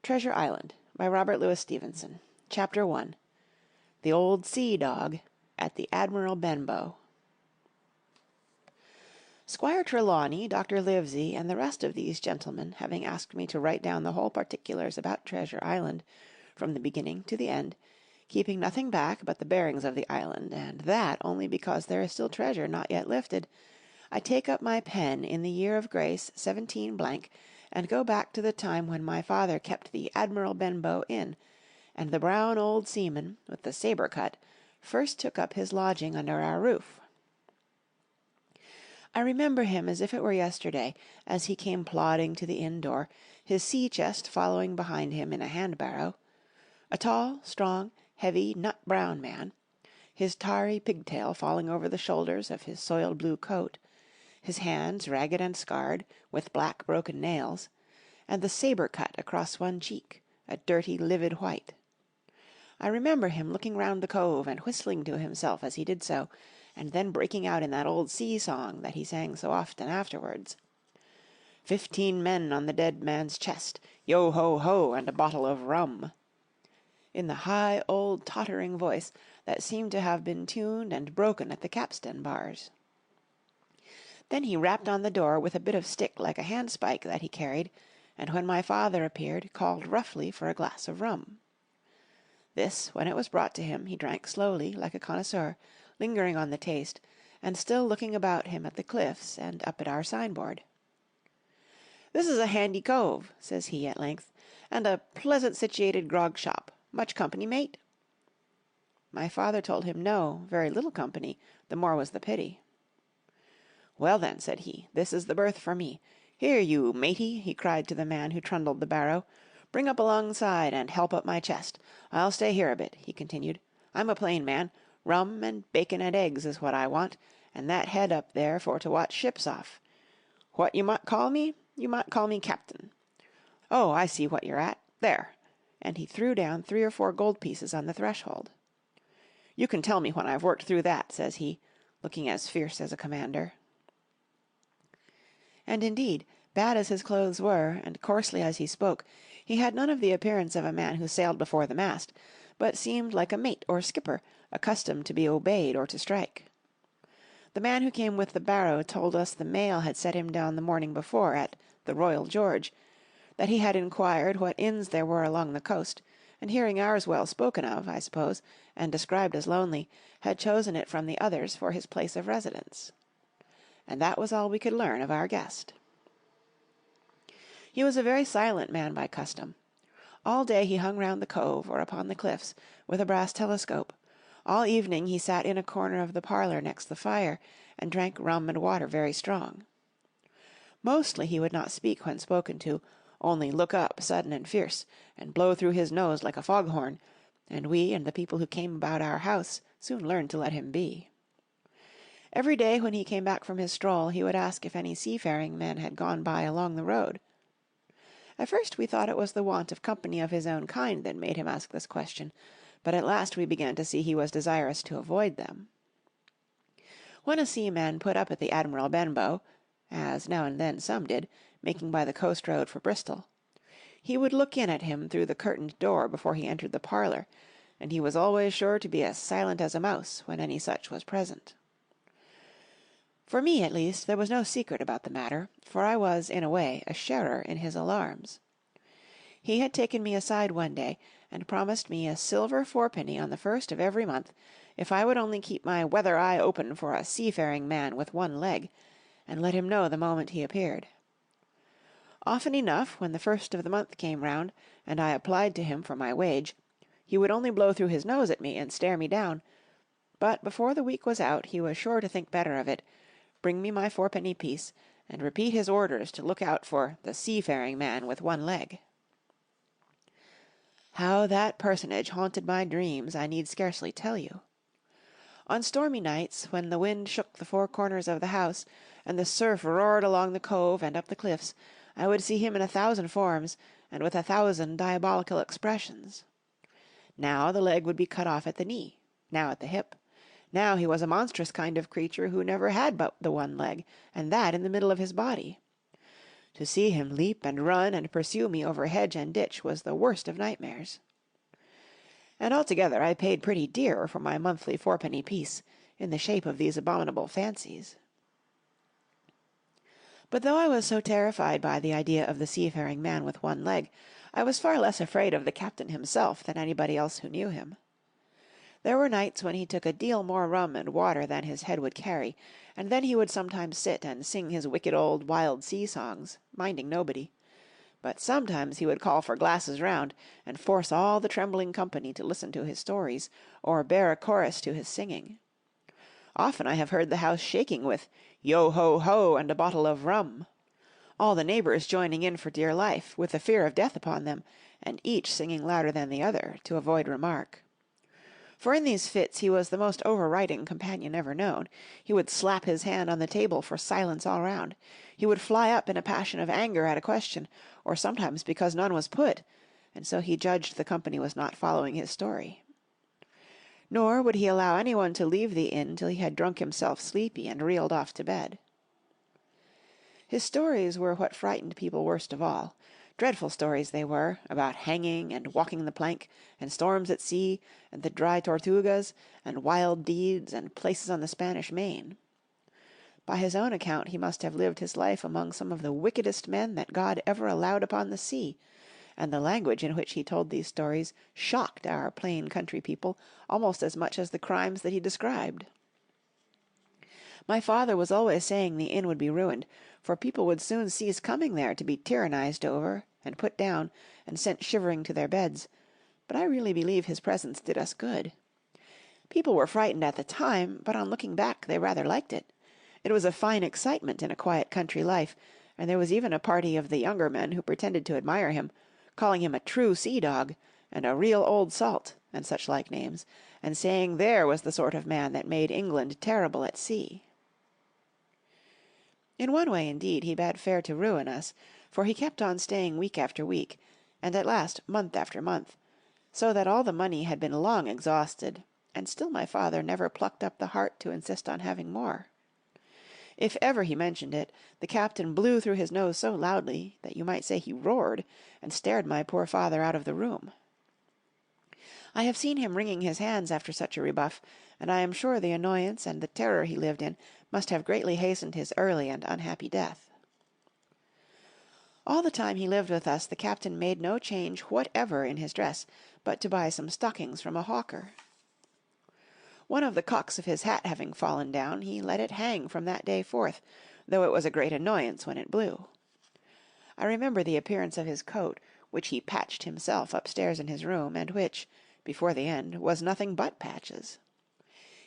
Treasure Island by Robert Louis Stevenson. Chapter 1. The Old Sea Dog at the Admiral Benbow. Squire Trelawney, Dr. Livesey, and the rest of these gentlemen having asked me to write down the whole particulars about Treasure Island, from the beginning to the end, keeping nothing back but the bearings of the island, and that only because there is still treasure not yet lifted, I take up my pen in the year of grace 17 and go back to the time when my father kept the Admiral Benbow Inn, and the brown old seaman, with the sabre cut, first took up his lodging under our roof. I remember him as if it were yesterday, as he came plodding to the inn door, his sea-chest following behind him in a hand-barrow, a tall, strong, heavy, nut-brown man, his tarry pigtail falling over the shoulders of his soiled blue coat, his hands ragged and scarred, with black broken nails, and the sabre cut across one cheek, a dirty livid white. I remember him looking round the cove and whistling to himself as he did so, and then breaking out in that old sea-song that he sang so often afterwards. 15 men on the dead man's chest, yo-ho-ho, and a bottle of rum, in the high old tottering voice that seemed to have been tuned and broken at the capstan bars. Then he rapped on the door with a bit of stick like a handspike that he carried, and when my father appeared, called roughly for a glass of rum. This, when it was brought to him, he drank slowly, like a connoisseur, lingering on the taste, and still looking about him at the cliffs and up at our signboard. "This is a handy cove," says he at length, "and a pleasant situated grog shop. Much company, mate?" My father told him no, very little company, the more was the pity. "Well then," said he, "this is the berth for me. Here, you matey," he cried to the man who trundled the barrow, "bring up alongside and help up my chest. I'll stay here a bit," he continued. "I'm a plain man. Rum and bacon and eggs is what I want, and that head up there for to watch ships off. What you might call me? You might call me Captain. Oh, I see what you're at. There," and he threw down 3 or 4 gold pieces on the threshold. "You can tell me when I've worked through that," says he, looking as fierce as a commander. And indeed, bad as his clothes were, and coarsely as he spoke, he had none of the appearance of a man who sailed before the mast, but seemed like a mate or skipper, accustomed to be obeyed or to strike. The man who came with the barrow told us the mail had set him down the morning before at the Royal George, that he had inquired what inns there were along the coast, and hearing ours well spoken of, I suppose, and described as lonely, had chosen it from the others for his place of residence. And that was all we could learn of our guest. He was a very silent man by custom. All day he hung round the cove or upon the cliffs with a brass telescope. All evening he sat in a corner of the parlour next the fire, and drank rum and water very strong. Mostly he would not speak when spoken to, only look up sudden and fierce, and blow through his nose like a foghorn, and we and the people who came about our house soon learned to let him be. Every day when he came back from his stroll he would ask if any seafaring men had gone by along the road. At first we thought it was the want of company of his own kind that made him ask this question, but at last we began to see he was desirous to avoid them. When a seaman put up at the Admiral Benbow, as now and then some did, making by the coast road for Bristol, he would look in at him through the curtained door before he entered the parlour, and he was always sure to be as silent as a mouse when any such was present. For me, at least, there was no secret about the matter, for I was, in a way, a sharer in his alarms. He had taken me aside one day, and promised me a silver 4penny on the 1st of every month, if I would only keep my weather eye open for a seafaring man with one leg, and let him know the moment he appeared. Often enough, when the 1st of the month came round, and I applied to him for my wage, he would only blow through his nose at me and stare me down, but before the week was out he was sure to think better of it, bring me my 4penny piece, and repeat his orders to look out for the seafaring man with one leg. How that personage haunted my dreams I need scarcely tell you. On stormy nights, when the wind shook the 4 corners of the house, and the surf roared along the cove and up the cliffs, I would see him in 1,000 forms, and with 1,000 diabolical expressions. Now the leg would be cut off at the knee, now at the hip. Now he was a monstrous kind of creature who never had but the one leg, and that in the middle of his body. To see him leap and run and pursue me over hedge and ditch was the worst of nightmares. And altogether I paid pretty dear for my monthly fourpenny piece, in the shape of these abominable fancies. But though I was so terrified by the idea of the seafaring man with one leg, I was far less afraid of the captain himself than anybody else who knew him. There were nights when he took a deal more rum and water than his head would carry, and then he would sometimes sit and sing his wicked old wild sea songs, minding nobody. But sometimes he would call for glasses round, and force all the trembling company to listen to his stories, or bear a chorus to his singing. Often I have heard the house shaking with "Yo-ho-ho" and a bottle of rum, all the neighbours joining in for dear life, with the fear of death upon them, and each singing louder than the other, to avoid remark. For in these fits he was the most overriding companion ever known. He would slap his hand on the table for silence all round. He would fly up in a passion of anger at a question, or sometimes because none was put, and so he judged the company was not following his story. Nor would he allow anyone to leave the inn till he had drunk himself sleepy and reeled off to bed. His stories were what frightened people worst of all. Dreadful stories they were, about hanging and walking the plank, and storms at sea, and the dry Tortugas, and wild deeds, and places on the Spanish Main. By his own account he must have lived his life among some of the wickedest men that God ever allowed upon the sea, and the language in which he told these stories shocked our plain country people almost as much as the crimes that he described. My father was always saying the inn would be ruined, for people would soon cease coming there to be tyrannized over, and put down, and sent shivering to their beds, but I really believe his presence did us good. People were frightened at the time, but on looking back they rather liked it. It was a fine excitement in a quiet country life, and there was even a party of the younger men who pretended to admire him, calling him a true sea-dog, and a real old salt, and such like names, and saying there was the sort of man that made England terrible at sea. In one way, indeed, he bade fair to ruin us, for he kept on staying week after week, and at last month after month, so that all the money had been long exhausted, and still my father never plucked up the heart to insist on having more. If ever he mentioned it, the captain blew through his nose so loudly that you might say he roared, and stared my poor father out of the room. I have seen him wringing his hands after such a rebuff, and I am sure the annoyance and the terror he lived in must have greatly hastened his early and unhappy death. All the time he lived with us the captain made no change whatever in his dress, but to buy some stockings from a hawker. One of the cocks of his hat having fallen down, he let it hang from that day forth, though it was a great annoyance when it blew. I remember the appearance of his coat, which he patched himself upstairs in his room, and which, before the end, was nothing but patches.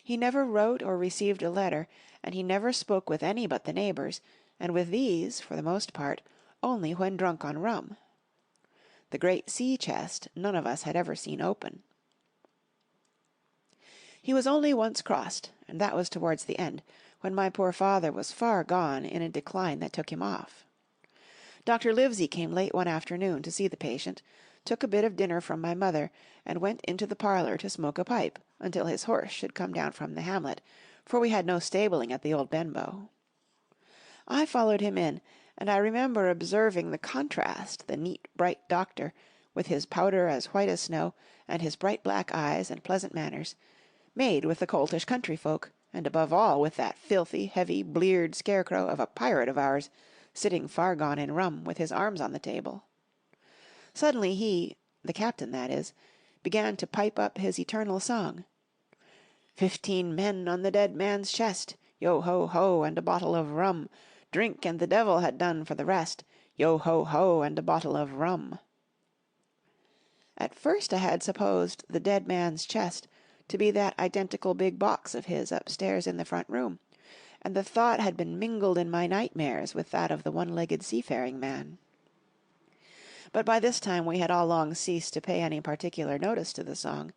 He never wrote or received a letter, and he never spoke with any but the neighbours, and with these, for the most part, only when drunk on rum. The great sea-chest none of us had ever seen open. He was only once crossed, and that was towards the end, when my poor father was far gone in a decline that took him off. Dr. Livesey came late one afternoon to see the patient, took a bit of dinner from my mother, and went into the parlour to smoke a pipe until his horse should come down from the hamlet, for we had no stabling at the old Benbow. I followed him in, and I remember observing the contrast the neat, bright doctor, with his powder as white as snow, and his bright black eyes and pleasant manners, made with the coltish country folk, and above all with that filthy, heavy, bleared scarecrow of a pirate of ours, sitting far gone in rum, with his arms on the table. Suddenly he, the captain that is, began to pipe up his eternal song. 15 men on the dead man's chest, yo-ho-ho, and a bottle of rum. Drink, and the devil had done for the rest, yo-ho-ho, and a bottle of rum. At first I had supposed the dead man's chest to be that identical big box of his upstairs in the front room, and the thought had been mingled in my nightmares with that of the one-legged seafaring man. But by this time we had all long ceased to pay any particular notice to the song.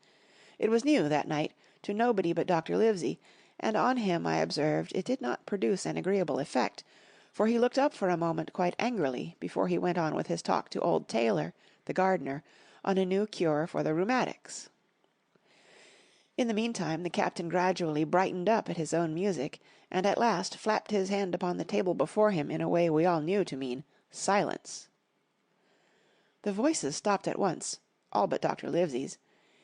It was new that night to nobody but Dr. Livesey, and on him I observed it did not produce an agreeable effect, for he looked up for a moment quite angrily before he went on with his talk to old Taylor, the gardener, on a new cure for the rheumatics. In the meantime the captain gradually brightened up at his own music, and at last flapped his hand upon the table before him in a way we all knew to mean Silence. The voices stopped at once, all but Dr. Livesey's.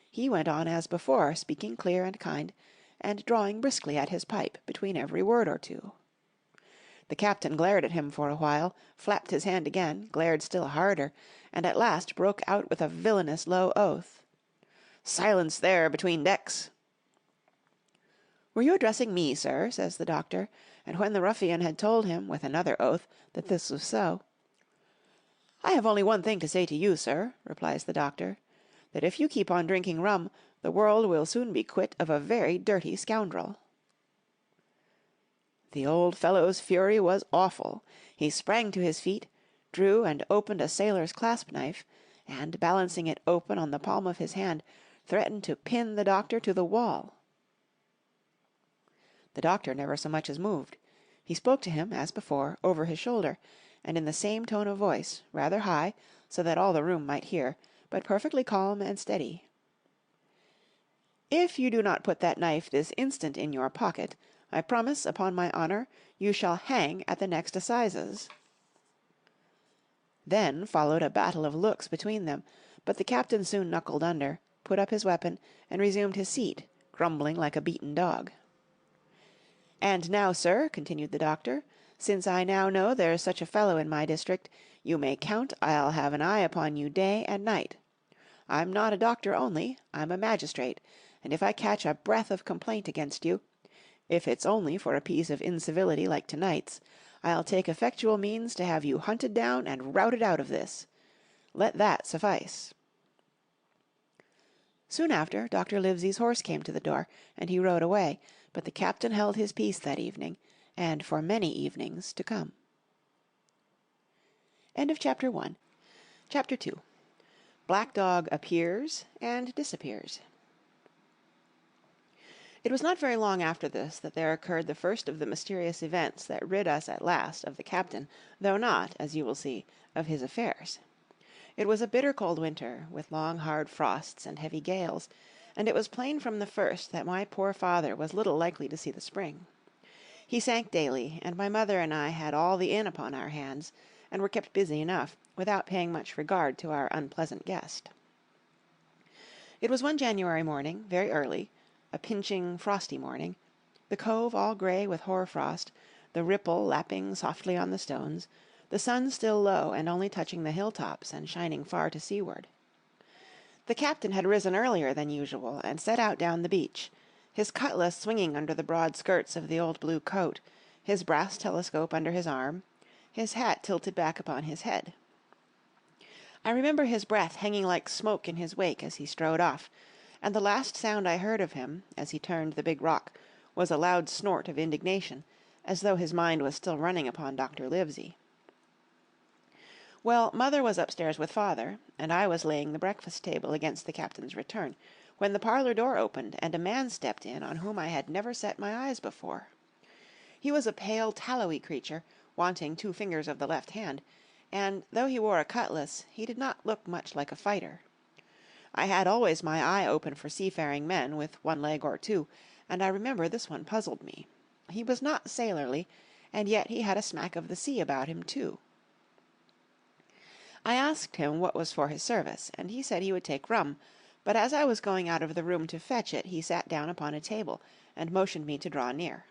He went on as before, speaking clear and kind, and drawing briskly at his pipe between every word or two. The captain glared at him for a while, flapped his hand again, glared still harder, and at last broke out with a villainous low oath. "Silence there, between decks!" "Were you addressing me, sir?" says the doctor, and when the ruffian had told him, with another oath, that this was so, "I have only one thing to say to you, sir," replies the doctor, "that if you keep on drinking rum, the world will soon be quit of a very dirty scoundrel." The old fellow's fury was awful. He sprang to his feet, drew and opened a sailor's clasp-knife, and, balancing it open on the palm of his hand, threatened to pin the doctor to the wall. The doctor never so much as moved. He spoke to him, as before, over his shoulder, and in the same tone of voice, rather high, so that all the room might hear, but perfectly calm and steady. "If you do not put that knife this instant in your pocket, I promise, upon my honour, you shall hang at the next assizes." Then followed a battle of looks between them, but the captain soon knuckled under, put up his weapon, and resumed his seat, grumbling like a beaten dog. "And now, sir," continued the doctor, "since I now know there's such a fellow in my district, you may count I'll have an eye upon you day and night. I'm not a doctor only, I'm a magistrate, and if I catch a breath of complaint against you, if it's only for a piece of incivility like to-night's, I'll take effectual means to have you hunted down and routed out of this. Let that suffice." Soon after, Dr. Livesey's horse came to the door, and he rode away, but the captain held his peace that evening, and for many evenings to come. End of Chapter 1. Chapter 2. Black Dog appears and disappears. It was not very long after this that there occurred the first of the mysterious events that rid us at last of the captain, though not, as you will see, of his affairs. It was a bitter cold winter, with long hard frosts and heavy gales, and it was plain from the first that my poor father was little likely to see the spring. He sank daily, and my mother and I had all the inn upon our hands, and were kept busy enough, without paying much regard to our unpleasant guest. It was one January morning, very early, a pinching, frosty morning, the cove all grey with hoar-frost, the ripple lapping softly on the stones, the sun still low and only touching the hill-tops and shining far to seaward. The captain had risen earlier than usual and set out down the beach, his cutlass swinging under the broad skirts of the old blue coat, his brass telescope under his arm, his hat tilted back upon his head. I remember his breath hanging like smoke in his wake as he strode off, and the last sound I heard of him, as he turned the big rock, was a loud snort of indignation, as though his mind was still running upon Dr. Livesey. Well, mother was upstairs with father, and I was laying the breakfast-table against the captain's return, when the parlour door opened, and a man stepped in on whom I had never set my eyes before. He was a pale, tallowy creature, wanting 2 fingers of the left hand, and, though he wore a cutlass, he did not look much like a fighter. I had always my eye open for seafaring men with 1 leg or 2, and I remember this one puzzled me. He was not sailorly, and yet he had a smack of the sea about him too. I asked him what was for his service, and he said he would take rum, but as I was going out of the room to fetch it, he sat down upon a table, and motioned me to draw near.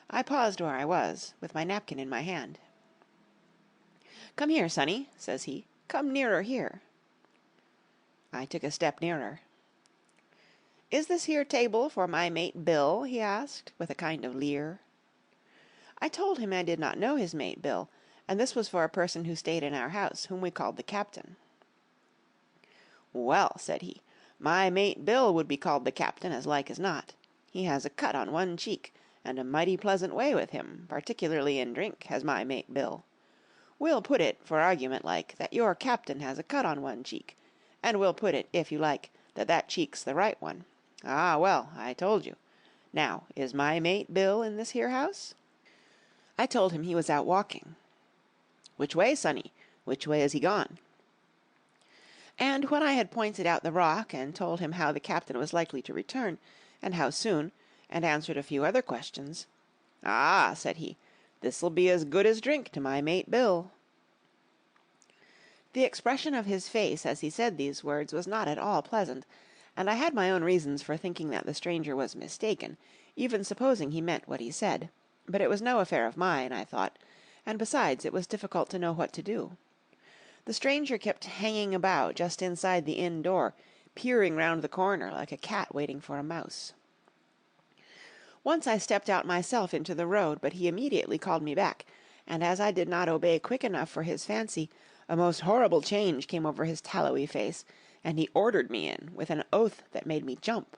I paused where I was, with my napkin in my hand. "Come here, sonny," says he. "Come nearer here." I took a step nearer. "Is this here table for my mate Bill?" he asked, with a kind of leer. I told him I did not know his mate Bill, and this was for a person who stayed in our house, whom we called the captain. "Well," said he, "my mate Bill would be called the captain as like as not. He has a cut on one cheek, and a mighty pleasant way with him, particularly in drink, has my mate Bill. We'll put it, for argument like, that your captain has a cut on one cheek, and we'll put it, if you like, that that cheek's the right one. Ah, well, I told you. Now, is my mate Bill in this here house?" I told him he was out walking. "Which way, sonny? Which way is he gone?" And when I had pointed out the rock, and told him how the captain was likely to return, and how soon, and answered a few other questions, "Ah," said he, "this'll be as good as drink to my mate Bill." The expression of his face as he said these words was not at all pleasant, and I had my own reasons for thinking that the stranger was mistaken, even supposing he meant what he said, but it was no affair of mine, I thought, and besides it was difficult to know what to do. The stranger kept hanging about just inside the inn door, peering round the corner like a cat waiting for a mouse. Once I stepped out myself into the road, but he immediately called me back, and as I did not obey quick enough for his fancy, a most horrible change came over his tallowy face, and he ordered me in, with an oath that made me jump.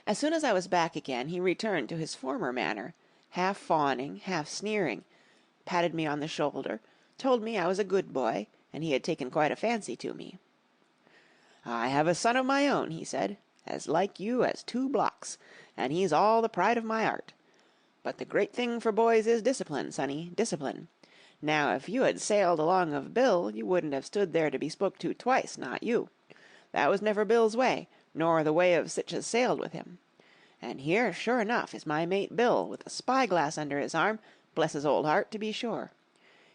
As soon as I was back again, he returned to his former manner, half fawning, half sneering, patted me on the shoulder, told me I was a good boy, and he had taken quite a fancy to me. "I have a son of my own," he said, "as like you as 2 blocks, and he's all the pride of my art. But the great thing for boys is discipline, sonny, discipline. Now, if you had sailed along of Bill, you wouldn't have stood there to be spoke to twice, not you. That was never Bill's way, nor the way of sich as sailed with him. And here, sure enough, is my mate Bill, with a spy-glass under his arm, bless his old heart, to be sure.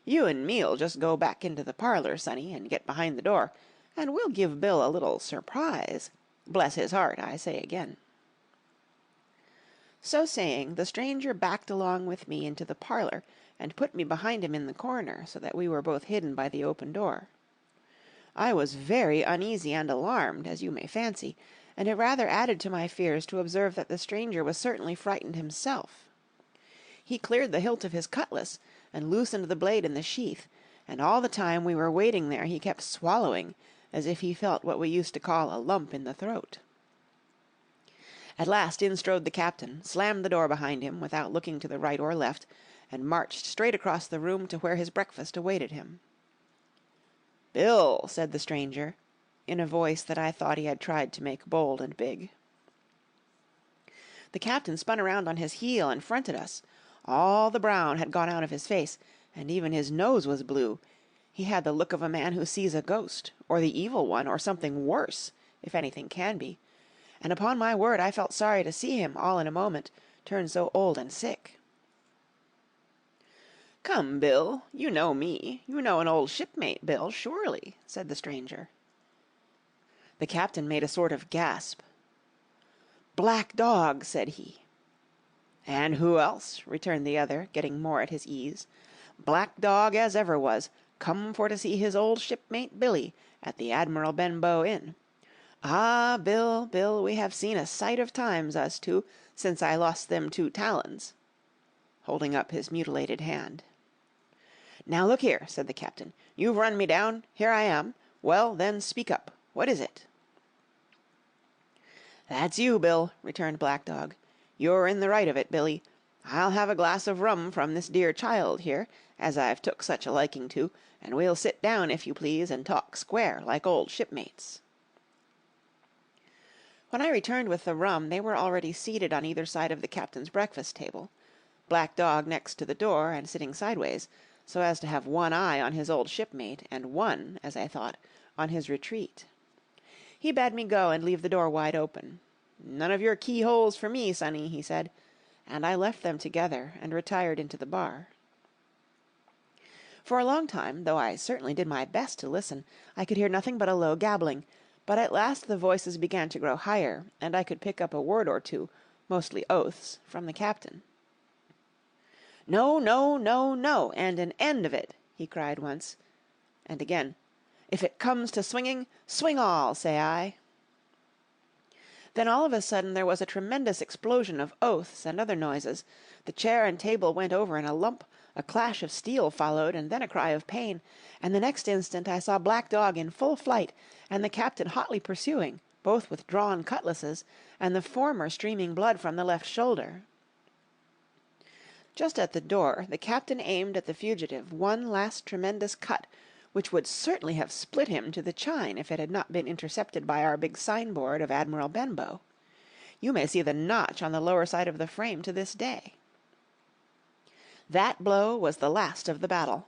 You and me'll just go back into the parlour, sonny, and get behind the door, and we'll give Bill a little surprise. Bless his heart, I say again." So saying, the stranger backed along with me into the parlour, and put me behind him in the corner, so that we were both hidden by the open door. I was very uneasy and alarmed, as you may fancy, and it rather added to my fears to observe that the stranger was certainly frightened himself. He cleared the hilt of his cutlass, and loosened the blade in the sheath, and all the time we were waiting there he kept swallowing, as if he felt what we used to call a lump in the throat. At last in strode the captain, slammed the door behind him without looking to the right or left, and marched straight across the room to where his breakfast awaited him. "Bill," said the stranger, in a voice that I thought he had tried to make bold and big. The captain spun around on his heel and fronted us. All the brown had gone out of his face, and even his nose was blue. He had the look of a man who sees a ghost, or the evil one, or something worse, if anything can be, and upon my word I felt sorry to see him, all in a moment, turn so old and sick. "Come, Bill, you know me. You know an old shipmate, Bill, surely," said the stranger. The captain made a sort of gasp. "Black Dog," said he. "And who else?" returned the other, getting more at his ease. "Black Dog as ever was, come for to see his old shipmate Billy, at the Admiral Benbow Inn. Ah, Bill, Bill, we have seen a sight of times, us two, since I lost them 2 talons," holding up his mutilated hand. "Now look here," said the captain, "you've run me down, here I am. Well, then, speak up. What is it?" "That's you, Bill," returned Black Dog. "You're in the right of it, Billy. I'll have a glass of rum from this dear child here, as I've took such a liking to, and we'll sit down, if you please, and talk square, like old shipmates." When I returned with the rum, they were already seated on either side of the captain's breakfast table, Black Dog next to the door and sitting sideways, so as to have one eye on his old shipmate, and one, as I thought, on his retreat. He bade me go and leave the door wide open. "None of your keyholes for me, sonny," he said, and I left them together and retired into the bar. For a long time, though I certainly did my best to listen, I could hear nothing but a low gabbling, but at last the voices began to grow higher, and I could pick up a word or two, mostly oaths, from the captain. "No, no, no, no, and an end of it," he cried once, and again, "If it comes to swinging, swing all, say I." Then all of a sudden there was a tremendous explosion of oaths and other noises. The chair and table went over in a lump, a clash of steel followed, and then a cry of pain, and the next instant I saw Black Dog in full flight, and the captain hotly pursuing, both with drawn cutlasses, and the former streaming blood from the left shoulder. Just at the door, the captain aimed at the fugitive one last tremendous cut, which would certainly have split him to the chine if it had not been intercepted by our big signboard of Admiral Benbow. You may see the notch on the lower side of the frame to this day. That blow was the last of the battle.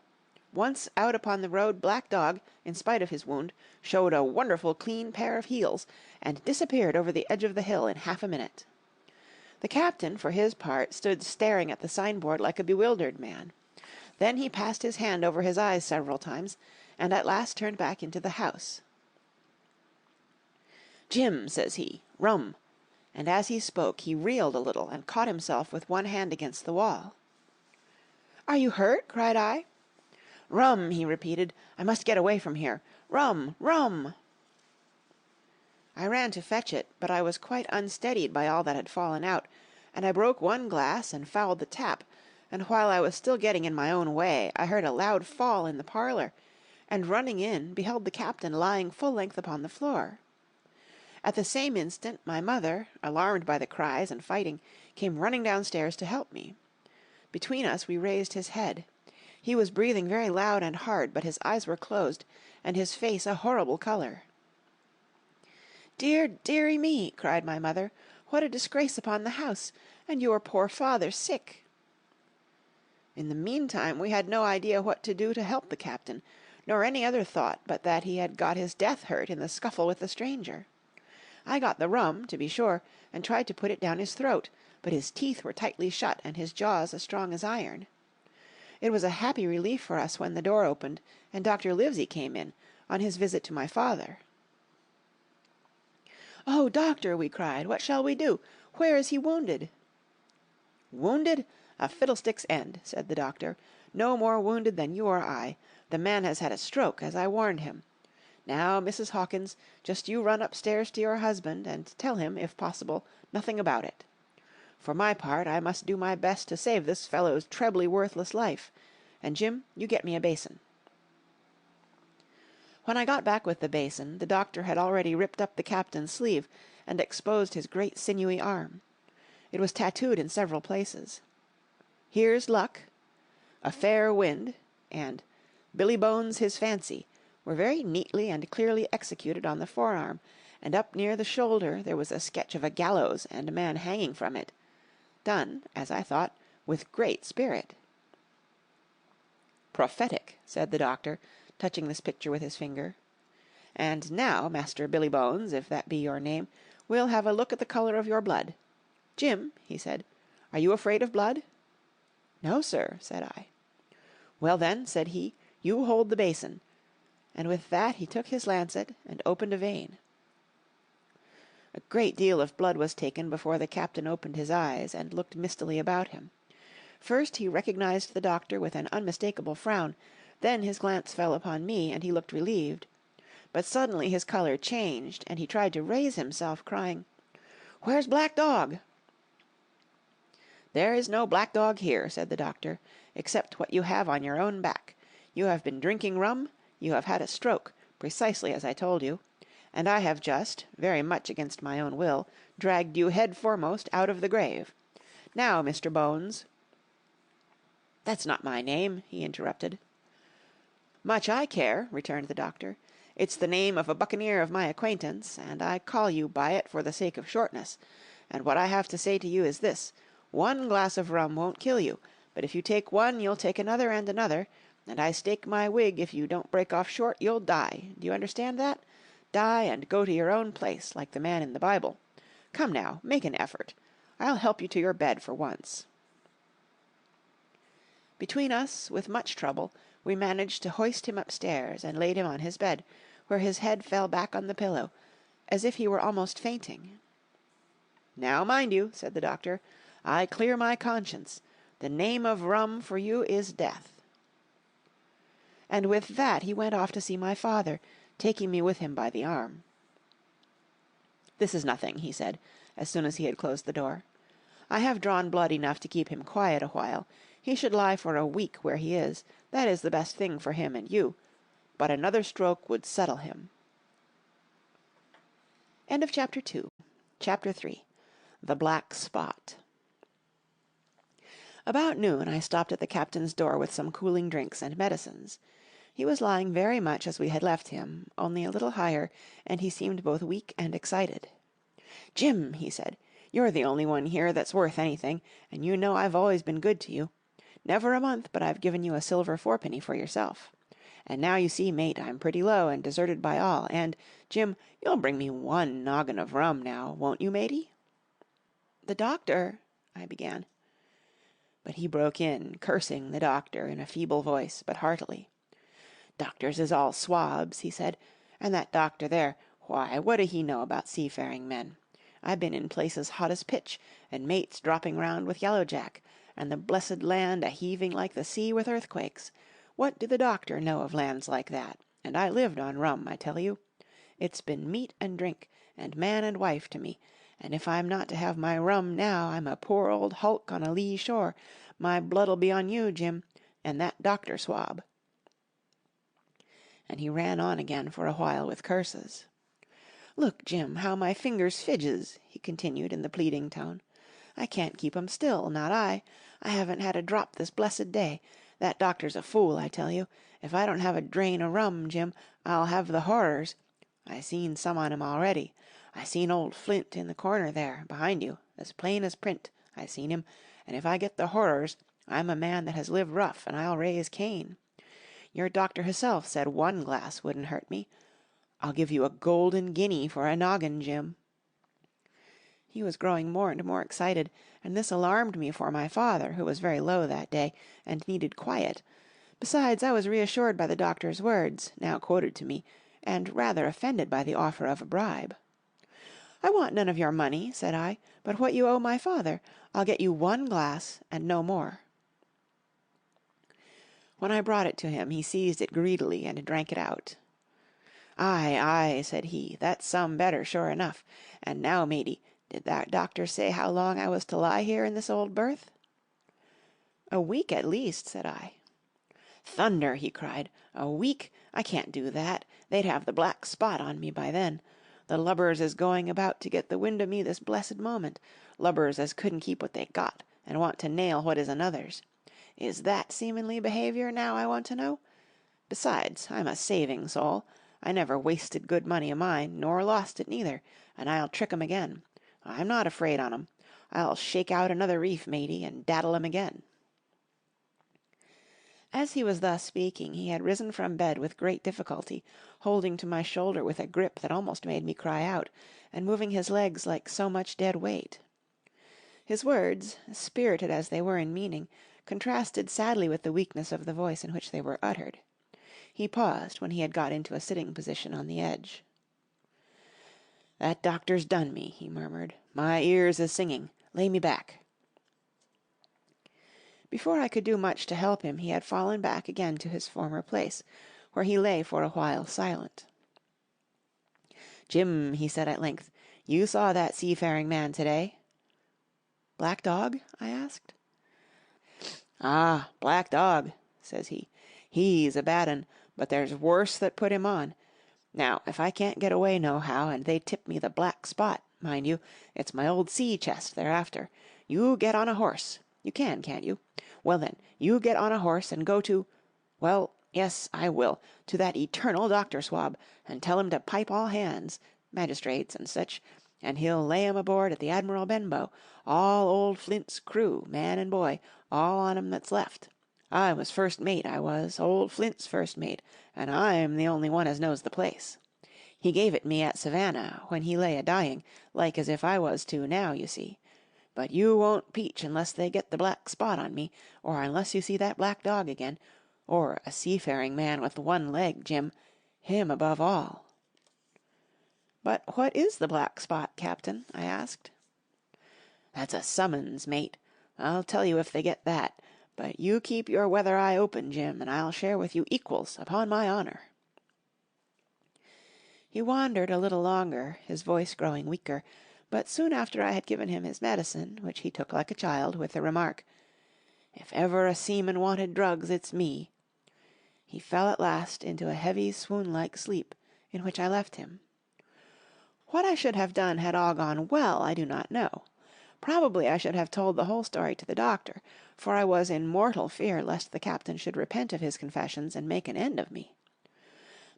Once out upon the road, Black Dog, in spite of his wound, showed a wonderful clean pair of heels, and disappeared over the edge of the hill in half a minute. The captain, for his part, stood staring at the signboard like a bewildered man. Then he passed his hand over his eyes several times, and at last turned back into the house. "Jim," says he, "rum," and as he spoke he reeled a little and caught himself with one hand against the wall. "Are you hurt?" cried I. "Rum," he repeated. "I must get away from here. Rum, rum!" I ran to fetch it, but I was quite unsteadied by all that had fallen out, and I broke one glass and fouled the tap, and while I was still getting in my own way, I heard a loud fall in the parlour, and running in, beheld the captain lying full length upon the floor. At the same instant my mother, alarmed by the cries and fighting, came running downstairs to help me. Between us we raised his head. He was breathing very loud and hard, but his eyes were closed, and his face a horrible colour. "Dear, dearie me!" cried my mother. "What a disgrace upon the house! And your poor father sick!" In the meantime we had no idea what to do to help the captain, nor any other thought but that he had got his death hurt in the scuffle with the stranger. I got the rum, to be sure, and tried to put it down his throat, but his teeth were tightly shut and his jaws as strong as iron. It was a happy relief for us when the door opened and Dr. Livesey came in, on his visit to my father. "Oh, doctor!" we cried, "what shall we do? Where is he wounded?" "Wounded? A fiddlestick's end," said the doctor. "No more wounded than you or I. The man has had a stroke, as I warned him. Now, Mrs. Hawkins, just you run upstairs to your husband, and tell him, if possible, nothing about it. For my part, I must do my best to save this fellow's trebly worthless life. And Jim, you get me a basin." When I got back with the basin, the doctor had already ripped up the captain's sleeve and exposed his great sinewy arm. It was tattooed in several places. "Here's luck," "A fair wind," and "Billy Bones his fancy," were very neatly and clearly executed on the forearm, and up near the shoulder there was a sketch of a gallows and a man hanging from it, done, as I thought, with great spirit. "Prophetic," said the doctor, touching this picture with his finger. "And now, Master Billy Bones, if that be your name, we'll have a look at the colour of your blood. Jim," he said, "are you afraid of blood?" "No, sir," said I. "Well then," said he, "you hold the basin," and with that he took his lancet and opened a vein. A great deal of blood was taken before the captain opened his eyes and looked mistily about him. First he recognized the doctor with an unmistakable frown, then his glance fell upon me, and he looked relieved. But suddenly his colour changed, and he tried to raise himself, crying, "Where's Black Dog?" "There is no black dog here," said the doctor, "except what you have on your own back. You have been drinking rum, you have had a stroke, precisely as I told you, and I have just, very much against my own will, dragged you head foremost out of the grave. Now, Mr. Bones—" "That's not my name," he interrupted. "Much I care," returned the doctor. "It's the name of a buccaneer of my acquaintance, and I call you by it for the sake of shortness. And what I have to say to you is this. One glass of rum won't kill you, but if you take one you'll take another and another, and I stake my wig if you don't break off short you'll die. Do you understand that? Die and go to your own place, like the man in the Bible. Come now, make an effort. I'll help you to your bed for once." Between us, with much trouble, we managed to hoist him upstairs and laid him on his bed, where his head fell back on the pillow, as if he were almost fainting. "Now mind you," said the doctor, "I clear my conscience. The name of rum for you is death." And with that he went off to see my father, taking me with him by the arm. "This is nothing," he said, as soon as he had closed the door. "I have drawn blood enough to keep him quiet a while. He should lie for a week where he is. That is the best thing for him and you. But another stroke would settle him." End of Chapter 2. Chapter 3. The Black Spot. About noon I stopped at the captain's door with some cooling drinks and medicines. He was lying very much as we had left him, only a little higher, and he seemed both weak and excited. "Jim," he said, "you're the only one here that's worth anything, and you know I've always been good to you. Never a month but I've given you a silver fourpenny for yourself. And now you see, mate, I'm pretty low and deserted by all, and, Jim, you'll bring me one noggin of rum now, won't you, matey?" "The doctor—" I began. But he broke in, cursing the doctor in a feeble voice, but heartily. "Doctors is all swabs," he said, "and that doctor there, why, what do he know about seafaring men? I been in places hot as pitch, and mates dropping round with yellow jack, and the blessed land a-heaving like the sea with earthquakes. What do the doctor know of lands like that? And I lived on rum, I tell you. It's been meat and drink, and man and wife to me, and if I'm not to have my rum now I'm a poor old hulk on a lee shore. My blood'll be on you, Jim, and that doctor swab." And he ran on again for a while with curses. "Look, Jim, how my fingers fidges," he continued in the pleading tone. "I can't keep 'em still, not I. I haven't had a drop this blessed day. That doctor's a fool, I tell you. If I don't have a drain o' rum, Jim, I'll have the horrors. I seen some on him already. I seen old Flint in the corner there, behind you, as plain as print. I seen him, and if I get the horrors, I'm a man that has lived rough, and I'll raise Cain. Your doctor hisself said 1 glass wouldn't hurt me. I'll give you a golden guinea for a noggin, Jim." He was growing more and more excited, and this alarmed me for my father, who was very low that day, and needed quiet. Besides, I was reassured by the doctor's words, now quoted to me, and rather offended by the offer of a bribe. "I want none of your money," said I, "but what you owe my father. I'll get you 1 glass, and no more." When I brought it to him, he seized it greedily and drank it out. "Aye, aye," said he, "that's some better, sure enough. And now, matey, did that doctor say how long I was to lie here in this old berth?" "A week at least," said I. "Thunder!" he cried. "A week! I can't do that. They'd have the black spot on me by then. The lubbers is going about to get the wind o' me this blessed moment, lubbers as couldn't keep what they got, and want to nail what is another's. Is that seamanly behaviour, now, I want to know? Besides, I'm a saving soul. I never wasted good money o' mine, nor lost it neither, and I'll trick 'em again. I'm not afraid on 'em. I'll shake out another reef, matey, and daddle 'em again." As he was thus speaking, he had risen from bed with great difficulty, holding to my shoulder with a grip that almost made me cry out, and moving his legs like so much dead weight. His words, spirited as they were in meaning, contrasted sadly with the weakness of the voice in which they were uttered. He paused when he had got into a sitting position on the edge. "That doctor's done me," he murmured. "My ears is singing. Lay me back." Before I could do much to help him, he had fallen back again to his former place, where he lay for a while silent. "Jim," he said at length, "you saw that seafaring man to-day?" "Black Dog?" I asked. "Ah, Black Dog," says he. "He's a bad un, but there's worse that put him on. Now, if I can't get away nohow, and they tip me the black spot, mind you, it's my old sea chest they're after. You get on a horse. You can, can't you? Well then, you get on a horse and go to—well, yes, I will, to that eternal doctor swab, and tell him to pipe all hands, magistrates and such, and he'll lay 'em aboard at the Admiral Benbow, all old Flint's crew, man and boy, all on 'em that's left. I was first mate, I was, old Flint's first mate, and I'm the only one as knows the place. He gave it me at Savannah, when he lay a-dying, like as if I was to now, you see. But you won't peach unless they get the black spot on me, or unless you see that Black Dog again, or a seafaring man with 1 leg, Jim, him above all." "But what is the black spot, Captain?" I asked. "That's a summons, mate. I'll tell you if they get that. But you keep your weather eye open, Jim, and I'll share with you equals, upon my honour." He wandered a little longer, his voice growing weaker, but soon after I had given him his medicine, which he took like a child, with the remark, "If ever a seaman wanted drugs, it's me," he fell at last into a heavy swoon-like sleep, in which I left him. What I should have done had all gone well, I do not know. Probably I should have told the whole story to the doctor, for I was in mortal fear lest the captain should repent of his confessions and make an end of me.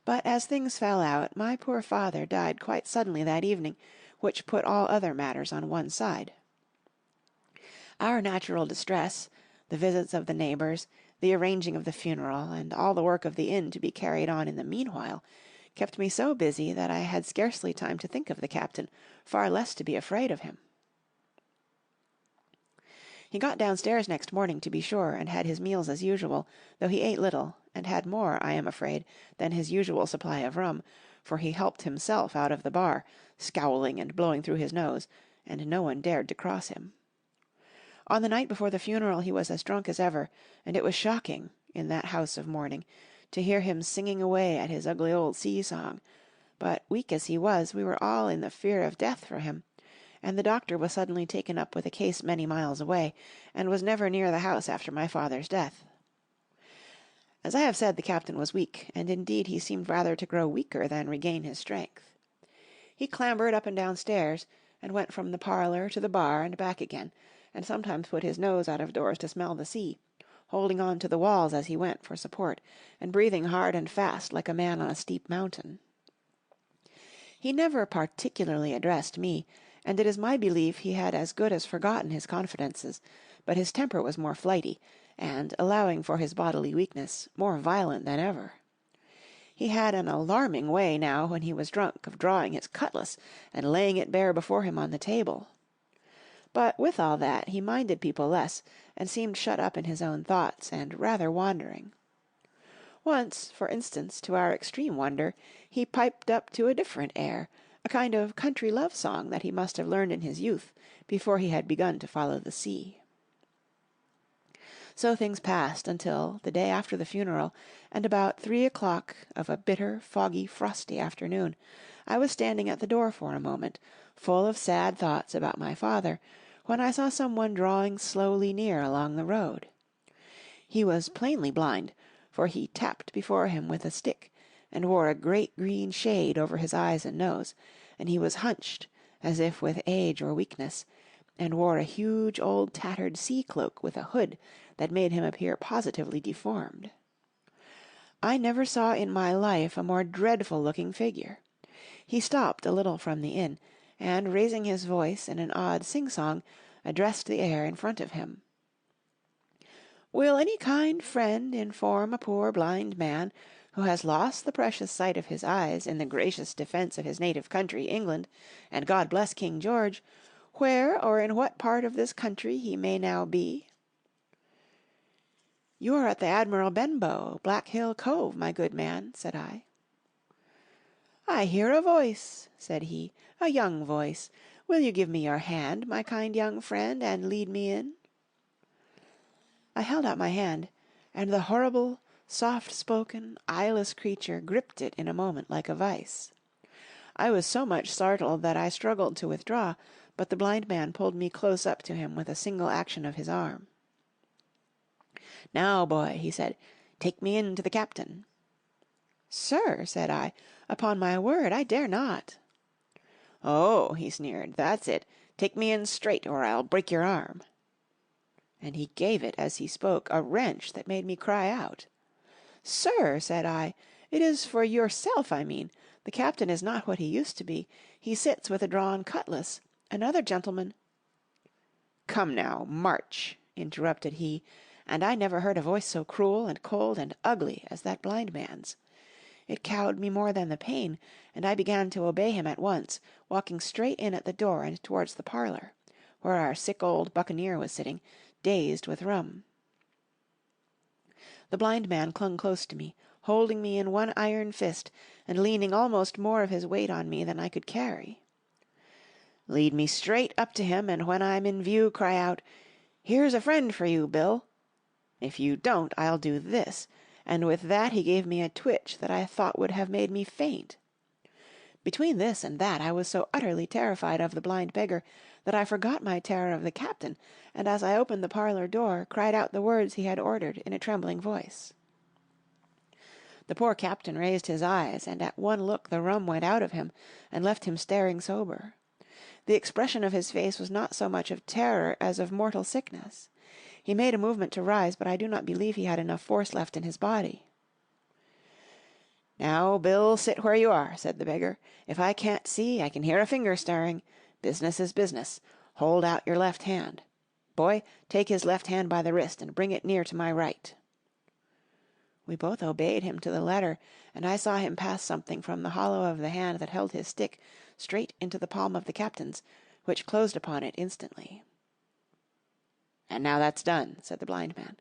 But as things fell out, my poor father died quite suddenly that evening, which put all other matters on one side. Our natural distress, the visits of the neighbours, the arranging of the funeral, and all the work of the inn to be carried on in the meanwhile, kept me so busy that I had scarcely time to think of the captain, far less to be afraid of him. He got downstairs next morning, to be sure, and had his meals as usual, though he ate little, and had more, I am afraid, than his usual supply of rum, for he helped himself out of the bar, scowling and blowing through his nose, and no one dared to cross him. On the night before the funeral he was as drunk as ever, and it was shocking, in that house of mourning, to hear him singing away at his ugly old sea-song, but weak as he was, we were all in the fear of death for him, and the doctor was suddenly taken up with a case many miles away, and was never near the house after my father's death. As I have said, the captain was weak, and indeed he seemed rather to grow weaker than regain his strength. He clambered up and down stairs, and went from the parlour to the bar and back again, and sometimes put his nose out of doors to smell the sea, holding on to the walls as he went for support, and breathing hard and fast like a man on a steep mountain. He never particularly addressed me, and it is my belief he had as good as forgotten his confidences, but his temper was more flighty, and, allowing for his bodily weakness, more violent than ever. He had an alarming way now when he was drunk of drawing his cutlass and laying it bare before him on the table. But with all that, he minded people less, and seemed shut up in his own thoughts, and rather wandering. Once, for instance, to our extreme wonder, he piped up to a different air, a kind of country love-song that he must have learned in his youth, before he had begun to follow the sea. So things passed until, the day after the funeral, and about 3 o'clock of a bitter, foggy, frosty afternoon, I was standing at the door for a moment, full of sad thoughts about my father, when I saw someone drawing slowly near along the road. He was plainly blind, for he tapped before him with a stick, and wore a great green shade over his eyes and nose, and he was hunched, as if with age or weakness, and wore a huge old tattered sea-cloak with a hood that made him appear positively deformed. I never saw in my life a more dreadful-looking figure. He stopped a little from the inn, and, raising his voice in an odd sing-song, addressed the air in front of him. "Will any kind friend inform a poor blind man, who has lost the precious sight of his eyes in the gracious defence of his native country, England, and God bless King George, where or in what part of this country he may now be?" "You are at the Admiral Benbow, Black Hill Cove, my good man," said I. "I hear a voice," said he, "a young voice. Will you give me your hand, my kind young friend, and lead me in?" I held out my hand, and the horrible, soft-spoken, eyeless creature gripped it in a moment like a vice. I was so much startled that I struggled to withdraw, but the blind man pulled me close up to him with a single action of his arm. "Now, boy," he said, "take me in to the captain." "Sir," said I, "upon my word I dare not." "Oh," he sneered, "that's it. Take me in straight, or I'll break your arm." And he gave it, as he spoke, a wrench that made me cry out. "Sir," said I, "it is for yourself I mean. The captain is not what he used to be. He sits with a drawn cutlass. Another gentleman—" "Come now, march," interrupted he, and I never heard a voice so cruel and cold and ugly as that blind man's. It cowed me more than the pain, and I began to obey him at once, walking straight in at the door and towards the parlour, where our sick old buccaneer was sitting, dazed with rum. The blind man clung close to me, holding me in one iron fist, and leaning almost more of his weight on me than I could carry. "Lead me straight up to him, and when I'm in view, cry out, 'Here's a friend for you, Bill!' If you don't, I'll do this," and with that he gave me a twitch that I thought would have made me faint. Between this and that I was so utterly terrified of the blind beggar that I forgot my terror of the captain, and as I opened the parlour door, cried out the words he had ordered in a trembling voice. The poor captain raised his eyes, and at one look the rum went out of him, and left him staring sober. The expression of his face was not so much of terror as of mortal sickness. He made a movement to rise, but I do not believe he had enough force left in his body. "Now, Bill, sit where you are," said the beggar. "If I can't see, I can hear a finger stirring. Business is business. Hold out your left hand. Boy, take his left hand by the wrist and bring it near to my right." We both obeyed him to the letter, and I saw him pass something from the hollow of the hand that held his stick straight into the palm of the captain's, which closed upon it instantly. "And now that's done," said the blind man,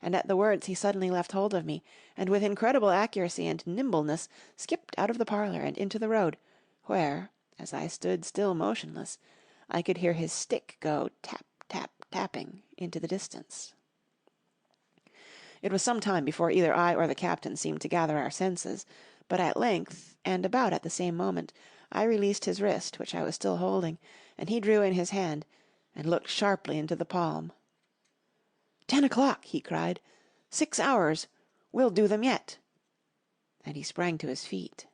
and at the words he suddenly left hold of me, and with incredible accuracy and nimbleness skipped out of the parlour and into the road, where, as I stood still motionless, I could hear his stick go tap, tap, tapping into the distance. It was some time before either I or the captain seemed to gather our senses, but at length, and about at the same moment, I released his wrist, which I was still holding, and he drew in his hand, and looked sharply into the palm. 10 o'clock, he cried. 6 hours. We'll do them yet. And he sprang to his feet.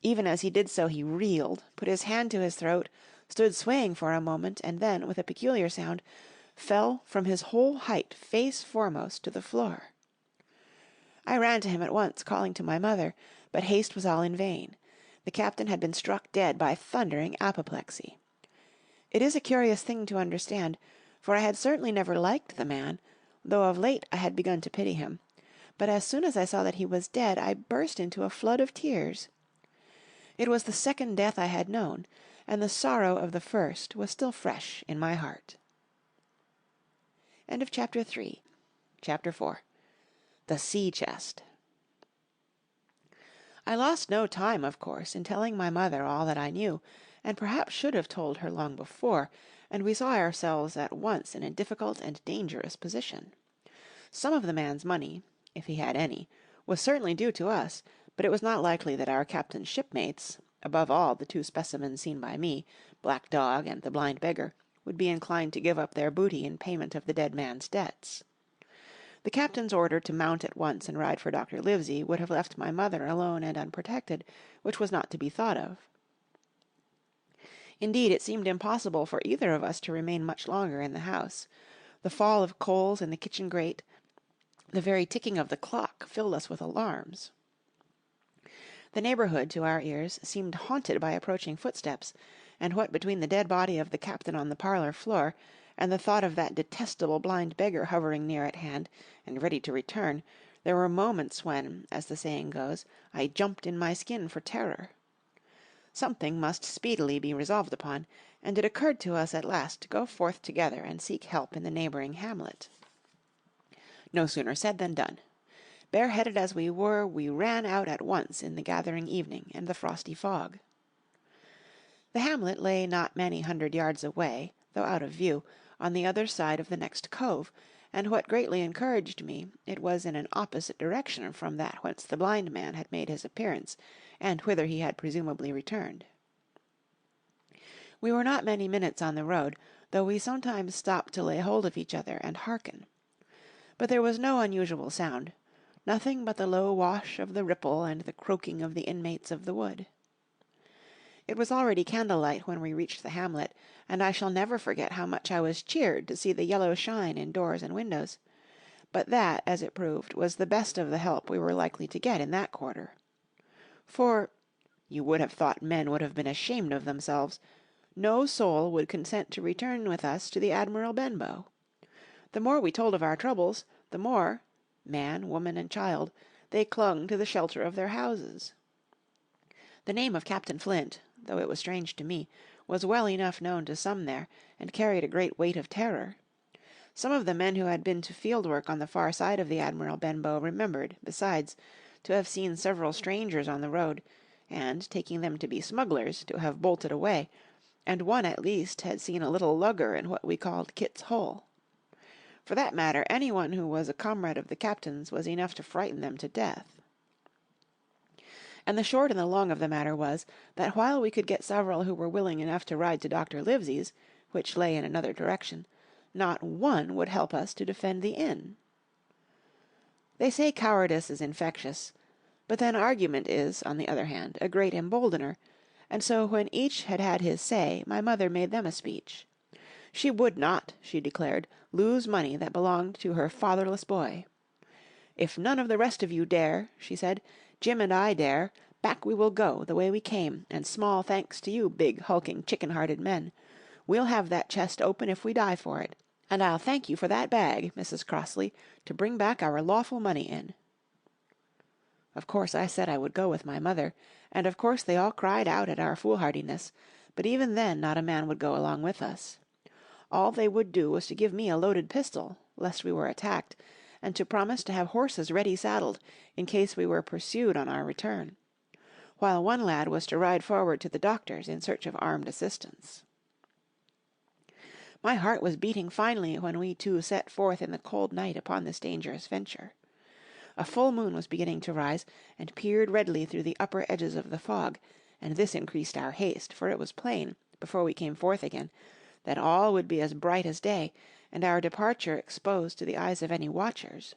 Even as he did so he reeled, put his hand to his throat, stood swaying for a moment, and then, with a peculiar sound, fell from his whole height face foremost to the floor. I ran to him at once, calling to my mother, but haste was all in vain. The captain had been struck dead by thundering apoplexy. It is a curious thing to understand, for I had certainly never liked the man, though of late I had begun to pity him, but as soon as I saw that he was dead, I burst into a flood of tears. It was the second death I had known, and the sorrow of the first was still fresh in my heart. End of Chapter 3. Chapter 4. The Sea Chest. I lost no time, of course, in telling my mother all that I knew, and perhaps should have told her long before, and we saw ourselves at once in a difficult and dangerous position. Some of the man's money, if he had any, was certainly due to us, but it was not likely that our captain's shipmates, above all the 2 specimens seen by me, Black Dog and the blind beggar, would be inclined to give up their booty in payment of the dead man's debts. The captain's order to mount at once and ride for Dr. Livesey would have left my mother alone and unprotected, which was not to be thought of. Indeed, it seemed impossible for either of us to remain much longer in the house. The fall of coals in the kitchen grate, the very ticking of the clock, filled us with alarms. The neighbourhood, to our ears, seemed haunted by approaching footsteps, and what between the dead body of the captain on the parlour floor, and the thought of that detestable blind beggar hovering near at hand, and ready to return, there were moments when, as the saying goes, I jumped in my skin for terror. Something must speedily be resolved upon, and it occurred to us at last to go forth together and seek help in the neighbouring hamlet. No sooner said than done. Bareheaded as we were, we ran out at once in the gathering evening and the frosty fog. The hamlet lay not many 100 yards away, though out of view, on the other side of the next cove, and what greatly encouraged me, it was in an opposite direction from that whence the blind man had made his appearance, and whither he had presumably returned. We were not many minutes on the road, though we sometimes stopped to lay hold of each other and hearken. But there was no unusual sound, nothing but the low wash of the ripple and the croaking of the inmates of the wood. It was already candlelight when we reached the hamlet, and I shall never forget how much I was cheered to see the yellow shine in doors and windows. But that, as it proved, was the best of the help we were likely to get in that quarter. For, you would have thought men would have been ashamed of themselves, no soul would consent to return with us to the Admiral Benbow. The more we told of our troubles, the more, man, woman, and child, they clung to the shelter of their houses. The name of Captain Flint, though it was strange to me, was well enough known to some there, and carried a great weight of terror. Some of the men who had been to field work on the far side of the Admiral Benbow remembered, besides, to have seen several strangers on the road, and, taking them to be smugglers, to have bolted away, and one at least had seen a little lugger in what we called Kit's Hole. For that matter, anyone who was a comrade of the captain's was enough to frighten them to death. And the short and the long of the matter was, that while we could get several who were willing enough to ride to Dr. Livesey's, which lay in another direction, not one would help us to defend the inn. They say cowardice is infectious, but then argument is, on the other hand, a great emboldener, and so when each had had his say, my mother made them a speech. She would not, she declared, lose money that belonged to her fatherless boy. "If none of the rest of you dare," she said, "Jim and I dare, back we will go, the way we came, and small thanks to you big, hulking, chicken-hearted men. We'll have that chest open if we die for it, and I'll thank you for that bag, Mrs. Crossley, to bring back our lawful money in." Of course I said I would go with my mother, and of course they all cried out at our foolhardiness, but even then not a man would go along with us. All they would do was to give me a loaded pistol, lest we were attacked, and to promise to have horses ready saddled, in case we were pursued on our return, while one lad was to ride forward to the doctor's in search of armed assistance. My heart was beating finely when we two set forth in the cold night upon this dangerous venture. A full moon was beginning to rise, and peered redly through the upper edges of the fog, and this increased our haste, for it was plain, before we came forth again, that all would be as bright as day, and our departure exposed to the eyes of any watchers.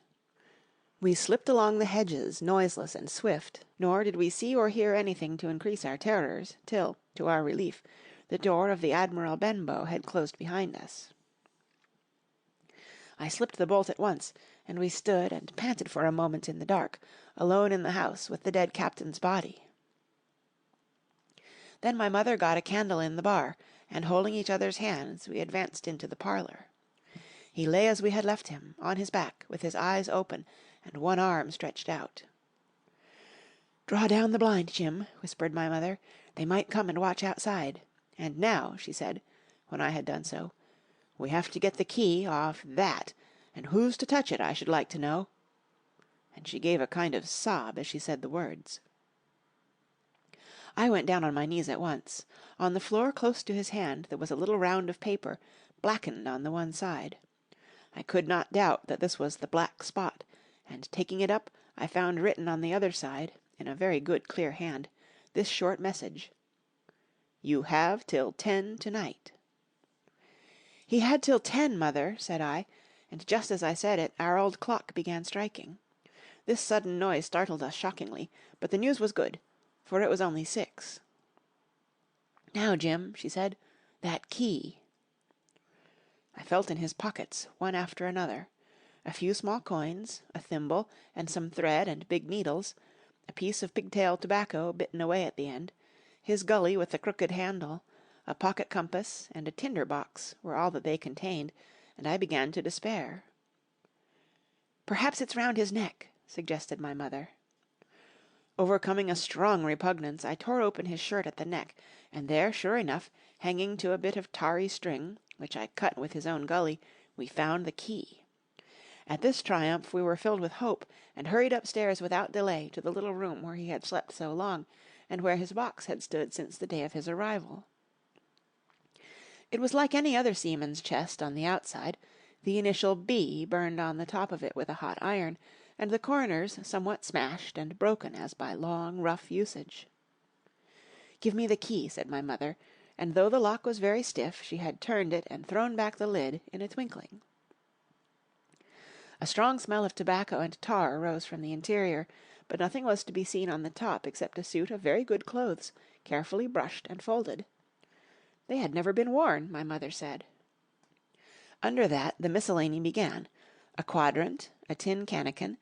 We slipped along the hedges, noiseless and swift, nor did we see or hear anything to increase our terrors, till, to our relief, the door of the Admiral Benbow had closed behind us. I slipped the bolt at once, and we stood and panted for a moment in the dark, alone in the house with the dead captain's body. Then my mother got a candle in the bar, and holding each other's hands, we advanced into the parlour. He lay as we had left him, on his back, with his eyes open, and one arm stretched out. "Draw down the blind, Jim," whispered my mother. "They might come and watch outside. And now," she said, when I had done so, "we have to get the key off that, and who's to touch it, I should like to know?" And she gave a kind of sob as she said the words. I went down on my knees at once. On the floor close to his hand there was a little round of paper, blackened on the one side. I could not doubt that this was the black spot, and taking it up, I found written on the other side, in a very good clear hand, this short message: "You have till 10 to-night." "He had till 10, mother," said I, and just as I said it, our old clock began striking. This sudden noise startled us shockingly, but the news was good, for it was only 6. "Now, Jim," she said, "that key." I felt in his pockets, one after another. A few small coins, a thimble, and some thread and big needles, a piece of pigtail tobacco bitten away at the end, his gully with the crooked handle, a pocket compass, and a tinder box were all that they contained, and I began to despair. "Perhaps it's round his neck," suggested my mother. Overcoming a strong repugnance, I tore open his shirt at the neck, and there, sure enough, hanging to a bit of tarry string, which I cut with his own gully, we found the key. At this triumph we were filled with hope, and hurried upstairs without delay to the little room where he had slept so long, and where his box had stood since the day of his arrival. It was like any other seaman's chest on the outside, the initial B burned on the top of it with a hot iron, and the corners somewhat smashed and broken as by long, rough usage. "Give me the key," said my mother, and though the lock was very stiff, she had turned it and thrown back the lid in a twinkling. A strong smell of tobacco and tar rose from the interior, but nothing was to be seen on the top except a suit of very good clothes, carefully brushed and folded. They had never been worn, my mother said. Under that the miscellany began: a quadrant, a tin cannikin,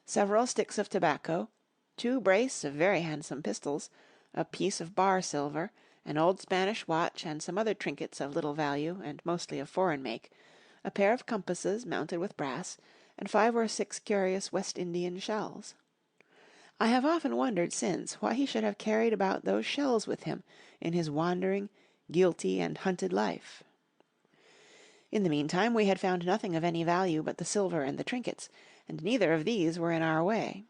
several sticks of tobacco, 2 brace of very handsome pistols, a piece of bar silver, an old Spanish watch, and some other trinkets of little value and mostly of foreign make, a pair of compasses mounted with brass, and 5 or 6 curious West Indian shells. I have often wondered since why he should have carried about those shells with him in his wandering, guilty, and hunted life. In the meantime we had found nothing of any value but the silver and the trinkets, and neither of these were in our way.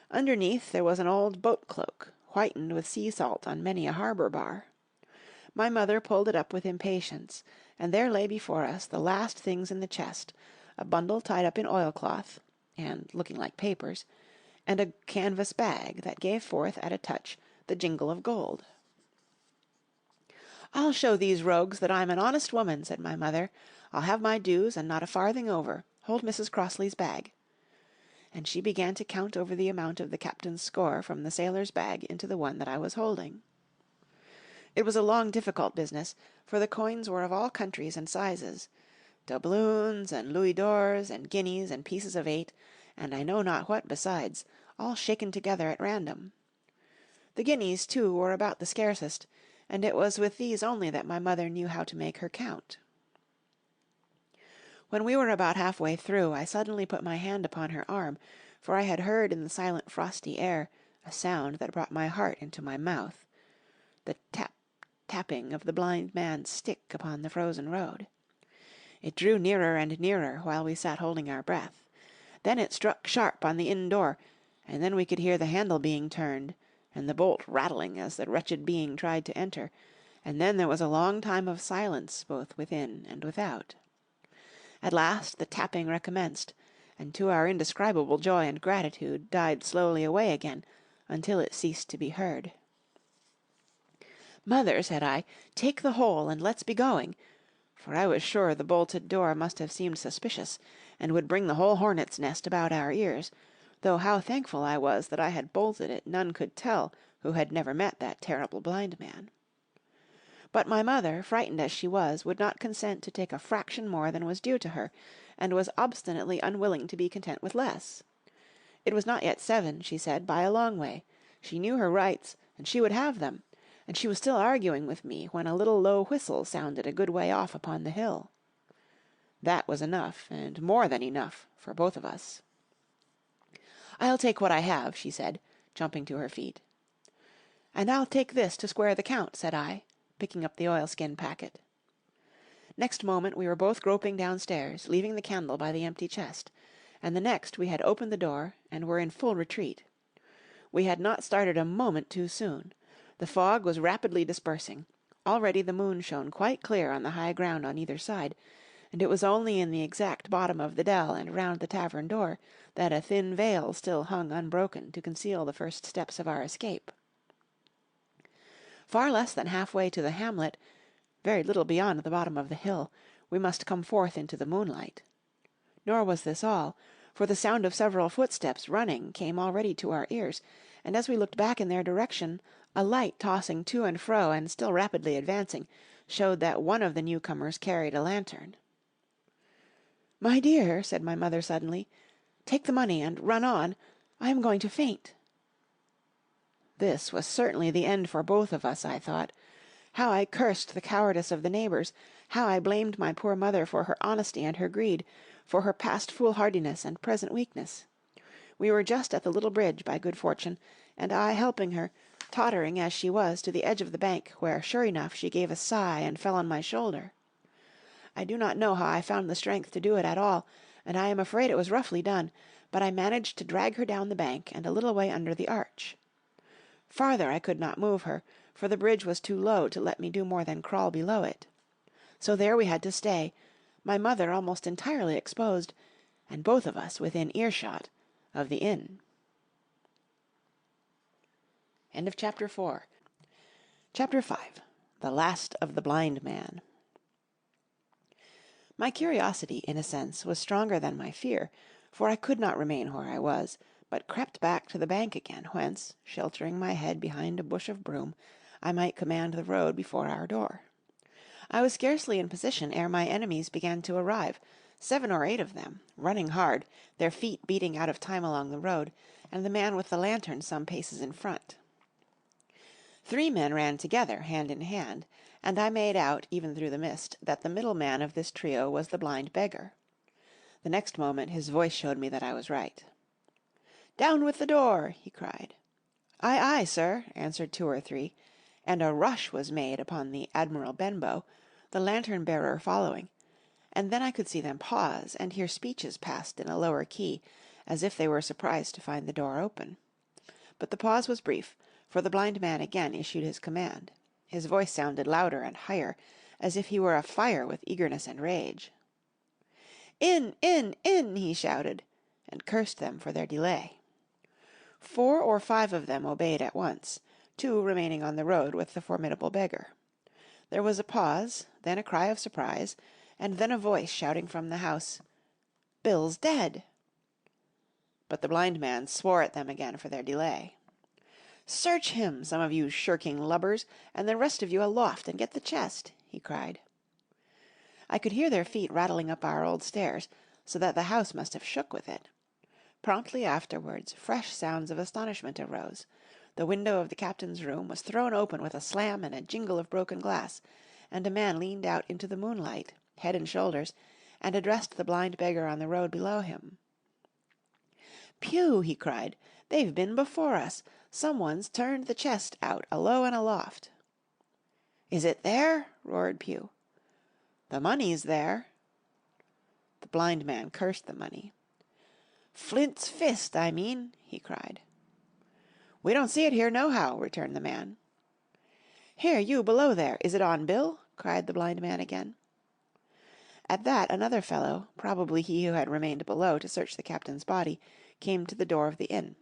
Underneath there was an old boat-cloak, whitened with sea salt on many a harbour bar. My mother pulled it up with impatience, and there lay before us the last things in the chest, a bundle tied up in oilcloth, and looking like papers, and a canvas bag that gave forth at a touch the jingle of gold. "I'll show these rogues that I'm an honest woman," said my mother. "I'll have my dues, and not a farthing over. Hold Mrs. Crossley's bag." And she began to count over the amount of the captain's score from the sailor's bag into the one that I was holding. It was a long difficult business, for the coins were of all countries and sizes, doubloons and louis d'ors and guineas and pieces of 8, and I know not what besides, all shaken together at random. The guineas, too, were about the scarcest, and it was with these only that my mother knew how to make her count. When we were about half-way through, I suddenly put my hand upon her arm, for I had heard in the silent frosty air a sound that brought my heart into my mouth, the tap, tapping of the blind man's stick upon the frozen road. It drew nearer and nearer while we sat holding our breath. Then it struck sharp on the inn door, and then we could hear the handle being turned, and the bolt rattling as the wretched being tried to enter, and then there was a long time of silence both within and without. At last the tapping recommenced, and to our indescribable joy and gratitude died slowly away again, until it ceased to be heard. "Mother," said I, "take the whole, and let's be going," for I was sure the bolted door must have seemed suspicious, and would bring the whole hornet's nest about our ears, though how thankful I was that I had bolted it none could tell who had never met that terrible blind man. But my mother, frightened as she was, would not consent to take a fraction more than was due to her, and was obstinately unwilling to be content with less. It was not yet 7, she said, by a long way. She knew her rights, and she would have them, and she was still arguing with me when a little low whistle sounded a good way off upon the hill. That was enough, and more than enough, for both of us. "I'll take what I have," she said, jumping to her feet. "And I'll take this to square the count," said I, picking up the oilskin packet. Next moment we were both groping downstairs, leaving the candle by the empty chest, and the next we had opened the door and were in full retreat. We had not started a moment too soon. The fog was rapidly dispersing. Already the moon shone quite clear on the high ground on either side, and it was only in the exact bottom of the dell and round the tavern door that a thin veil still hung unbroken to conceal the first steps of our escape. Far less than half-way to the hamlet, very little beyond the bottom of the hill, we must come forth into the moonlight. Nor was this all, for the sound of several footsteps running came already to our ears, and as we looked back in their direction, a light tossing to and fro and still rapidly advancing showed that one of the newcomers carried a lantern. "My dear," said my mother suddenly, "take the money and run on. I am going to faint." This was certainly the end for both of us, I thought. How I cursed the cowardice of the neighbours, how I blamed my poor mother for her honesty and her greed, for her past foolhardiness and present weakness. We were just at the little bridge, by good fortune, and I helping her, tottering as she was to the edge of the bank, where sure enough she gave a sigh and fell on my shoulder. I do not know how I found the strength to do it at all, and I am afraid it was roughly done, but I managed to drag her down the bank and a little way under the arch. Farther I could not move her, for the bridge was too low to let me do more than crawl below it. So there we had to stay, my mother almost entirely exposed, and both of us within earshot of the inn. End of Chapter 4. Chapter 5. The Last of the Blind Man. My curiosity, in a sense, was stronger than my fear, for I could not remain where I was, but crept back to the bank again, whence, sheltering my head behind a bush of broom, I might command the road before our door. I was scarcely in position ere my enemies began to arrive, 7 or 8 of them, running hard, their feet beating out of time along the road, and the man with the lantern some paces in front. 3 men ran together, hand in hand, and I made out, even through the mist, that the middle man of this trio was the blind beggar. The next moment his voice showed me that I was right. "Down with the door!" he cried. "Aye, aye, sir," answered 2 or 3, and a rush was made upon the Admiral Benbow, the lantern-bearer following, and then I could see them pause and hear speeches passed in a lower key, as if they were surprised to find the door open. But the pause was brief, for the blind man again issued his command. His voice sounded louder and higher, as if he were afire with eagerness and rage. "In, in, in!" he shouted, and cursed them for their delay. 4 or 5 of them obeyed at once, 2 remaining on the road with the formidable beggar. There was a pause, then a cry of surprise, and then a voice shouting from the house, "Bill's dead!" But the blind man swore at them again for their delay. "Search him, some of you shirking lubbers, and the rest of you aloft and get the chest," he cried. I could hear their feet rattling up our old stairs, so that the house must have shook with it. Promptly afterwards fresh sounds of astonishment arose. The window of the captain's room was thrown open with a slam and a jingle of broken glass, and a man leaned out into the moonlight, head and shoulders, and addressed the blind beggar on the road below him. "Pew!" he cried. "They've been before us. Someone's turned the chest out alow and aloft." "Is it there?" roared Pew. "The money's there." The blind man cursed the money. "Flint's fist, I mean," he cried. "We don't see it here nohow," returned the man. "Here, you below there, is it on bill?" cried the blind man again. At that another fellow, probably he who had remained below to search the captain's body, came to the door of the inn.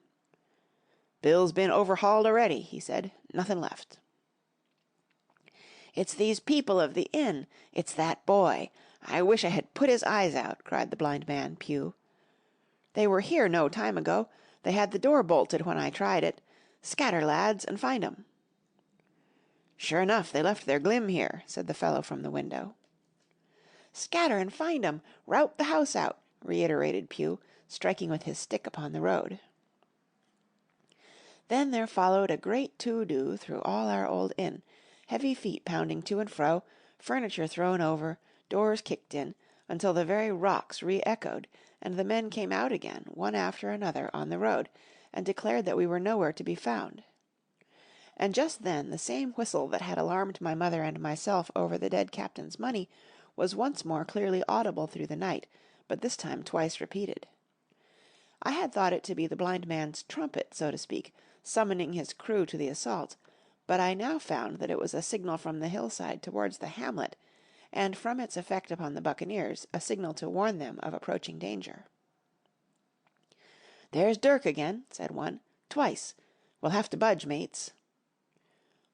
"Bill's been overhauled already," he said. "Nothing left." "It's these people of the inn. It's that boy. I wish I had put his eyes out," cried the blind man, Pew. "They were here no time ago. They had the door bolted when I tried it. Scatter, lads, and find 'em." "Sure enough, they left their glim here," said the fellow from the window. "Scatter and find 'em. Rout the house out," reiterated Pew, striking with his stick upon the road. Then there followed a great to-do through all our old inn, heavy feet pounding to and fro, furniture thrown over, doors kicked in, until the very rocks re-echoed, and the men came out again, one after another, on the road, and declared that we were nowhere to be found. And just then the same whistle that had alarmed my mother and myself over the dead captain's money was once more clearly audible through the night, but this time twice repeated. I had thought it to be the blind man's trumpet, so to speak, summoning his crew to the assault, but I now found that it was a signal from the hillside towards the hamlet, and from its effect upon the buccaneers a signal to warn them of approaching danger. "There's Dirk again," said one. "Twice. We'll have to budge, mates."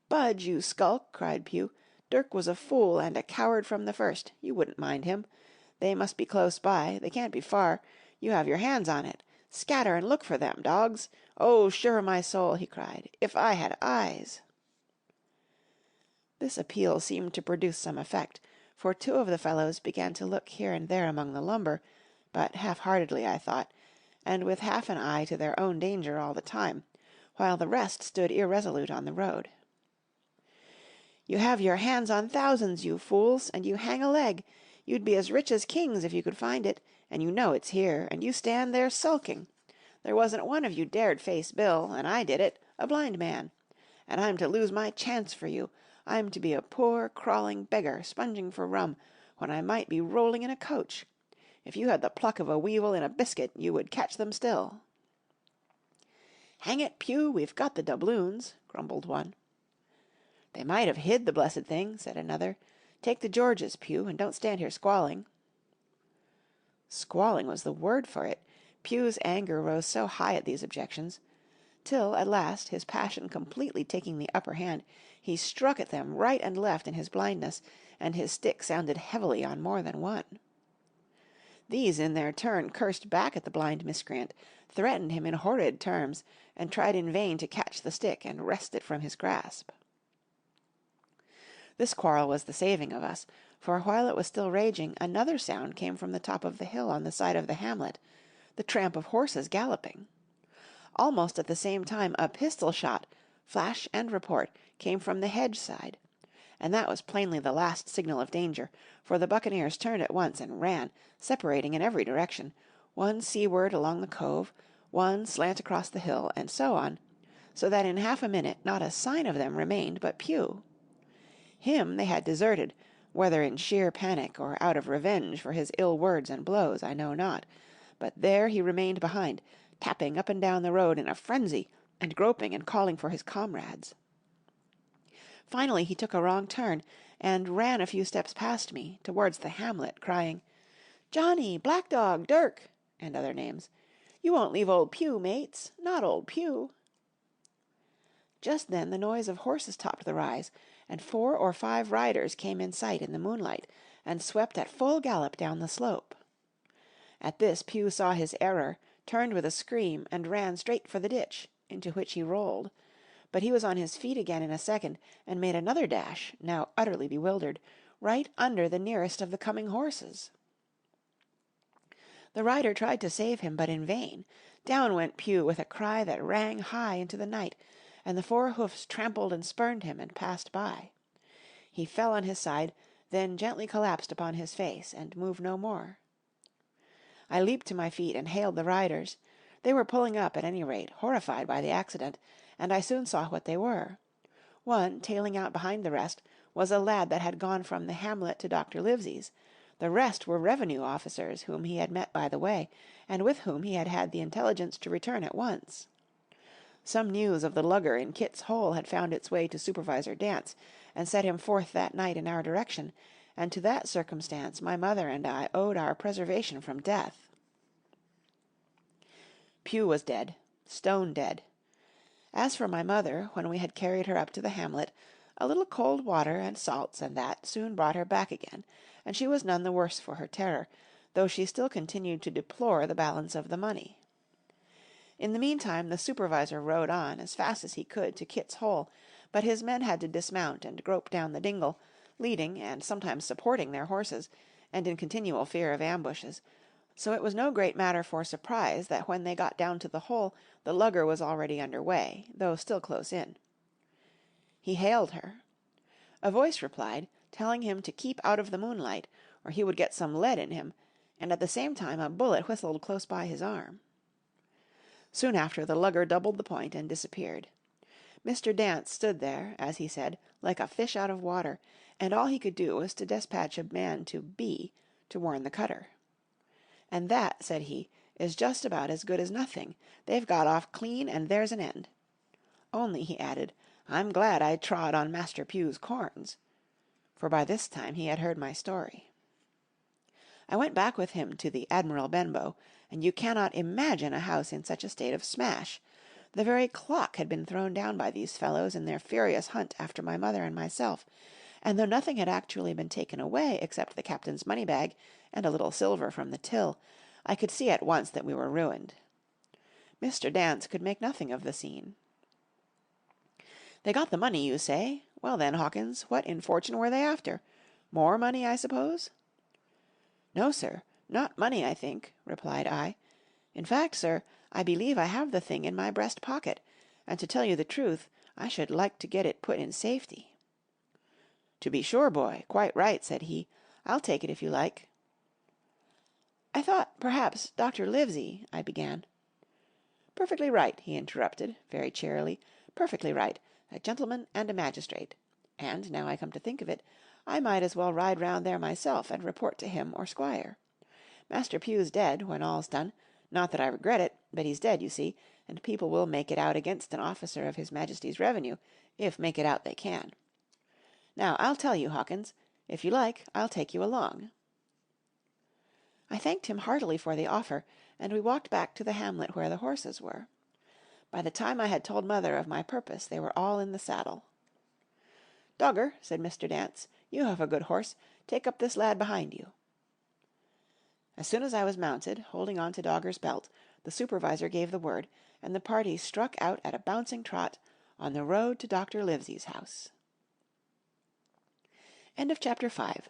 "Budge, you skulk," cried Pew. "Dirk was a fool and a coward from the first. You wouldn't mind him. They must be close by. They can't be far. You have your hands on it. Scatter and look for them, dogs. Oh, sure, my soul," he cried, "if I had eyes." This appeal seemed to produce some effect, for two of the fellows began to look here and there among the lumber, but half-heartedly, I thought, and with half an eye to their own danger all the time, while the rest stood irresolute on the road. "You have your hands on thousands, you fools, and you hang a leg. You'd be as rich as kings if you could find it, and you know it's here, and you stand there sulking. There wasn't one of you dared face Bill, and I did it, a blind man. And I'm to lose my chance for you. I'm to be a poor, crawling beggar, sponging for rum, when I might be rolling in a coach. If you had the pluck of a weevil in a biscuit, you would catch them still." "Hang it, Pew, we've got the doubloons," grumbled one. "They might have hid the blessed thing," said another. "Take the Georges, Pew, and don't stand here squalling." Squalling was the word for it. Pew's anger rose so high at these objections, till at last, his passion completely taking the upper hand, he struck at them right and left in his blindness, and his stick sounded heavily on more than one. These in their turn cursed back at the blind miscreant, threatened him in horrid terms, and tried in vain to catch the stick and wrest it from his grasp. This quarrel was the saving of us, for while it was still raging another sound came from the top of the hill on the side of the hamlet, the tramp of horses galloping. Almost at the same time a pistol shot, flash and report, came from the hedge side, and that was plainly the last signal of danger, for the buccaneers turned at once and ran, separating in every direction, one seaward along the cove, one slant across the hill, and so on, so that in half a minute not a sign of them remained but Pew. Him they had deserted, whether in sheer panic or out of revenge for his ill words and blows, I know not, but there he remained behind, tapping up and down the road in a frenzy, and groping and calling for his comrades. Finally he took a wrong turn, and ran a few steps past me, towards the hamlet, crying, "Johnny, Black Dog, Dirk," and other names. "You won't leave old Pew, mates, not old Pew." Just then the noise of horses topped the rise, and 4 or 5 riders came in sight in the moonlight, and swept at full gallop down the slope. At this Pew saw his error, turned with a scream, and ran straight for the ditch, into which he rolled. But he was on his feet again in a second, and made another dash, now utterly bewildered, right under the nearest of the coming horses. The rider tried to save him, but in vain. Down went Pew with a cry that rang high into the night, and the 4 hoofs trampled and spurned him and passed by. He fell on his side, then gently collapsed upon his face, and moved no more. I leaped to my feet and hailed the riders. They were pulling up, at any rate, horrified by the accident, and I soon saw what they were. One, tailing out behind the rest, was a lad that had gone from the hamlet to Dr. Livesey's, The rest were revenue officers whom he had met by the way, and with whom he had had the intelligence to return at once. Some news of the lugger in Kit's Hole had found its way to Supervisor Dance, and set him forth that night in our direction, and to that circumstance my mother and I owed our preservation from death. Pugh was dead, stone dead. As for my mother, when we had carried her up to the hamlet, a little cold water and salts and that soon brought her back again, and she was none the worse for her terror, though she still continued to deplore the balance of the money. In the meantime the supervisor rode on as fast as he could to Kit's Hole, but his men had to dismount and grope down the dingle, leading and sometimes supporting their horses, and in continual fear of ambushes, so it was no great matter for surprise that when they got down to the hole the lugger was already under way, though still close in. He hailed her. A voice replied, telling him to keep out of the moonlight, or he would get some lead in him, and at the same time a bullet whistled close by his arm. Soon after the lugger doubled the point and disappeared. Mr. Dance stood there, as he said, like a fish out of water, and all he could do was to despatch a man to B to warn the cutter. "And that," said he, "is just about as good as nothing. They've got off clean, and there's an end. Only," he added, "I'm glad I trod on Master Pugh's corns," for by this time he had heard my story. I went back with him to the Admiral Benbow, and you cannot imagine a house in such a state of smash. The very clock had been thrown down by these fellows in their furious hunt after my mother and myself, and though nothing had actually been taken away except the captain's money-bag and a little silver from the till, I could see at once that we were ruined. Mr. Dance could make nothing of the scene. "They got the money, you say? Well then, Hawkins, what in fortune were they after? More money, I suppose?" "No, sir, not money, I think," replied I. "In fact, sir, I believe I have the thing in my breast pocket, and to tell you the truth, I should like to get it put in safety." "To be sure, boy, quite right," said he. "I'll take it if you like." "I thought, perhaps, Dr. Livesey—" I began. "Perfectly right," he interrupted, very cheerily, "perfectly right, a gentleman and a magistrate. And, now I come to think of it, I might as well ride round there myself and report to him or squire. Master Pugh's dead, when all's done, not that I regret it, but he's dead, you see, and people will make it out against an officer of His Majesty's revenue, if make it out they can. Now, I'll tell you, Hawkins, if you like, I'll take you along." I thanked him heartily for the offer, and we walked back to the hamlet where the horses were. By the time I had told Mother of my purpose, they were all in the saddle. "Dogger," said Mr. Dance, "you have a good horse. Take up this lad behind you." As soon as I was mounted, holding on to Dogger's belt, the supervisor gave the word, and the party struck out at a bouncing trot on the road to Dr. Livesey's house. End of Chapter 5.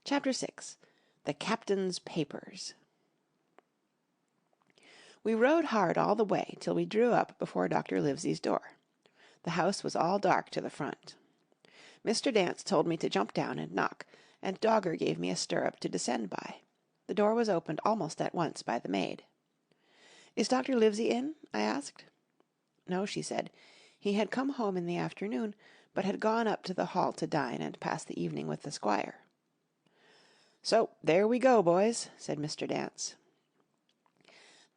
Chapter 6. The Captain's Papers. We rode hard all the way till we drew up before Dr. Livesey's door. The house was all dark to the front. Mr. Dance told me to jump down and knock, and Dogger gave me a stirrup to descend by. The door was opened almost at once by the maid. "Is Dr. Livesey in?" I asked. No, she said. He had come home in the afternoon, but had gone up to the hall to dine and pass the evening with the squire. "So there we go, boys," said Mr. Dance.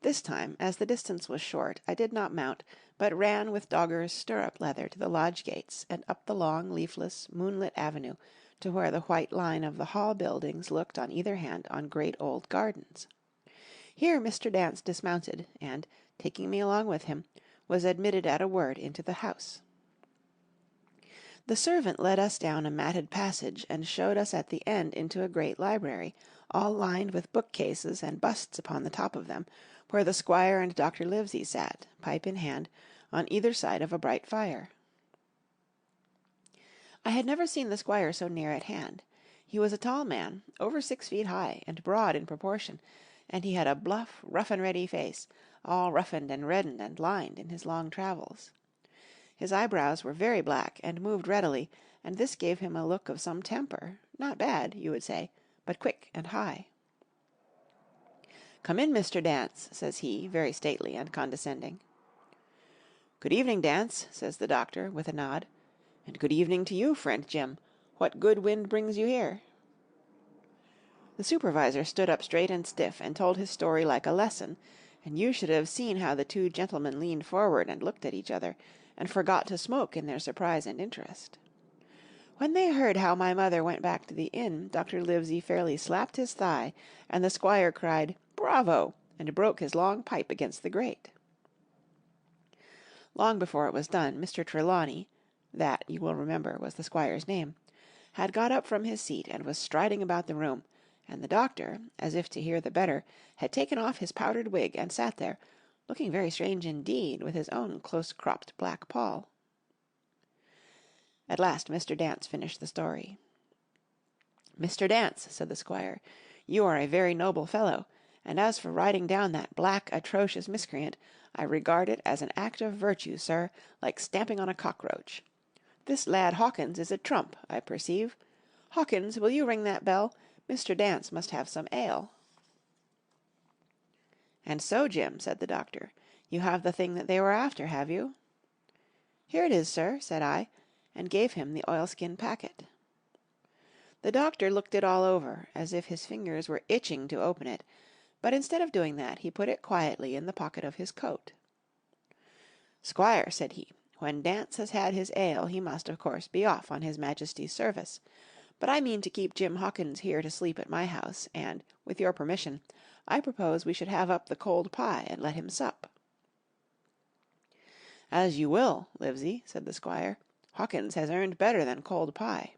This time, as the distance was short, I did not mount, but ran with Dogger's stirrup leather to the lodge gates and up the long, leafless, moonlit avenue to where the white line of the hall buildings looked on either hand on great old gardens. Here Mr. Dance dismounted, and, taking me along with him, was admitted at a word into the house. The servant led us down a matted passage and showed us at the end into a great library, all lined with bookcases and busts upon the top of them, where the squire and Dr. Livesey sat, pipe in hand, on either side of a bright fire. I had never seen the squire so near at hand. He was a tall man, over 6 feet high, and broad in proportion, and he had a bluff, rough-and-ready face, all roughened and reddened and lined in his long travels. His eyebrows were very black and moved readily, and this gave him a look of some temper, not bad, you would say, but quick and high. "Come in, Mr. Dance," says he, very stately and condescending. "Good evening, Dance," says the doctor, with a nod. "And good evening to you, friend Jim. What good wind brings you here?" The supervisor stood up straight and stiff and told his story like a lesson, and you should have seen how the two gentlemen leaned forward and looked at each other, and forgot to smoke in their surprise and interest. When they heard how my mother went back to the inn, Dr. Livesey fairly slapped his thigh, and the squire cried, "Bravo!" and broke his long pipe against the grate. Long before it was done, Mr. Trelawney, that, you will remember, was the squire's name, had got up from his seat and was striding about the room, and the doctor, as if to hear the better, had taken off his powdered wig and sat there, looking very strange indeed, with his own close-cropped black poll. At last Mr. Dance finished the story. "Mr. Dance," said the squire, "you are a very noble fellow, and as for riding down that black, atrocious miscreant, I regard it as an act of virtue, sir, like stamping on a cockroach. This lad Hawkins is a trump, I perceive. Hawkins, will you ring that bell? Mr. Dance must have some ale." "And so, Jim," said the doctor, "you have the thing that they were after, have you?" "Here it is, sir," said I, and gave him the oilskin packet. The doctor looked it all over, as if his fingers were itching to open it, but instead of doing that, he put it quietly in the pocket of his coat. "Squire," said he, "when Dance has had his ale he must, of course, be off on his Majesty's service, but I mean to keep Jim Hawkins here to sleep at my house, and, with your permission, I propose we should have up the cold pie and let him sup." "As you will, Livesey," said the squire. "Hawkins has earned better than cold pie."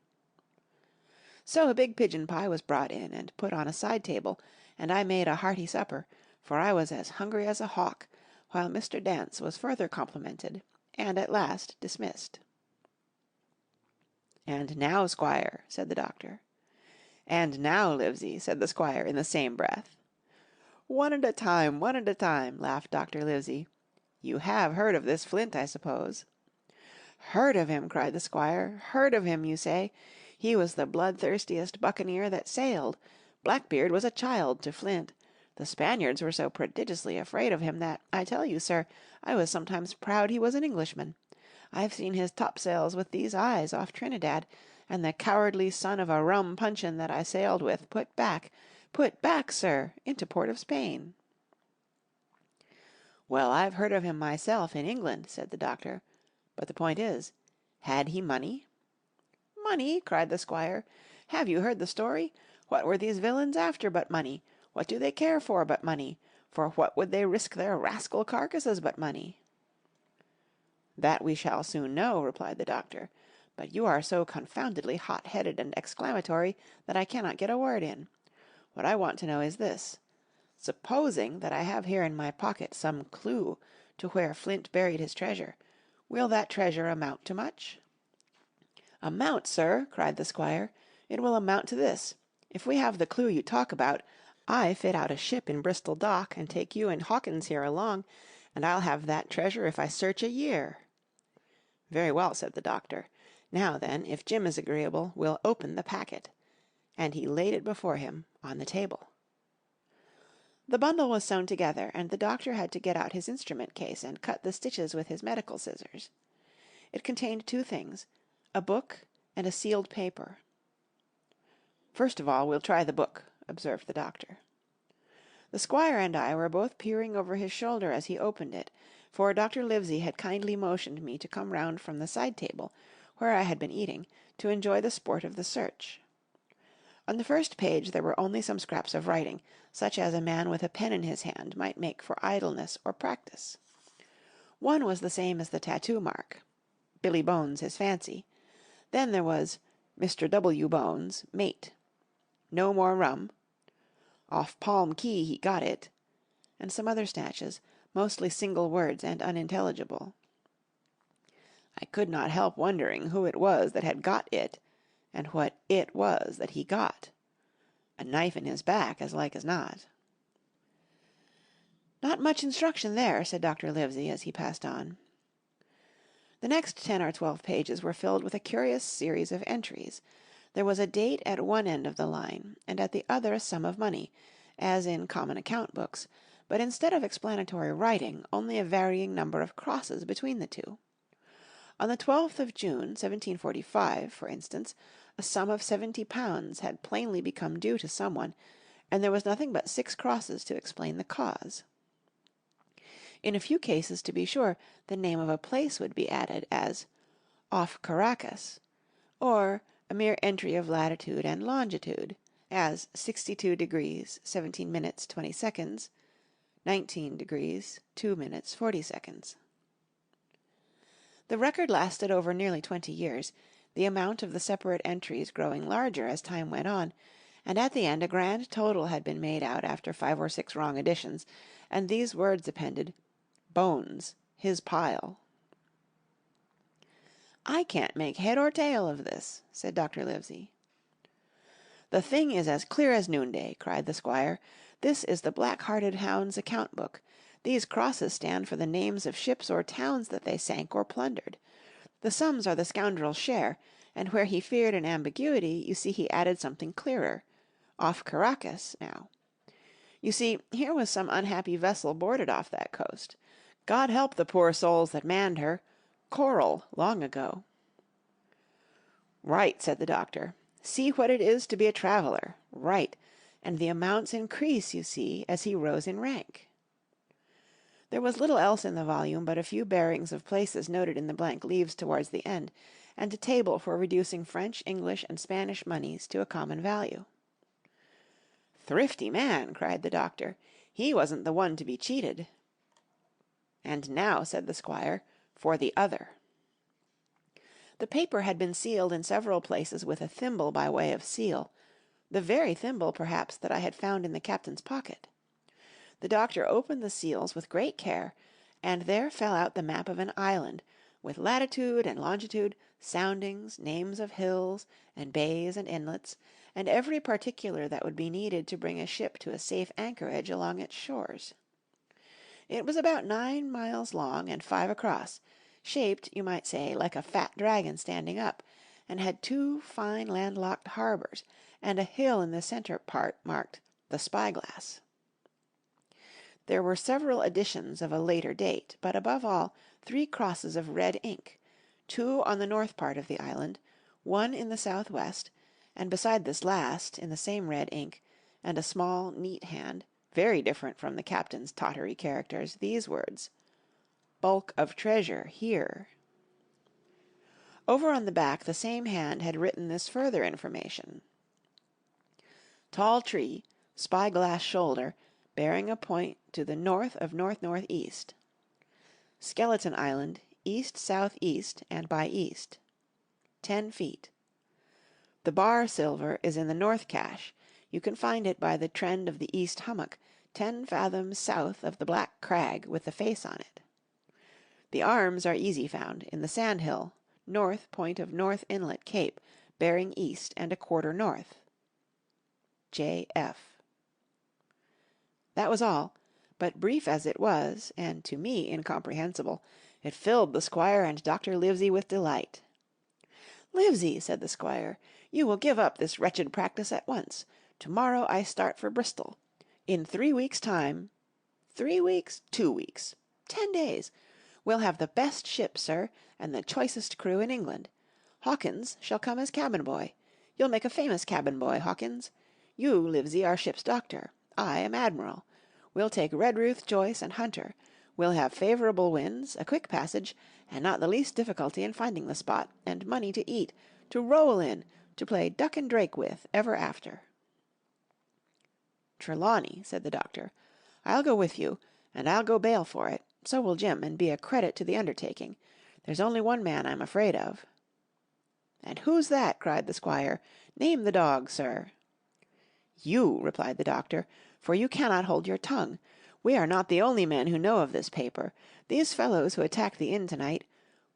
So a big pigeon pie was brought in and put on a side table, and I made a hearty supper, for I was as hungry as a hawk, while Mr. Dance was further complimented, and at last dismissed. "And now, squire," said the doctor. "And now, Livesey," said the squire in the same breath. One at a time, laughed Dr. Livesey. "You have heard of this Flint, I suppose?" "Heard of him!" cried the squire. "Heard of him, you say? He was the bloodthirstiest buccaneer that sailed. Blackbeard was a child to Flint. The Spaniards were so prodigiously afraid of him that, I tell you, sir, I was sometimes proud he was an Englishman. I've seen his topsails with these eyes off Trinidad, and the cowardly son of a rum puncheon that I sailed with put back, sir, into port of Spain." "Well, I've heard of him myself in England," said the doctor. "But the point is, had he money?" "Money!" cried the squire. "Have you heard the story? What were these villains after but money? What do they care for but money? For what would they risk their rascal carcasses but money?" "That we shall soon know," replied the doctor. "But you are so confoundedly hot-headed and exclamatory that I cannot get a word in. What I want to know is this. Supposing that I have here in my pocket some clue to where Flint buried his treasure, will that treasure amount to much?" "Amount, sir!" cried the squire. "It will amount to this. If we have the clue you talk about, I fit out a ship in Bristol dock and take you and Hawkins here along, and I'll have that treasure if I search a year." "Very well," said the doctor. "Now, then, if Jim is agreeable, we'll open the packet." And he laid it before him on the table. The bundle was sewn together, and the doctor had to get out his instrument case and cut the stitches with his medical scissors. It contained two things, a book and a sealed paper. "First of all, we'll try the book," observed the doctor. The squire and I were both peering over his shoulder as he opened it, for Dr. Livesey had kindly motioned me to come round from the side table, where I had been eating, to enjoy the sport of the search. On the first page there were only some scraps of writing, such as a man with a pen in his hand might make for idleness or practice. One was the same as the tattoo mark, Billy Bones his fancy. Then there was Mr. W. Bones, mate. No more rum. Off Palm Key he got it. And some other snatches, mostly single words and unintelligible. I could not help wondering who it was that had got it, and what it was that he got. A knife in his back, as like as not. "Not much instruction there," said Dr. Livesey as he passed on. The next 10 or 12 pages were filled with a curious series of entries. There was a date at one end of the line, and at the other a sum of money, as in common account books, but instead of explanatory writing, only a varying number of crosses between the two. On the 12th of June, 1745, for instance, A sum of £70 had plainly become due to someone, and there was nothing but 6 crosses to explain the cause. In a few cases, to be sure, the name of a place would be added, as "off Caracas," or a mere entry of latitude and longitude, as 62 degrees 17 minutes 20 seconds, 19 degrees 2 minutes 40 seconds. The record lasted over nearly 20 years, the amount of the separate entries growing larger as time went on, and at the end a grand total had been made out after 5 or 6 wrong additions, and these words appended, "Bones, his pile." "I can't make head or tail of this," said Dr. Livesey. "The thing is as clear as noonday," cried the squire. "This is the black-hearted hound's account book. These crosses stand for the names of ships or towns that they sank or plundered. The sums are the scoundrel's share, and where he feared an ambiguity, you see he added something clearer. Off Caracas, now. You see, here was some unhappy vessel boarded off that coast. God help the poor souls that manned her. Coracle, long ago." "Right," said the doctor. "See what it is to be a traveller. Right. And the amounts increase, you see, as he rose in rank." There was little else in the volume but a few bearings of places noted in the blank leaves towards the end, and a table for reducing French, English, and Spanish moneys to a common value. "Thrifty man!" cried the doctor. "He wasn't the one to be cheated." "And now," said the squire, "for the other." The paper had been sealed in several places with a thimble by way of seal, the very thimble, perhaps, that I had found in the captain's pocket. The doctor opened the seals with great care, and there fell out the map of an island, with latitude and longitude, soundings, names of hills, and bays and inlets, and every particular that would be needed to bring a ship to a safe anchorage along its shores. It was about 9 miles long and 5 across, shaped, you might say, like a fat dragon standing up, and had 2 fine landlocked harbours, and a hill in the centre part marked "The Spyglass." There were several additions of a later date, but above all 3 crosses of red ink, 2 on the north part of the island, 1 in the southwest, and beside this last, in the same red ink, and a small, neat hand, very different from the captain's tottery characters, these words, "Bulk of treasure here." Over on the back the same hand had written this further information: "Tall tree, spyglass shoulder, bearing a point to the north of north-northeast. Skeleton Island, east-southeast and by east. 10 feet. The bar silver is in the north cache. You can find it by the trend of the east hummock, 10 fathoms south of the black crag with the face on it. The arms are easy found in the sandhill, north point of North Inlet Cape, bearing east and a quarter north. J.F." That was all, but brief as it was, and to me incomprehensible, it filled the squire and Dr. Livesey with delight. "Livesey," said the squire, "you will give up this wretched practice at once. To-morrow I start for Bristol. In 3 weeks' time— 3 weeks? 2 weeks. 10 days. We'll have the best ship, sir, and the choicest crew in England. Hawkins shall come as cabin boy. You'll make a famous cabin boy, Hawkins. You, Livesey, are ship's doctor. I am Admiral. We'll take Redruth, Joyce, and Hunter. We'll have favourable winds, a quick passage, and not the least difficulty in finding the spot, and money to eat, to roll in, to play duck and drake with, ever after." "Trelawney," said the doctor, "I'll go with you, and I'll go bail for it, so will Jim, and be a credit to the undertaking. There's only one man I'm afraid of." "And who's that?" cried the squire. "Name the dog, sir." "You," replied the doctor, "for you cannot hold your tongue. We are not the only men who know of this paper. These fellows who attacked the inn tonight,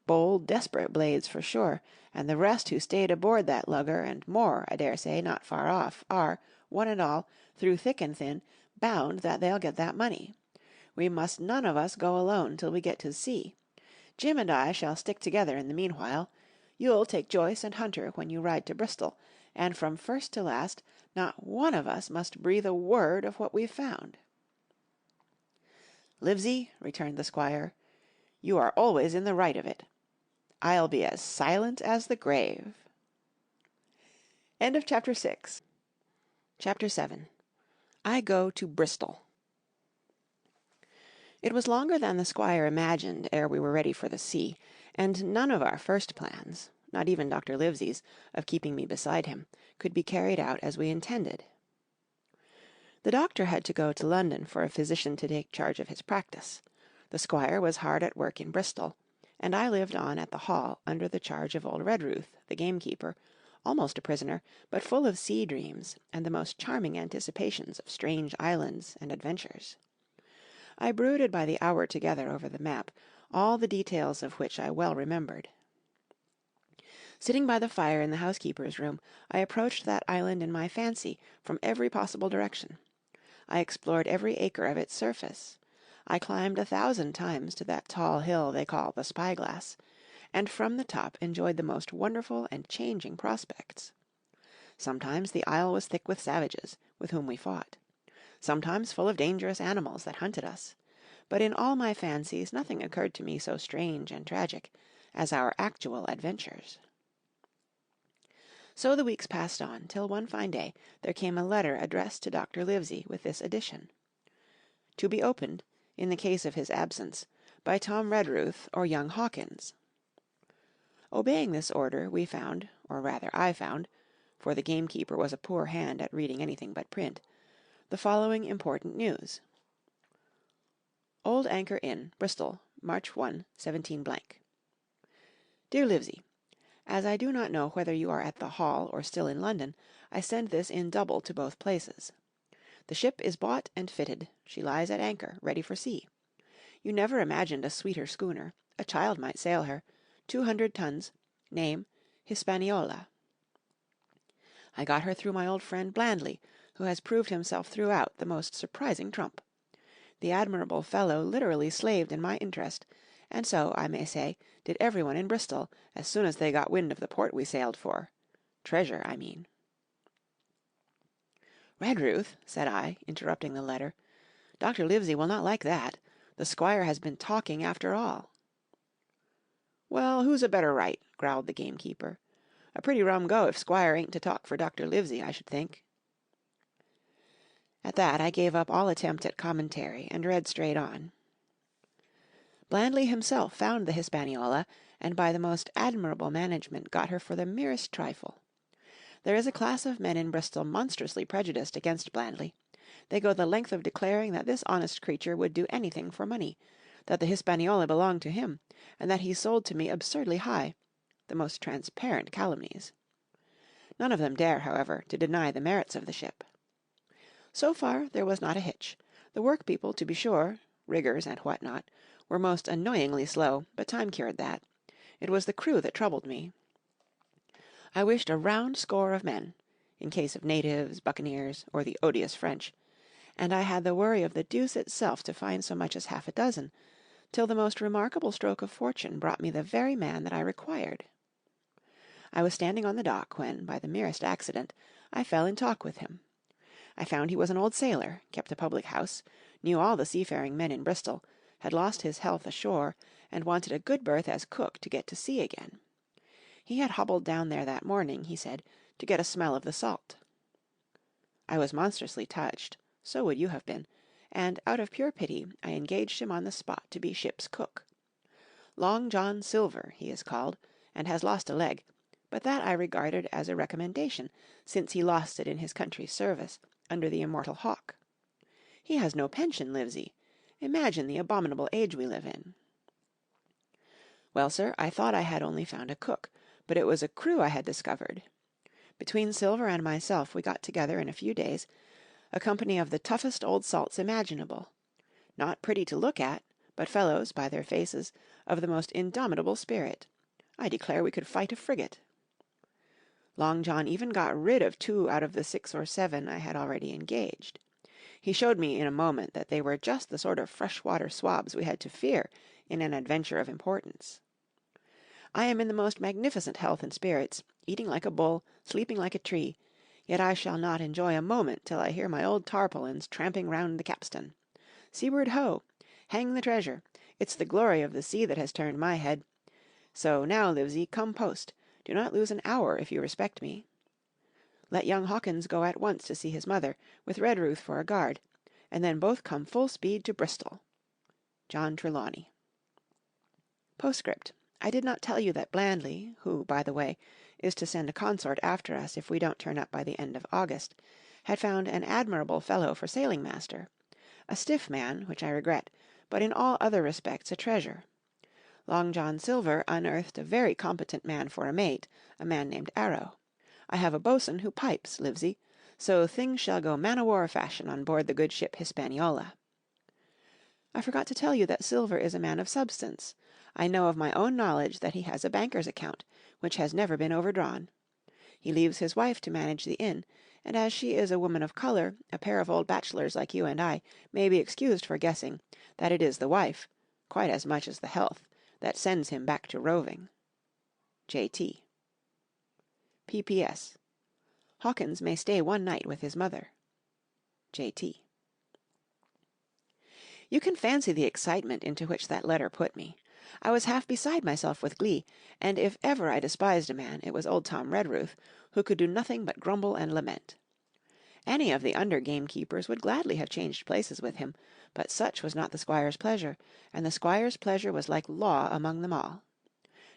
bold, desperate blades for sure, and the rest who stayed aboard that lugger, and more, I dare say, not far off, are, one and all, through thick and thin, bound that they'll get that money. We must none of us go alone till we get to sea. Jim and I shall stick together in the meanwhile. You'll take Joyce and Hunter when you ride to Bristol, and from first to last not one of us must breathe a word of what we've found." "Livesey," returned the squire, "you are always in the right of it. I'll be as silent as the grave." End of Chapter 6. Chapter 7. I go to Bristol. It was longer than the squire imagined ere we were ready for the sea, and none of our first plans, not even Dr. Livesey's, of keeping me beside him, could be carried out as we intended. The doctor had to go to London for a physician to take charge of his practice. The squire was hard at work in Bristol, and I lived on at the Hall under the charge of old Redruth, the gamekeeper, almost a prisoner, but full of sea dreams and the most charming anticipations of strange islands and adventures. I brooded by the hour together over the map, all the details of which I well remembered. Sitting by the fire in the housekeeper's room, I approached that island in my fancy from every possible direction. I explored every acre of its surface. I climbed 1,000 times to that tall hill they call the Spyglass, and from the top enjoyed the most wonderful and changing prospects. Sometimes the isle was thick with savages, with whom we fought. Sometimes full of dangerous animals that hunted us. But in all my fancies nothing occurred to me so strange and tragic as our actual adventures. So the weeks passed on, till one fine day there came a letter addressed to Dr. Livesey with this addition: "To be opened, in the case of his absence, by Tom Redruth or young Hawkins." Obeying this order, we found, or rather I found, for the gamekeeper was a poor hand at reading anything but print, the following important news: Old Anchor Inn, Bristol, March 1, 17 —. Dear Livesey, as I do not know whether you are at the Hall or still in London, I send this in double to both places. The ship is bought and fitted. She lies at anchor, ready for sea. You never imagined a sweeter schooner. A child might sail her. 200 tons. Name, Hispaniola. I got her through my old friend Blandly, who has proved himself throughout the most surprising trump. The admirable fellow literally slaved in my interest, and so, I may say, did everyone in Bristol, as soon as they got wind of the port we sailed for. Treasure, I mean. "Redruth," said I, interrupting the letter, "Dr. Livesey will not like that. The squire has been talking after all." "Well, who's a better right?" growled the gamekeeper. "A pretty rum go if squire ain't to talk for Dr. Livesey, I should think." At that I gave up all attempt at commentary, and read straight on. Blandly himself found the Hispaniola, and by the most admirable management got her for the merest trifle. There is a class of men in Bristol monstrously prejudiced against Blandly. They go the length of declaring that this honest creature would do anything for money, that the Hispaniola belonged to him, and that he sold to me absurdly high, the most transparent calumnies. None of them dare, however, to deny the merits of the ship. So far there was not a hitch. The workpeople, to be sure, riggers and what not, were most annoyingly slow, but time cured that. It was the crew that troubled me. I wished a round score of men, in case of natives, buccaneers, or the odious French, and I had the worry of the deuce itself to find so much as half a dozen, till the most remarkable stroke of fortune brought me the very man that I required. I was standing on the dock when, by the merest accident, I fell in talk with him. I found he was an old sailor, kept a public house, knew all the seafaring men in Bristol, had lost his health ashore, and wanted a good berth as cook to get to sea again. He had hobbled down there that morning, he said, to get a smell of the salt. I was monstrously touched, so would you have been, and out of pure pity I engaged him on the spot to be ship's cook. Long John Silver he is called, and has lost a leg, but that I regarded as a recommendation, since he lost it in his country's service, under the immortal Hawk. He has no pension, Livesey. Imagine the abominable age we live in. Well, sir, I thought I had only found a cook, but it was a crew I had discovered. Between Silver and myself we got together in a few days a company of the toughest old salts imaginable. Not pretty to look at, but fellows, by their faces, of the most indomitable spirit. I declare we could fight a frigate. Long John even got rid of 2 out of the 6 or 7 I had already engaged. He showed me in a moment that they were just the sort of fresh-water swabs we had to fear in an adventure of importance. I am in the most magnificent health and spirits, eating like a bull, sleeping like a tree, yet I shall not enjoy a moment till I hear my old tarpaulins tramping round the capstan. Seaward ho! Hang the treasure! It's the glory of the sea that has turned my head. So now, Livesey, come post. Do not lose an hour if you respect me. Let young Hawkins go at once to see his mother, with Redruth for a guard, and then both come full speed to Bristol. John Trelawney. Postscript. I did not tell you that Blandly, who, by the way, is to send a consort after us if we don't turn up by the end of August, had found an admirable fellow for sailing-master. A stiff man, which I regret, but in all other respects a treasure. Long John Silver unearthed a very competent man for a mate, a man named Arrow. I have a boatswain who pipes, Livesey, so things shall go man-o'-war fashion on board the good ship Hispaniola. I forgot to tell you that Silver is a man of substance. I know of my own knowledge that he has a banker's account, which has never been overdrawn. He leaves his wife to manage the inn, and as she is a woman of colour, a pair of old bachelors like you and I may be excused for guessing that it is the wife, quite as much as the health, that sends him back to roving. J.T. P.P.S. Hawkins may stay one night with his mother. J.T. You can fancy the excitement into which that letter put me. I was half beside myself with glee, and if ever I despised a man it was old Tom Redruth, who could do nothing but grumble and lament. Any of the under gamekeepers would gladly have changed places with him, but such was not the squire's pleasure, and the squire's pleasure was like law among them all.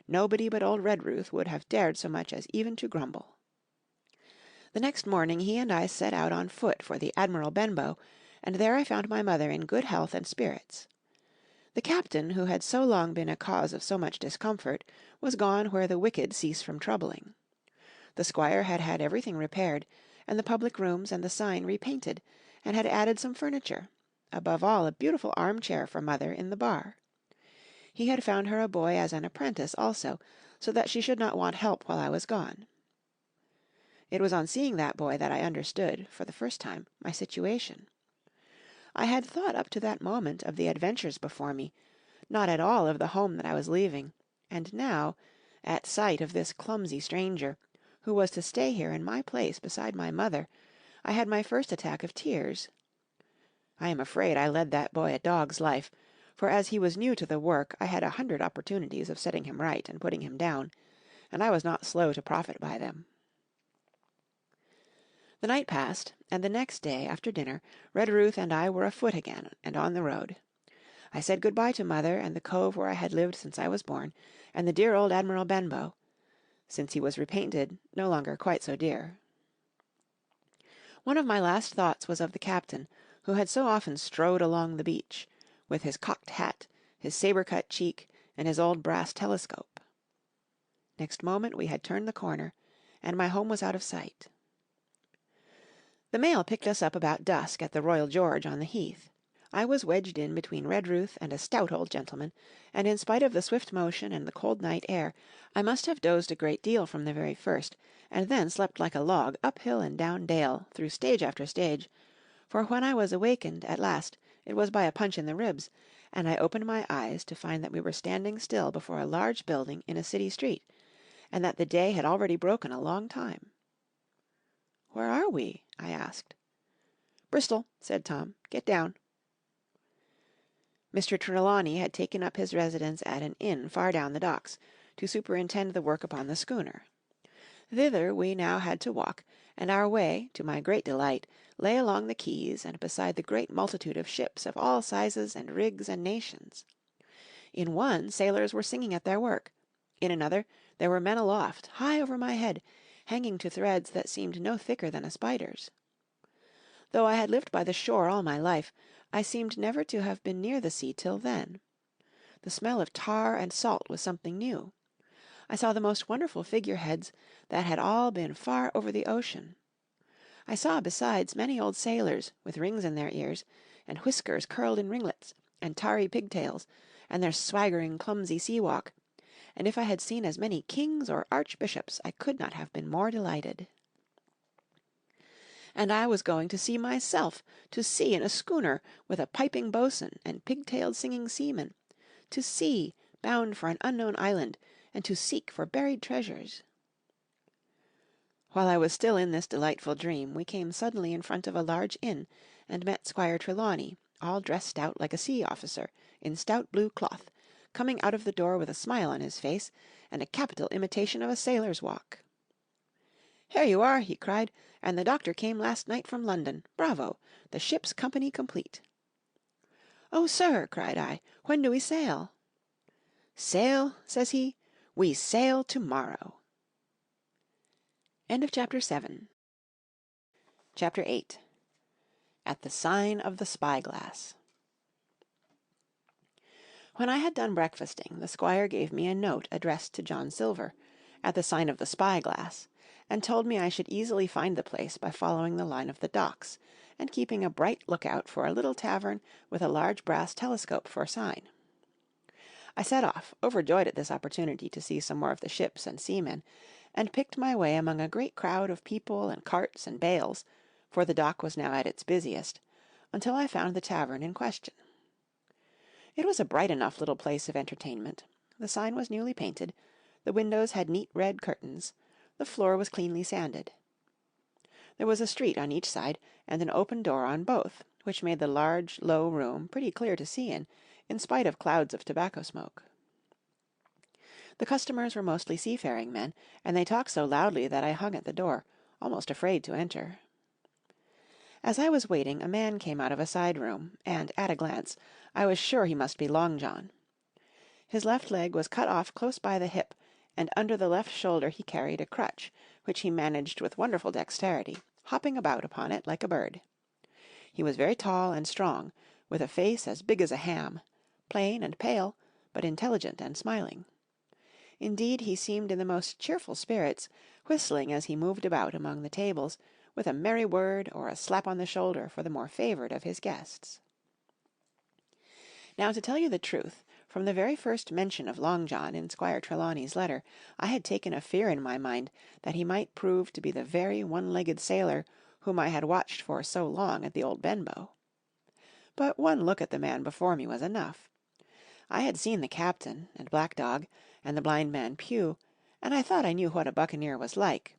Nobody but old Redruth would have dared so much as even to grumble. The next morning he and I set out on foot for the Admiral Benbow, and there I found my mother in good health and spirits. The captain, who had so long been a cause of so much discomfort, was gone where the wicked cease from troubling. The squire had had everything repaired, and the public rooms and the sign repainted, and had added some furniture, above all a beautiful armchair for mother in the bar. He had found her a boy as an apprentice also, so that she should not want help while I was gone. It was on seeing that boy that I understood, for the first time, my situation. I had thought up to that moment of the adventures before me, not at all of the home that I was leaving, and now, at sight of this clumsy stranger, who was to stay here in my place beside my mother, I had my first attack of tears. I am afraid I led that boy a dog's life, for as he was new to the work I had 100 opportunities of setting him right and putting him down, and I was not slow to profit by them. The night passed, and the next day, after dinner, Redruth and I were afoot again and on the road. I said good-bye to mother and the cove where I had lived since I was born, and the dear old Admiral Benbow, since he was repainted, no longer quite so dear. One of my last thoughts was of the captain, who had so often strode along the beach, with his cocked hat, his sabre-cut cheek, and his old brass telescope. Next moment we had turned the corner, and my home was out of sight. The mail picked us up about dusk at the Royal George on the Heath. I was wedged in between Redruth and a stout old gentleman, and in spite of the swift motion and the cold night air, I must have dozed a great deal from the very first, and then slept like a log up-hill and down dale, through stage after stage, for when I was awakened at last it was by a punch in the ribs, and I opened my eyes to find that we were standing still before a large building in a city street, and that the day had already broken a long time. "Where are we?" I asked. "Bristol," said Tom. "Get down." Mr. Trelawney had taken up his residence at an inn far down the docks, to superintend the work upon the schooner. Thither we now had to walk, and our way, to my great delight, lay along the quays and beside the great multitude of ships of all sizes and rigs and nations. In one sailors were singing at their work, in another there were men aloft, high over my head, hanging to threads that seemed no thicker than a spider's. Though I had lived by the shore all my life, I seemed never to have been near the sea till then. The smell of tar and salt was something new. I saw the most wonderful figureheads that had all been far over the ocean. I saw besides many old sailors with rings in their ears, and whiskers curled in ringlets, and tarry pigtails, and their swaggering clumsy sea-walk, and if I had seen as many kings or archbishops I could not have been more delighted. And I was going to sea myself, to sea in a schooner with a piping boatswain and pigtailed singing seamen, to sea, bound for an unknown island, and to seek for buried treasures. While I was still in this delightful dream, we came suddenly in front of a large inn, and met Squire Trelawney, all dressed out like a sea officer, in stout blue cloth, coming out of the door with a smile on his face, and a capital imitation of a sailor's walk. "Here you are," he cried, "and the doctor came last night from London. Bravo! The ship's company complete." "Oh, sir," cried I, "when do we sail?" "Sail?" says he. "We sail to-morrow." Chapter 8. At the Sign of the Spyglass. When I had done breakfasting, the squire gave me a note addressed to John Silver, at the Sign of the Spyglass, and told me I should easily find the place by following the line of the docks, and keeping a bright lookout for a little tavern with a large brass telescope for sign. I set off, overjoyed at this opportunity to see some more of the ships and seamen, and picked my way among a great crowd of people and carts and bales, for the dock was now at its busiest, until I found the tavern in question. It was a bright enough little place of entertainment. The sign was newly painted, the windows had neat red curtains, the floor was cleanly sanded. There was a street on each side, and an open door on both, which made the large, low room pretty clear to see in spite of clouds of tobacco smoke. The customers were mostly seafaring men, and they talked so loudly that I hung at the door, almost afraid to enter. As I was waiting, a man came out of a side room, and, at a glance, I was sure he must be Long John. His left leg was cut off close by the hip, and under the left shoulder he carried a crutch, which he managed with wonderful dexterity, hopping about upon it like a bird. He was very tall and strong, with a face as big as a ham, plain and pale, but intelligent and smiling. Indeed, he seemed in the most cheerful spirits, whistling as he moved about among the tables, with a merry word or a slap on the shoulder for the more favoured of his guests. Now, to tell you the truth, from the very first mention of Long John in Squire Trelawney's letter, I had taken a fear in my mind that he might prove to be the very one-legged sailor whom I had watched for so long at the old Benbow. But one look at the man before me was enough. I had seen the captain, and Black Dog, and the blind man Pew, and I thought I knew what a buccaneer was like.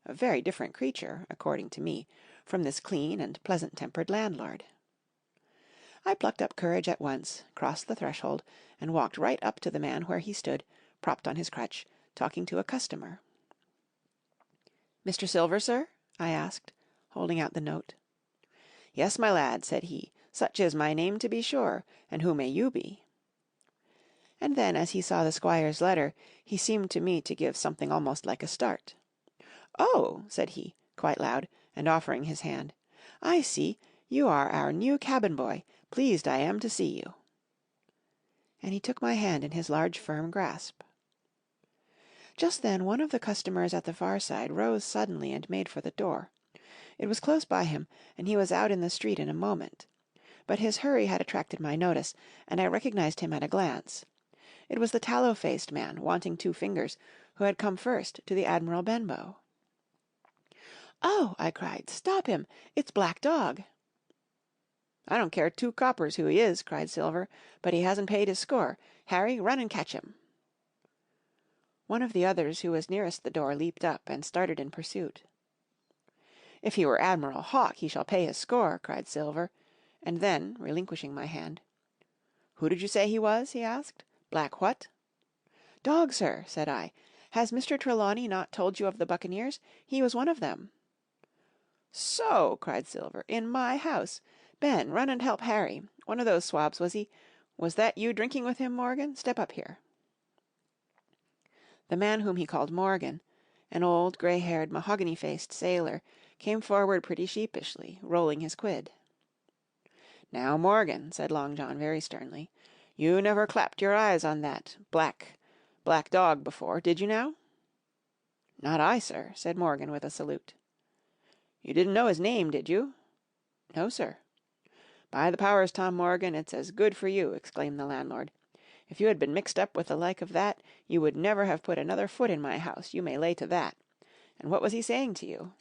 A very different creature, according to me, from this clean and pleasant-tempered landlord. I plucked up courage at once, crossed the threshold, and walked right up to the man where he stood, propped on his crutch, talking to a customer. "Mr. Silver, sir?" I asked, holding out the note. "Yes, my lad," said he, "such is my name to be sure, and who may you be?" And then, as he saw the squire's letter, he seemed to me to give something almost like a start. "Oh!" said he, quite loud, and offering his hand, "I see, you are our new cabin-boy. Pleased I am to see you." And he took my hand in his large firm grasp. Just then one of the customers at the far side rose suddenly and made for the door. It was close by him, and he was out in the street in a moment. But his hurry had attracted my notice, and I recognized him at a glance. It was the tallow-faced man, wanting 2 fingers, who had come first to the Admiral Benbow. "Oh!" I cried, "stop him! It's Black Dog!" "I don't care 2 coppers who he is," cried Silver, "but he hasn't paid his score. Harry, run and catch him." One of the others who was nearest the door leaped up and started in pursuit. "If he were Admiral Hawke, he shall pay his score," cried Silver, and then, relinquishing my hand, "Who did you say he was?" he asked. "Black what?" "Dog, sir," said I. "Has Mr. Trelawney not told you of the buccaneers? He was one of them." "So!" cried Silver. "In my house! Ben, run and help Harry. One of those swabs, was he? Was that you drinking with him, Morgan? Step up here." The man whom he called Morgan, an old, grey-haired, mahogany-faced sailor, came forward pretty sheepishly, rolling his quid. "Now, Morgan," said Long John very sternly, "you never clapped your eyes on that Black Dog before, did you now?" "Not I, sir," said Morgan with a salute. "You didn't know his name, did you?" "No, sir." "By the powers, Tom Morgan, it's as good for you," exclaimed the landlord. "If you had been mixed up with the like of that, you would never have put another foot in my house, you may lay to that. And what was he saying to you?"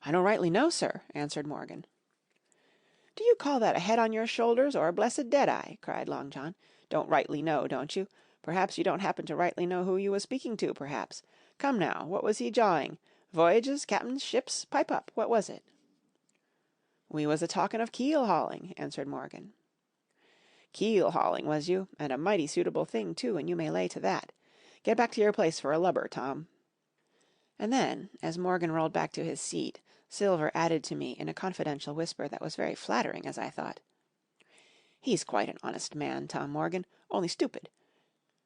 "I don't rightly know, sir," answered Morgan. "Do you call that a head on your shoulders or a blessed dead-eye?" cried Long John. "Don't rightly know, don't you? Perhaps you don't happen to rightly know who you was speaking to, perhaps. Come now, what was he jawing? Voyages, captains, ships? Pipe up, what was it?" "We was a-talking of keel-hauling," answered Morgan. "Keel-hauling, was you? And a mighty suitable thing, too, and you may lay to that. Get back to your place for a lubber, Tom." And then, as Morgan rolled back to his seat, Silver added to me in a confidential whisper that was very flattering, as I thought. "He's quite an honest man, Tom Morgan, only stupid.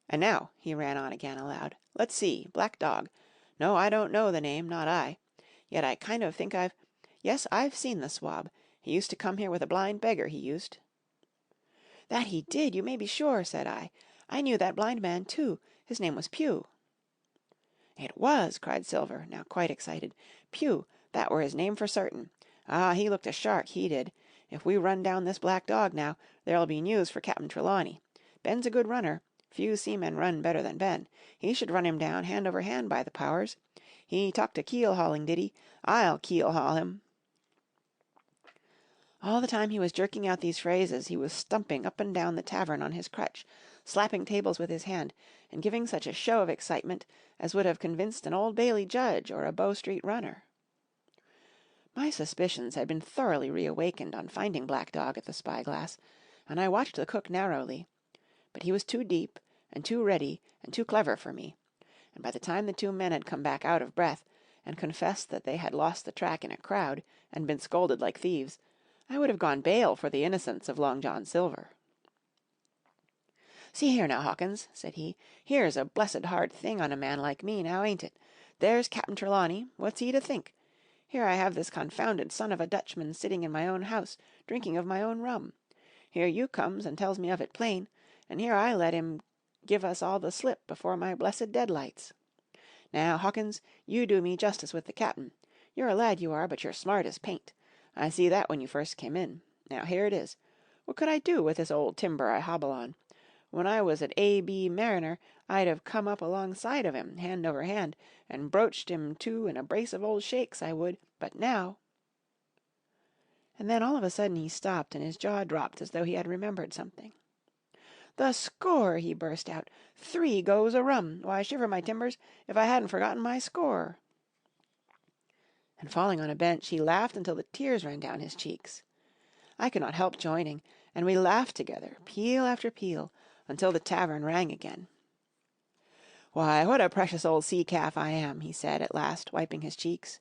And now," he ran on again aloud, "let's see, Black Dog. No, I don't know the name, not I. Yet I kind of think Yes, I've seen the swab. He used to come here with a blind beggar, he used." "That he did, you may be sure," said I. "I knew that blind man, too. His name was Pugh." "It was," cried Silver, now quite excited. "Pugh, that were his name for certain. Ah, he looked a shark, he did. If we run down this Black Dog now, there'll be news for Captain Trelawney. Ben's a good runner. Few seamen run better than Ben. He should run him down hand over hand, by the powers. He talked of keel-hauling, did he? I'll keel-haul him." All the time he was jerking out these phrases he was stumping up and down the tavern on his crutch, slapping tables with his hand, and giving such a show of excitement as would have convinced an Old Bailey judge or a Bow Street runner. My suspicions had been thoroughly reawakened on finding Black Dog at the spyglass, and I watched the cook narrowly. But he was too deep, and too ready, and too clever for me, and by the time the two men had come back out of breath, and confessed that they had lost the track in a crowd, and been scolded like thieves, I would have gone bail for the innocence of Long John Silver. "See here now, Hawkins," said he, "here's a blessed hard thing on a man like me, now ain't it? There's Captain Trelawney, what's he to think? Here I have this confounded son of a Dutchman sitting in my own house, drinking of my own rum. Here you comes and tells me of it plain, and here I let him give us all the slip before my blessed deadlights. Now, Hawkins, you do me justice with the captain. You're a lad, you are, but you're smart as paint. I see that when you first came in. Now here it is. What could I do with this old timber I hobble on? When I was at A.B. Mariner, I'd have come up alongside of him, hand over hand, and broached him to in a brace of old shakes, I would. But now—" And then all of a sudden he stopped, and his jaw dropped as though he had remembered something. "The score!" he burst out. "3 goes a rum! Why, shiver my timbers, if I hadn't forgotten my score!" And falling on a bench, he laughed until the tears ran down his cheeks. I could not help joining, and we laughed together, peal after peal, until the tavern rang again. "Why, what a precious old sea-calf I am," he said at last, wiping his cheeks.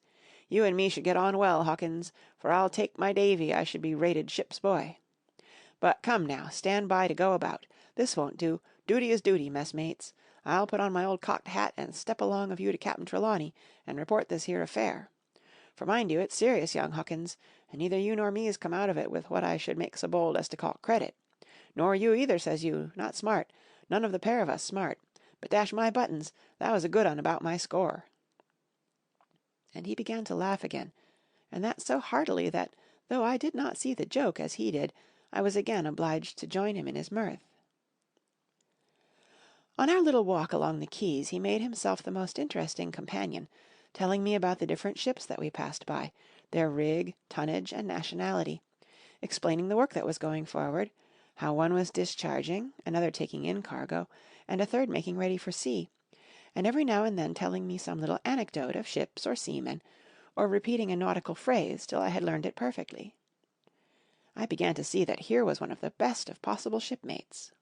"You and me should get on well, Hawkins, for I'll take my davy I should be rated ship's boy. But come now, stand by to go about. This won't do. Duty is duty, messmates. I'll put on my old cocked hat and step along of you to Captain Trelawney, and report this here affair. For mind you, it's serious, young Hawkins, and neither you nor me's come out of it with what I should make so bold as to call credit. Nor you either, says you, not smart, none of the pair of us smart, but dash my buttons, that was a good un about my score." And he began to laugh again, and that so heartily that, though I did not see the joke as he did, I was again obliged to join him in his mirth. On our little walk along the quays he made himself the most interesting companion, telling me about the different ships that we passed by, their rig, tonnage, and nationality, explaining the work that was going forward, how one was discharging, another taking in cargo, and a third making ready for sea, and every now and then telling me some little anecdote of ships or seamen, or repeating a nautical phrase till I had learned it perfectly. I began to see that here was one of the best of possible shipmates.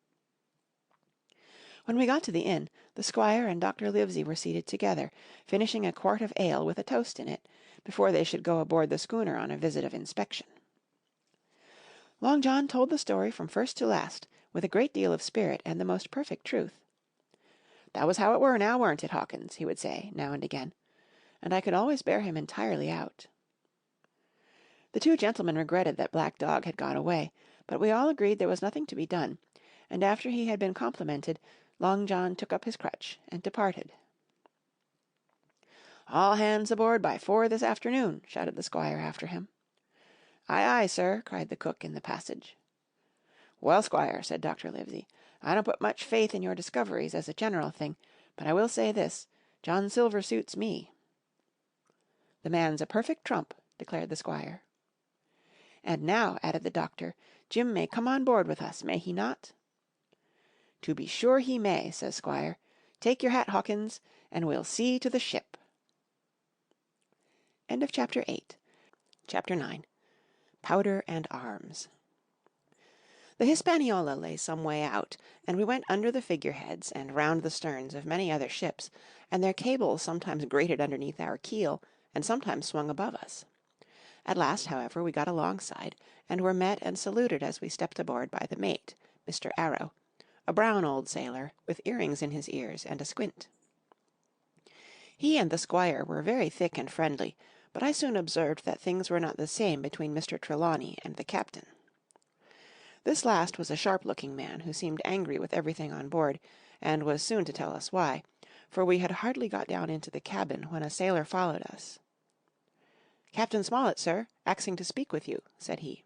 When we got to the inn, the squire and Dr. Livesey were seated together, finishing a quart of ale with a toast in it, before they should go aboard the schooner on a visit of inspection. Long John told the story from first to last, with a great deal of spirit and the most perfect truth. "That was how it were now, weren't it, Hawkins?" he would say, now and again, and I could always bear him entirely out. The two gentlemen regretted that Black Dog had gone away, but we all agreed there was nothing to be done, and after he had been complimented, Long John took up his crutch and departed. "All hands aboard by 4 this afternoon," shouted the squire after him. "Aye, aye, sir," cried the cook in the passage. "Well, squire," said Dr. Livesey, "I don't put much faith in your discoveries as a general thing, but I will say this, John Silver suits me." "The man's a perfect trump," declared the squire. "And now," added the doctor, "Jim may come on board with us, may he not?" "To be sure he may," says squire. "Take your hat, Hawkins, and we'll see to the ship." End of Chapter 8. Chapter 9. Powder and Arms. The Hispaniola lay some way out, and we went under the figureheads and round the sterns of many other ships, and their cables sometimes grated underneath our keel, and sometimes swung above us. At last, however, we got alongside, and were met and saluted as we stepped aboard by the mate, Mr. Arrow, a brown old sailor, with earrings in his ears and a squint. He and the squire were very thick and friendly, but I soon observed that things were not the same between Mr. Trelawney and the captain. This last was a sharp-looking man, who seemed angry with everything on board, and was soon to tell us why, for we had hardly got down into the cabin when a sailor followed us. "Captain Smollett, sir, axing to speak with you," said he.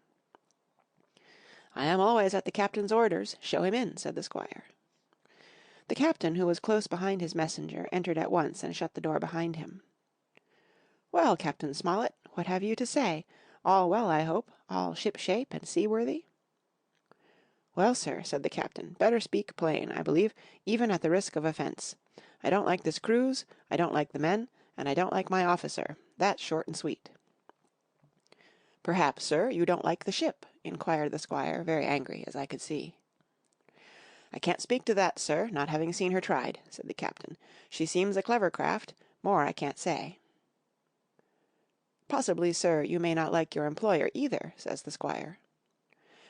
"I am always at the captain's orders. Show him in," said the squire. The captain, who was close behind his messenger, entered at once and shut the door behind him. "Well, Captain Smollett, what have you to say? All well, I hope? All ship-shape and seaworthy?" "Well, sir," said the captain, "better speak plain, I believe, even at the risk of offence. I don't like this cruise, I don't like the men, and I don't like my officer. That's short and sweet." "Perhaps, sir, you don't like the ship?" inquired the squire, very angry, as I could see. "I can't speak to that, sir, not having seen her tried," said the captain. "She seems a clever craft. More I can't say." "Possibly, sir, you may not like your employer either," says the squire.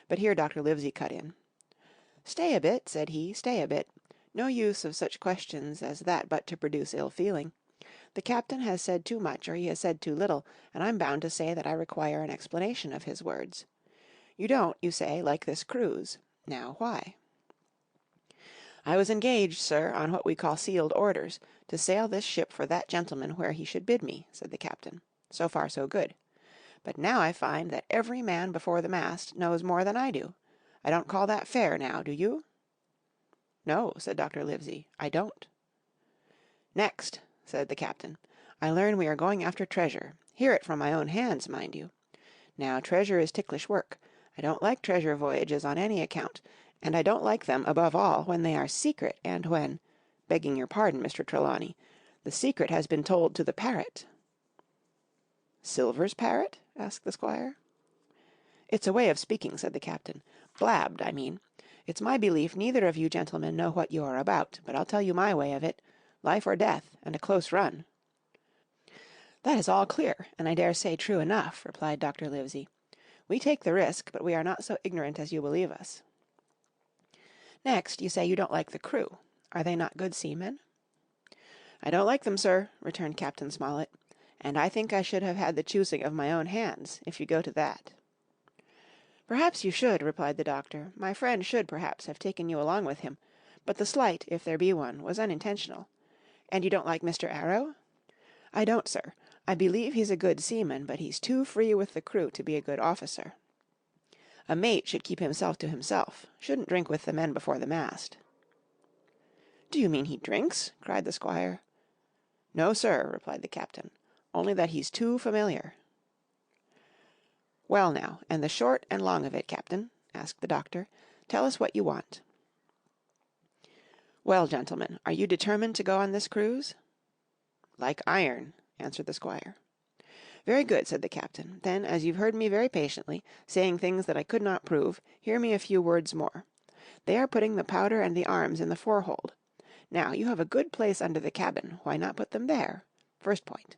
But here Dr. Livesey cut in. "Stay a bit," said he, "stay a bit. No use of such questions as that but to produce ill feeling. The captain has said too much or he has said too little, and I'm bound to say that I require an explanation of his words. You don't, you say, like this cruise. Now, why?" "I was engaged, sir, on what we call sealed orders, to sail this ship for that gentleman where he should bid me," said the captain. "So far so good. But now I find that every man before the mast knows more than I do. I don't call that fair now, do you?" "No," said Dr. Livesey, "I don't." "Next," said the captain, "I learn we are going after treasure. Hear it from my own hands, mind you. Now treasure is ticklish work. I don't like treasure voyages on any account, and I don't like them above all when they are secret and when, begging your pardon, Mr. Trelawney, the secret has been told to the parrot." "Silver's parrot?" asked the squire. "It's a way of speaking," said the captain. "Blabbed, I mean. It's my belief neither of you gentlemen know what you are about, but I'll tell you my way of it. Life or death, and a close run." "That is all clear, and I dare say true enough," replied Dr. Livesey. "We take the risk, but we are not so ignorant as you believe us." "Next, you say you don't like the crew. Are they not good seamen?" "I don't like them, sir," returned Captain Smollett, "and I think I should have had the choosing of my own hands, if you go to that." "Perhaps you should," replied the doctor. "My friend should, perhaps, have taken you along with him, but the slight, if there be one, was unintentional. And you don't like Mr. Arrow?" "I don't, sir. I believe he's a good seaman, but he's too free with the crew to be a good officer. A mate should keep himself to himself, shouldn't drink with the men before the mast." "Do you mean he drinks?" cried the squire. "No, sir," replied the captain, "only that he's too familiar." "Well now, and the short and long of it, captain," asked the doctor. "Tell us what you want." "Well, gentlemen, are you determined to go on this cruise?" "Like iron," answered the squire. "Very good," said the captain. "Then, as you've heard me very patiently, saying things that I could not prove, hear me a few words more. They are putting the powder and the arms in the forehold. Now, you have a good place under the cabin. Why not put them there? First point.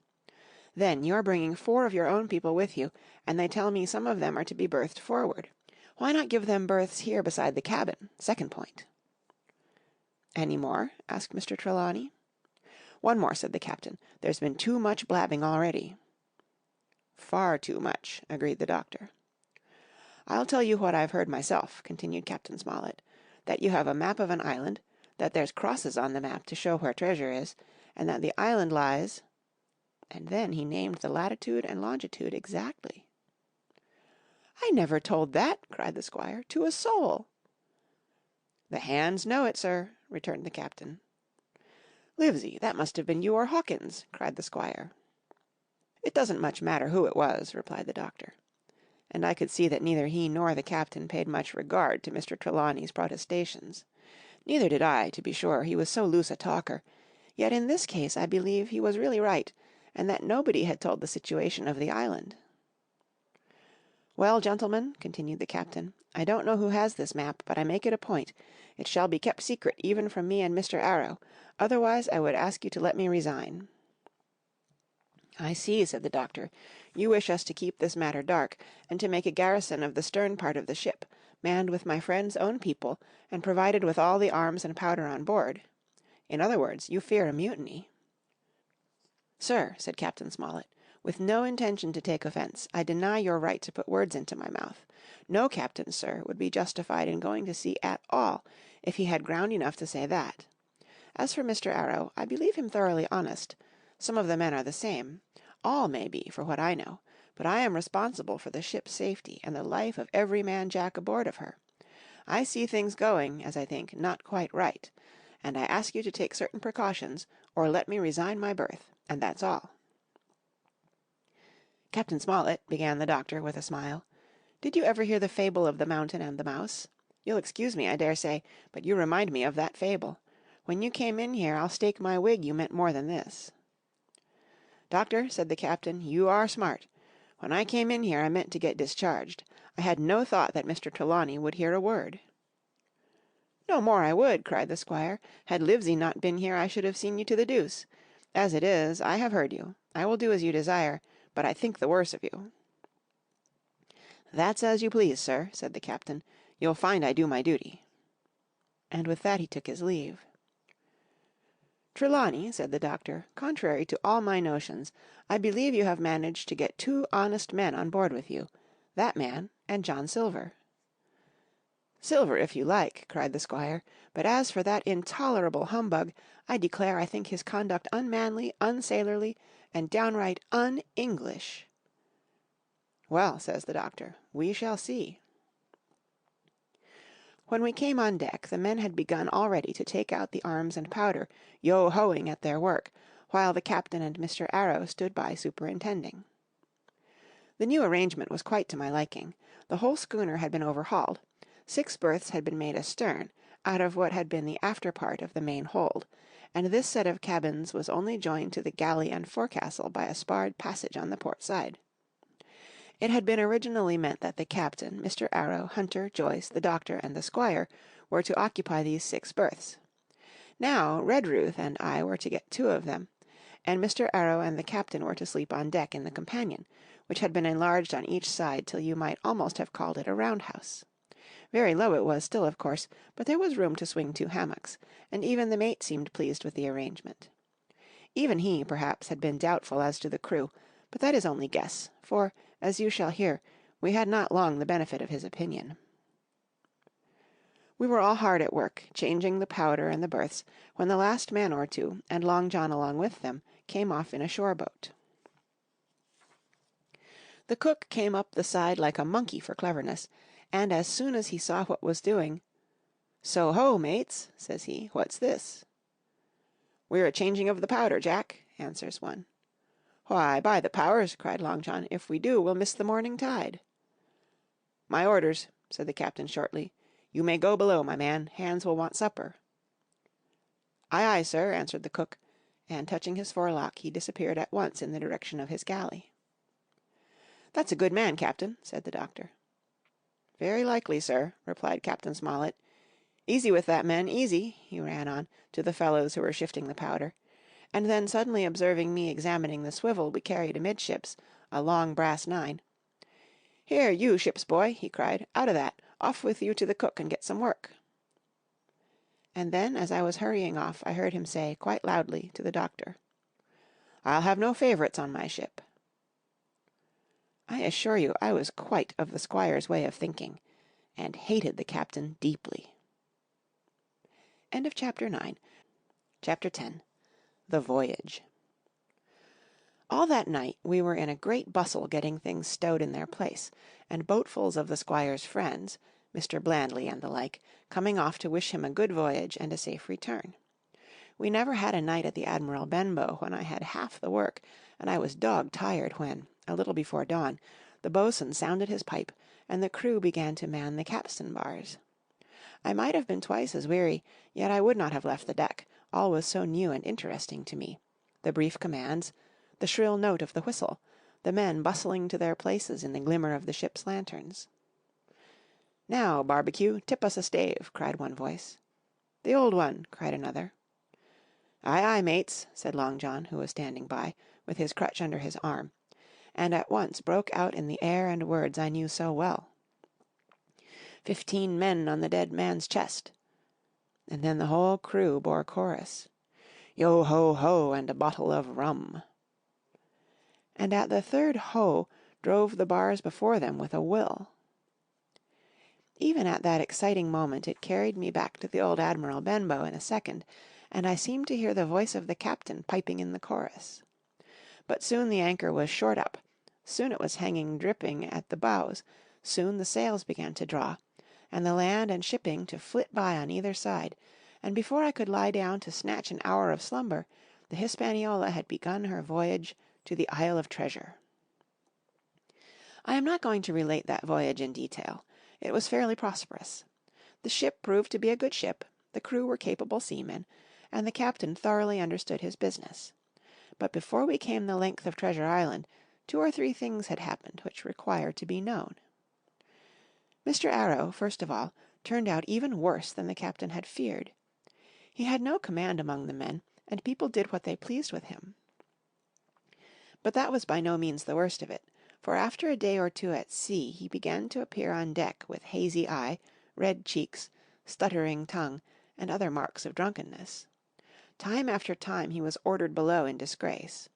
Then you are bringing 4 of your own people with you, and they tell me some of them are to be berthed forward. Why not give them berths here beside the cabin? Second point." "Any more?" asked Mr. Trelawney. "One more," said the captain. "There's been too much blabbing already." "Far too much," agreed the doctor. "I'll tell you what I've heard myself," continued Captain Smollett, "that you have a map of an island, that there's crosses on the map to show where treasure is, and that the island lies—" and then he named the latitude and longitude exactly. "I never told that," cried the squire, "to a soul." "The hands know it, sir," returned the captain. "Livesey, that must have been you or Hawkins," cried the squire. "It doesn't much matter who it was," replied the doctor. And I could see that neither he nor the captain paid much regard to Mr. Trelawney's protestations. Neither did I, to be sure, he was so loose a talker, yet in this case I believe he was really right, and that nobody had told the situation of the island. "Well, gentlemen," continued the captain, "I don't know who has this map, but I make it a point. It shall be kept secret even from me and Mr. Arrow. Otherwise I would ask you to let me resign." "I see," said the doctor. "You wish us to keep this matter dark, and to make a garrison of the stern part of the ship, manned with my friend's own people, and provided with all the arms and powder on board. In other words, you fear a mutiny." "Sir," said Captain Smollett, "with no intention to take offence, I deny your right to put words into my mouth. No captain, sir, would be justified in going to sea at all, if he had ground enough to say that. As for Mr. Arrow, I believe him thoroughly honest. Some of the men are the same. All may be, for what I know. But I am responsible for the ship's safety and the life of every man Jack aboard of her. I see things going, as I think, not quite right, and I ask you to take certain precautions, or let me resign my berth, and that's all." "Captain Smollett," began the doctor with a smile, "did you ever hear the fable of the Mountain and the Mouse? You'll excuse me, I dare say, but you remind me of that fable. When you came in here I'll stake my wig you meant more than this." "Doctor," said the captain, "you are smart. When I came in here I meant to get discharged. I had no thought that Mr. Trelawney would hear a word." "No more I would," cried the squire. "Had Livesey not been here I should have seen you to the deuce. As it is, I have heard you. I will do as you desire, but I think the worse of you." "That's as you please, sir," said the captain. "You'll find I do my duty." And with that he took his leave. "Trelawney," said the doctor, "contrary to all my notions, I believe you have managed to get 2 honest men on board with you, that man and John Silver." "Silver, if you like," cried the squire, "but as for that intolerable humbug, I declare I think his conduct unmanly, unsailorly, and downright un-English." "Well," says the doctor, "we shall see." When we came on deck the men had begun already to take out the arms and powder, yo-hoing at their work, while the captain and Mr. Arrow stood by superintending. The new arrangement was quite to my liking. The whole schooner had been overhauled. 6 berths had been made astern, out of what had been the after part of the main hold, and this set of cabins was only joined to the galley and forecastle by a sparred passage on the port side. It had been originally meant that the captain, Mr. Arrow, Hunter, Joyce, the doctor, and the squire were to occupy these 6 berths. Now Redruth and I were to get 2 of them, and Mr. Arrow and the captain were to sleep on deck in the companion, which had been enlarged on each side till you might almost have called it a roundhouse. Very low it was still, of course, but there was room to swing 2 hammocks, and even the mate seemed pleased with the arrangement. Even he, perhaps, had been doubtful as to the crew, but that is only guess, for, as you shall hear, we had not long the benefit of his opinion. We were all hard at work, changing the powder and the berths, when the last man or 2, and Long John along with them, came off in a shore boat. The cook came up the side like a monkey for cleverness, and as soon as he saw what was doing, "So ho, mates," says he, "what's this?" "We're a changing of the powder, Jack," answers one. "Why, by the powers," cried Long John, "if we do, we'll miss the morning tide." "My orders," said the captain shortly. "You may go below, my man. Hands will want supper." "Aye, aye, sir," answered the cook, and touching his forelock he disappeared at once in the direction of his galley. "That's a good man, captain," said the doctor. "Very likely, sir," replied Captain Smollett. "Easy with that, men, easy," he ran on, to the fellows who were shifting the powder, and then suddenly observing me examining the swivel we carried amidships, a long brass 9, "Here, you, ship's boy," he cried, "out of that. Off with you to the cook and get some work." And then, as I was hurrying off, I heard him say, quite loudly, to the doctor, "I'll have no favourites on my ship." I assure you I was quite of the squire's way of thinking, and hated the captain deeply. End of Chapter 9. Chapter 10. The Voyage. All that night we were in a great bustle getting things stowed in their place, and boatfuls of the squire's friends, Mr. Blandley and the like, coming off to wish him a good voyage and a safe return. We never had a night at the Admiral Benbow when I had half the work, and I was dog-tired when, a little before dawn, the boatswain sounded his pipe, and the crew began to man the capstan bars. I might have been twice as weary, yet I would not have left the deck, all was so new and interesting to me. The brief commands, the shrill note of the whistle, the men bustling to their places in the glimmer of the ship's lanterns. "Now, Barbecue, tip us a stave," cried one voice. "The old one," cried another. "Aye, aye, mates," said Long John, who was standing by, with his crutch under his arm, and at once broke out in the air and words I knew so well. 15 men on the dead man's chest. And then the whole crew bore chorus. Yo ho ho, and a bottle of rum. And at the third ho drove the bars before them with a will. Even at that exciting moment it carried me back to the old Admiral Benbow in a second, and I seemed to hear the voice of the captain piping in the chorus. But soon the anchor was short up, soon it was hanging dripping at the bows, soon the sails began to draw, and the land and shipping to flit by on either side, and before I could lie down to snatch an hour of slumber, the Hispaniola had begun her voyage to the Isle of Treasure. I am not going to relate that voyage in detail. It was fairly prosperous. The ship proved to be a good ship, the crew were capable seamen, and the captain thoroughly understood his business. But before we came the length of Treasure Island, 2 or 3 things had happened which require to be known. Mr. Arrow, first of all, turned out even worse than the captain had feared. He had no command among the men, and people did what they pleased with him. But that was by no means the worst of it, for after a day or 2 at sea he began to appear on deck with hazy eye, red cheeks, stuttering tongue, and other marks of drunkenness. Time after time he was ordered below in disgrace.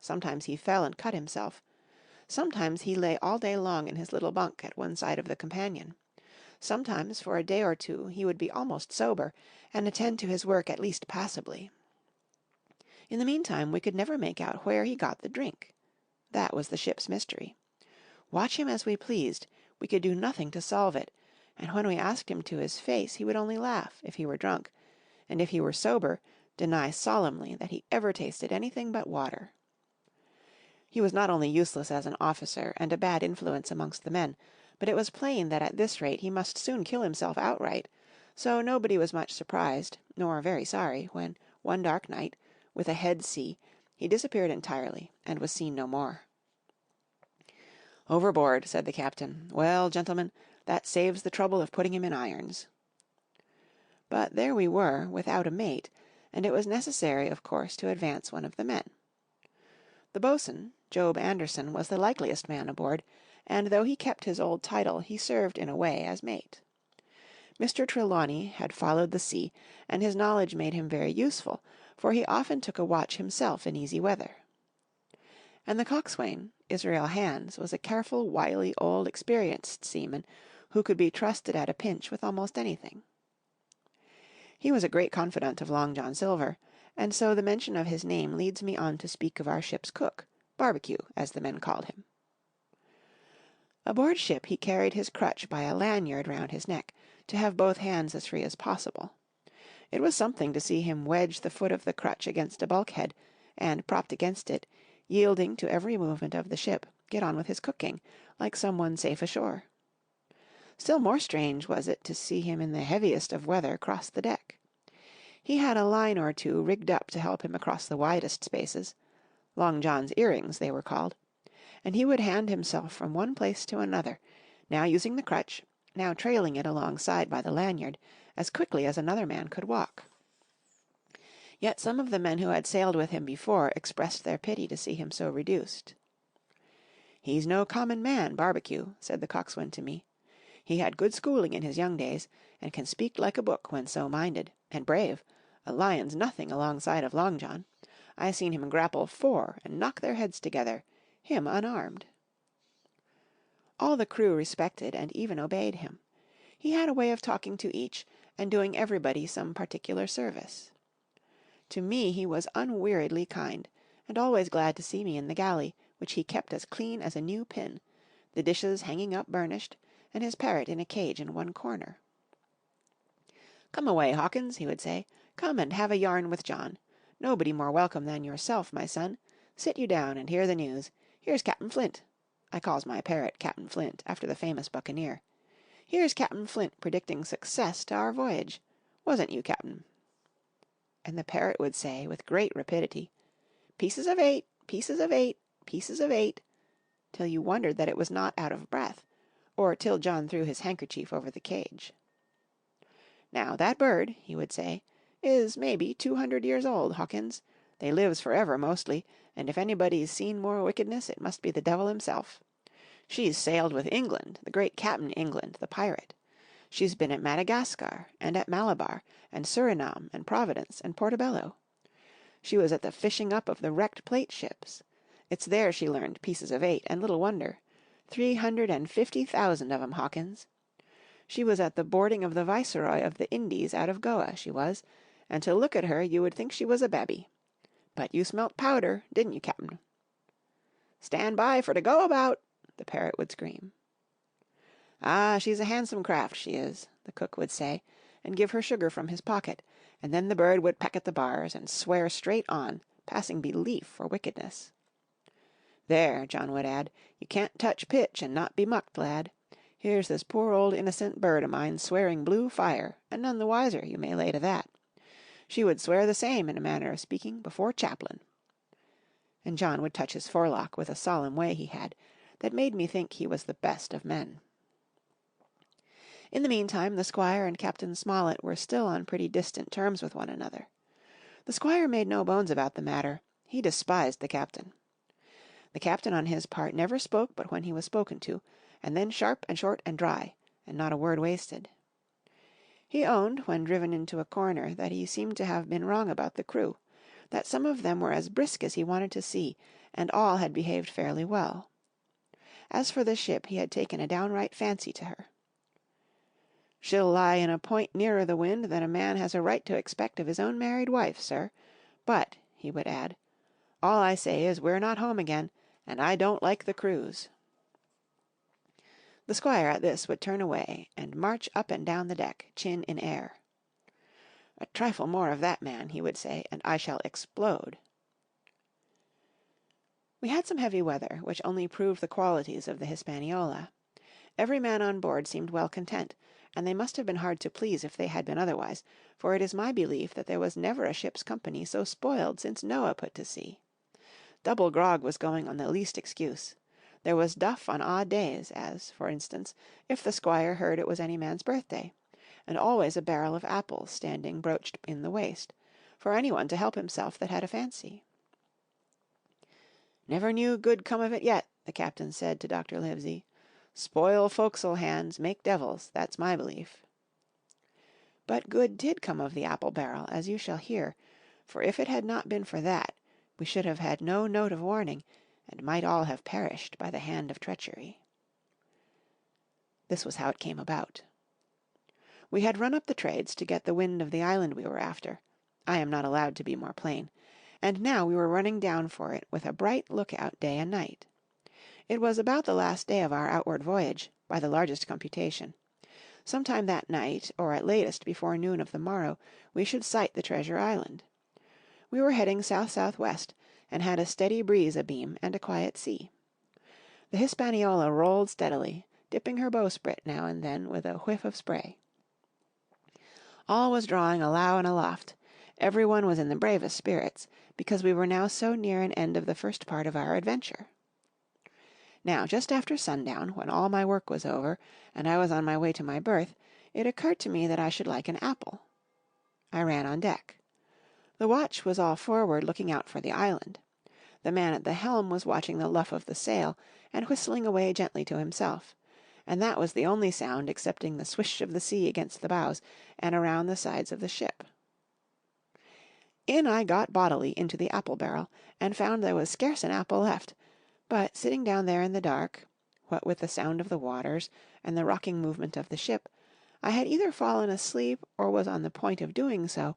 Sometimes he fell and cut himself. Sometimes he lay all day long in his little bunk at one side of the companion. Sometimes for a day or 2 he would be almost sober, and attend to his work at least passably. In the meantime we could never make out where he got the drink. That was the ship's mystery. Watch him as we pleased, we could do nothing to solve it, and when we asked him to his face he would only laugh, if he were drunk, and if he were sober, deny solemnly that he ever tasted anything but water. He was not only useless as an officer and a bad influence amongst the men, but it was plain that at this rate he must soon kill himself outright, so nobody was much surprised, nor very sorry, when, one dark night, with a head sea, he disappeared entirely, and was seen no more. "Overboard," said the captain. "Well, gentlemen, that saves the trouble of putting him in irons." But there we were, without a mate, and it was necessary, of course, to advance one of the men. The boatswain, Job Anderson, was the likeliest man aboard, and though he kept his old title, he served in a way as mate. Mr. Trelawney had followed the sea, and his knowledge made him very useful, for he often took a watch himself in easy weather. And the coxswain, Israel Hands, was a careful, wily, old, experienced seaman, who could be trusted at a pinch with almost anything. He was a great confidant of Long John Silver, and so the mention of his name leads me on to speak of our ship's cook, Barbecue, as the men called him. Aboard ship he carried his crutch by a lanyard round his neck, to have both hands as free as possible. It was something to see him wedge the foot of the crutch against a bulkhead, and, propped against it, yielding to every movement of the ship, get on with his cooking, like some one safe ashore. Still more strange was it to see him in the heaviest of weather cross the deck. He had a line or 2 rigged up to help him across the widest spaces, Long John's earrings they were called, and he would hand himself from one place to another, now using the crutch, now trailing it alongside by the lanyard, as quickly as another man could walk. Yet some of the men who had sailed with him before expressed their pity to see him so reduced. "He's no common man, Barbecue," said the coxswain to me. "He had good schooling in his young days, and can speak like a book when so minded, and brave, a lion's nothing alongside of Long John. I seen him grapple 4 and knock their heads together, him unarmed." All the crew respected and even obeyed him. He had a way of talking to each, and doing everybody some particular service. To me he was unweariedly kind, and always glad to see me in the galley, which he kept as clean as a new pin, the dishes hanging up burnished, and his parrot in a cage in one corner. "Come away, Hawkins," he would say. "Come and have a yarn with John. Nobody more welcome than yourself, my son. Sit you down and hear the news. Here's Captain Flint. I calls my parrot Captain Flint, after the famous buccaneer. Here's Captain Flint predicting success to our voyage. Wasn't you, Captain?" And the parrot would say, with great rapidity, "Pieces of 8, pieces of 8, pieces of 8. till you wondered that it was not out of breath, or till John threw his handkerchief over the cage. "Now that bird," he would say, "is maybe 200 years old, Hawkins. They lives for ever mostly, and if anybody's seen more wickedness it must be the devil himself. She's sailed with England, the great Captain England, the pirate. She's been at Madagascar, and at Malabar, and Surinam, and Providence, and Portobello. She was at the fishing up of the wrecked plate ships. It's there she learned pieces of 8, and little wonder. 350,000 of 'em, Hawkins. She was at the boarding of the Viceroy of the Indies out of Goa, she was, and to look at her you would think she was a babby. But you smelt powder, didn't you, Cap'n?" "Stand by for to go about," the parrot would scream. "Ah, she's a handsome craft, she is," the cook would say, and give her sugar from his pocket, and then the bird would peck at the bars, and swear straight on, passing belief for wickedness. "There," John would add, "you can't touch pitch and not be mucked, lad. Here's this poor old innocent bird o' mine swearing blue fire, and none the wiser, you may lay to that. She would swear the same, in a manner of speaking, before Chaplain." And John would touch his forelock with a solemn way he had, that made me think he was the best of men. In the meantime the Squire and Captain Smollett were still on pretty distant terms with one another. The Squire made no bones about the matter. He despised the Captain. The Captain on his part never spoke but when he was spoken to, and then sharp and short and dry, and not a word wasted. He owned, when driven into a corner, that he seemed to have been wrong about the crew, that some of them were as brisk as he wanted to see, and all had behaved fairly well. As for the ship, he had taken a downright fancy to her. "She'll lie in a point nearer the wind than a man has a right to expect of his own married wife, sir. But," he would add, "all I say is we're not home again, and I don't like the cruise." The Squire at this would turn away, and march up and down the deck, chin in air. "A trifle more of that man," he would say, "and I shall explode." We had some heavy weather, which only proved the qualities of the Hispaniola. Every man on board seemed well content, and they must have been hard to please if they had been otherwise, for it is my belief that there was never a ship's company so spoiled since Noah put to sea. Double grog was going on the least excuse. There was duff on odd days, as, for instance, if the Squire heard it was any man's birthday, and always a barrel of apples standing broached in the waist, for any one to help himself that had a fancy. "Never knew good come of it yet," the captain said to Dr. Livesey. "Spoil forecastle hands make devils, that's my belief." But good did come of the apple barrel, as you shall hear, for if it had not been for that, we should have had no note of warning, and might all have perished by the hand of treachery. This was how it came about. We had run up the trades to get the wind of the island we were after. I am not allowed to be more plain. And now we were running down for it with a bright lookout day and night. It was about the last day of our outward voyage, by the largest computation. Sometime that night, or at latest before noon of the morrow, we should sight the treasure island. We were heading south-southwest, and had a steady breeze abeam and a quiet sea. The Hispaniola rolled steadily, dipping her bowsprit now and then with a whiff of spray. All was drawing alow and aloft. Every one was in the bravest spirits, because we were now so near an end of the first part of our adventure. Now, just after sundown, when all my work was over, and I was on my way to my berth, it occurred to me that I should like an apple. I ran on deck. The watch was all forward looking out for the island. The man at the helm was watching the luff of the sail, and whistling away gently to himself, and that was the only sound excepting the swish of the sea against the bows and around the sides of the ship. In I got bodily into the apple barrel, and found there was scarce an apple left, but sitting down there in the dark, what with the sound of the waters and the rocking movement of the ship, I had either fallen asleep or was on the point of doing so,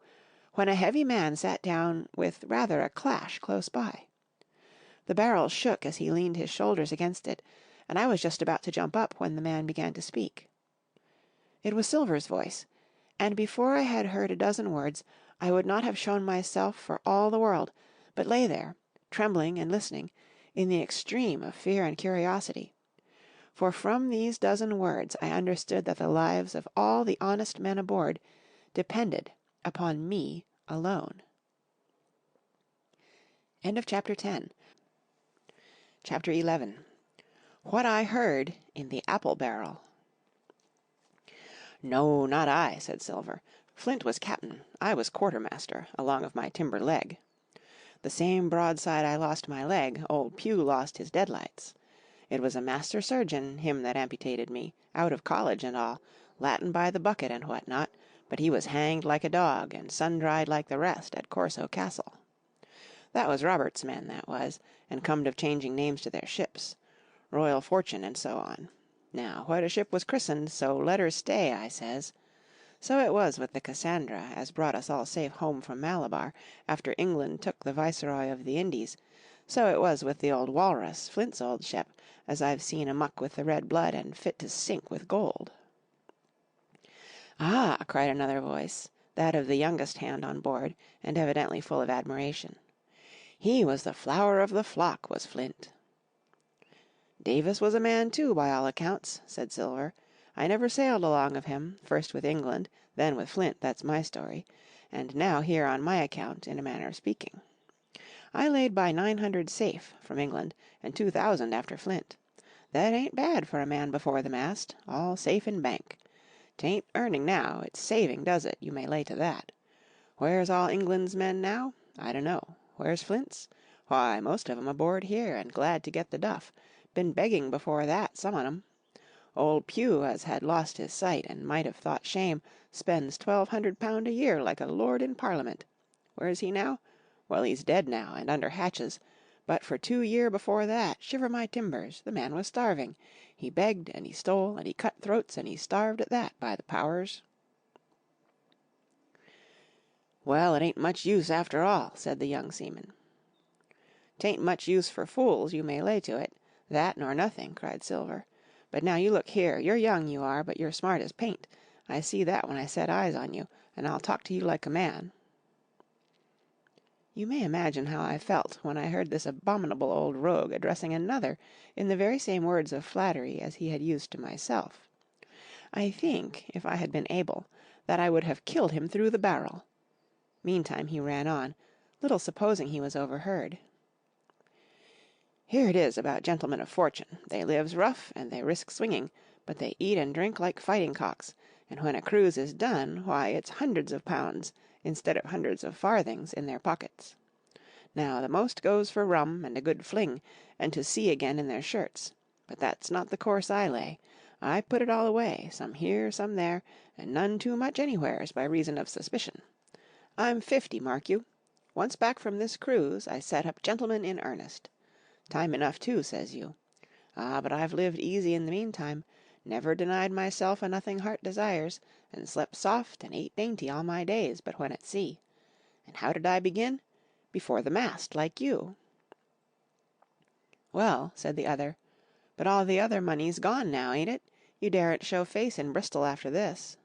when a heavy man sat down with rather a clash close by. The barrel shook as he leaned his shoulders against it, and I was just about to jump up when the man began to speak. It was Silver's voice, and before I had heard a dozen words I would not have shown myself for all the world, but lay there, trembling and listening, in the extreme of fear and curiosity. For from these dozen words I understood that the lives of all the honest men aboard depended upon me alone. End of chapter 10. Chapter 11. What I Heard in the Apple Barrel. "No, not I," said Silver. "Flint was captain, I was quartermaster, along of my timber leg. The same broadside I lost my leg, old Pew lost his deadlights. It was a master surgeon, him that amputated me, out of college and all, Latin by the bucket and what not, but he was hanged like a dog, and sun-dried like the rest, at Corso Castle. That was Robert's men, that was, and comed of changing names to their ships. Royal Fortune and so on. Now, what a ship was christened, so let her stay, I says. So it was with the Cassandra, as brought us all safe home from Malabar, after England took the Viceroy of the Indies. So it was with the old Walrus, Flint's old ship, as I've seen amuck with the red blood and fit to sink with gold." "Ah!" cried another voice, that of the youngest hand on board, and evidently full of admiration. "He was the flower of the flock, was Flint." "Davis was a man too, by all accounts," said Silver. "I never sailed along of him, first with England, then with Flint, that's my story, and now here on my account, in a manner of speaking. I laid by 900 safe, from England, and 2,000 after Flint. That ain't bad for a man before the mast, all safe in bank. 'Tain't earning now, it's saving does it, you may lay to that. Where's all England's men now? I dunno. Where's Flint's? Why, most of 'em aboard here, and glad to get the duff. Been begging before that, some on 'em. Old Pew, as had lost his sight, and might have thought shame, spends £1,200 a year like a lord in Parliament. Where's he now? Well, he's dead now, and under hatches. But for 2 year before that, shiver my timbers, the man was starving. He begged, and he stole, and he cut throats, and he starved at that, by the powers." "Well, it ain't much use after all," said the young seaman. "'Tain't much use for fools, you may lay to it. That nor nothing," cried Silver. "But now you look here, you're young, you are, but you're smart as paint. I see that when I set eyes on you, and I'll talk to you like a man." You may imagine how I felt when I heard this abominable old rogue addressing another in the very same words of flattery as he had used to myself. I think, if I had been able, that I would have killed him through the barrel. Meantime he ran on, little supposing he was overheard. "Here it is about gentlemen of fortune. They lives rough, and they risk swinging, but they eat and drink like fighting cocks, and when a cruise is done, why, it's hundreds of pounds, instead of hundreds of farthings, in their pockets. Now the most goes for rum and a good fling, and to sea again in their shirts. But that's not the course I lay. I put it all away, some here, some there, and none too much anywheres by reason of suspicion. I'm 50, mark you. Once back from this cruise, I set up gentleman in earnest. Time enough too, says you. Ah, but I've lived easy in the meantime, never denied myself a nothing heart desires, and slept soft and ate dainty all my days, but when at sea. And how did I begin? Before the mast, like you." "Well," said the other, "but all the other money's gone now, ain't it? You daren't show face in Bristol after this."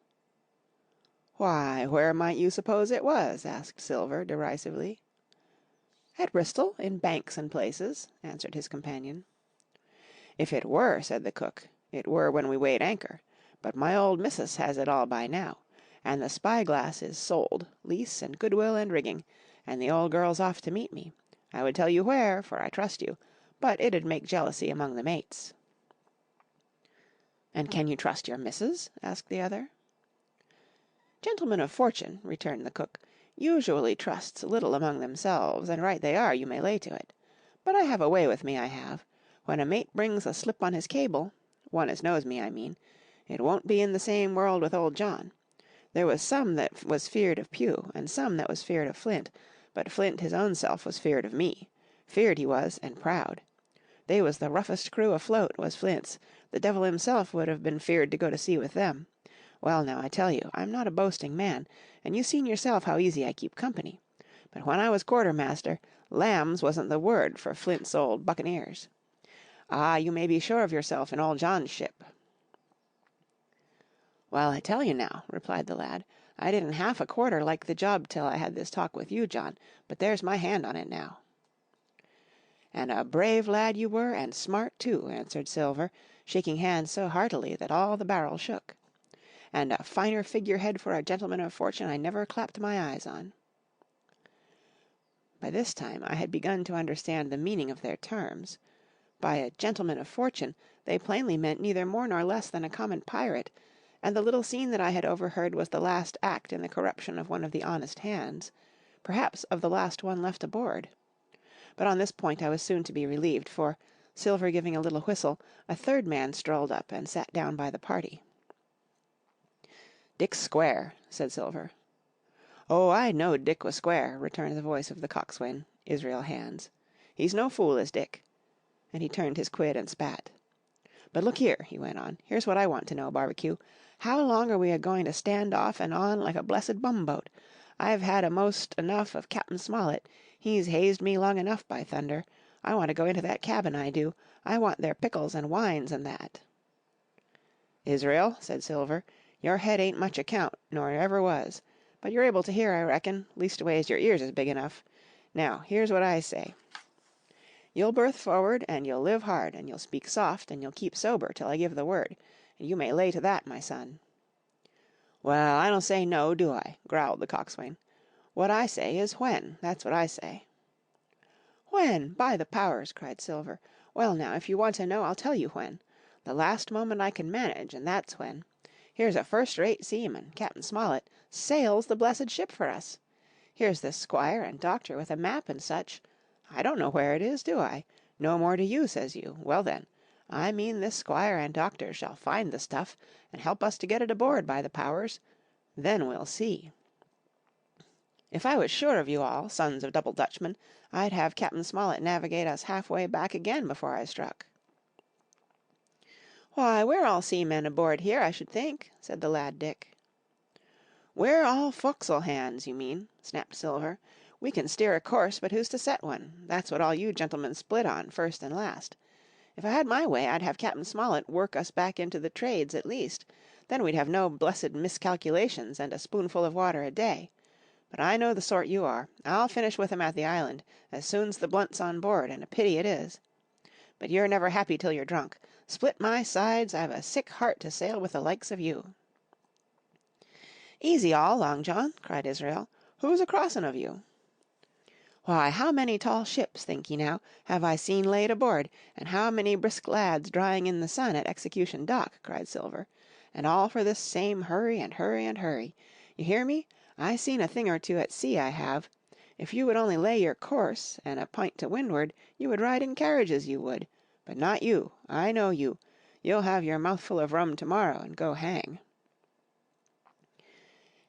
"Why, where might you suppose it was?" asked Silver, derisively. "At Bristol, in banks and places," answered his companion. "If it were," said the cook, "it were when we weighed anchor. But my old missus has it all by now. And the spy-glass is sold, lease and goodwill and rigging, and the old girl's off to meet me. I would tell you where, for I trust you, but it'd make jealousy among the mates." "And can you trust your missus?" asked the other. "Gentlemen of fortune," returned the cook, "usually trusts little among themselves, and right they are, you may lay to it. But I have a way with me, I have. When a mate brings a slip on his cable, one as knows me, I mean, it won't be in the same world with old John. There was some that was feared of Pew, and some that was feared of Flint, but Flint his own self was feared of me. Feared he was, and proud. They was the roughest crew afloat, was Flint's. The devil himself would have been feared to go to sea with them. Well, now, I tell you, I'm not a boasting man, and you seen yourself how easy I keep company. But when I was quartermaster, lambs wasn't the word for Flint's old buccaneers. Ah, you may be sure of yourself in old John's ship." "Well, I tell you now," replied the lad, "I didn't half a quarter like the job till I had this talk with you, John, but there's my hand on it now." "And a brave lad you were, and smart too," answered Silver, shaking hands so heartily that all the barrel shook. "And a finer figurehead for a gentleman of fortune I never clapped my eyes on." By this time I had begun to understand the meaning of their terms. By a gentleman of fortune, they plainly meant neither more nor less than a common pirate, and the little scene that I had overheard was the last act in the corruption of one of the honest hands, perhaps of the last one left aboard. But on this point I was soon to be relieved, for, Silver giving a little whistle, a third man strolled up and sat down by the party. "Dick's square," said Silver. "Oh, I knowed Dick was square," returned the voice of the coxswain, Israel Hands. "He's no fool, is Dick." And he turned his quid and spat. "But look here," he went on, "here's what I want to know, Barbecue. How long are we a-going to stand off and on like a blessed bumboat? I've had a'most enough of Cap'n Smollett. He's hazed me long enough, by thunder. I want to go into that cabin, I do. I want their pickles and wines and that." "Israel," said Silver, "your head ain't much account, nor ever was. But you're able to hear, I reckon, leastways your ears is big enough. Now, here's what I say. You'll berth forward, and you'll live hard, and you'll speak soft, and you'll keep sober till I give the word, and you may lay to that, my son." "Well, I don't say no, do I?" growled the coxswain. "What I say is when, that's what I say." "When? By the powers!" cried Silver. "Well, now, if you want to know, I'll tell you when. The last moment I can manage, and that's when. Here's a first-rate seaman, Cap'n Smollett, sails the blessed ship for us. Here's this squire and doctor with a map and such. I don't know where it is, do I? No more do you, says you. Well then, I mean this squire and doctor shall find the stuff and help us to get it aboard, by the powers. Then we'll see. If I was sure of you all, sons of double Dutchmen, I'd have Cap'n Smollett navigate us halfway back again before I struck." "Why, we're all seamen aboard here, I should think," said the lad Dick. "We're all fo'c'sle hands, you mean," snapped Silver. "We can steer a course, but who's to set one? That's what all you gentlemen split on, first and last. If I had my way, I'd have Cap'n Smollett work us back into the trades at least. Then we'd have no blessed miscalculations and a spoonful of water a day. But I know the sort you are. I'll finish with 'em at the island, as soon's the blunt's on board, and a pity it is. But you're never happy till you're drunk. Split my sides, I've a sick heart to sail with the likes of you." "Easy all, Long John," cried Israel. "Who's a-crossing of you?" "Why, how many tall ships, think ye now, have I seen laid aboard, and how many brisk lads drying in the sun at Execution Dock," cried Silver, "and all for this same hurry and hurry and hurry. You hear me? I seen a thing or two at sea, I have. If you would only lay your course, and a p'int to windward, you would ride in carriages, you would. But not you. I know you. You'll have your mouthful of rum to-morrow, and go hang."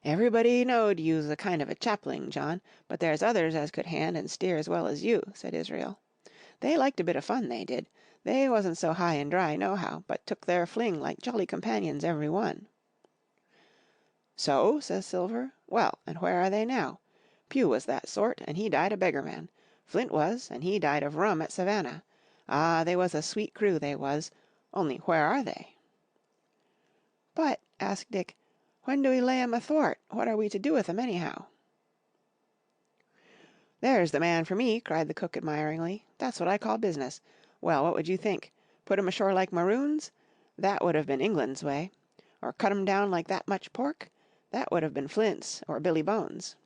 "Everybody knowed you's a kind of a chaplain, John, but there's others as could hand and steer as well as you," said Israel. "They liked a bit of fun, they did. They wasn't so high and dry nohow, but took their fling like jolly companions every one." "So?" says Silver. "Well, and where are they now? Pew was that sort, and he died a beggarman. Flint was, and he died of rum at Savannah. Ah, they was a sweet crew, they was. Only where are they?" "But," asked Dick, "when do we lay 'em athwart? What are we to do with 'em, anyhow?" "There's the man for me," cried the cook admiringly. "That's what I call business. Well, what would you think? Put 'em ashore like maroons? That would have been England's way. Or cut 'em down like that much pork? That would have been Flint's or Billy Bones'."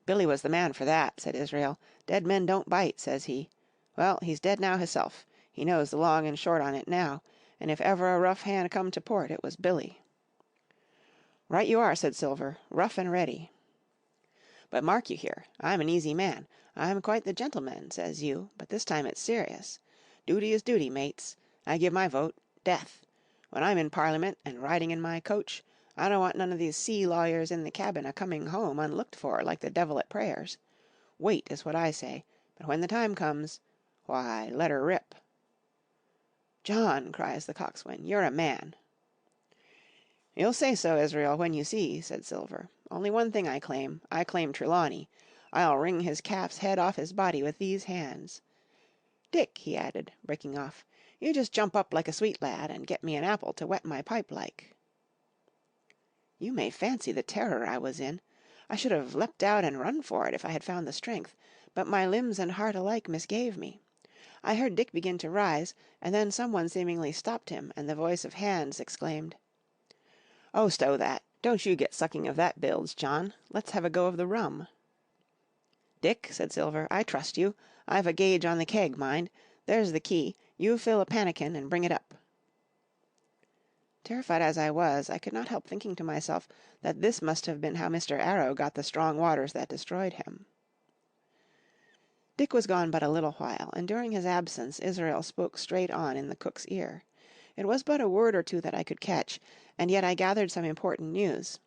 "Billy was the man for that," said Israel. "Dead men don't bite, says he. Well, he's dead now hisself. He knows the long and short on it now, and if ever a rough hand come to port, it was Billy." "Right you are," said Silver, "rough and ready." "But mark you here, I'm an easy man. I'm quite the gentleman, says you, but this time it's serious. Duty is duty, mates. I give my vote, death. When I'm in Parliament and riding in my coach, I don't want none of these sea lawyers in the cabin a-coming home unlooked for like the devil at prayers. Wait is what I say, but when the time comes, why, let her rip." "John," cries the coxswain, "you're a man." "You'll say so, Israel, when you see," said Silver. "Only one thing I claim Trelawney. I'll wring his calf's head off his body with these hands. Dick," he added, breaking off, "you just jump up like a sweet lad, and get me an apple to wet my pipe like." You may fancy the terror I was in. I should have leapt out and run for it if I had found the strength, but my limbs and heart alike misgave me. I heard Dick begin to rise, and then some one seemingly stopped him, and the voice of Hands exclaimed, "Oh, stow that. Don't you get sucking of that bilge, John. Let's have a go of the rum." "Dick," said Silver, "I trust you. I've a gauge on the keg, mind. There's the key. You fill a pannikin and bring it up." Terrified as I was, I could not help thinking to myself that this must have been how Mr. Arrow got the strong waters that destroyed him. Dick was gone but a little while, and during his absence Israel spoke straight on in the cook's ear. It was but a word or two that I could catch, and yet I gathered some important news.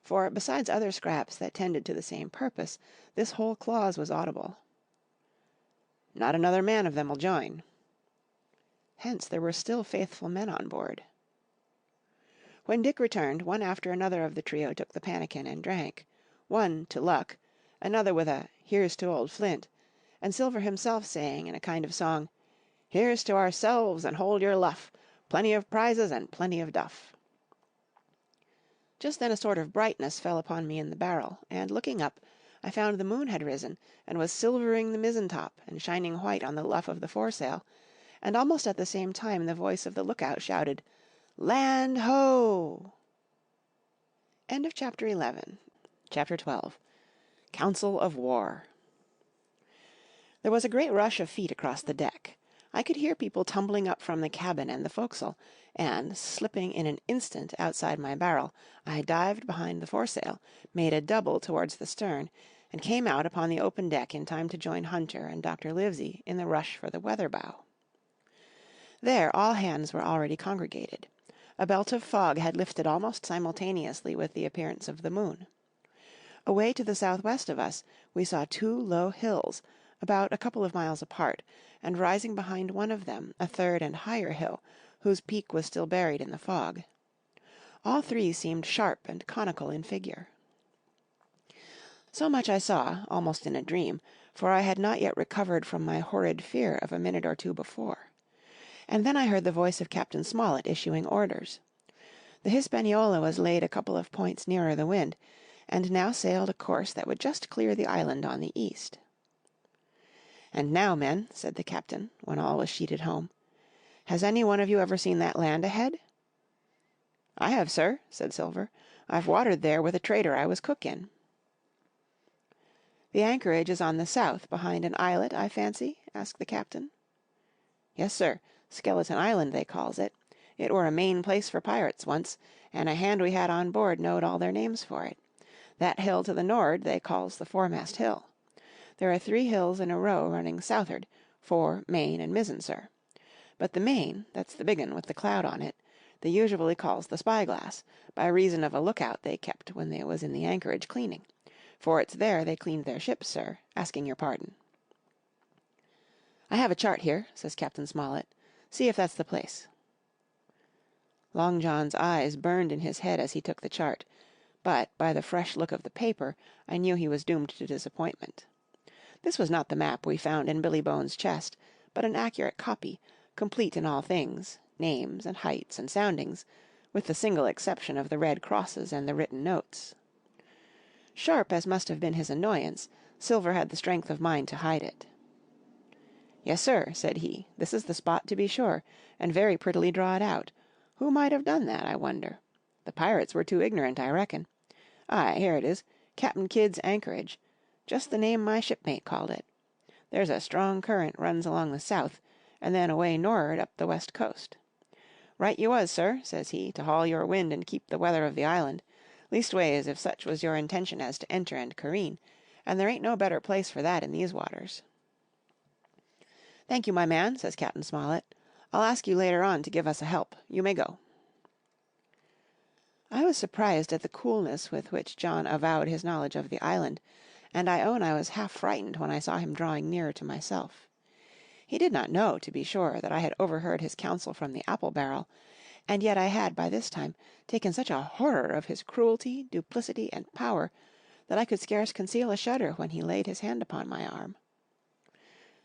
For, besides other scraps that tended to the same purpose, this whole clause was audible. "Not another man of them'll join." Hence there were still faithful men on board. When Dick returned, one after another of the trio took the pannikin and drank, one to luck, another with a "Here's to old Flint," and Silver himself saying in a kind of song, "Here's to ourselves and hold your luff, plenty of prizes and plenty of duff." Just then a sort of brightness fell upon me in the barrel, and looking up, I found the moon had risen, and was silvering the mizzen-top and shining white on the luff of the foresail, and almost at the same time the voice of the lookout shouted, "Land ho!" Chapter 12. Council of War. There was a great rush of feet across the deck. I could hear people tumbling up from the cabin and the forecastle, and, slipping in an instant outside my barrel, I dived behind the foresail, made a double towards the stern, and came out upon the open deck in time to join Hunter and Dr. Livesey in the rush for the weather bow. There all hands were already congregated. A belt of fog had lifted almost simultaneously with the appearance of the moon. Away to the southwest of us we saw two low hills, about a couple of miles apart, and rising behind one of them a third and higher hill, whose peak was still buried in the fog. All three seemed sharp and conical in figure. So much I saw, almost in a dream, for I had not yet recovered from my horrid fear of a minute or two before. And then I heard the voice of Captain Smollett issuing orders. The Hispaniola was laid a couple of points nearer the wind, and now sailed a course that would just clear the island on the east. "And now, men," said the captain, when all was sheeted home, "has any one of you ever seen that land ahead?" "I have, sir," said Silver. "I've watered there with a trader I was cook in." "The anchorage is on the south, behind an islet, I fancy?" asked the captain. "Yes, sir. Skeleton Island, they calls it. It were a main place for pirates once, and a hand we had on board knowed all their names for it. That hill to the nor'ard they calls the foremast hill. There are 3 hills in a row running south'ard, fore, main, and mizzen, sir. But the main, that's the big un with the cloud on it, they usually calls the spyglass, by reason of a lookout they kept when they was in the anchorage cleaning. For it's there they cleaned their ships, sir, asking your pardon." "I have a chart here," says Captain Smollett. "See if that's the place." Long John's eyes burned in his head as he took the chart, but, by the fresh look of the paper, I knew he was doomed to disappointment. This was not the map we found in Billy Bones' chest, but an accurate copy, complete in all things, names and heights and soundings, with the single exception of the red crosses and the written notes. Sharp as must have been his annoyance, Silver had the strength of mind to hide it. "Yes, sir," said he, "this is the spot to be sure, and very prettily drawed out. Who might have done that, I wonder? The pirates were too ignorant, I reckon. Aye, here it is, Cap'n Kidd's anchorage. Just the name my shipmate called it. There's a strong current runs along the south, and then away nor'ard up the west coast. Right you was, sir," says he, "to haul your wind and keep the weather of the island, leastways if such was your intention as to enter and careen, and there ain't no better place for that in these waters." "Thank you, my man," says Captain Smollett. "I'll ask you later on to give us a help. You may go." I was surprised at the coolness with which John avowed his knowledge of the island, and I own I was half frightened when I saw him drawing nearer to myself. He did not know, to be sure, that I had overheard his counsel from the apple barrel, and yet I had by this time taken such a horror of his cruelty, duplicity, and power, that I could scarce conceal a shudder when he laid his hand upon my arm.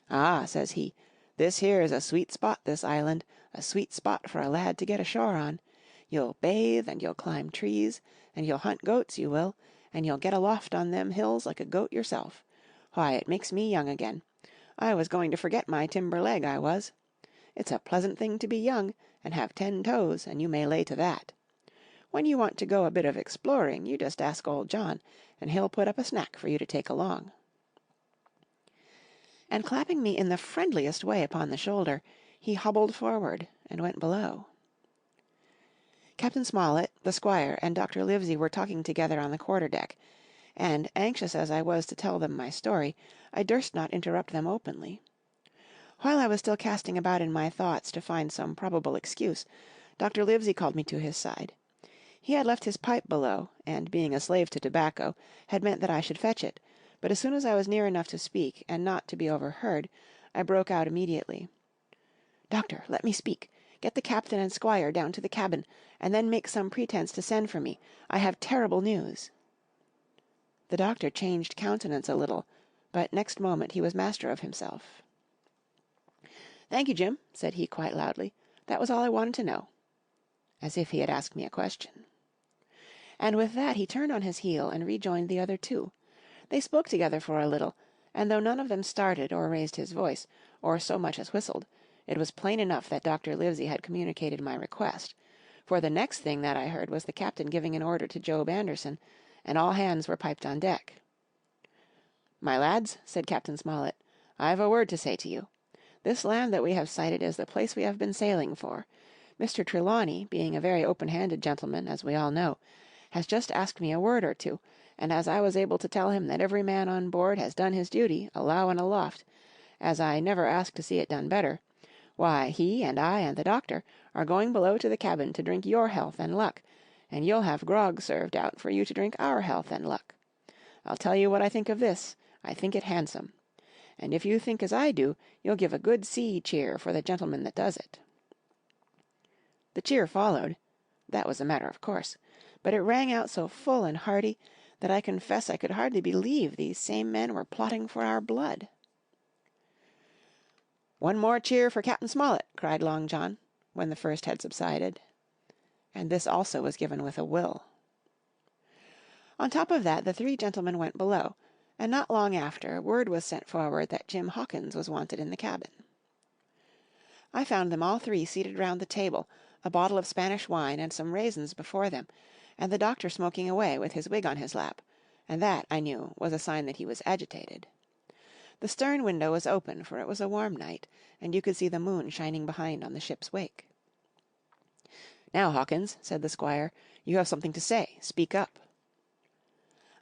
"Ah," says he, "this here is a sweet spot, this island, a sweet spot for a lad to get ashore on. You'll bathe, and you'll climb trees, and you'll hunt goats, you will, and you'll get aloft on them hills like a goat yourself. Why, it makes me young again. I was going to forget my timber leg, I was. It's a pleasant thing to be young, and have 10 toes, and you may lay to that. When you want to go a bit of exploring, you just ask old John, and he'll put up a snack for you to take along." and clapping me in the friendliest way upon the shoulder, he hobbled forward and went below. Captain Smollett, the squire, and Dr. Livesey were talking together on the quarter-deck, and, anxious as I was to tell them my story, I durst not interrupt them openly. While I was still casting about in my thoughts to find some probable excuse, Dr. Livesey called me to his side. He had left his pipe below, and, being a slave to tobacco, had meant that I should fetch it, but as soon as I was near enough to speak, and not to be overheard, I broke out immediately. "Doctor, let me speak. Get the captain and squire down to the cabin, and then make some pretence to send for me. I have terrible news." The doctor changed countenance a little, but next moment he was master of himself. "Thank you, Jim," said he quite loudly. "That was all I wanted to know," as if he had asked me a question. And with that he turned on his heel and rejoined the other two. They spoke together for a little, and though none of them started or raised his voice, or so much as whistled, it was plain enough that Dr. Livesey had communicated my request, for the next thing that I heard was the captain giving an order to Job Anderson, and all hands were piped on deck. "My lads," said Captain Smollett, "I've a word to say to you. This land that we have sighted is the place we have been sailing for. Mr. Trelawney, being a very open-handed gentleman, as we all know, has just asked me a word or two, and as I was able to tell him that every man on board has done his duty, alow and aloft, as I never ask to see it done better, why, he and I and the doctor are going below to the cabin to drink your health and luck, and you'll have grog served out for you to drink our health and luck. I'll tell you what I think of this. I think it handsome. And if you think as I do, you'll give a good sea cheer for the gentleman that does it." The cheer followed. That was a matter of course. But it rang out so full and hearty that I confess I could hardly believe these same men were plotting for our blood. "One more cheer for Captain Smollett," cried Long John, when the first had subsided. And this also was given with a will. On top of that the three gentlemen went below, and not long after word was sent forward that Jim Hawkins was wanted in the cabin. I found them all three seated round the table, a bottle of Spanish wine and some raisins before them, and the doctor smoking away with his wig on his lap, and that, I knew, was a sign that he was agitated. The stern window was open, for it was a warm night, and you could see the moon shining behind on the ship's wake. "Now, Hawkins," said the squire, "you have something to say. Speak up."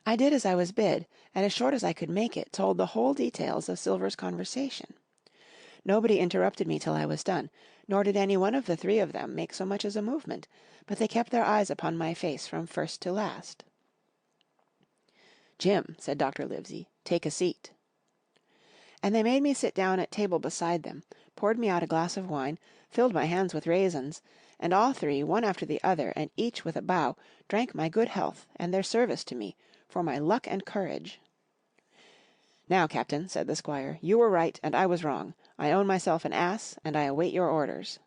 I did as I was bid, and as short as I could make it, told the whole details of Silver's conversation. Nobody interrupted me till I was done, nor did any one of the three of them make so much as a movement, but they kept their eyes upon my face from first to last. "Jim," said Dr. Livesey, "take a seat." And they made me sit down at table beside them, poured me out a glass of wine, filled my hands with raisins, and all three, one after the other, and each with a bow, drank my good health and their service to me, for my luck and courage. "Now, Captain," said the squire, "you were right, and I was wrong. I own myself an ass, and I await your orders."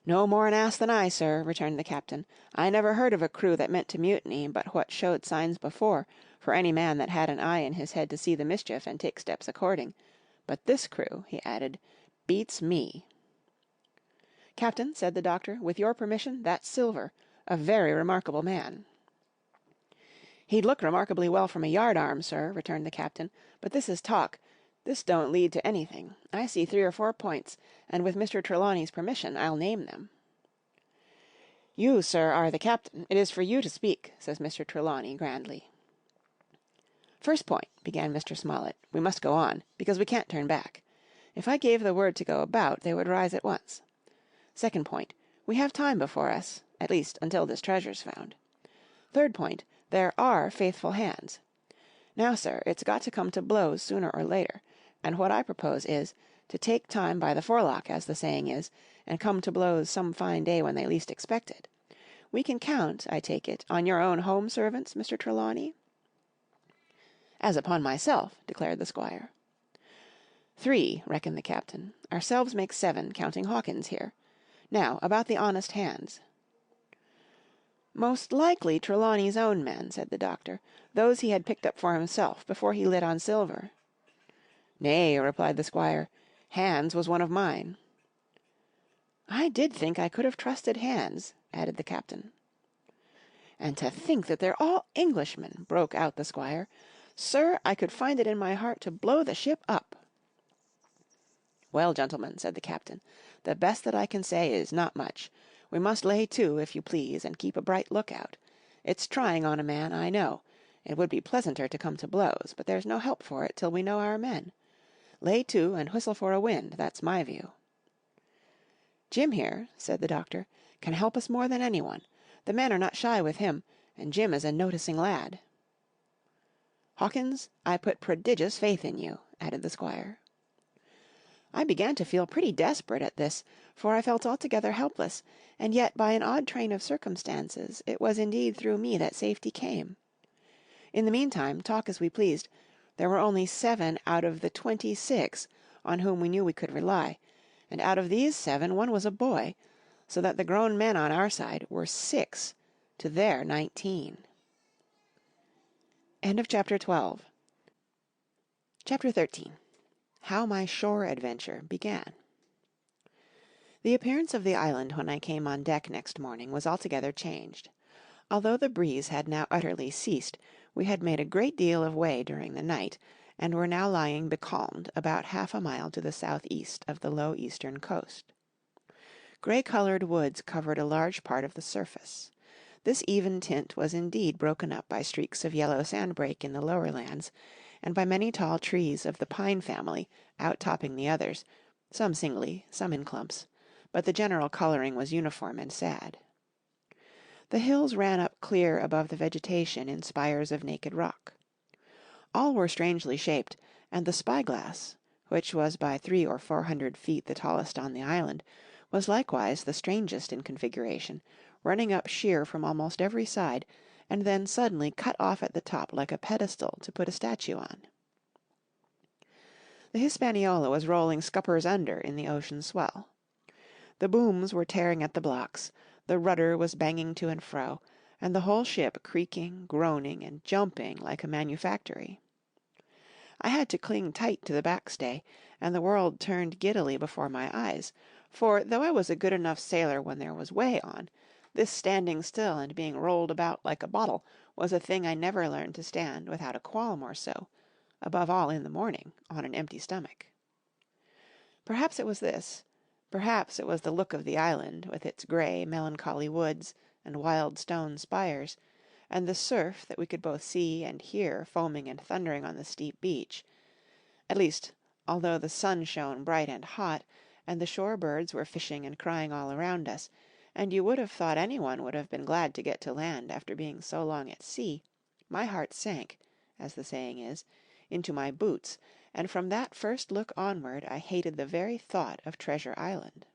"No more an ass than I, sir," returned the captain. "I never heard of a crew that meant to mutiny but what showed signs before, for any man that had an eye in his head to see the mischief and take steps according. But this crew," he added, "beats me." "Captain," said the doctor, "with your permission, that's Silver, a very remarkable man." "He'd look remarkably well from a yard-arm, sir," returned the captain, "but this is talk. This don't lead to anything. I see 3 or 4 points, and with Mr. Trelawney's permission I'll name them." "You, sir, are the captain. It is for you to speak," says Mr. Trelawney grandly. "First point," began Mr. Smollett. "We must go on, because we can't turn back. If I gave the word to go about, they would rise at once. Second point, we have time before us, at least until this treasure's found. Third point, there are faithful hands. Now, sir, it's got to come to blows sooner or later, and what I propose is, to take time by the forelock, as the saying is, and come to blows some fine day when they least expect it. We can count, I take it, on your own home servants, Mr. Trelawney?" "As upon myself," declared the squire. "3, reckoned the captain. Ourselves make 7, counting Hawkins here. Now, about the honest hands." "Most likely Trelawney's own men," said the doctor, "those he had picked up for himself before he lit on Silver." "Nay," replied the squire, "Hands was one of mine." "I did think I could have trusted Hands," added the captain. "And to think that they're all Englishmen," broke out the squire. "Sir, I could find it in my heart to blow the ship up. "Well, gentlemen," said the captain, "the best that I can say is not much. We must lay to, if you please, and keep a bright lookout. It's trying on a man, I know. It would be pleasanter to come to blows, but there's no help for it till we know our men. Lay to and whistle for a wind, that's my view." "Jim here," said the doctor, "can help us more than anyone. The men are not shy with him, and Jim is a noticing lad." "Hawkins, I put prodigious faith in you," added the squire. I began to feel pretty desperate at this, for I felt altogether helpless, and yet by an odd train of circumstances it was indeed through me that safety came. In the meantime, talk as we pleased, there were only 7 out of the 26 on whom we knew we could rely, and out of these 7 one was a boy, so that the grown men on our side were 6 to their 19. End of chapter 12. Chapter 13. How my shore adventure began. The appearance of the island when I came on deck next morning was altogether changed. Although the breeze had now utterly ceased, we had made a great deal of way during the night, and were now lying becalmed about half a mile to the southeast of the low eastern coast. Grey-coloured woods covered a large part of the surface. This even tint was indeed broken up by streaks of yellow sandbrake in the lower lands, and by many tall trees of the pine family outtopping the others, some singly, some in clumps, but the general colouring was uniform and sad. The hills ran up clear above the vegetation in spires of naked rock. All were strangely shaped, and the spyglass, which was by 300 or 400 feet the tallest on the island, was likewise the strangest in configuration, running up sheer from almost every side, and then suddenly cut off at the top like a pedestal to put a statue on. The Hispaniola was rolling scuppers under in the ocean swell. The booms were tearing at the blocks, the rudder was banging to and fro, and the whole ship creaking, groaning, and jumping like a manufactory. I had to cling tight to the backstay, and the world turned giddily before my eyes, for though I was a good enough sailor when there was way on, this standing still and being rolled about like a bottle was a thing I never learned to stand without a qualm or so, above all in the morning, on an empty stomach. Perhaps it was this, perhaps it was the look of the island, with its grey, melancholy woods and wild stone spires, and the surf that we could both see and hear foaming and thundering on the steep beach. At least, although the sun shone bright and hot, and the shore birds were fishing and crying all around us, and you would have thought anyone would have been glad to get to land after being so long at sea, my heart sank, as the saying is, into my boots, and from that first look onward I hated the very thought of Treasure Island.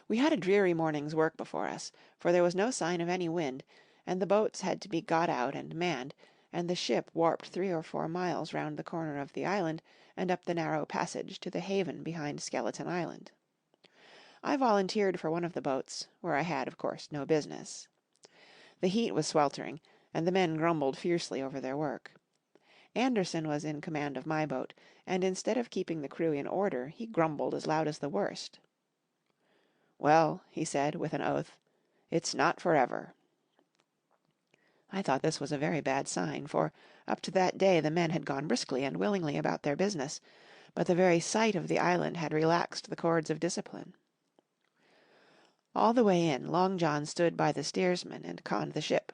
We had a dreary morning's work before us, for there was no sign of any wind, and the boats had to be got out and manned, and the ship warped 3 or 4 miles round the corner of the island and up the narrow passage to the haven behind Skeleton Island. I volunteered for one of the boats, where I had, of course, no business. The heat was sweltering, and the men grumbled fiercely over their work. Anderson was in command of my boat, and instead of keeping the crew in order, he grumbled as loud as the worst. "Well," he said, with an oath, "it's not forever." I thought this was a very bad sign, for up to that day the men had gone briskly and willingly about their business, but the very sight of the island had relaxed the cords of discipline. All the way in, Long John stood by the steersman and conned the ship.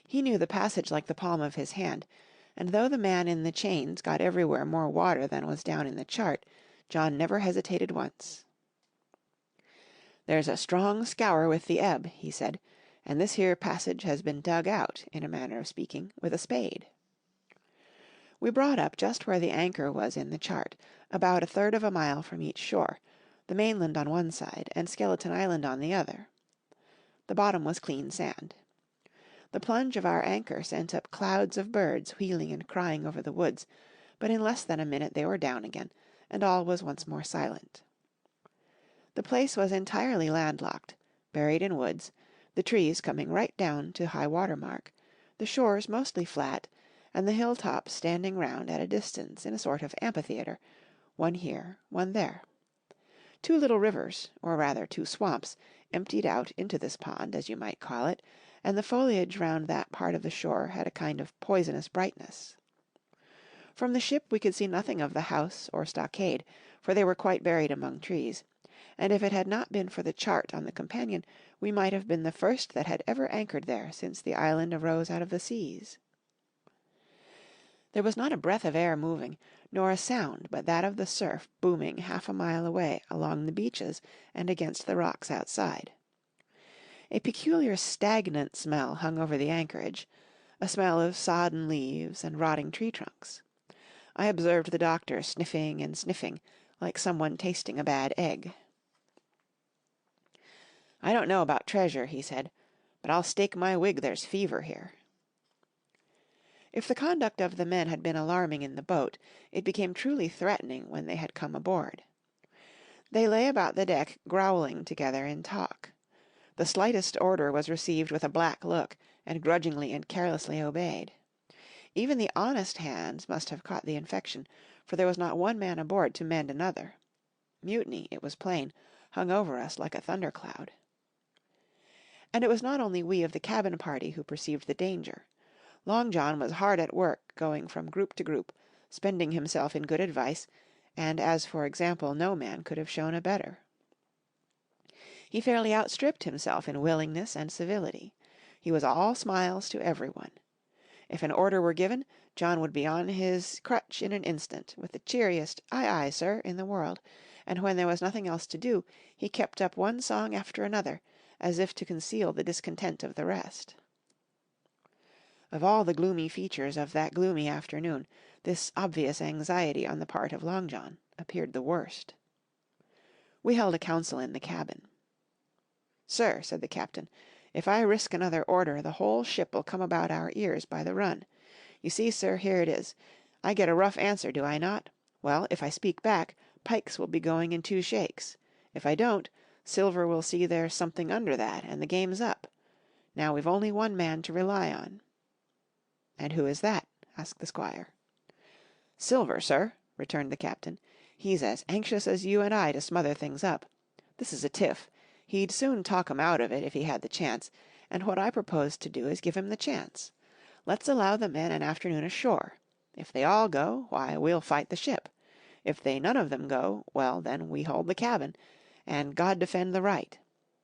He knew the passage like the palm of his hand, and though the man in the chains got everywhere more water than was down in the chart, John never hesitated once. "There's a strong scour with the ebb," he said, "and this here passage has been dug out, in a manner of speaking, with a spade." We brought up just where the anchor was in the chart, about 1/3 of a mile from each shore, the mainland on one side and Skeleton Island on the other. The bottom was clean sand. The plunge of our anchor sent up clouds of birds wheeling and crying over the woods, but in less than a minute they were down again, and all was once more silent. The place was entirely landlocked, buried in woods, the trees coming right down to high water mark, the shores mostly flat, and the hilltops standing round at a distance in a sort of amphitheatre, one here, one there. 2 little rivers, or rather 2 swamps, emptied out into this pond, as you might call it, and the foliage round that part of the shore had a kind of poisonous brightness. From the ship we could see nothing of the house or stockade, for they were quite buried among trees, and if it had not been for the chart on the companion, we might have been the first that had ever anchored there since the island arose out of the seas. There was not a breath of air moving, nor a sound but that of the surf booming half a mile away along the beaches and against the rocks outside. A peculiar stagnant smell hung over the anchorage, a smell of sodden leaves and rotting tree trunks. I observed the doctor sniffing and sniffing, like someone tasting a bad egg. "I don't know about treasure," he said, "but I'll stake my wig there's fever here." If the conduct of the men had been alarming in the boat, it became truly threatening when they had come aboard. They lay about the deck growling together in talk. The slightest order was received with a black look, and grudgingly and carelessly obeyed. Even the honest hands must have caught the infection, for there was not one man aboard to mend another. Mutiny, it was plain, hung over us like a thundercloud. And it was not only we of the cabin party who perceived the danger. Long John was hard at work going from group to group, spending himself in good advice, and as for example no man could have shown a better. He fairly outstripped himself in willingness and civility. He was all smiles to everyone. If an order were given, John would be on his crutch in an instant, with the cheeriest "Aye, aye, sir," in the world, and when there was nothing else to do, he kept up one song after another, as if to conceal the discontent of the rest. Of all the gloomy features of that gloomy afternoon, this obvious anxiety on the part of Long John appeared the worst. We held a council in the cabin. "Sir," said the captain, "if I risk another order, the whole ship'll come about our ears by the run. You see, sir, here it is. I get a rough answer, do I not? Well, if I speak back, pikes will be going in 2 shakes. If I don't, Silver will see there's something under that, and the game's up. Now we've only one man to rely on." "And who is that?" asked the squire. "Silver, sir," returned the captain. "He's as anxious as you and I to smother things up. This is a tiff. He'd soon talk 'em out of it if he had the chance, and what I propose to do is give him the chance. Let's allow the men an afternoon ashore. If they all go, why, we'll fight the ship. If they none of them go, well, then we hold the cabin, and God defend the right.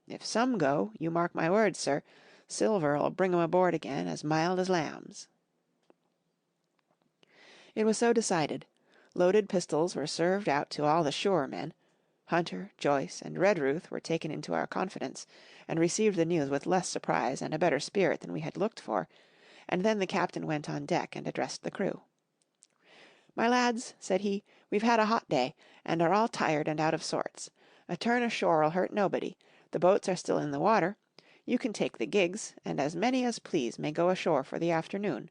If some go, you mark my words, sir, Silver'll bring 'em aboard again as mild as lambs." It was so decided. Loaded pistols were served out to all the shore men. Hunter, Joyce, and Redruth were taken into our confidence, and received the news with less surprise and a better spirit than we had looked for, and then the captain went on deck and addressed the crew. "My lads," said he, "we've had a hot day, and are all tired and out of sorts. A turn ashore'll hurt nobody. The boats are still in the water. You can take the gigs, and as many as please may go ashore for the afternoon.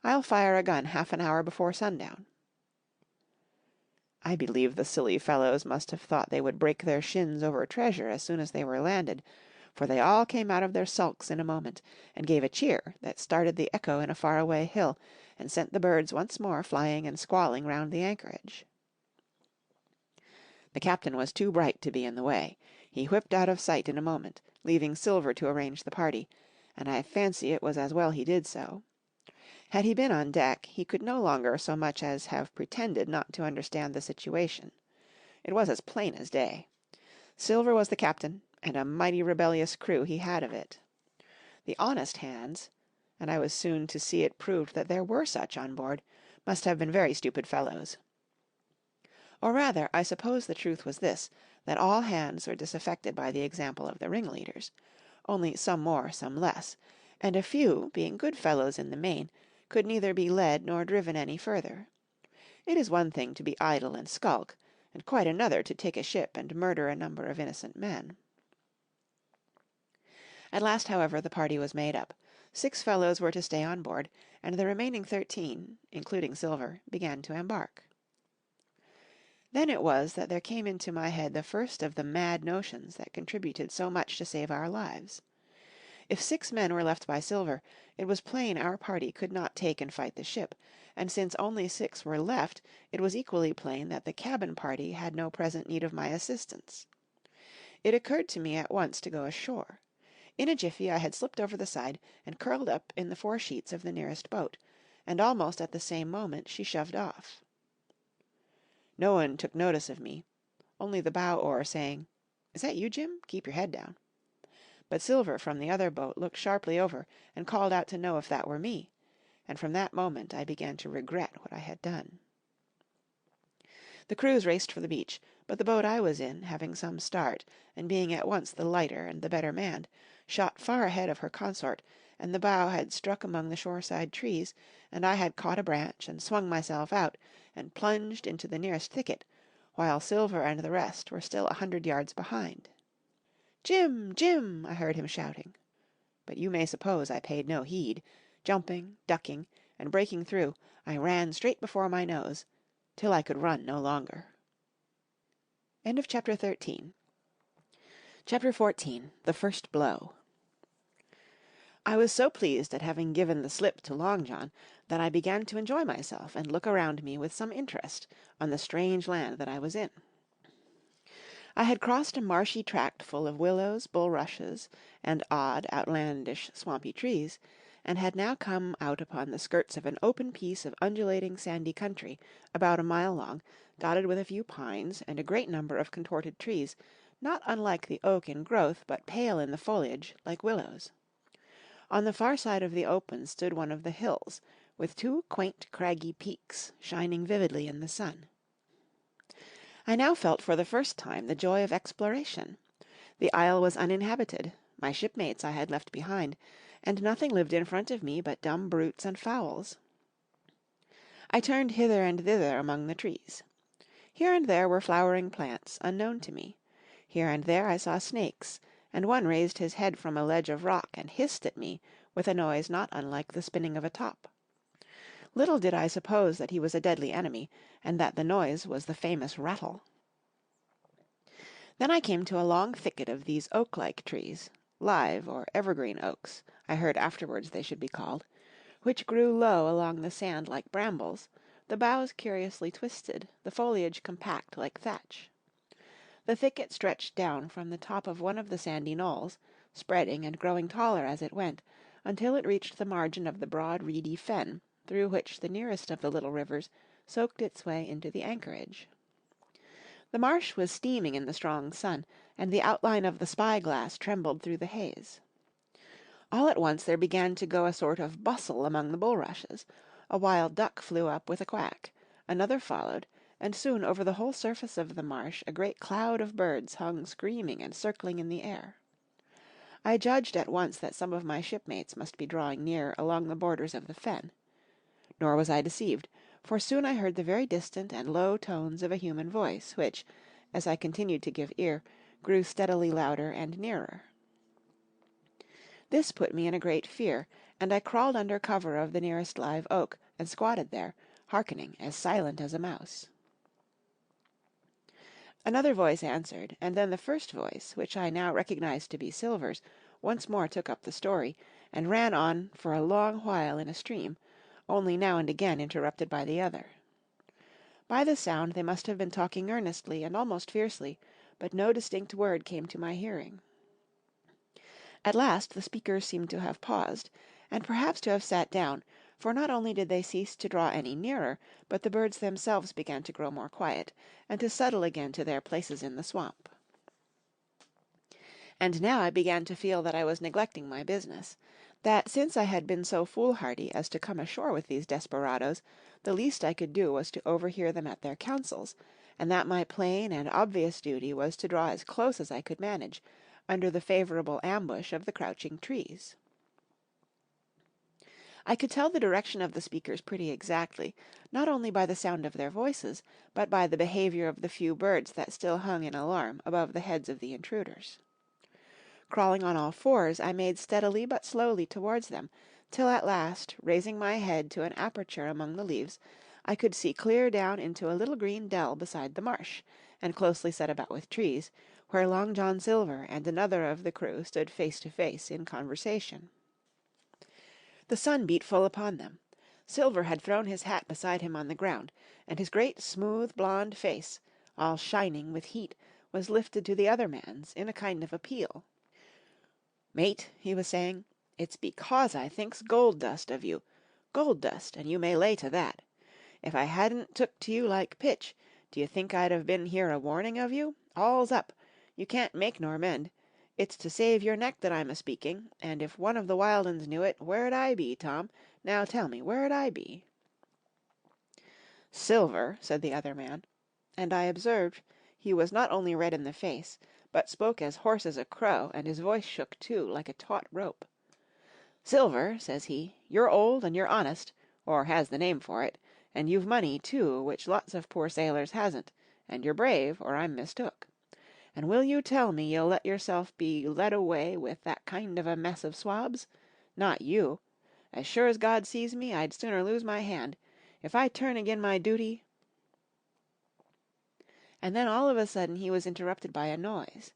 I'll fire a gun half an hour before sundown." I believe the silly fellows must have thought they would break their shins over treasure as soon as they were landed, for they all came out of their sulks in a moment, and gave a cheer that started the echo in a far-away hill, and sent the birds once more flying and squalling round the anchorage. The captain was too bright to be in the way. He whipped out of sight in a moment, leaving Silver to arrange the party, and I fancy it was as well he did so. Had he been on deck, he could no longer so much as have pretended not to understand the situation. It was as plain as day. Silver was the captain, and a mighty rebellious crew he had of it. The honest hands, and I was soon to see it proved that there were such on board, must have been very stupid fellows. Or rather, I suppose the truth was this, that all hands were disaffected by the example of the ringleaders, only some more, some less, and a few, being good fellows in the main, could neither be led nor driven any further. It is one thing to be idle and skulk, and quite another to take a ship and murder a number of innocent men. At last, however, the party was made up. 6 fellows were to stay on board, and the remaining 13, including Silver, began to embark. Then it was that there came into my head the first of the mad notions that contributed so much to save our lives. If 6 men were left by Silver, it was plain our party could not take and fight the ship, and since only 6 were left, it was equally plain that the cabin party had no present need of my assistance. It occurred to me at once to go ashore. In a jiffy I had slipped over the side and curled up in the foresheets of the nearest boat, and almost at the same moment she shoved off. No one took notice of me, only the bow oar saying, "Is that you, Jim? Keep your head down." But Silver from the other boat looked sharply over and called out to know if that were me, and from that moment I began to regret what I had done. The crews raced for the beach, but the boat I was in, having some start, and being at once the lighter and the better manned, shot far ahead of her consort, and the bow had struck among the shoreside trees, and I had caught a branch and swung myself out, and plunged into the nearest thicket, while Silver and the rest were still 100 yards behind. "Jim! Jim!" I heard him shouting. But you may suppose I paid no heed. Jumping, ducking, and breaking through, I ran straight before my nose, till I could run no longer. Chapter 14. The First Blow. I was so pleased at having given the slip to Long John that I began to enjoy myself and look around me with some interest on the strange land that I was in. I had crossed a marshy tract full of willows, bulrushes, and odd, outlandish, swampy trees, and had now come out upon the skirts of an open piece of undulating sandy country, about a mile long, dotted with a few pines and a great number of contorted trees, not unlike the oak in growth, but pale in the foliage, like willows. On the far side of the open stood one of the hills, with two quaint craggy peaks, shining vividly in the sun. I now felt for the first time the joy of exploration. The isle was uninhabited, my shipmates I had left behind, and nothing lived in front of me but dumb brutes and fowls. I turned hither and thither among the trees. Here and there were flowering plants, unknown to me. Here and there I saw snakes, and one raised his head from a ledge of rock and hissed at me with a noise not unlike the spinning of a top. Little did I suppose that he was a deadly enemy, and that the noise was the famous rattle. Then I came to a long thicket of these oak-like trees, live or evergreen oaks, I heard afterwards they should be called, which grew low along the sand like brambles, the boughs curiously twisted, the foliage compact like thatch. The thicket stretched down from the top of one of the sandy knolls, spreading and growing taller as it went, until it reached the margin of the broad reedy fen, through which the nearest of the little rivers soaked its way into the anchorage. The marsh was steaming in the strong sun, and the outline of the spy-glass trembled through the haze. All at once there began to go a sort of bustle among the bulrushes. A wild duck flew up with a quack, another followed, and soon over the whole surface of the marsh a great cloud of birds hung screaming and circling in the air. I judged at once that some of my shipmates must be drawing near along the borders of the fen. Nor was I deceived, for soon I heard the very distant and low tones of a human voice, which, as I continued to give ear, grew steadily louder and nearer. This put me in a great fear, and I crawled under cover of the nearest live oak, and squatted there, hearkening, as silent as a mouse. Another voice answered, and then the first voice, which I now recognized to be Silver's, once more took up the story, and ran on for a long while in a stream, only now and again interrupted by the other. By the sound they must have been talking earnestly and almost fiercely, but no distinct word came to my hearing. At last the speakers seemed to have paused, and perhaps to have sat down, for not only did they cease to draw any nearer, but the birds themselves began to grow more quiet, and to settle again to their places in the swamp. And now I began to feel that I was neglecting my business, that since I had been so foolhardy as to come ashore with these desperadoes, the least I could do was to overhear them at their councils, and that my plain and obvious duty was to draw as close as I could manage, under the favourable ambush of the crouching trees. I could tell the direction of the speakers pretty exactly, not only by the sound of their voices, but by the behaviour of the few birds that still hung in alarm above the heads of the intruders. Crawling on all fours, I made steadily but slowly towards them, till at last, raising my head to an aperture among the leaves, I could see clear down into a little green dell beside the marsh, and closely set about with trees, where Long John Silver and another of the crew stood face to face in conversation. The sun beat full upon them. Silver had thrown his hat beside him on the ground, and his great smooth blond face, all shining with heat, was lifted to the other man's in a kind of appeal. "Mate," he was saying, "it's because I thinks gold dust of you. Gold dust, and you may lay to that. If I hadn't took to you like pitch, do you think I'd have been here a warning of you? All's up. You can't make nor mend. It's to save your neck that I'm a speaking, and if one of the wild uns knew it, where'd I be, Tom? Now tell me, where'd I be?" "Silver," said the other man, and I observed he was not only red in the face, but spoke as hoarse as a crow, and his voice shook too, like a taut rope. "Silver," says he, "you're old and you're honest, or has the name for it, and you've money, too, which lots of poor sailors hasn't, and you're brave, or I'm mistook. And will you tell me you'll let yourself be led away with that kind of a mess of swabs? Not you. As sure as God sees me, I'd sooner lose my hand. If I turn agin my duty—" And then all of a sudden he was interrupted by a noise.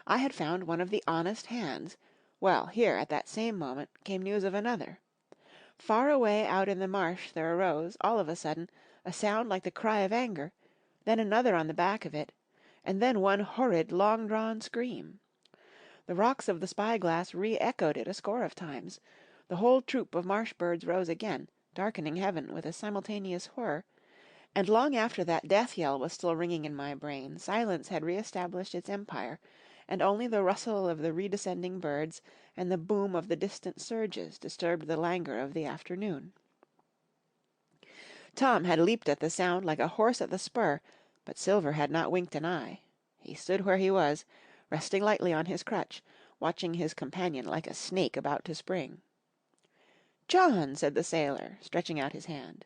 I had found one of the honest hands. Well, here, at that same moment, came news of another. Far away out in the marsh there arose, all of a sudden, a sound like the cry of anger, then another on the back of it, and then one horrid long-drawn scream. The rocks of the spy-glass re-echoed it a score of times. The whole troop of marsh birds rose again, darkening heaven with a simultaneous whir, and long after that death yell was still ringing in my brain, silence had re-established its empire, and only the rustle of the redescending birds and the boom of the distant surges disturbed the languor of the afternoon. Tom had leaped at the sound like a horse at the spur, but Silver had not winked an eye. He stood where he was, resting lightly on his crutch, watching his companion like a snake about to spring. "John!" said the sailor, stretching out his hand.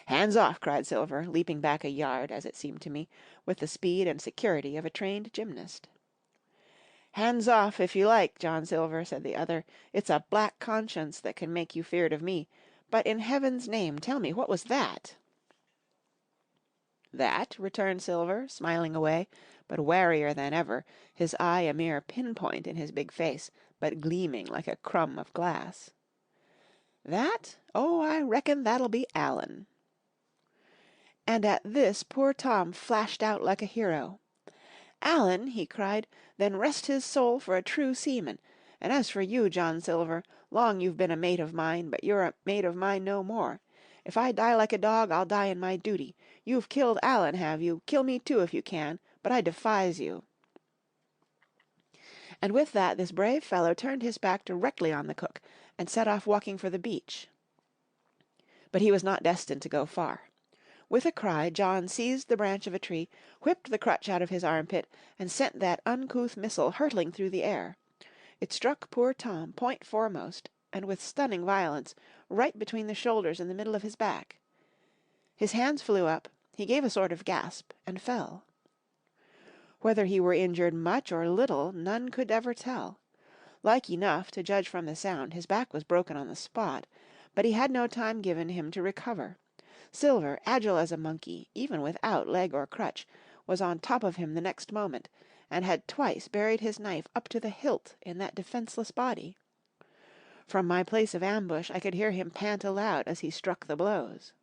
"Hands off!" cried Silver, leaping back a yard, as it seemed to me, with the speed and security of a trained gymnast. "Hands off, if you like, John Silver," said the other. "It's a black conscience that can make you feared of me. But in heaven's name, tell me, what was that?" "That?" returned Silver, smiling away, but warier than ever, his eye a mere pin-point in his big face, but gleaming like a crumb of glass. "That? Oh, I reckon that'll be Allen." And at this poor Tom flashed out like a hero. "Allen!" he cried, "then rest his soul for a true seaman. And as for you, John Silver, long you've been a mate of mine, but you're a mate of mine no more. If I die like a dog, I'll die in my duty. You've killed Allen, have you? Kill me too if you can, but I defies you." And with that this brave fellow turned his back directly on the cook, and set off walking for the beach. But he was not destined to go far. With a cry, John seized the branch of a tree, whipped the crutch out of his armpit, and sent that uncouth missile hurtling through the air. It struck poor Tom point foremost, and with stunning violence, right between the shoulders and the middle of his back. His hands flew up, he gave a sort of gasp, and fell. Whether he were injured much or little, none could ever tell. Like enough, to judge from the sound, his back was broken on the spot, but he had no time given him to recover. Silver, agile as a monkey, even without leg or crutch, was on top of him the next moment, and had twice buried his knife up to the hilt in that defenceless body. From my place of ambush I could hear him pant aloud as he struck the blows.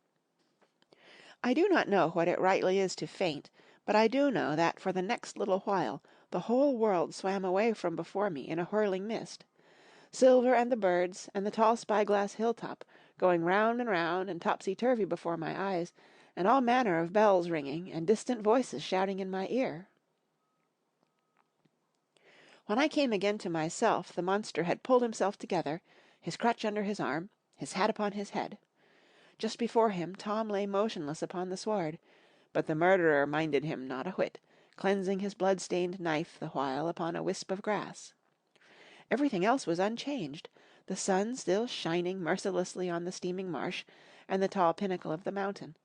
I do not know what it rightly is to faint, but I do know that for the next little while the whole world swam away from before me in a whirling mist. Silver and the birds and the tall spyglass hilltop going round and topsy-turvy before my eyes, and all manner of bells ringing and distant voices shouting in my ear. When I came again to myself, the monster had pulled himself together, his crutch under his arm, his hat upon his head. Just before him Tom lay motionless upon the sward, but the murderer minded him not a whit, cleansing his blood-stained knife the while upon a wisp of grass. Everything else was unchanged, the sun still shining mercilessly on the steaming marsh and the tall pinnacle of the mountain,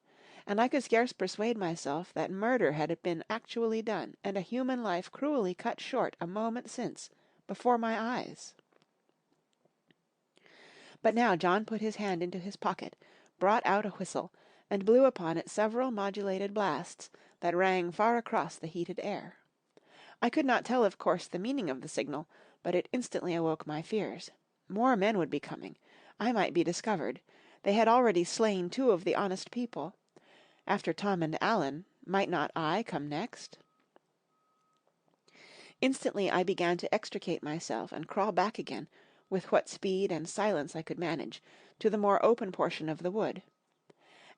and I could scarce persuade myself that murder had been actually done and a human life cruelly cut short a moment since, before my eyes. But now John put his hand into his pocket, brought out a whistle, and blew upon it several modulated blasts that rang far across the heated air. I could not tell, of course, the meaning of the signal, but it instantly awoke my fears. More men would be coming. I might be discovered. They had already slain 2 of the honest people. After Tom and Allen, might not I come next? Instantly I began to extricate myself and crawl back again, with what speed and silence I could manage, to the more open portion of the wood.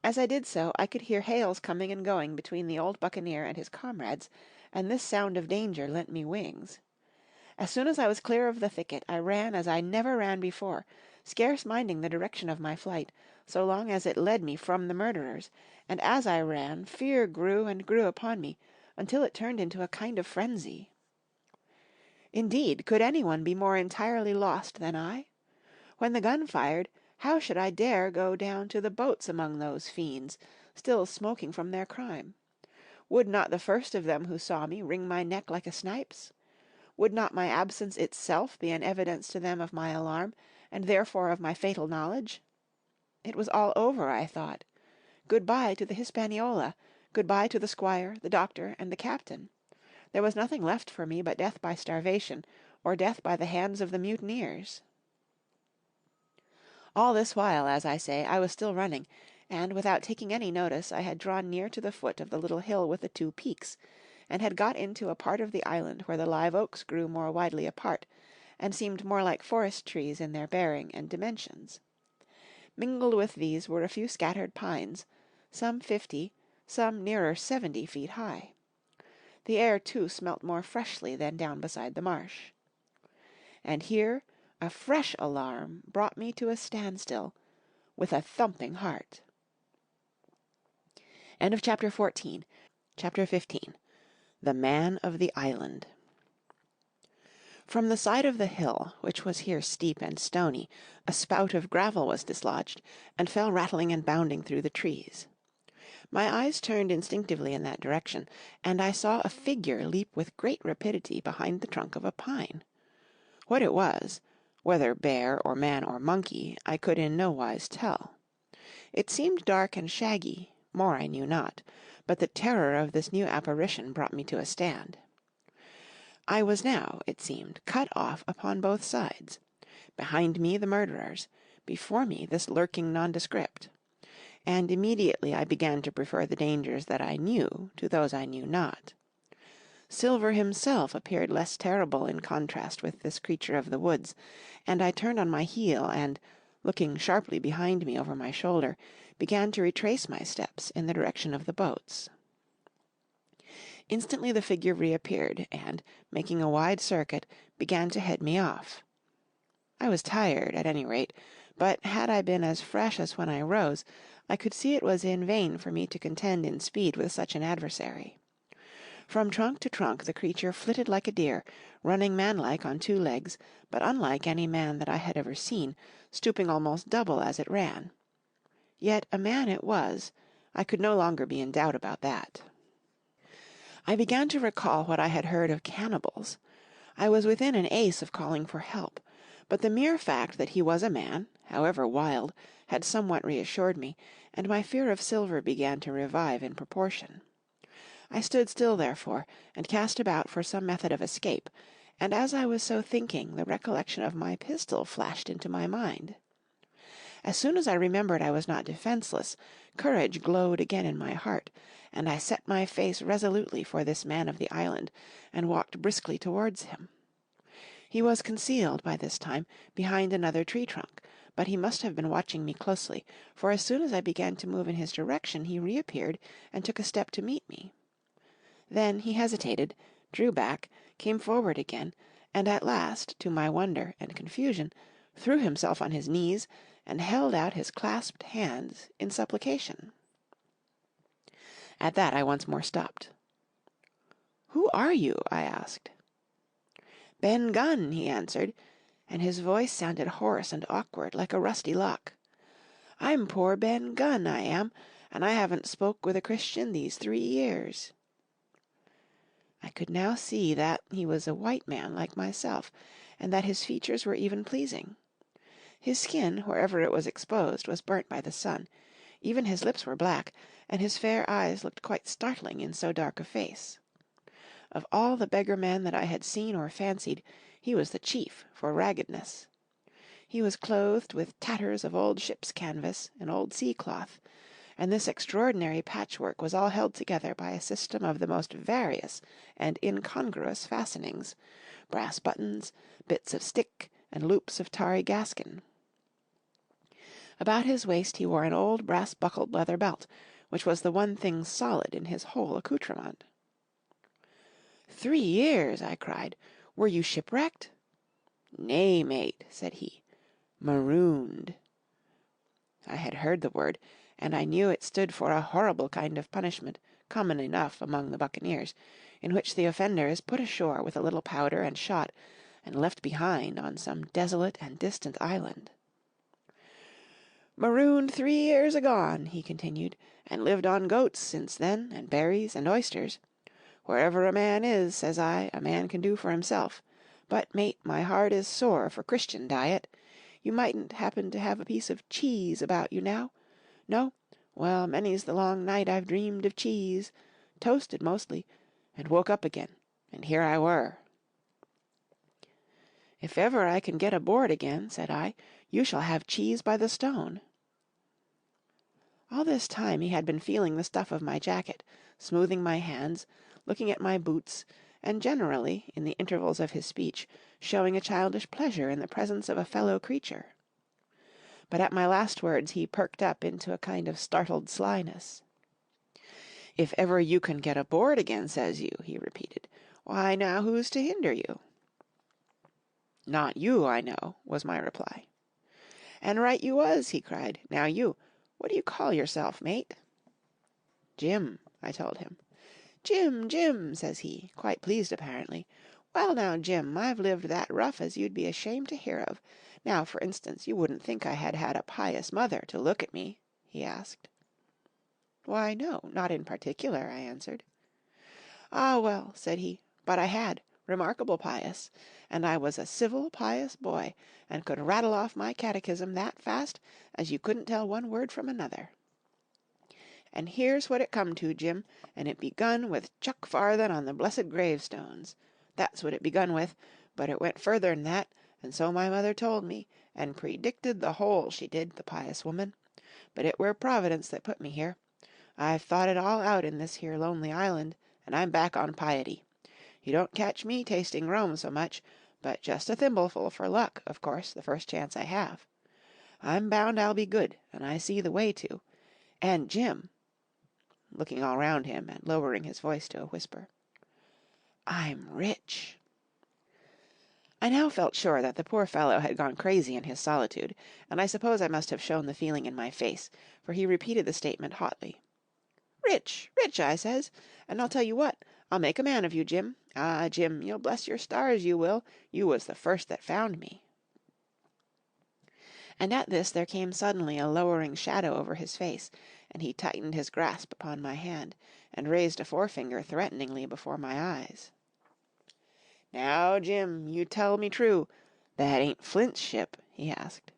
As I did so, I could hear hails coming and going between the old buccaneer and his comrades, and this sound of danger lent me wings. As soon as I was clear of the thicket, I ran as I never ran before, scarce minding the direction of my flight, so long as it led me from the murderers, and as I ran, fear grew and grew upon me, until it turned into a kind of frenzy. Indeed, could anyone be more entirely lost than I? When the gun fired, how should I dare go down to the boats among those fiends, still smoking from their crime? Would not the first of them who saw me wring my neck like a snipe's? Would not my absence itself be an evidence to them of my alarm, and therefore of my fatal knowledge? It was all over, I thought. Good-bye to the Hispaniola, good-bye to the squire, the doctor, and the captain. There was nothing left for me but death by starvation, or death by the hands of the mutineers. All this while, as I say, I was still running, and, without taking any notice, I had drawn near to the foot of the little hill with the two peaks, and had got into a part of the island where the live oaks grew more widely apart, and seemed more like forest trees in their bearing and dimensions. Mingled with these were a few scattered pines, some 50, some nearer 70 feet high. The air, too, smelt more freshly than down beside the marsh. And here a fresh alarm brought me to a standstill, with a thumping heart. End of chapter 14. Chapter 15. The Man of the Island. From the side of the hill, which was here steep and stony, a spout of gravel was dislodged, and fell rattling and bounding through the trees. My eyes turned instinctively in that direction, and I saw a figure leap with great rapidity behind the trunk of a pine. What it was, whether bear or man or monkey, I could in no wise tell. It seemed dark and shaggy, more I knew not, but the terror of this new apparition brought me to a stand. I was now, it seemed, cut off upon both sides. Behind me the murderers, before me this lurking nondescript. And immediately I began to prefer the dangers that I knew to those I knew not. Silver himself appeared less terrible in contrast with this creature of the woods, and I turned on my heel and, looking sharply behind me over my shoulder, began to retrace my steps in the direction of the boats. Instantly the figure reappeared, and, making a wide circuit, began to head me off. I was tired, at any rate, but had I been as fresh as when I rose, I could see it was in vain for me to contend in speed with such an adversary. From trunk to trunk the creature flitted like a deer, running manlike on two legs, but unlike any man that I had ever seen, stooping almost double as it ran. Yet a man it was. I could no longer be in doubt about that. I began to recall what I had heard of cannibals. I was within an ace of calling for help, but the mere fact that he was a man, however wild, had somewhat reassured me, and my fear of Silver began to revive in proportion. I stood still, therefore, and cast about for some method of escape, and as I was so thinking, the recollection of my pistol flashed into my mind. As soon as I remembered I was not defenceless, courage glowed again in my heart, and I set my face resolutely for this man of the island, and walked briskly towards him. He was concealed, by this time, behind another tree trunk, but he must have been watching me closely, for as soon as I began to move in his direction he reappeared and took a step to meet me. Then he hesitated, drew back, came forward again, and at last, to my wonder and confusion, threw himself on his knees and held out his clasped hands in supplication. At that I once more stopped. "Who are you?" I asked. "Ben Gunn," he answered, and his voice sounded hoarse and awkward, like a rusty lock. "I'm poor Ben Gunn, I am, and I haven't spoke with a Christian these 3 years." I could now see that he was a white man like myself, and that his features were even pleasing. His skin, wherever it was exposed, was burnt by the sun, even his lips were black, and his fair eyes looked quite startling in so dark a face. Of all the beggar men that I had seen or fancied, he was the chief for raggedness. He was clothed with tatters of old ship's canvas and old sea-cloth, and this extraordinary patchwork was all held together by a system of the most various and incongruous fastenings, brass buttons, bits of stick, and loops of tarry gaskin. About his waist he wore an old brass-buckled leather belt, which was the one thing solid in his whole accoutrement. 3 years! I cried. Were you shipwrecked? Nay, mate, said he. Marooned. I had heard the word, and I knew it stood for a horrible kind of punishment, common enough among the buccaneers, in which the offender is put ashore with a little powder and shot, and left behind on some desolate and distant island. Marooned 3 years agone, he continued, and lived on goats since then, and berries and oysters. Wherever a man is, says I, a man can do for himself. But, mate, my heart is sore for Christian diet. You mightn't happen to have a piece of cheese about you now? No? Well, many's the long night I've dreamed of cheese, toasted mostly, and woke up again, and here I were. If ever I can get aboard again, said I, you shall have cheese by the stone. All this time he had been feeling the stuff of my jacket, smoothing my hands, looking at my boots, and generally, in the intervals of his speech, showing a childish pleasure in the presence of a fellow creature. But at my last words he perked up into a kind of startled slyness. If ever you can get aboard again, says you, he repeated, why now who's to hinder you? Not you, I know, was my reply. And right you was, he cried. Now you, what do you call yourself, mate? Jim, I told him. Jim, Jim, says he, quite pleased apparently. Well now, Jim, I've lived that rough as you'd be ashamed to hear of. Now, for instance, you wouldn't think I had had a pious mother to look at me, he asked. Why, no, not in particular, I answered. Ah, well, said he, but I had, remarkable pious, and I was a civil, pious boy, and could rattle off my catechism that fast as you couldn't tell one word from another. And here's what it come to, Jim, and it begun with Chuck Farthen on the blessed gravestones. That's what it begun with, but it went further'n that, and so my mother told me, and predicted the whole, she did, the pious woman. But it were Providence that put me here. I've thought it all out in this here lonely island, and I'm back on piety. You don't catch me tasting Rome so much, but just a thimbleful for luck, of course, the first chance I have. I'm bound I'll be good, and I see the way to. And Jim, looking all round him and lowering his voice to a whisper, I'm rich. I now felt sure that the poor fellow had gone crazy in his solitude, and I suppose I must have shown the feeling in my face, for he repeated the statement hotly. Rich, rich, I says, and I'll tell you what, I'll make a man of you, Jim. Ah, Jim, you'll bless your stars, you will. You was the first that found me. And at this there came suddenly a lowering shadow over his face, and he tightened his grasp upon my hand, and raised a forefinger threateningly before my eyes. Now, Jim, you tell me true, that ain't Flint's ship? He asked.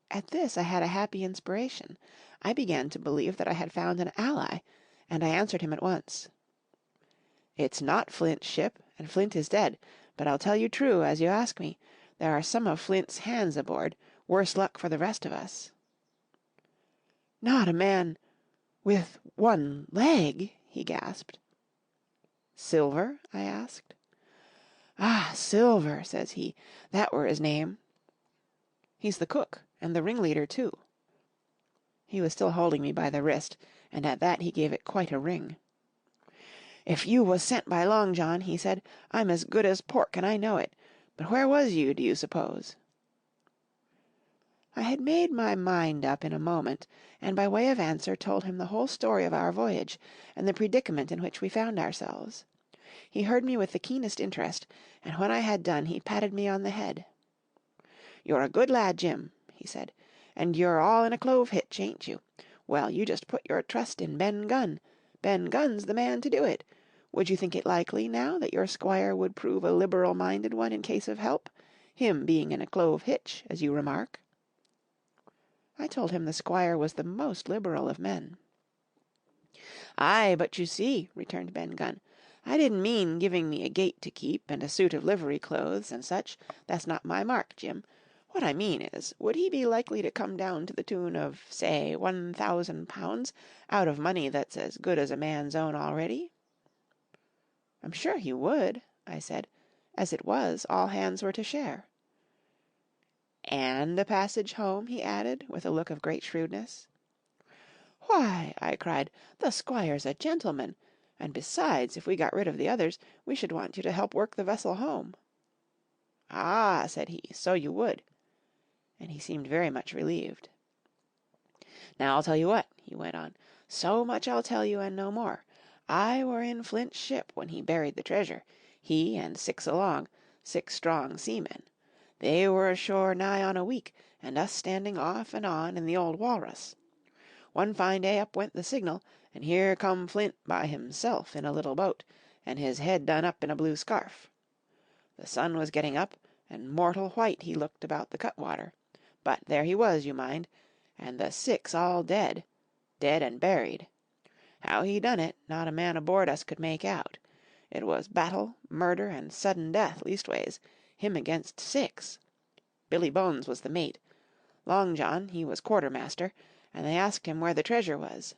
At this I had a happy inspiration. I began to believe that I had found an ally, and I answered him at once. It's not Flint's ship, and Flint is dead, but I'll tell you true, as you ask me, there are some of Flint's hands aboard, worse luck for the rest of us. Not a man with one leg, he gasped. Silver? I asked. Ah, Silver, says he, that were his name. He's the cook, and the ringleader, too. He was still holding me by the wrist, and at that he gave it quite a wring. If you was sent by Long John, he said, I'm as good as pork, and I know it. But where was you, do you suppose? I had made my mind up in a moment, and by way of answer told him the whole story of our voyage, and the predicament in which we found ourselves. He heard me with the keenest interest, and when I had done he patted me on the head. You're a good lad, Jim, he said, and you're all in a clove hitch, ain't you? Well, you just put your trust in Ben Gunn. Ben Gunn's the man to do it. Would you think it likely, now, that your squire would prove a liberal-minded one in case of help, him being in a clove hitch, as you remark? I told him the squire was the most liberal of men. Aye, but you see, returned Ben Gunn, I didn't mean giving me a gate to keep and a suit of livery clothes and such. That's not my mark, Jim. What I mean is, would he be likely to come down to the tune of, say, £1,000 out of money that's as good as a man's own already? I'm sure he would, I said. As it was, all hands were to share. "And a passage home?" he added, with a look of great shrewdness. "Why," I cried, "the Squire's a gentleman, and besides, if we got rid of the others, we should want you to help work the vessel home." "Ah," said he, "so you would," and he seemed very much relieved. "Now I'll tell you what," he went on, "so much I'll tell you and no more. I were in Flint's ship when he buried the treasure, he and 6 along, 6 strong seamen. They were ashore nigh on a week, and us standing off and on in the old Walrus. One fine day up went the signal, and here come Flint by himself in a little boat, and his head done up in a blue scarf. The sun was getting up, and mortal white he looked about the cutwater, but there he was, you mind, and the 6 all dead, dead and buried. How he done it, not a man aboard us could make out. It was battle, murder, and sudden death, leastways, him against 6. Billy Bones was the mate. Long John, he was quartermaster, and they asked him where the treasure was.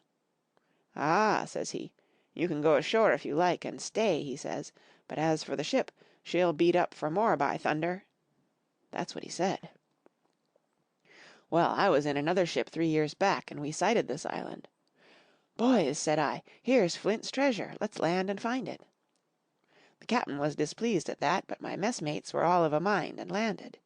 'Ah,' says he, 'you can go ashore if you like, and stay,' he says, 'but as for the ship, she'll beat up for more, by thunder.' That's what he said. Well, I was in another ship 3 years back, and we sighted this island. 'Boys,' said I, 'here's Flint's treasure. Let's land and find it.' The captain was displeased at that, but my messmates were all of a mind, and landed.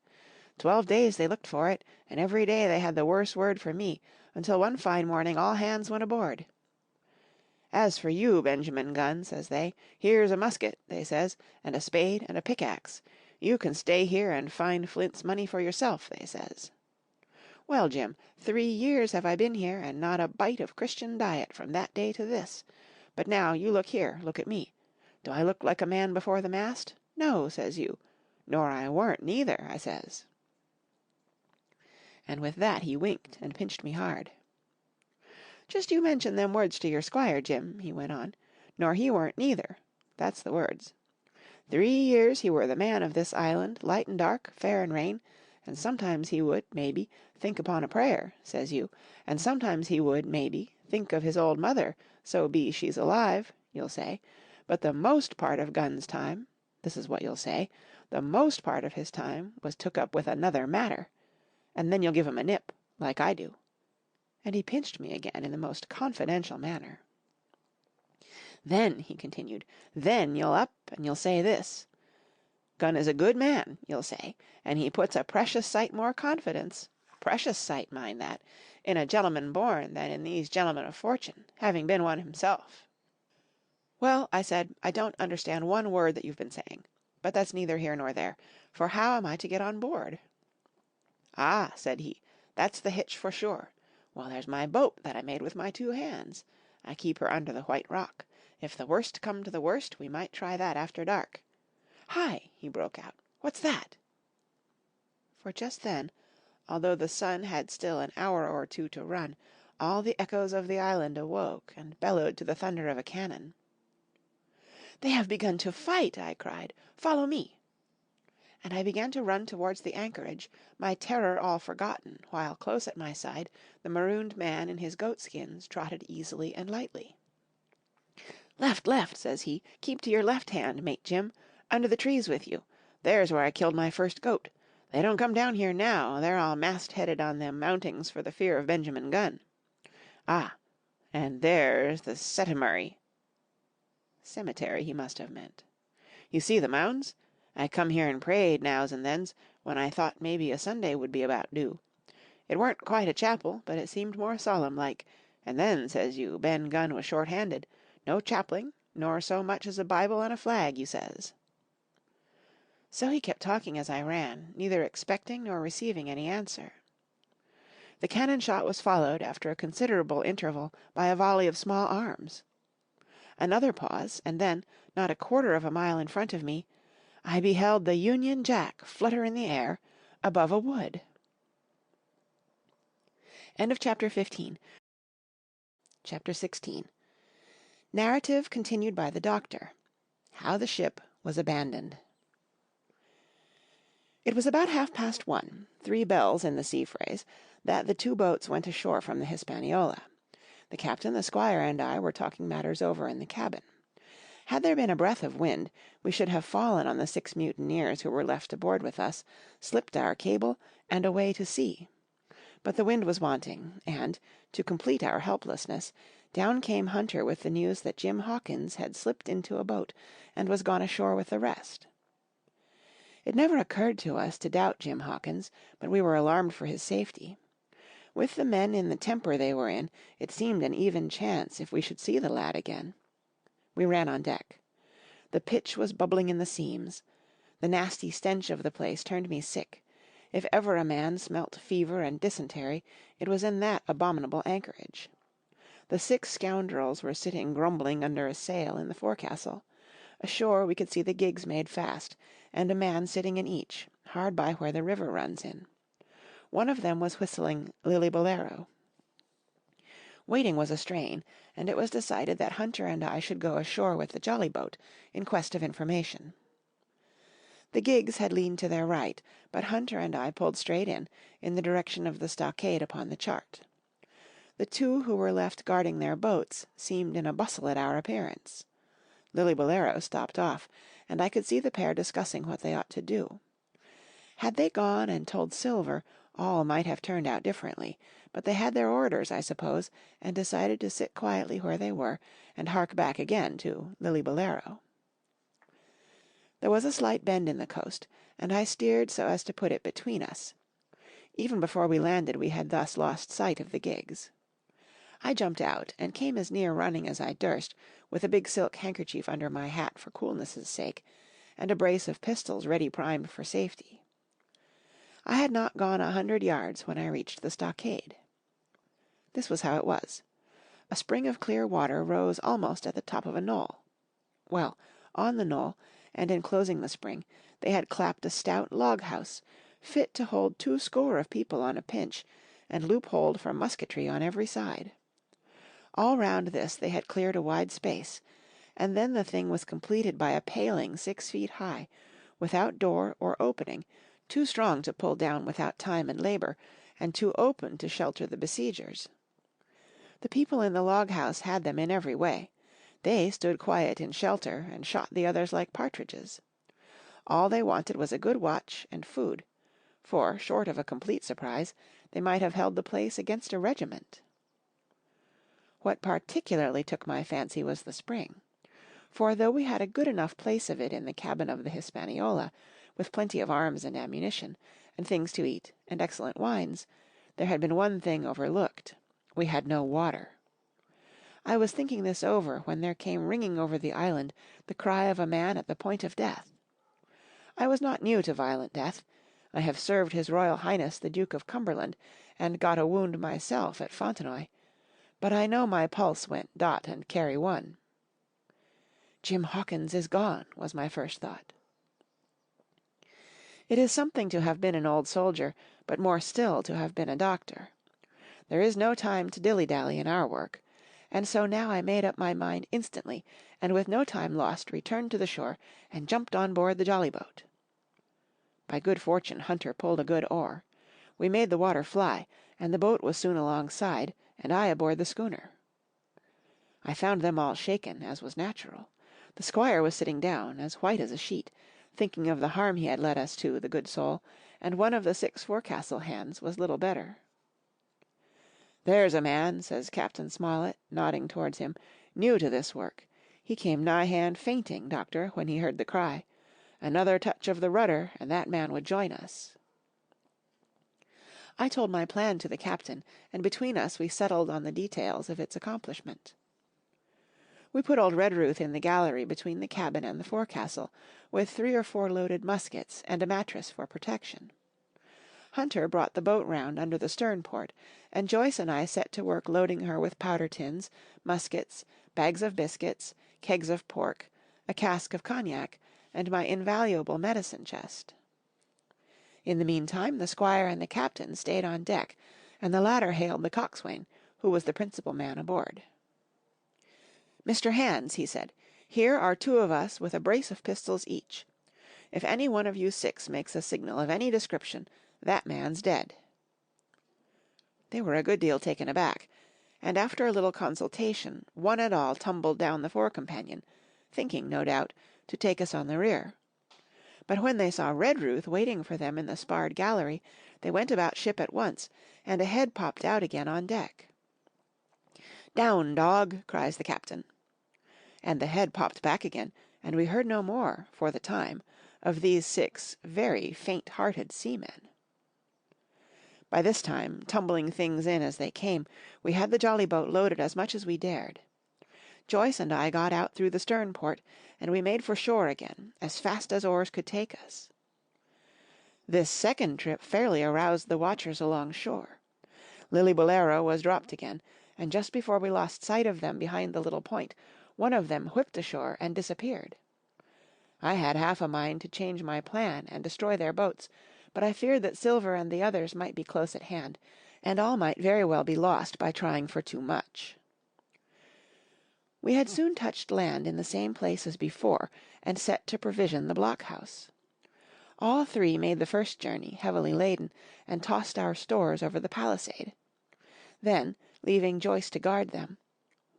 12 days they looked for it, and every day they had the worse word for me, until one fine morning all hands went aboard. 'As for you, Benjamin Gunn,' says they, 'here's a musket,' they says, 'and a spade and a pickaxe. You can stay here and find Flint's money for yourself,' they says. Well, Jim, 3 years have I been here, and not a bite of Christian diet from that day to this. But now, you look here, look at me. Do I look like a man before the mast? No, says you. Nor I weren't neither, I says." And with that he winked and pinched me hard. "Just you mention them words to your squire, Jim," he went on, "nor he weren't neither. That's the words. 3 years he were the man of this island, light and dark, fair and rain, and sometimes he would, maybe, think upon a prayer, says you, and sometimes he would, maybe, think of his old mother, so be she's alive, you'll say, but the most part of Gunn's time, this is what you'll say, the most part of his time was took up with another matter, and then you'll give him a nip, like I do." And he pinched me again in the most confidential manner. "Then," he continued, "then you'll up and you'll say this: 'Gunn is a good man,' you'll say, 'and he puts a precious sight more confidence, precious sight, mind that, in a gentleman born than in these gentlemen of fortune, having been one himself.'" "Well," I said, "I don't understand one word that you've been saying. But that's neither here nor there, for how am I to get on board?" "Ah," said he, "that's the hitch for sure. Well, there's my boat that I made with my 2 hands. I keep her under the White Rock. If the worst come to the worst, we might try that after dark. Hi!" he broke out, "what's that?" For just then, although the sun had still an hour or 2 to run, all the echoes of the island awoke and bellowed to the thunder of a cannon. "They have begun to fight!" I cried. "Follow me!" And I began to run towards the anchorage, my terror all forgotten, while close at my side the marooned man in his goatskins trotted easily and lightly. "Left, left," says he, "keep to your left hand, Mate Jim. Under the trees with you. There's where I killed my first goat. They don't come down here now, they're all mast-headed on them mountings for the fear of Benjamin Gunn. Ah, and there's the Cemetery." Cemetery he must have meant. "You see the mounds? I come here and prayed nows and thens, when I thought maybe a Sunday would be about due. It weren't quite a chapel, but it seemed more solemn like, and then, says you, Ben Gunn was short-handed, no chaplain, nor so much as a Bible and a flag, you says." So he kept talking as I ran, neither expecting nor receiving any answer. The cannon shot was followed, after a considerable interval, by a volley of small arms. Another pause, and then, not a quarter of a mile in front of me, I beheld the Union Jack flutter in the air above a wood. End of chapter 15. Chapter 16. Narrative continued by the Doctor. How the ship was abandoned. It was about 1:30, 3 bells in the sea phrase, that the 2 boats went ashore from the Hispaniola. The captain, the squire, and I were talking matters over in the cabin. Had there been a breath of wind, we should have fallen on the 6 mutineers who were left aboard with us, slipped our cable, and away to sea. But the wind was wanting, and, to complete our helplessness, down came Hunter with the news that Jim Hawkins had slipped into a boat and was gone ashore with the rest. It never occurred to us to doubt Jim Hawkins, but we were alarmed for his safety. With the men in the temper they were in, it seemed an even chance if we should see the lad again. We ran on deck. The pitch was bubbling in the seams. The nasty stench of the place turned me sick. If ever a man smelt fever and dysentery, it was in that abominable anchorage. The 6 scoundrels were sitting grumbling under a sail in the forecastle. Ashore we could see the gigs made fast, and a man sitting in each, hard by where the river runs in. One of them was whistling Lily Bolero. Waiting was a strain, and it was decided that Hunter and I should go ashore with the jolly boat in quest of information. The gigs had leaned to their right, but Hunter and I pulled straight in the direction of the stockade upon the chart. The 2 who were left guarding their boats seemed in a bustle at our appearance. Lily Bolero stopped off, and I could see the pair discussing what they ought to do. Had they gone and told Silver, all might have turned out differently, but they had their orders, I suppose, and decided to sit quietly where they were and hark back again to Lily Bolero. There was a slight bend in the coast, and I steered so as to put it between us. Even before we landed we had thus lost sight of the gigs. I jumped out, and came as near running as I durst, with a big silk handkerchief under my hat for coolness' sake, and a brace of pistols ready primed for safety. I had not gone 100 yards when I reached the stockade. This was how it was. A spring of clear water rose almost at the top of a knoll. Well, on the knoll, and enclosing the spring, they had clapped a stout log-house, fit to hold 20 of people on a pinch, and loopholed for musketry on every side. All round this they had cleared a wide space, and then the thing was completed by a paling 6 feet high, without door or opening, too strong to pull down without time and labour, and too open to shelter the besiegers. The people in the log-house had them in every way. They stood quiet in shelter, and shot the others like partridges. All they wanted was a good watch and food, for, short of a complete surprise, they might have held the place against a regiment. What particularly took my fancy was the spring, for though we had a good enough place of it in the cabin of the Hispaniola, with plenty of arms and ammunition, and things to eat, and excellent wines, there had been one thing overlooked. We had no water. I was thinking this over when there came ringing over the island the cry of a man at the point of death. I was not new to violent death. I have served His Royal Highness the Duke of Cumberland, and got a wound myself at Fontenoy, but I know my pulse went dot and carry one. Jim Hawkins is gone, was my first thought. It is something to have been an old soldier, but more still to have been a doctor. There is no time to dilly-dally in our work, and so now I made up my mind instantly, and with no time lost returned to the shore and jumped on board the jolly boat. By good fortune Hunter pulled a good oar. We made the water fly, and the boat was soon alongside, and I aboard the schooner. I found them all shaken, as was natural. The squire was sitting down, as white as a sheet, thinking of the harm he had led us to, the good soul, and one of the 6 forecastle hands was little better. "There's a man," says Captain Smollett, nodding towards him, "new to this work. He came nigh hand fainting, doctor, when he heard the cry. Another touch of the rudder, and that man would join us." I told my plan to the captain, and between us we settled on the details of its accomplishment. We put old Redruth in the gallery between the cabin and the forecastle, with 3 or 4 loaded muskets and a mattress for protection. Hunter brought the boat round under the stern port, and Joyce and I set to work loading her with powder tins, muskets, bags of biscuits, kegs of pork, a cask of cognac, and my invaluable medicine chest. In the meantime the squire and the captain stayed on deck, and the latter hailed the coxswain, who was the principal man aboard. "Mr. Hands," he said, "here are 2 of us with a brace of pistols each. If any one of you 6 makes a signal of any description, that man's dead." They were a good deal taken aback, and after a little consultation, one and all tumbled down the fore companion, thinking, no doubt, to take us on the rear. But when they saw Redruth waiting for them in the sparred gallery, they went about ship at once, and a head popped out again on deck. "Down, dog!" cries the captain. And the head popped back again, and we heard no more, for the time, of these 6 very faint-hearted seamen. By this time, tumbling things in as they came, we had the jolly boat loaded as much as we dared. Joyce and I got out through the stern port, and we made for shore again, as fast as oars could take us. This second trip fairly aroused the watchers along shore. Lillibullero was dropped again, and just before we lost sight of them behind the little point, one of them whipped ashore and disappeared. I had half a mind to change my plan and destroy their boats, but I feared that Silver and the others might be close at hand, and all might very well be lost by trying for too much. We had soon touched land in the same place as before, and set to provision the blockhouse. All 3 made the first journey, heavily laden, and tossed our stores over the palisade. Then, leaving Joyce to guard them,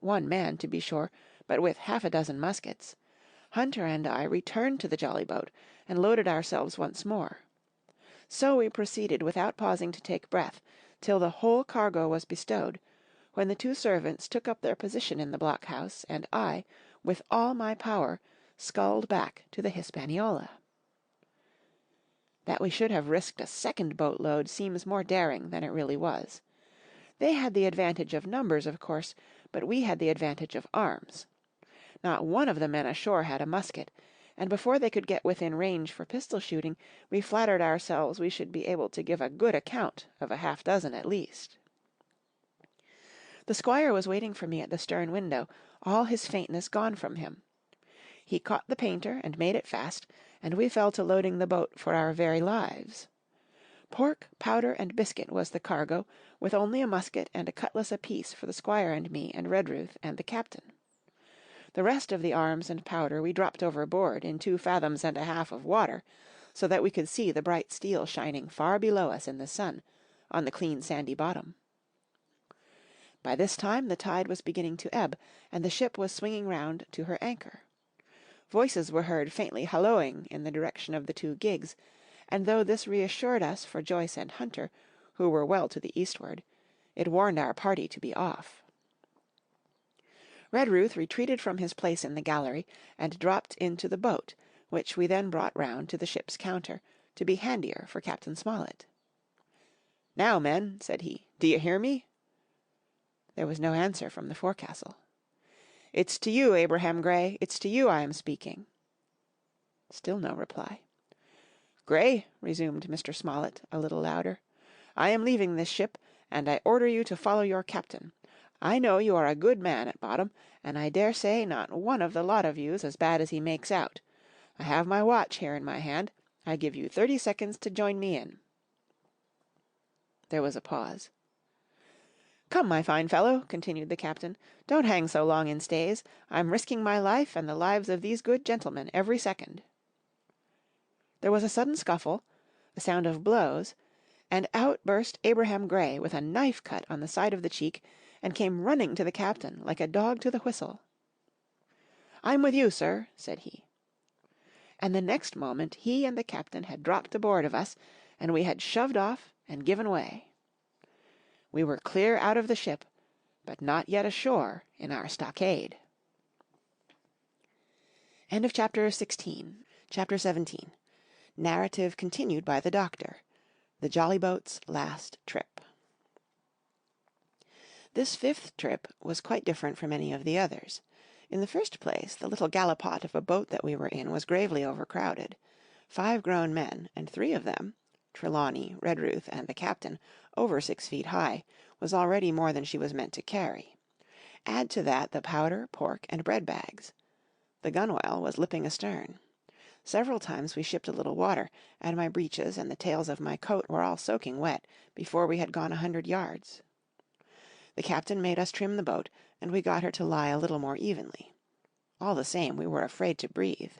1 man, to be sure, but with half a dozen muskets, Hunter and I returned to the jolly boat, and loaded ourselves once more. So we proceeded without pausing to take breath, till the whole cargo was bestowed, when the 2 servants took up their position in the blockhouse, and I, with all my power, sculled back to the Hispaniola. That we should have risked a second boatload seems more daring than it really was. They had the advantage of numbers, of course, but we had the advantage of arms. Not one of the men ashore had a musket, and before they could get within range for pistol shooting, we flattered ourselves we should be able to give a good account of a half-dozen at least. The squire was waiting for me at the stern window, all his faintness gone from him. He caught the painter and made it fast, and we fell to loading the boat for our very lives. Pork, powder, and biscuit was the cargo, with only a musket and a cutlass apiece for the squire and me and Redruth and the captain. The rest of the arms and powder we dropped overboard in 2 fathoms and a half of water, so that we could see the bright steel shining far below us in the sun, on the clean sandy bottom. By this time the tide was beginning to ebb, and the ship was swinging round to her anchor. Voices were heard faintly halloing in the direction of the 2 gigs, and though this reassured us for Joyce and Hunter, who were well to the eastward, it warned our party to be off. Redruth retreated from his place in the gallery, and dropped into the boat, which we then brought round to the ship's counter, to be handier for Captain Smollett. "Now, men," said he, "do you hear me?" There was no answer from the forecastle. "It's to you, Abraham Gray, it's to you I am speaking." Still no reply. "Gray," resumed Mr. Smollett, a little louder, "I am leaving this ship, and I order you to follow your captain. I know you are a good man at bottom, and I dare say not one of the lot of you's as bad as he makes out. I have my watch here in my hand. I give you 30 seconds to join me in." There was a pause. "Come, my fine fellow," continued the captain, "don't hang so long in stays. I'm risking my life and the lives of these good gentlemen every second." There was a sudden scuffle, a sound of blows, and out burst Abraham Gray with a knife cut on the side of the cheek, and came running to the captain like a dog to the whistle. "I'm with you, sir," said he. And the next moment he and the captain had dropped aboard of us, and we had shoved off and given way. We were clear out of the ship, but not yet ashore in our stockade. End of chapter 16. Chapter 17. Narrative continued by the Doctor. The Jolly Boat's last trip. This 5th trip was quite different from any of the others. In the first place, the little gallipot of a boat that we were in was gravely overcrowded. 5 grown men, and 3 of them, Trelawney, Redruth, and the captain, over 6 feet high, was already more than she was meant to carry. Add to that the powder, pork, and bread bags. The gunwale was lipping astern. Several times we shipped a little water, and my breeches and the tails of my coat were all soaking wet before we had gone 100 yards. The captain made us trim the boat, and we got her to lie a little more evenly. All the same, we were afraid to breathe.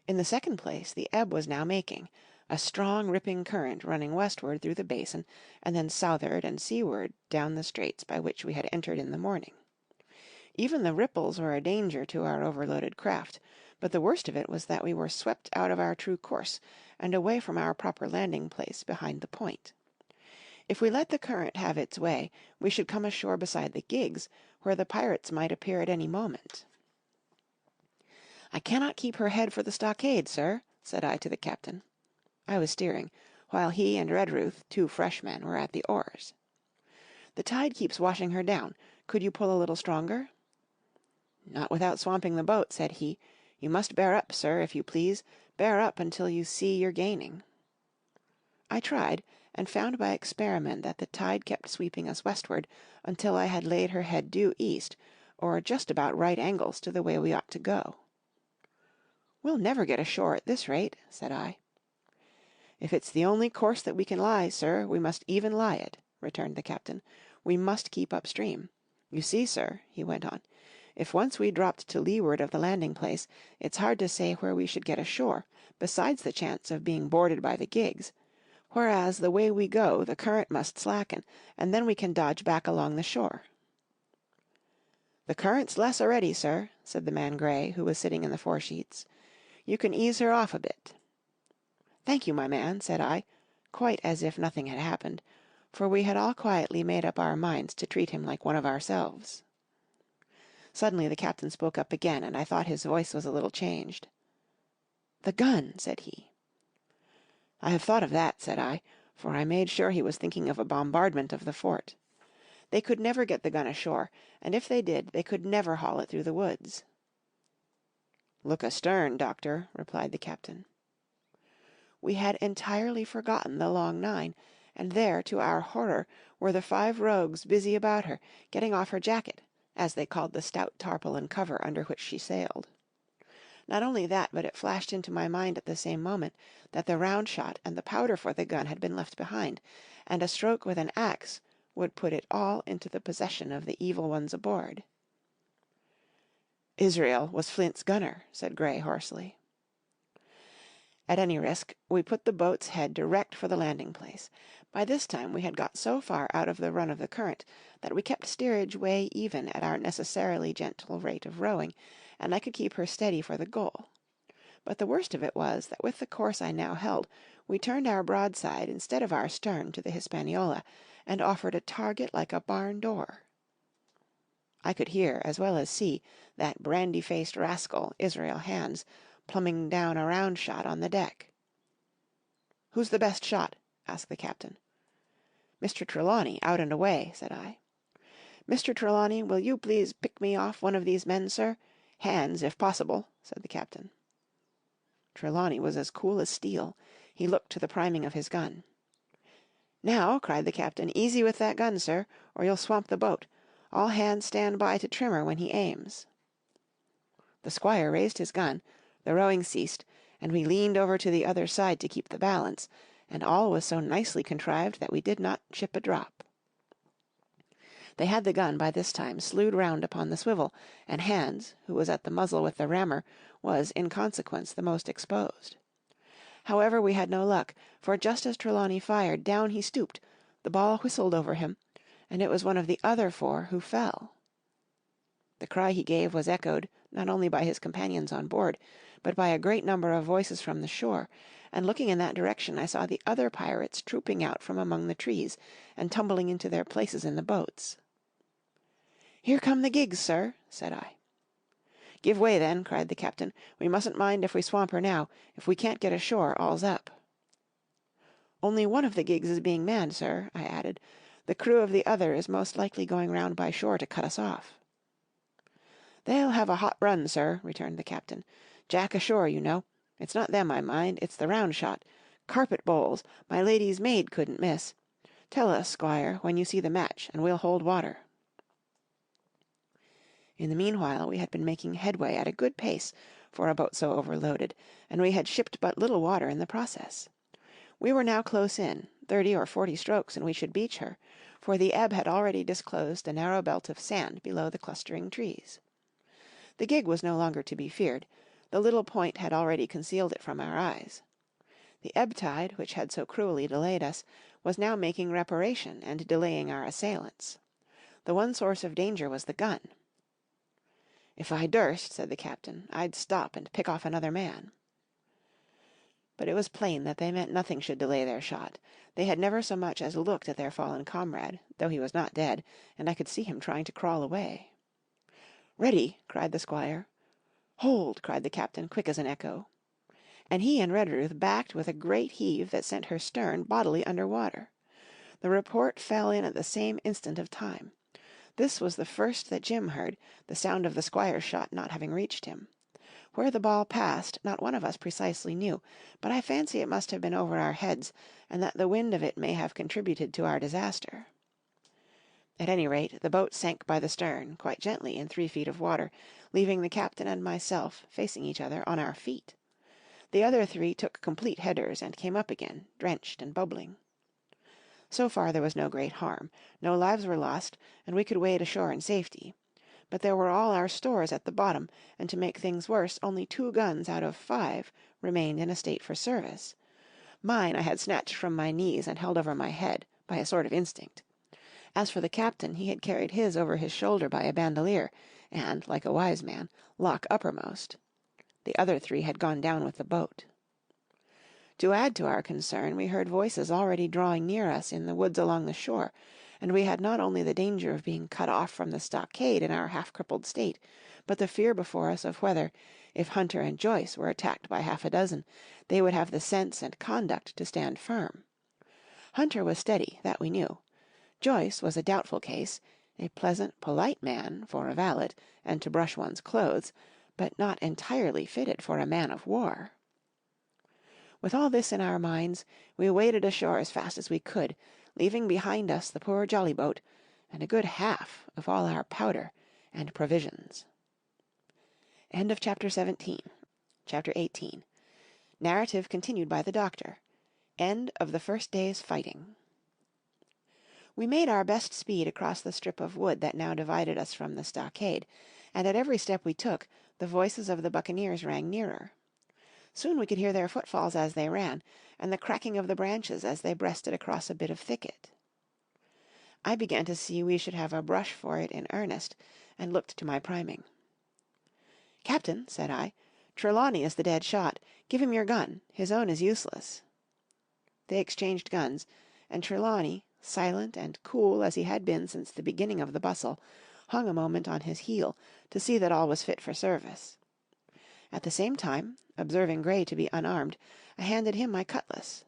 In the second place, the ebb was now making, a strong ripping current running westward through the basin, and then southward and seaward down the straits by which we had entered in the morning. Even the ripples were a danger to our overloaded craft, but the worst of it was that we were swept out of our true course, and away from our proper landing place behind the point. If we let the current have its way, we should come ashore beside the gigs, where the pirates might appear at any moment. "I cannot keep her head for the stockade, sir," said I to the captain. I was steering, while he and Redruth, 2 fresh men, were at the oars. "The tide keeps washing her down. Could you pull a little stronger?" "Not without swamping the boat," said he. "You must bear up, sir, if you please. Bear up until you see you're gaining." I tried, and found by experiment that the tide kept sweeping us westward until I had laid her head due east, or just about right angles to the way we ought to go. "We'll never get ashore at this rate," said I. "If it's the only course that we can lie, sir, we must even lie it," returned the captain. "We must keep up stream. You see, sir," he went on, "if once we dropped to leeward of the landing place, it's hard to say where we should get ashore, besides the chance of being boarded by the gigs, whereas the way we go the current must slacken, and then we can dodge back along the shore." "The current's less already, sir," said the man Gray, who was sitting in the foresheets. "You can ease her off a bit." "Thank you, my man," said I, quite as if nothing had happened, for we had all quietly made up our minds to treat him like one of ourselves. Suddenly the captain spoke up again, and I thought his voice was a little changed. "The gun," said he. "I have thought of that," said I, for I made sure he was thinking of a bombardment of the fort. "They could never get the gun ashore, and if they did, they could never haul it through the woods." "Look astern, Doctor," replied the captain. We had entirely forgotten the Long Nine, and there, to our horror, were the 5 rogues busy about her, getting off her jacket, as they called the stout tarpaulin cover under which she sailed. Not only that, but it flashed into my mind at the same moment that the round shot and the powder for the gun had been left behind, and a stroke with an axe would put it all into the possession of the evil ones aboard. "Israel was Flint's gunner," said Gray hoarsely. At any risk, we put the boat's head direct for the landing place. By this time we had got so far out of the run of the current that we kept steerage way even at our necessarily gentle rate of rowing, and I could keep her steady for the goal. But the worst of it was that with the course I now held, we turned our broadside instead of our stern to the Hispaniola, and offered a target like a barn door. I could hear, as well as see, that brandy-faced rascal, Israel Hands, plumbing down a round shot on the deck. "Who's the best shot?" asked the captain. "Mr. Trelawney, out and away," said I. "Mr. Trelawney, will you please pick me off one of these men, sir? Hands, if possible," said the captain. Trelawney was as cool as steel. He looked to the priming of his gun. "Now," cried the captain, "easy with that gun, sir, or you'll swamp the boat. All hands stand by to trim her when he aims." The squire raised his gun, the rowing ceased, and we leaned over to the other side to keep the balance, and all was so nicely contrived that we did not ship a drop. They had the gun by this time slewed round upon the swivel, and Hands, who was at the muzzle with the rammer, was in consequence the most exposed. However, we had no luck, for just as Trelawney fired, down he stooped, the ball whistled over him, and it was one of the other 4 who fell. The cry he gave was echoed, not only by his companions on board, but by a great number of voices from the shore, and looking in that direction I saw the other pirates trooping out from among the trees, and tumbling into their places in the boats. "Here come the gigs, sir," said I. "Give way, then," cried the captain. "We mustn't mind if we swamp her now. If we can't get ashore, all's up." "Only one of the gigs is being manned, sir," I added. "The crew of the other is most likely going round by shore to cut us off." "They'll have a hot run, sir," returned the captain. "Jack ashore, you know. It's not them I mind, it's the round shot. Carpet bowls, my lady's maid couldn't miss. Tell us, squire, when you see the match, and we'll hold water." In the meanwhile we had been making headway at a good pace for a boat so overloaded, and we had shipped but little water in the process. We were now close in, 30 or 40 strokes, and we should beach her, for the ebb had already disclosed a narrow belt of sand below the clustering trees. The gig was no longer to be feared. The little point had already concealed it from our eyes. The ebb tide, which had so cruelly delayed us, was now making reparation and delaying our assailants. The one source of danger was the gun. "If I durst," said the captain, "I'd stop and pick off another man." But it was plain that they meant nothing should delay their shot. They had never so much as looked at their fallen comrade, though he was not dead, and I could see him trying to crawl away. "Ready!" cried the squire. "Hold!" cried the captain, quick as an echo. And he and Redruth backed with a great heave that sent her stern bodily under water. The report fell in at the same instant of time. This was the first that Jim heard, the sound of the squire's shot not having reached him. Where the ball passed not one of us precisely knew, but I fancy it must have been over our heads, and that the wind of it may have contributed to our disaster. At any rate, the boat sank by the stern, quite gently in 3 feet of water, leaving the captain and myself facing each other on our feet. The other 3 took complete headers and came up again, drenched and bubbling. So far there was no great harm, no lives were lost, and we could wade ashore in safety. But there were all our stores at the bottom, and to make things worse, only 2 guns out of 5 remained in a state for service. Mine I had snatched from my knees and held over my head, by a sort of instinct. As for the captain, he had carried his over his shoulder by a bandolier, and, like a wise man, lock uppermost. The other 3 had gone down with the boat. To add to our concern, we heard voices already drawing near us in the woods along the shore, and we had not only the danger of being cut off from the stockade in our half-crippled state, but the fear before us of whether, if Hunter and Joyce were attacked by half a dozen, they would have the sense and conduct to stand firm. Hunter was steady, that we knew. Joyce was a doubtful case, a pleasant, polite man for a valet and to brush one's clothes, but not entirely fitted for a man of war. With all this in our minds, we waded ashore as fast as we could, leaving behind us the poor jolly boat, and a good half of all our powder and provisions. End of Chapter 17. Chapter 18. Narrative continued by the Doctor. End of the first day's fighting. We made our best speed across the strip of wood that now divided us from the stockade, and at every step we took, the voices of the buccaneers rang nearer. Soon we could hear their footfalls as they ran, and the cracking of the branches as they breasted across a bit of thicket. I began to see we should have a brush for it in earnest, and looked to my priming. "Captain," said I, "Trelawney is the dead shot. Give him your gun. His own is useless." They exchanged guns, and Trelawney, silent and cool as he had been since the beginning of the bustle, hung a moment on his heel to see that all was fit for service. At the same time, observing Grey to be unarmed, I handed him my cutlass.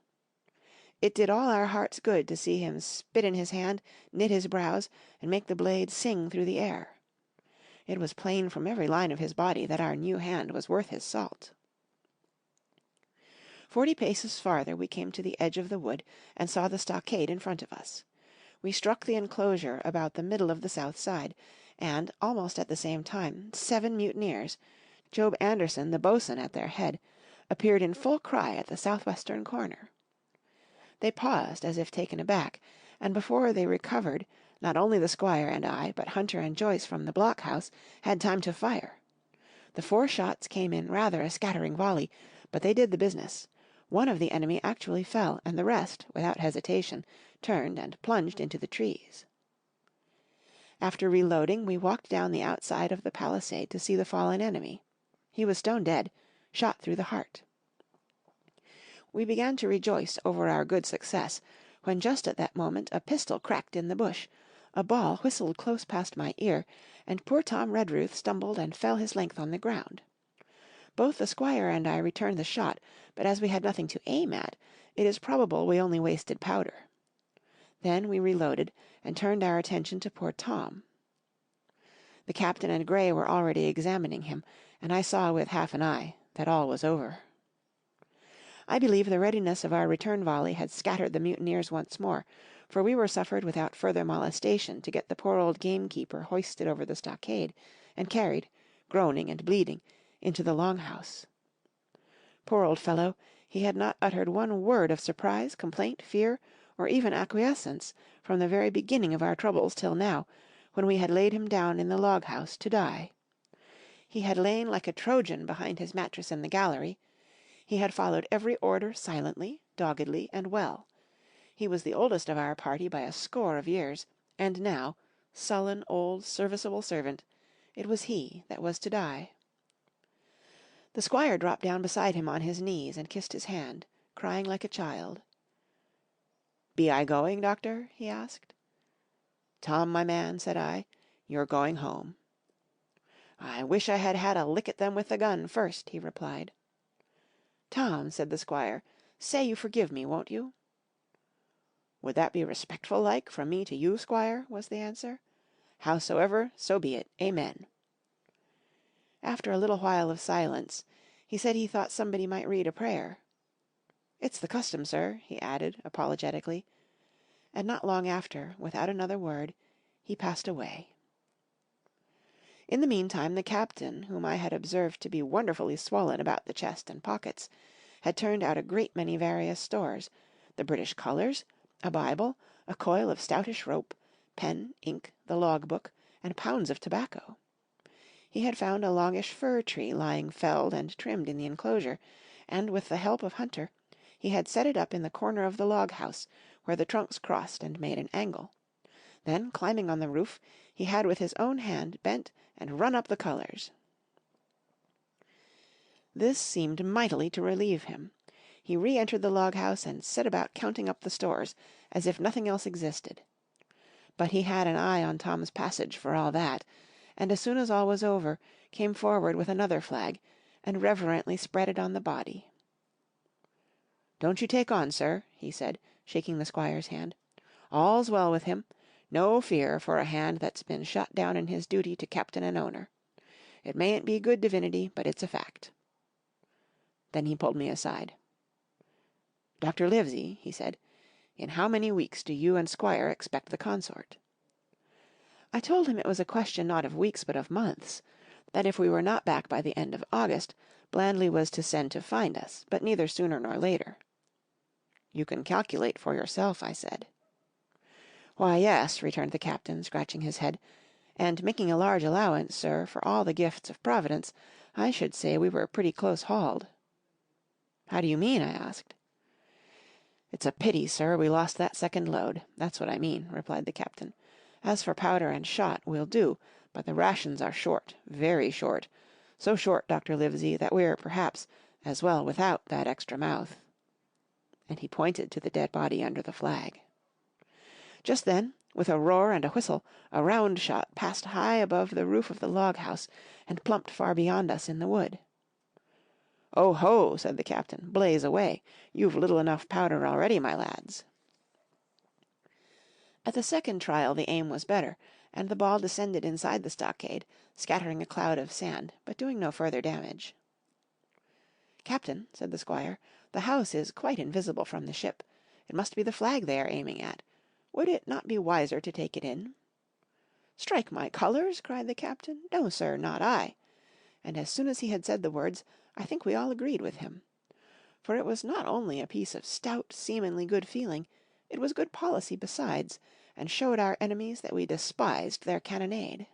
It did all our hearts good to see him spit in his hand, knit his brows, and make the blade sing through the air. It was plain from every line of his body that our new hand was worth his salt. 40 paces farther we came to the edge of the wood and saw the stockade in front of us. We struck the enclosure about the middle of the south side, and, almost at the same time, 7 mutineers, Job Anderson, the boatswain, at their head, appeared in full cry at the southwestern corner. They paused as if taken aback, and before they recovered, not only the squire and I, but Hunter and Joyce from the blockhouse, had time to fire. The 4 shots came in rather a scattering volley, but they did the business. One of the enemy actually fell, and the rest, without hesitation, turned and plunged into the trees. After reloading, we walked down the outside of the palisade to see the fallen enemy. He was stone dead, shot through the heart. We began to rejoice over our good success, when just at that moment a pistol cracked in the bush, a ball whistled close past my ear, and poor Tom Redruth stumbled and fell his length on the ground. Both the squire and I returned the shot, but as we had nothing to aim at, it is probable we only wasted powder. Then we reloaded, and turned our attention to poor Tom. The captain and Grey were already examining him, and I saw with half an eye that all was over. I believe the readiness of our return volley had scattered the mutineers once more, for we were suffered without further molestation to get the poor old gamekeeper hoisted over the stockade, and carried, groaning and bleeding, into the long-house. Poor old fellow, he had not uttered one word of surprise, complaint, fear, or even acquiescence, from the very beginning of our troubles till now, when we had laid him down in the log-house to die. He had lain like a Trojan behind his mattress in the gallery. He had followed every order silently, doggedly, and well. He was the oldest of our party by a score of years, and now, sullen old serviceable servant, It was he that was to die. The squire dropped down beside him on his knees and kissed his hand, crying like a child. "Be I going, doctor?" he asked. "Tom, my man," said I, "you're going home." "I wish I had had a lick at them with the gun first," he replied. "Tom," said the squire, "say you forgive me, won't you?" "Would that be respectful like, from me to you, squire?" was the answer. "Howsoever, so be it. Amen." After a little while of silence, he said he thought somebody might read a prayer. "It's the custom, sir," he added, apologetically, and not long after, without another word, he passed away. In the meantime the captain, whom I had observed to be wonderfully swollen about the chest and pockets, had turned out a great many various stores, the British colours, a Bible, a coil of stoutish rope, pen, ink, the log-book, and pounds of tobacco. He had found a longish fir tree lying felled and trimmed in the enclosure, and with the help of Hunter, he had set it up in the corner of the log-house, where the trunks crossed and made an angle. Then, climbing on the roof, he had with his own hand bent and run up the colours. This seemed mightily to relieve him. He re-entered the log-house and set about counting up the stores, as if nothing else existed. But he had an eye on Tom's passage for all that, and as soon as all was over, came forward with another flag, and reverently spread it on the body. "Don't you take on, sir," he said, shaking the squire's hand. "All's well with him. No fear for a hand that's been shot down in his duty to captain and owner. It mayn't be good divinity, but it's a fact." Then he pulled me aside. "Dr. Livesey," he said, "in how many weeks do you and squire expect the consort?" I told him it was a question not of weeks but of months; that if we were not back by the end of August, Blandley was to send to find us, but neither sooner nor later. "You can calculate for yourself," I said. "Why, yes," returned the captain, scratching his head, "and making a large allowance, sir, for all the gifts of Providence, I should say we were pretty close hauled." "How do you mean?" I asked. "It's a pity, sir, we lost that second load. That's what I mean," replied the captain. "As for powder and shot, we'll do, but the rations are short, very short. So short, Dr. Livesey, that we're, perhaps, as well without that extra mouth." And he pointed to the dead body under the flag. Just then, with a roar and a whistle, a round shot passed high above the roof of the log-house and plumped far beyond us in the wood. "Oh ho!" said the captain, "blaze away. You've little enough powder already, my lads." At the second trial the aim was better, and the ball descended inside the stockade, scattering a cloud of sand, but doing no further damage. "Captain," said the squire, "the house is quite invisible from the ship. It must be the flag they are aiming at. Would it not be wiser to take it in?" "Strike my colours?" cried the captain. "No, sir, not I." And as soon as he had said the words, I think we all agreed with him. For it was not only a piece of stout, seamanly good feeling, it was good policy besides, and showed our enemies that we despised their cannonade.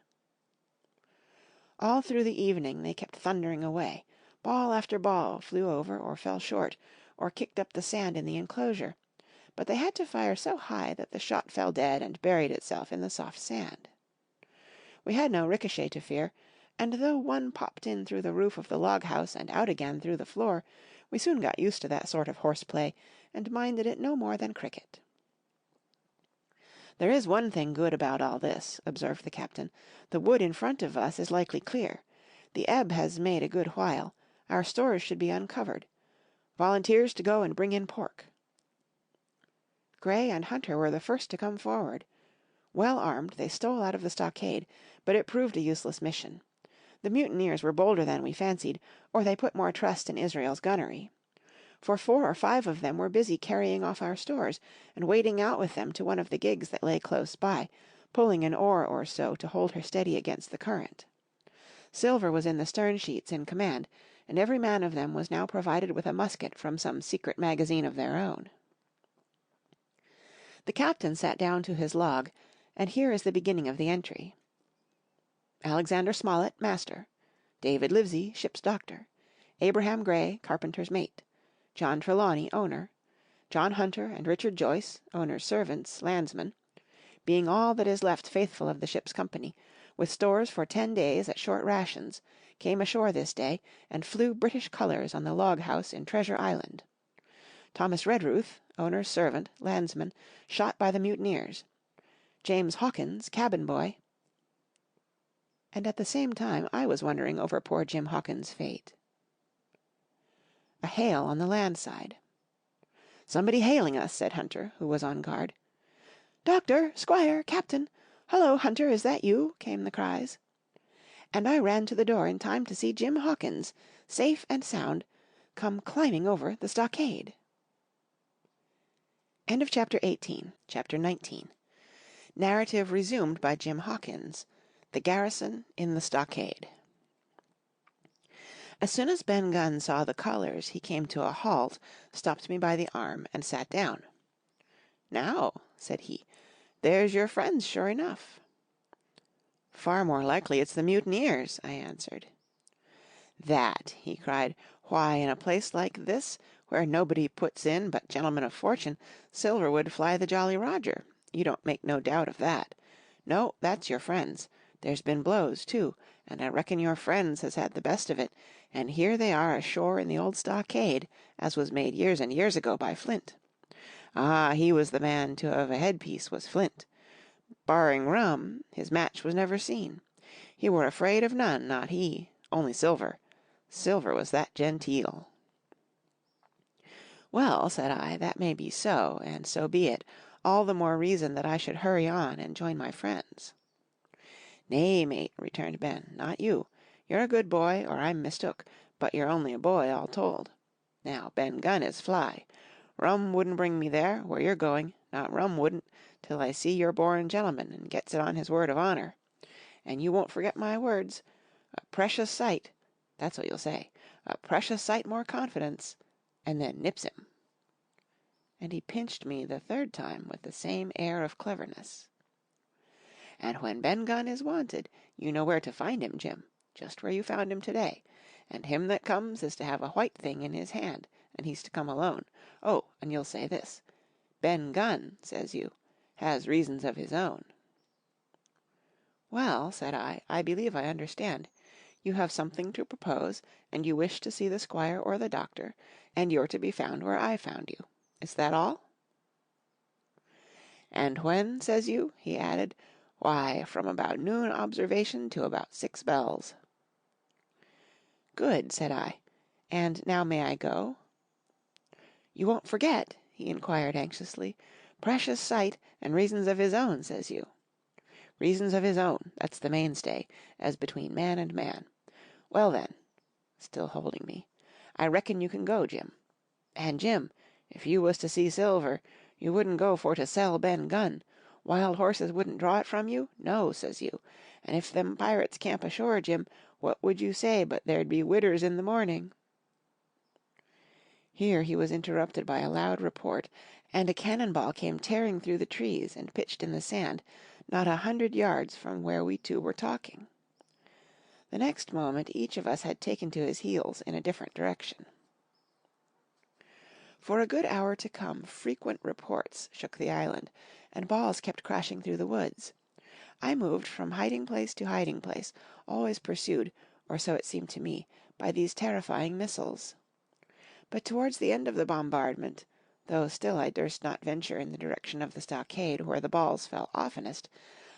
All through the evening they kept thundering away. Ball after ball flew over or fell short, or kicked up the sand in the enclosure, but they had to fire so high that the shot fell dead and buried itself in the soft sand. We had no ricochet to fear, and though one popped in through the roof of the log-house and out again through the floor, we soon got used to that sort of horseplay, and minded it no more than cricket. "There is one thing good about all this," observed the captain. "The wood in front of us is likely clear. The ebb has made a good while. Our stores should be uncovered. Volunteers to go and bring in pork." Gray and Hunter were the first to come forward. Well armed, they stole out of the stockade, but it proved a useless mission. The mutineers were bolder than we fancied, or they put more trust in Israel's gunnery. For 4 or 5 of them were busy carrying off our stores, and wading out with them to one of the gigs that lay close by, pulling an oar or so to hold her steady against the current. Silver was in the stern sheets in command, and every man of them was now provided with a musket from some secret magazine of their own. The captain sat down to his log, and here is the beginning of the entry. Alexander Smollett, master. David Livesey, ship's doctor. Abraham Gray, carpenter's mate. John Trelawney, owner. John Hunter and Richard Joyce, owner's servants, landsmen. Being all that is left faithful of the ship's company, with stores for 10 days at short rations, came ashore this day and flew British colours on the log house in Treasure Island. Thomas Redruth, owner's servant, landsman, shot by the mutineers. James Hawkins, cabin boy. And at the same time I was wondering over poor Jim Hawkins' fate. A hail on the land side. "Somebody hailing us," said Hunter, who was on guard. "Doctor! Squire! Captain! Hullo, Hunter, is that you?" came the cries. And I ran to the door in time to see Jim Hawkins, safe and sound, come climbing over the stockade. End of Chapter 18. Chapter 19. Narrative resumed by Jim Hawkins. The Garrison in the Stockade. As soon as Ben Gunn saw the colours, he came to a halt, stopped me by the arm, and sat down. "Now," said he, "there's your friends, sure enough." "Far more likely it's the mutineers," I answered. "That!" he cried. "Why, in a place like this, where nobody puts in but gentlemen of fortune, silver would fly the Jolly Roger. You don't make no doubt of that. No, that's your friends. There's been blows, too, and I reckon your friends has had the best of it, and here they are ashore in the old stockade, as was made years and years ago by Flint. Ah, he was the man to have a headpiece, was Flint. Barring rum, his match was never seen. He were afraid of none, not he, only silver. Silver was that genteel." "Well," said I, "that may be so, and so be it. All the more reason that I should hurry on and join my friends." "Nay, mate," returned Ben, "not you. You're a good boy, or I'm mistook, but you're only a boy, all told. Now, Ben Gunn is fly. Rum wouldn't bring me there, where you're going, not rum wouldn't, till I see you're born gentleman and gets it on his word of honour. And you won't forget my words. A precious sight, that's what you'll say, a precious sight more confidence, and then nips him." And he pinched me the third time with the same air of cleverness. "And when Ben Gunn is wanted, you know where to find him, Jim, just where you found him today, and him that comes is to have a white thing in his hand, and he's to come alone. Oh, and you'll say this, 'Ben Gunn,' says you, 'has reasons of his own.'" "Well," said I believe I understand. You have something to propose, and you wish to see the squire or the doctor, and you're to be found where I found you. Is that all?" "And when, says you?" he added. "Why, from about noon observation to about 6 bells." "Good," said I. "And now may I go?" "You won't forget?" he inquired anxiously. "Precious sight, and reasons of his own, says you." "Reasons of his own, that's the mainstay, as between man and man. Well then," still holding me, "I reckon you can go, Jim. And Jim, if you was to see silver, you wouldn't go for to sell Ben Gunn. Wild horses wouldn't draw it from you? No, says you. And if them pirates camp ashore, Jim, what would you say but there'd be widders in the morning?" Here he was interrupted by a loud report, and a cannon-ball came tearing through the trees and pitched in the sand, not 100 yards from where we two were talking. The next moment each of us had taken to his heels in a different direction. For a good hour to come frequent reports shook the island, and balls kept crashing through the woods. I moved from hiding place to hiding place, always pursued, or so it seemed to me, by these terrifying missiles. But towards the end of the bombardment, though still I durst not venture in the direction of the stockade where the balls fell oftenest,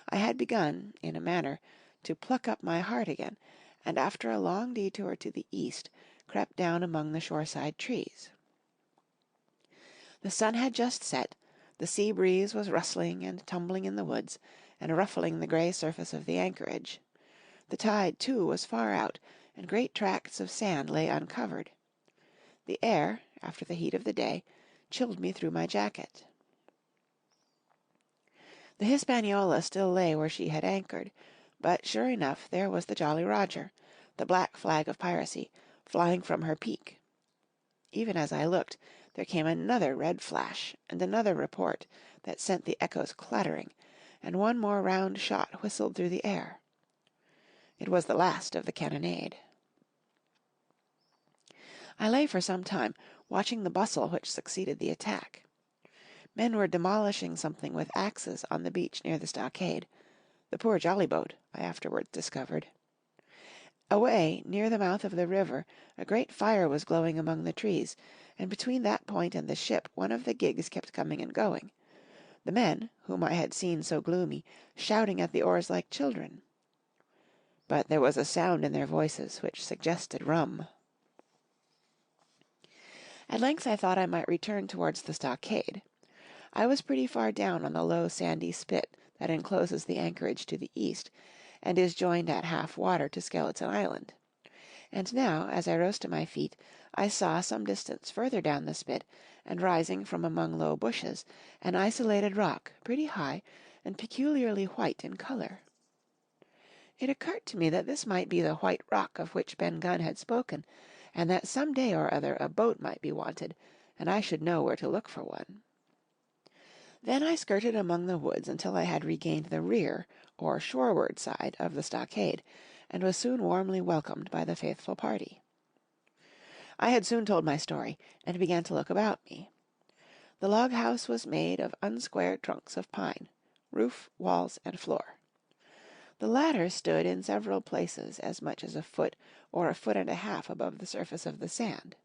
I had begun, in a manner, to pluck up my heart again, and after a long detour to the east, crept down among the shoreside trees. The sun had just set, the sea breeze was rustling and tumbling in the woods, and ruffling the grey surface of the anchorage. The tide, too, was far out, and great tracts of sand lay uncovered. The air, after the heat of the day, chilled me through my jacket. The Hispaniola still lay where she had anchored, but sure enough there was the Jolly Roger, the black flag of piracy, flying from her peak. Even as I looked, there came another red flash and another report that sent the echoes clattering, and one more round shot whistled through the air. It was the last of the cannonade. I lay for some time, watching the bustle which succeeded the attack. Men were demolishing something with axes on the beach near the stockade. the poor jolly boat, I afterwards discovered. Away, near the mouth of the river, a great fire was glowing among the trees, and between that point and the ship one of the gigs kept coming and going. The men, whom I had seen so gloomy, shouting at the oars like children. But there was a sound in their voices which suggested rum. At length I thought I might return towards the stockade. I was pretty far down on the low sandy spit that encloses the anchorage to the east, and is joined at half water to Skeleton Island. And now, as I rose to my feet, I saw some distance further down the spit, and rising from among low bushes, an isolated rock, pretty high, and peculiarly white in colour. It occurred to me that this might be the white rock of which Ben Gunn had spoken, and that some day or other a boat might be wanted, and I should know where to look for one. Then I skirted among the woods until I had regained the rear, or shoreward side, of the stockade, and was soon warmly welcomed by the faithful party. I had soon told my story, and began to look about me. The log house was made of unsquared trunks of pine, roof, walls, and floor. The latter stood in several places as much as a foot or a foot and a half above the surface of the sand.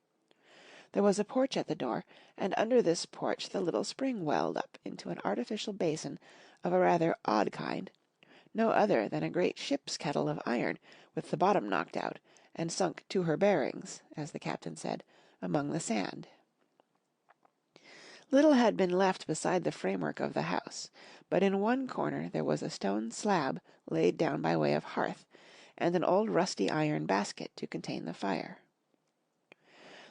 There was a porch at the door, and under this porch the little spring welled up into an artificial basin of a rather odd kind, no other than a great ship's kettle of iron, with the bottom knocked out, and sunk to her bearings, as the captain said, among the sand. Little had been left beside the framework of the house, but in one corner there was a stone slab laid down by way of hearth, and an old rusty iron basket to contain the fire.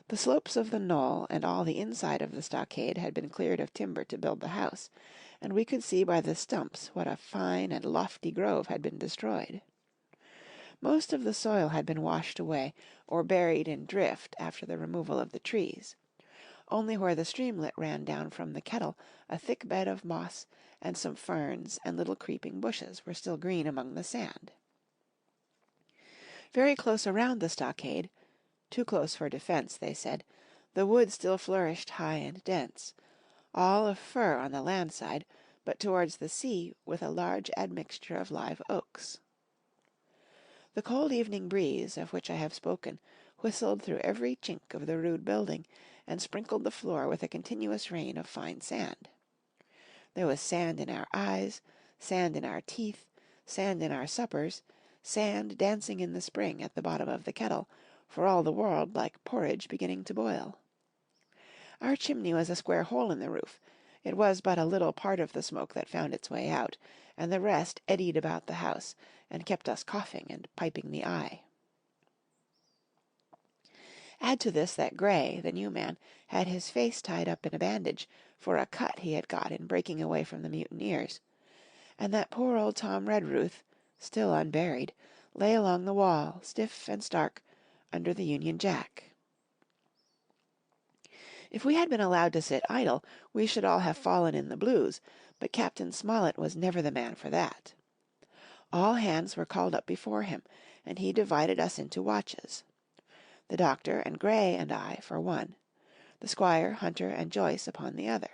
The slopes of the knoll and all the inside of the stockade had been cleared of timber to build the house, and we could see by the stumps what a fine and lofty grove had been destroyed. Most of the soil had been washed away or buried in drift after the removal of the trees. Only where the streamlet ran down from the kettle a thick bed of moss and some ferns and little creeping bushes were still green among the sand. Very close around the stockade, too close for defence, they said, the wood still flourished high and dense, all of fir on the land side, but towards the sea with a large admixture of live oaks. The cold evening breeze, of which I have spoken, whistled through every chink of the rude building, and sprinkled the floor with a continuous rain of fine sand. There was sand in our eyes, sand in our teeth, sand in our suppers, sand dancing in the spring at the bottom of the kettle, for all the world like porridge beginning to boil. Our chimney was a square hole in the roof. It was but a little part of the smoke that found its way out, and the rest eddied about the house, and kept us coughing and piping the eye. Add to this that Gray, the new man, had his face tied up in a bandage for a cut he had got in breaking away from the mutineers, and that poor old Tom Redruth, still unburied, lay along the wall, stiff and stark, under the Union Jack. If we had been allowed to sit idle, we should all have fallen in the blues, but Captain Smollett was never the man for that. All hands were called up before him, and he divided us into watches. The doctor and Gray and I for one, the squire, Hunter, and Joyce upon the other.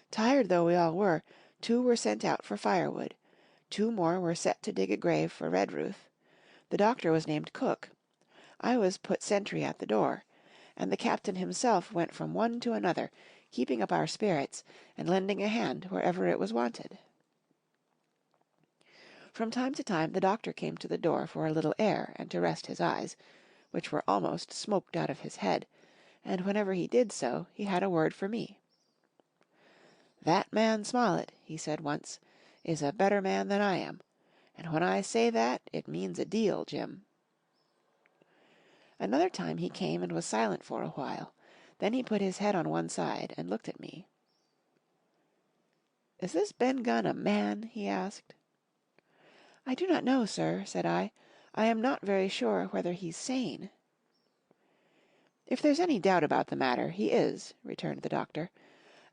Tired though we all were, 2 were sent out for firewood, 2 more were set to dig a grave for Redruth, the doctor was named cook, I was put sentry at the door, and the captain himself went from one to another, keeping up our spirits, and lending a hand wherever it was wanted. From time to time the doctor came to the door for a little air and to rest his eyes, which were almost smoked out of his head, and whenever he did so he had a word for me. "That man Smollett," he said once, "is a better man than I am, and when I say that it means a deal, Jim." Another time he came and was silent for a while. Then he put his head on one side and looked at me. "Is this Ben Gunn a man?" he asked. "I do not know, sir," said I. "I am not very sure whether he's sane." "If there's any doubt about the matter, he is," returned the doctor.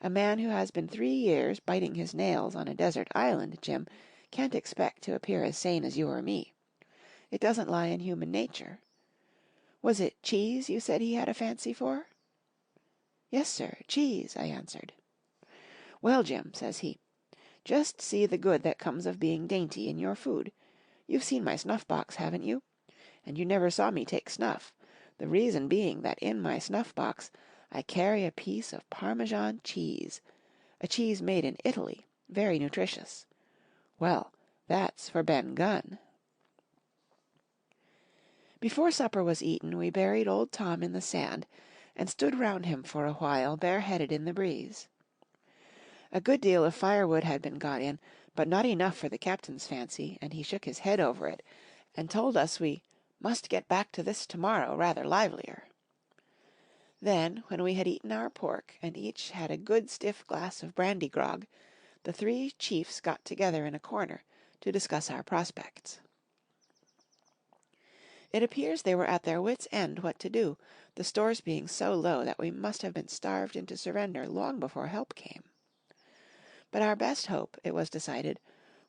"A man who has been 3 years biting his nails on a desert island, Jim, can't expect to appear as sane as you or me. It doesn't lie in human nature. Was it cheese you said he had a fancy for?" "Yes, sir, cheese," I answered. "Well, Jim," says he, Just see the good that comes of being dainty in your food. You've seen my snuff-box, haven't you? And you never saw me take snuff, the reason being that in my snuff-box I carry a piece of Parmesan cheese, a cheese made in Italy, very nutritious. Well, that's for Ben Gunn." Before supper was eaten, we buried old Tom in the sand, and stood round him for a while bareheaded in the breeze. A good deal of firewood had been got in, but not enough for the captain's fancy, and he shook his head over it, and told us we "must get back to this to-morrow rather livelier." Then, when we had eaten our pork, and each had a good stiff glass of brandy-grog, the three chiefs got together in a corner to discuss our prospects. It appears they were at their wits' end what to do, the stores being so low that we must have been starved into surrender long before help came. But our best hope, it was decided,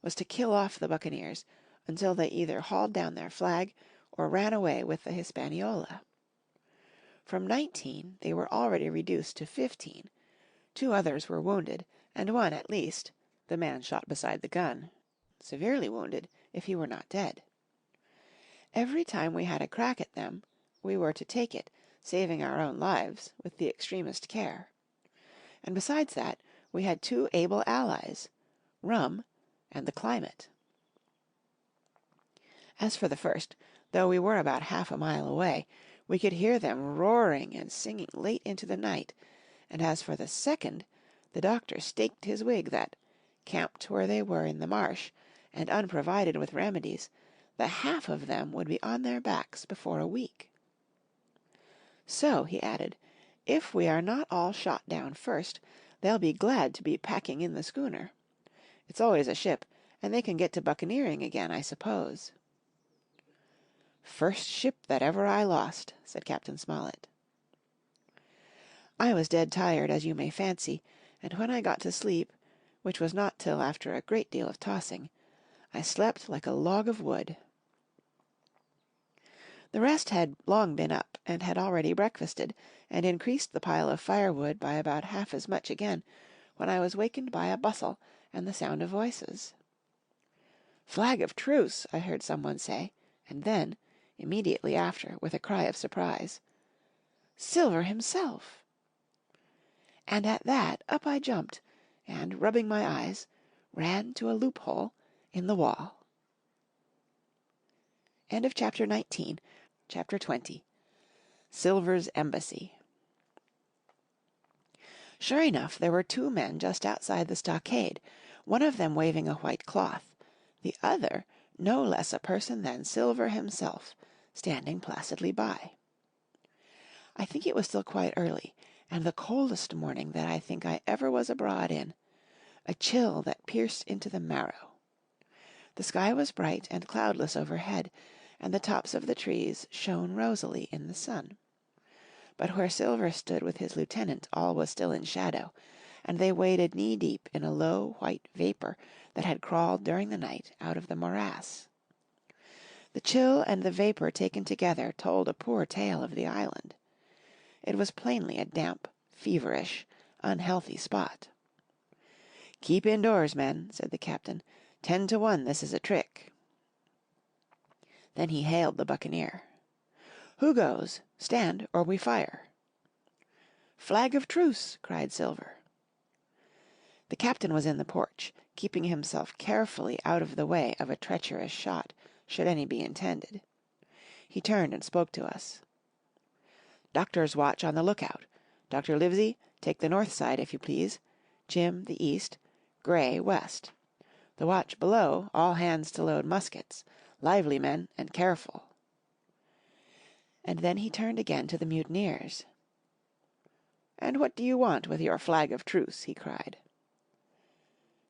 was to kill off the buccaneers until they either hauled down their flag or ran away with the Hispaniola. From 19 they were already reduced to 15. 2 others were wounded, and one at least, the man shot beside the gun, severely wounded, if he were not dead. Every time we had a crack at them, we were to take it, saving our own lives, with the extremest care. And besides that, we had 2 able allies, rum and the climate. As for the first, though we were about half a mile away, we could hear them roaring and singing late into the night, and as for the second, the doctor staked his wig that, camped where they were in the marsh, and unprovided with remedies, the half of them would be on their backs before a week. "So," he added, "if we are not all shot down first, they'll be glad to be packing in the schooner. It's always a ship, and they can get to buccaneering again, I suppose." "First ship that ever I lost," said Captain Smollett. I was dead tired, as you may fancy, and when I got to sleep, which was not till after a great deal of tossing, I slept like a log of wood. The rest had long been up, and had already breakfasted, and increased the pile of firewood by about half as much again, when I was wakened by a bustle and the sound of voices. "Flag of truce!" I heard someone say, and then, immediately after, with a cry of surprise, "Silver himself!" And at that up I jumped, and, rubbing my eyes, ran to a loophole in the wall. End of Chapter 19. Chapter 20. Silver's Embassy. Sure enough, there were 2 men just outside the stockade, one of them waving a white cloth, the other no less a person than Silver himself, standing placidly by. I think it was still quite early, and the coldest morning that I think I ever was abroad in, a chill that pierced into the marrow. The sky was bright and cloudless overhead, and the tops of the trees shone rosily in the sun. But where Silver stood with his lieutenant all was still in shadow, and they waded knee-deep in a low white vapour that had crawled during the night out of the morass. The chill and the vapour taken together told a poor tale of the island. It was plainly a damp, feverish, unhealthy spot. "Keep indoors, men," said the captain. 10 to 1 this is a trick." Then he hailed the buccaneer. "Who goes? Stand, or we fire." "Flag of truce!" cried Silver. The captain was in the porch, keeping himself carefully out of the way of a treacherous shot, should any be intended. He turned and spoke to us. "Doctor's watch on the lookout. Dr. Livesey, take the north side, if you please. Jim, the east. Gray, west. The watch below, all hands to load muskets. Lively, men, and careful." And then he turned again to the mutineers. "And what do you want with your flag of truce?" he cried.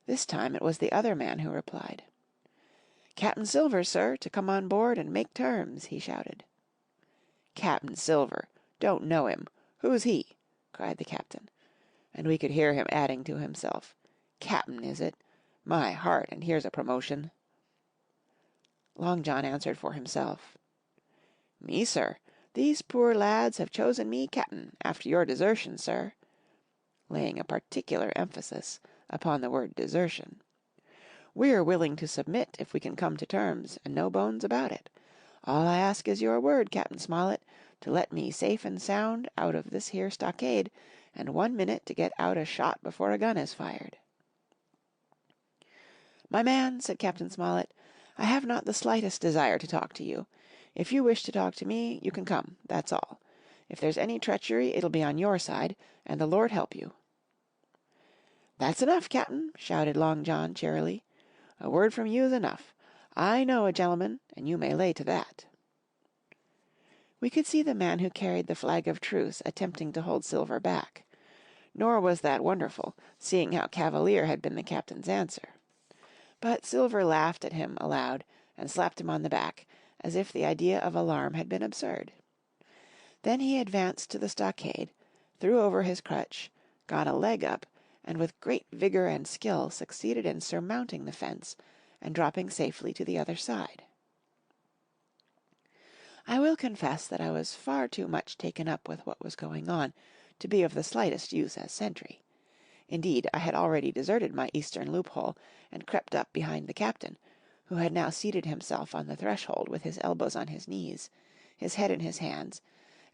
This time it was the other man who replied. "Captain Silver, sir, to come on board and make terms," he shouted. "Captain Silver! Don't know him. Who's he?" cried the captain, and we could hear him adding to himself, "Captain, is it? My heart, and here's a promotion." Long John answered for himself. "Me, sir. These poor lads have chosen me captain after your desertion, sir," laying a particular emphasis upon the word desertion. We're willing to submit if we can come to terms, and no bones about it. All I ask is your word, Captain Smollett, to let me safe and sound out of this here stockade, and 1 minute to get out a shot before a gun is fired." "My man," said Captain Smollett, "I have not the slightest desire to talk to you. If you wish to talk to me, you can come, that's all. If there's any treachery, it'll be on your side, and the Lord help you." "That's enough, Captain," shouted Long John cheerily. "A word from you's enough. I know a gentleman, and you may lay to that." We could see the man who carried the flag of truce attempting to hold Silver back. Nor was that wonderful, seeing how cavalier had been the captain's answer. But Silver laughed at him aloud, and slapped him on the back, as if the idea of alarm had been absurd. Then he advanced to the stockade, threw over his crutch, got a leg up, and with great vigour and skill succeeded in surmounting the fence, and dropping safely to the other side. I will confess that I was far too much taken up with what was going on to be of the slightest use as sentry. Indeed, I had already deserted my eastern loophole, and crept up behind the captain, who had now seated himself on the threshold with his elbows on his knees, his head in his hands,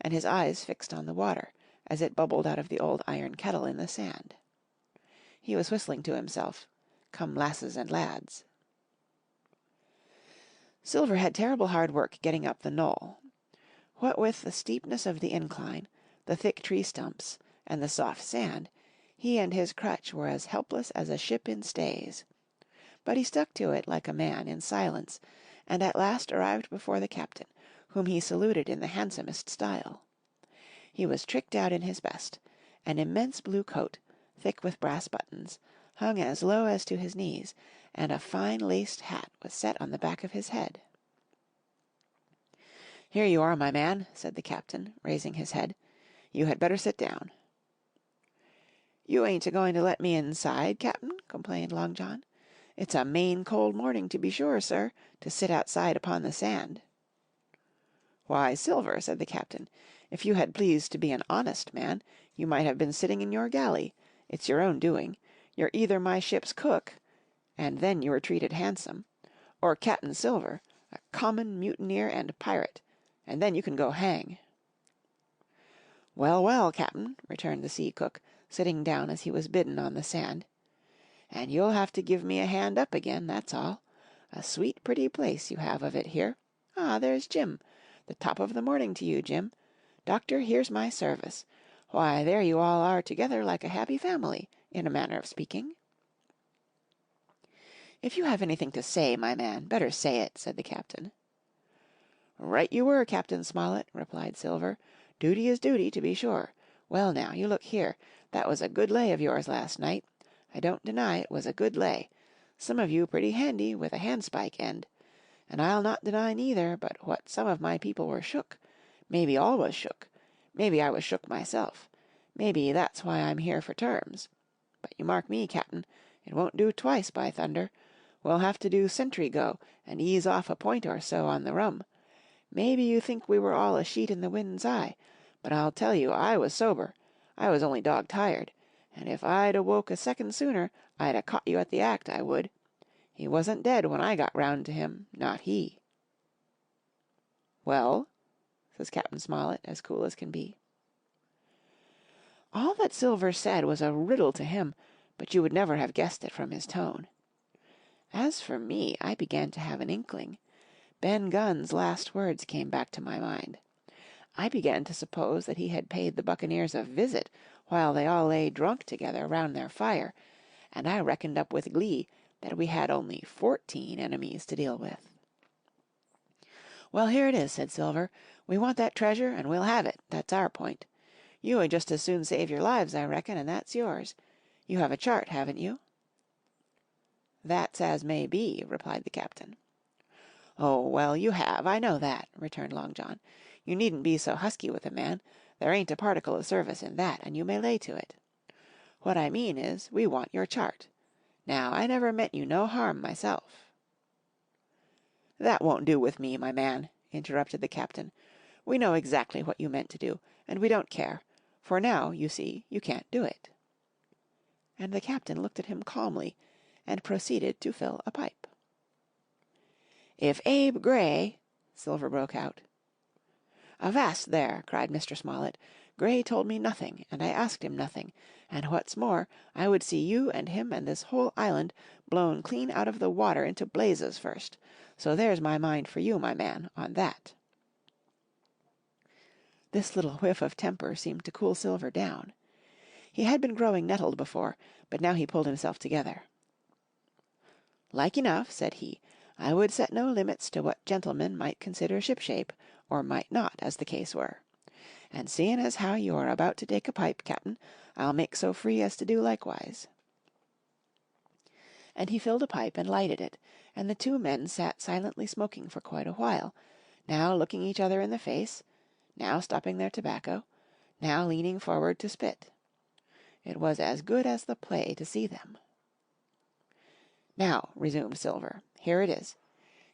and his eyes fixed on the water, as it bubbled out of the old iron kettle in the sand. He was whistling to himself, "Come lasses and lads." Silver had terrible hard work getting up the knoll. What with the steepness of the incline, the thick tree stumps, and the soft sand, he and his crutch were as helpless as a ship in stays. But he stuck to it like a man in silence, and at last arrived before the captain, whom he saluted in the handsomest style. He was tricked out in his best. An immense blue coat, thick with brass buttons, hung as low as to his knees, and a fine laced hat was set on the back of his head. "Here you are, my man," said the captain, raising his head. "You had better sit down." "You ain't a-going to let me inside, Cap'n?" complained Long John. "It's a main cold morning, to be sure, sir, to sit outside upon the sand." "Why, Silver," said the captain, "if you had pleased to be an honest man, you might have been sitting in your galley. It's your own doing. You're either my ship's cook, and then you were treated handsome, or Captain Silver, a common mutineer and pirate, and then you can go hang." "Well, well, Cap'n," returned the sea cook, sitting down as he was bidden on the sand, "and you'll have to give me a hand up again, that's all. A sweet pretty place you have of it here. Ah, there's Jim. The top of the morning to you, Jim. Doctor, here's my service. Why, there you all are together like a happy family, in a manner of speaking." "If you have anything to say, my man, better say it," said the captain. "Right you were, Captain Smollett," replied Silver. "Duty is duty, to be sure. Well, now, you look here. That was a good lay of yours last night. I don't deny it was a good lay. Some of you pretty handy with a handspike end. And I'll not deny neither but what some of my people were shook. Maybe all was shook. Maybe I was shook myself. Maybe that's why I'm here for terms. But you mark me, Captain, it won't do twice, by thunder. We'll have to do sentry go, and ease off a point or so on the rum. Maybe you think we were all a sheet in the wind's eye, but I'll tell you I was sober. I was only dog-tired, and if I'd awoke a second sooner I'd a caught you at the act, I would. He wasn't dead when I got round to him, not he." "Well?" says Captain Smollett, as cool as can be. All that Silver said was a riddle to him, but you would never have guessed it from his tone. As for me, I began to have an inkling. Ben Gunn's last words came back to my mind. I began to suppose that he had paid the buccaneers a visit while they all lay drunk together round their fire, and I reckoned up with glee that we had only 14 enemies to deal with. "Well, here it is," said Silver. "We want that treasure, and we'll have it. That's our point. You would just as soon save your lives, I reckon, and that's yours. You have a chart, haven't you?" "That's as may be," replied the captain. "Oh, well, you have, I know that," returned Long John. "You needn't be so husky with a man. There ain't a particle of service in that, and you may lay to it. What I mean is, we want your chart. Now, I never meant you no harm myself." "That won't do with me, my man," interrupted the captain. "We know exactly what you meant to do, and we don't care, for now, you see, you can't do it." And the captain looked at him calmly, and proceeded to fill a pipe. "If Abe Gray—" Silver broke out. "Avast there!" cried Mr. Smollett. "Gray told me nothing, and I asked him nothing, and what's more, I would see you and him and this whole island blown clean out of the water into blazes first. So there's my mind for you, my man, on that." This little whiff of temper seemed to cool Silver down. He had been growing nettled before, but now he pulled himself together. "Like enough," said he, "I would set no limits to what gentlemen might consider shipshape, or might not, as the case were. And seein' as how you are about to take a pipe, Cap'n, I'll make so free as to do likewise." And he filled a pipe and lighted it, and the two men sat silently smoking for quite a while, now looking each other in the face, now stopping their tobacco, now leaning forward to spit. It was as good as the play to see them. "Now," resumed Silver, "here it is.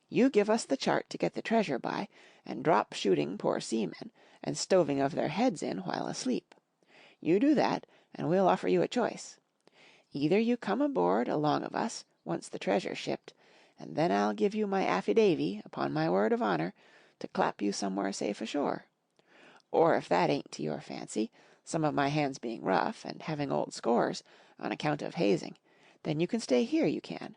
You give us the chart to get the treasure by, and drop shooting poor seamen, and stoving of their heads in while asleep. You do that, and we'll offer you a choice. Either you come aboard along of us, once the treasure's shipped, and then I'll give you my affidavy, upon my word of honour, to clap you somewhere safe ashore. Or if that ain't to your fancy, some of my hands being rough, and having old scores, on account of hazing, then you can stay here, you can.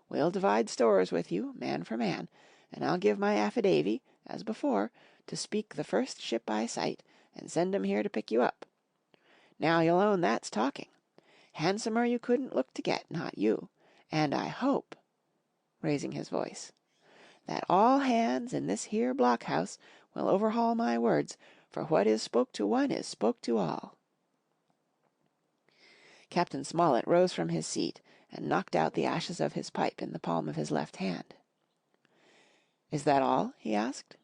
We'll divide stores with you, man for man, and I'll give my affidavy, as before, to speak the first ship I sight, and send 'em here to pick you up. Now you'll own that's talking. Handsomer you couldn't look to get, not you. And I hope," raising his voice, "that all hands in this here blockhouse will overhaul my words, for what is spoke to one is spoke to all." Captain Smollett rose from his seat and knocked out the ashes of his pipe in the palm of his left hand. "Is that all?" he asked.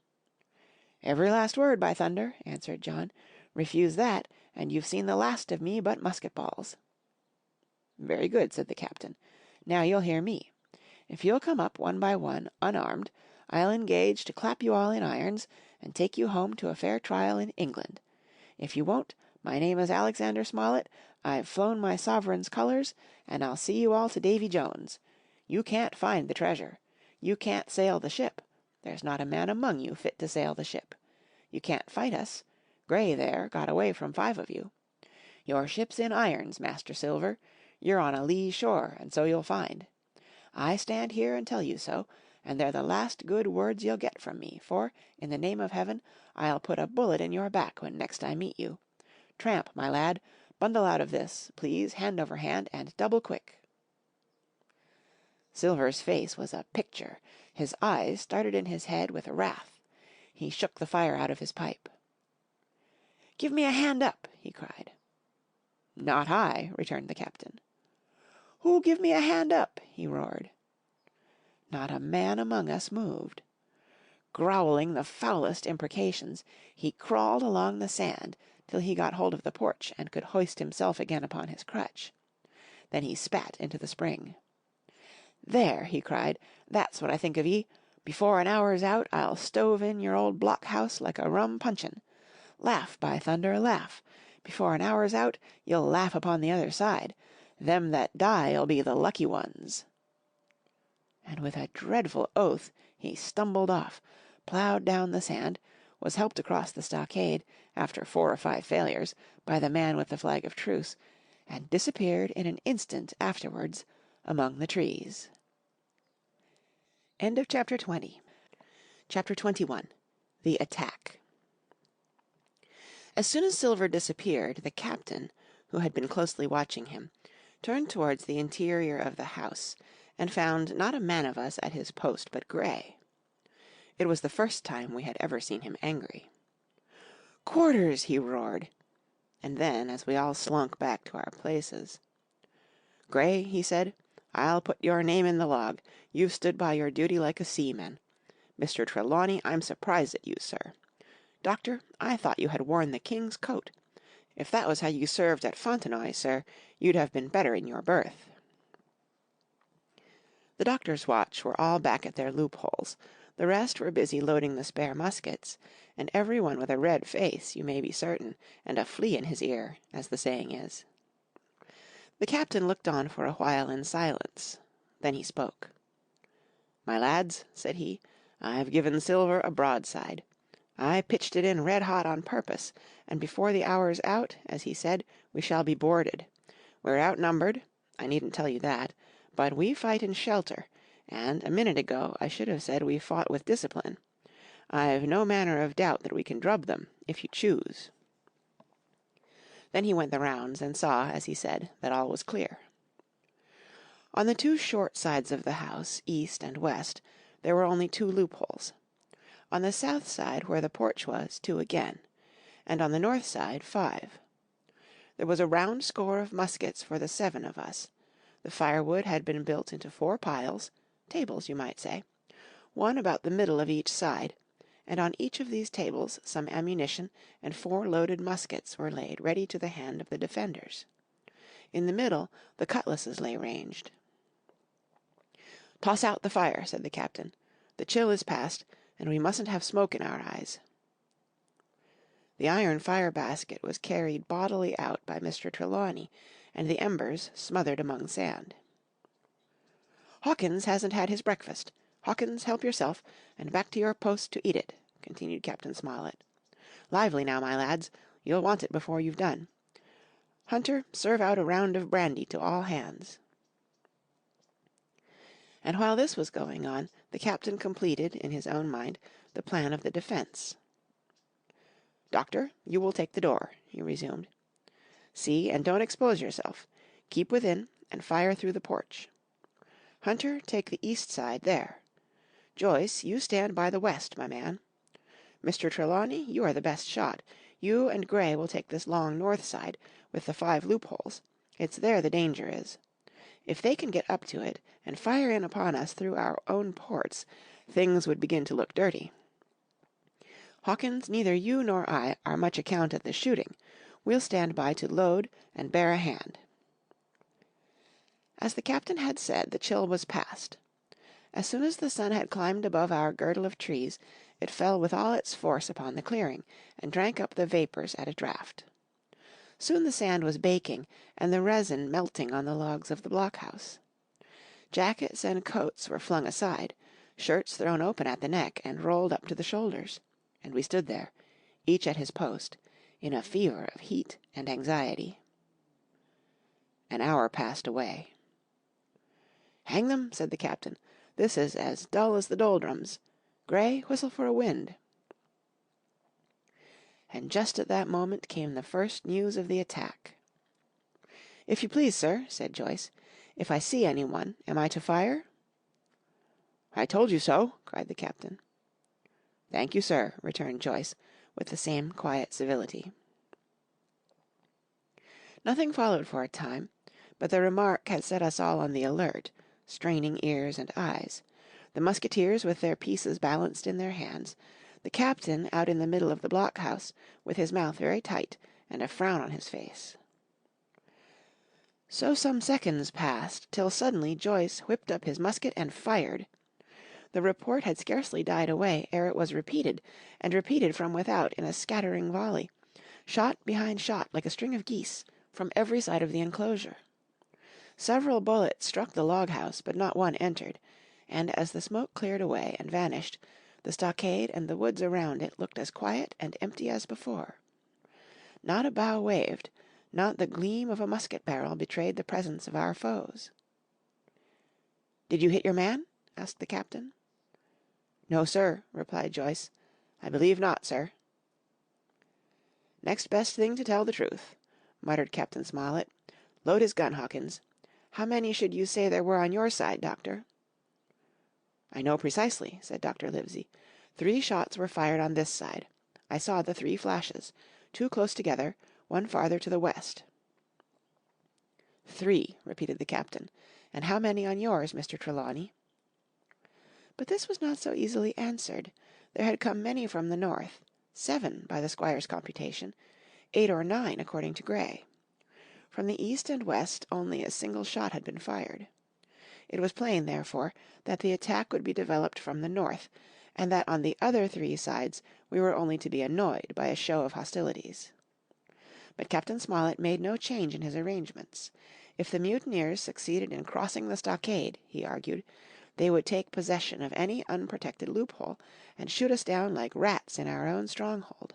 "Every last word, by thunder," answered John. "Refuse that, and you've seen the last of me but musket balls." "Very good," said the captain. "Now you'll hear me. If you'll come up one by one, unarmed, I'll engage to clap you all in irons, and take you home to a fair trial in England. If you won't, my name is Alexander Smollett, I've flown my sovereign's colours, and I'll see you all to Davy Jones. You can't find the treasure. You can't sail the ship. There's not a man among you fit to sail the ship. You can't fight us. Gray there got away from 5 of you. Your ship's in irons, Master Silver. You're on a lee shore, and so you'll find. I stand here and tell you so, and they're the last good words you'll get from me, for, in the name of heaven, I'll put a bullet in your back when next I meet you. Tramp, my lad, bundle out of this, please, hand over hand, and double quick." Silver's face was a picture. His eyes started in his head with wrath. He shook the fire out of his pipe. "Give me a hand up!" he cried. "Not I," returned the captain. "Who'll give me a hand up?" he roared. Not a man among us moved. Growling the foulest imprecations, he crawled along the sand till he got hold of the porch and could hoist himself again upon his crutch. Then he spat into the spring. "There," he cried, "that's what I think of ye. Before an hour's out, I'll stove in your old blockhouse like a rum puncheon. Laugh, by thunder, laugh. Before an hour's out, you'll laugh upon the other side. Them that die'll be the lucky ones." And with a dreadful oath he stumbled off, ploughed down the sand, was helped across the stockade, after 4 or 5 failures, by the man with the flag of truce, and disappeared in an instant afterwards among the trees. End of Chapter 20. Chapter 21. The Attack. As soon as Silver disappeared, the captain, who had been closely watching him, turned towards the interior of the house, and found not a man of us at his post but Gray. It was the first time we had ever seen him angry. "Quarters!" he roared. And then, as we all slunk back to our places, "Gray," he said, "I'll put your name in the log. You've stood by your duty like a seaman. Mr. Trelawney, I'm surprised at you, sir. Doctor, I thought you had worn the king's coat. If that was how you served at Fontenoy, sir, you'd have been better in your berth." The doctor's watch were all back at their loopholes, the rest were busy loading the spare muskets, and every one with a red face, you may be certain, and a flea in his ear, as the saying is. The captain looked on for a while in silence. Then he spoke. "My lads," said he, "I've given Silver a broadside. I pitched it in red hot on purpose, and before the hour's out, as he said, we shall be boarded. We're outnumbered, I needn't tell you that, but we fight in shelter, and a minute ago I should have said we fought with discipline. I've no manner of doubt that we can drub them, if you choose." Then he went the rounds, and saw, as he said, that all was clear. On the two short sides of the house, east and west, there were only 2 loopholes. On the south side, where the porch was, 2 again, and on the north side 5. There was a round score of muskets for the 7 of us. The firewood had been built into 4 piles, tables you might say, one about the middle of each side, and on each of these tables some ammunition and 4 loaded muskets were laid ready to the hand of the defenders. In the middle the cutlasses lay ranged. "Toss out the fire," said the captain. "The chill is past, and we mustn't have smoke in our eyes." The iron fire-basket was carried bodily out by Mr. Trelawney, and the embers smothered among sand. "Hawkins hasn't had his breakfast. Hawkins, help yourself, and back to your post to eat it," continued Captain Smollett. "Lively now, my lads. You'll want it before you've done. Hunter, serve out a round of brandy to all hands." And while this was going on, the captain completed, in his own mind, the plan of the defence. "Doctor, you will take the door," he resumed. "See, and don't expose yourself. Keep within, and fire through the porch. Hunter, take the east side there. Joyce, you stand by the west, my man. Mr. Trelawney, you are the best shot. You and Grey will take this long north side, with the 5 loopholes. It's there the danger is. If they can get up to it, and fire in upon us through our own ports, things would begin to look dirty. Hawkins, neither you nor I are much account at the shooting. We'll stand by to load and bear a hand." As the captain had said, the chill was past. As soon as the sun had climbed above our girdle of trees, it fell with all its force upon the clearing, and drank up the vapours at a draught. Soon the sand was baking, and the resin melting on the logs of the blockhouse. Jackets and coats were flung aside, shirts thrown open at the neck and rolled up to the shoulders, and we stood there, each at his post, in a fever of heat and anxiety. An hour passed away. "Hang them," said the captain, "this is as dull as the doldrums. Grey, whistle for a wind." And just at that moment came the first news of the attack. "If you please, sir," said Joyce, "if I see anyone, am I to fire?" "I told you so," cried the captain. "Thank you, sir," returned Joyce, with the same quiet civility. Nothing followed for a time, but the remark had set us all on the alert, straining ears and eyes, the musketeers with their pieces balanced in their hands, the captain out in the middle of the blockhouse, with his mouth very tight and a frown on his face. So some seconds passed, till suddenly Joyce whipped up his musket and fired. The report had scarcely died away ere it was repeated, and repeated from without in a scattering volley, shot behind shot like a string of geese, from every side of the enclosure. Several bullets struck the log-house, but not one entered, and as the smoke cleared away and vanished, the stockade and the woods around it looked as quiet and empty as before. Not a bough waved, not the gleam of a musket barrel betrayed the presence of our foes. "Did you hit your man?" asked the captain. "No, sir," replied Joyce. "I believe not, sir." "Next best thing to tell the truth," muttered Captain Smollett. "Load his gun, Hawkins. How many should you say there were on your side, Doctor?" "I know precisely," said Dr. Livesey. 3 shots were fired on this side. I saw the 3 flashes, 2 close together, 1 farther to the west." "3," repeated the captain. "And how many on yours, Mr. Trelawney?" But this was not so easily answered. There had come many from the north, 7 by the squire's computation, 8 or 9 according to Grey. From the east and west only a single shot had been fired. It was plain, therefore, that the attack would be developed from the north, and that on the other 3 sides we were only to be annoyed by a show of hostilities. But Captain Smollett made no change in his arrangements. If the mutineers succeeded in crossing the stockade, he argued, they would take possession of any unprotected loophole and shoot us down like rats in our own stronghold.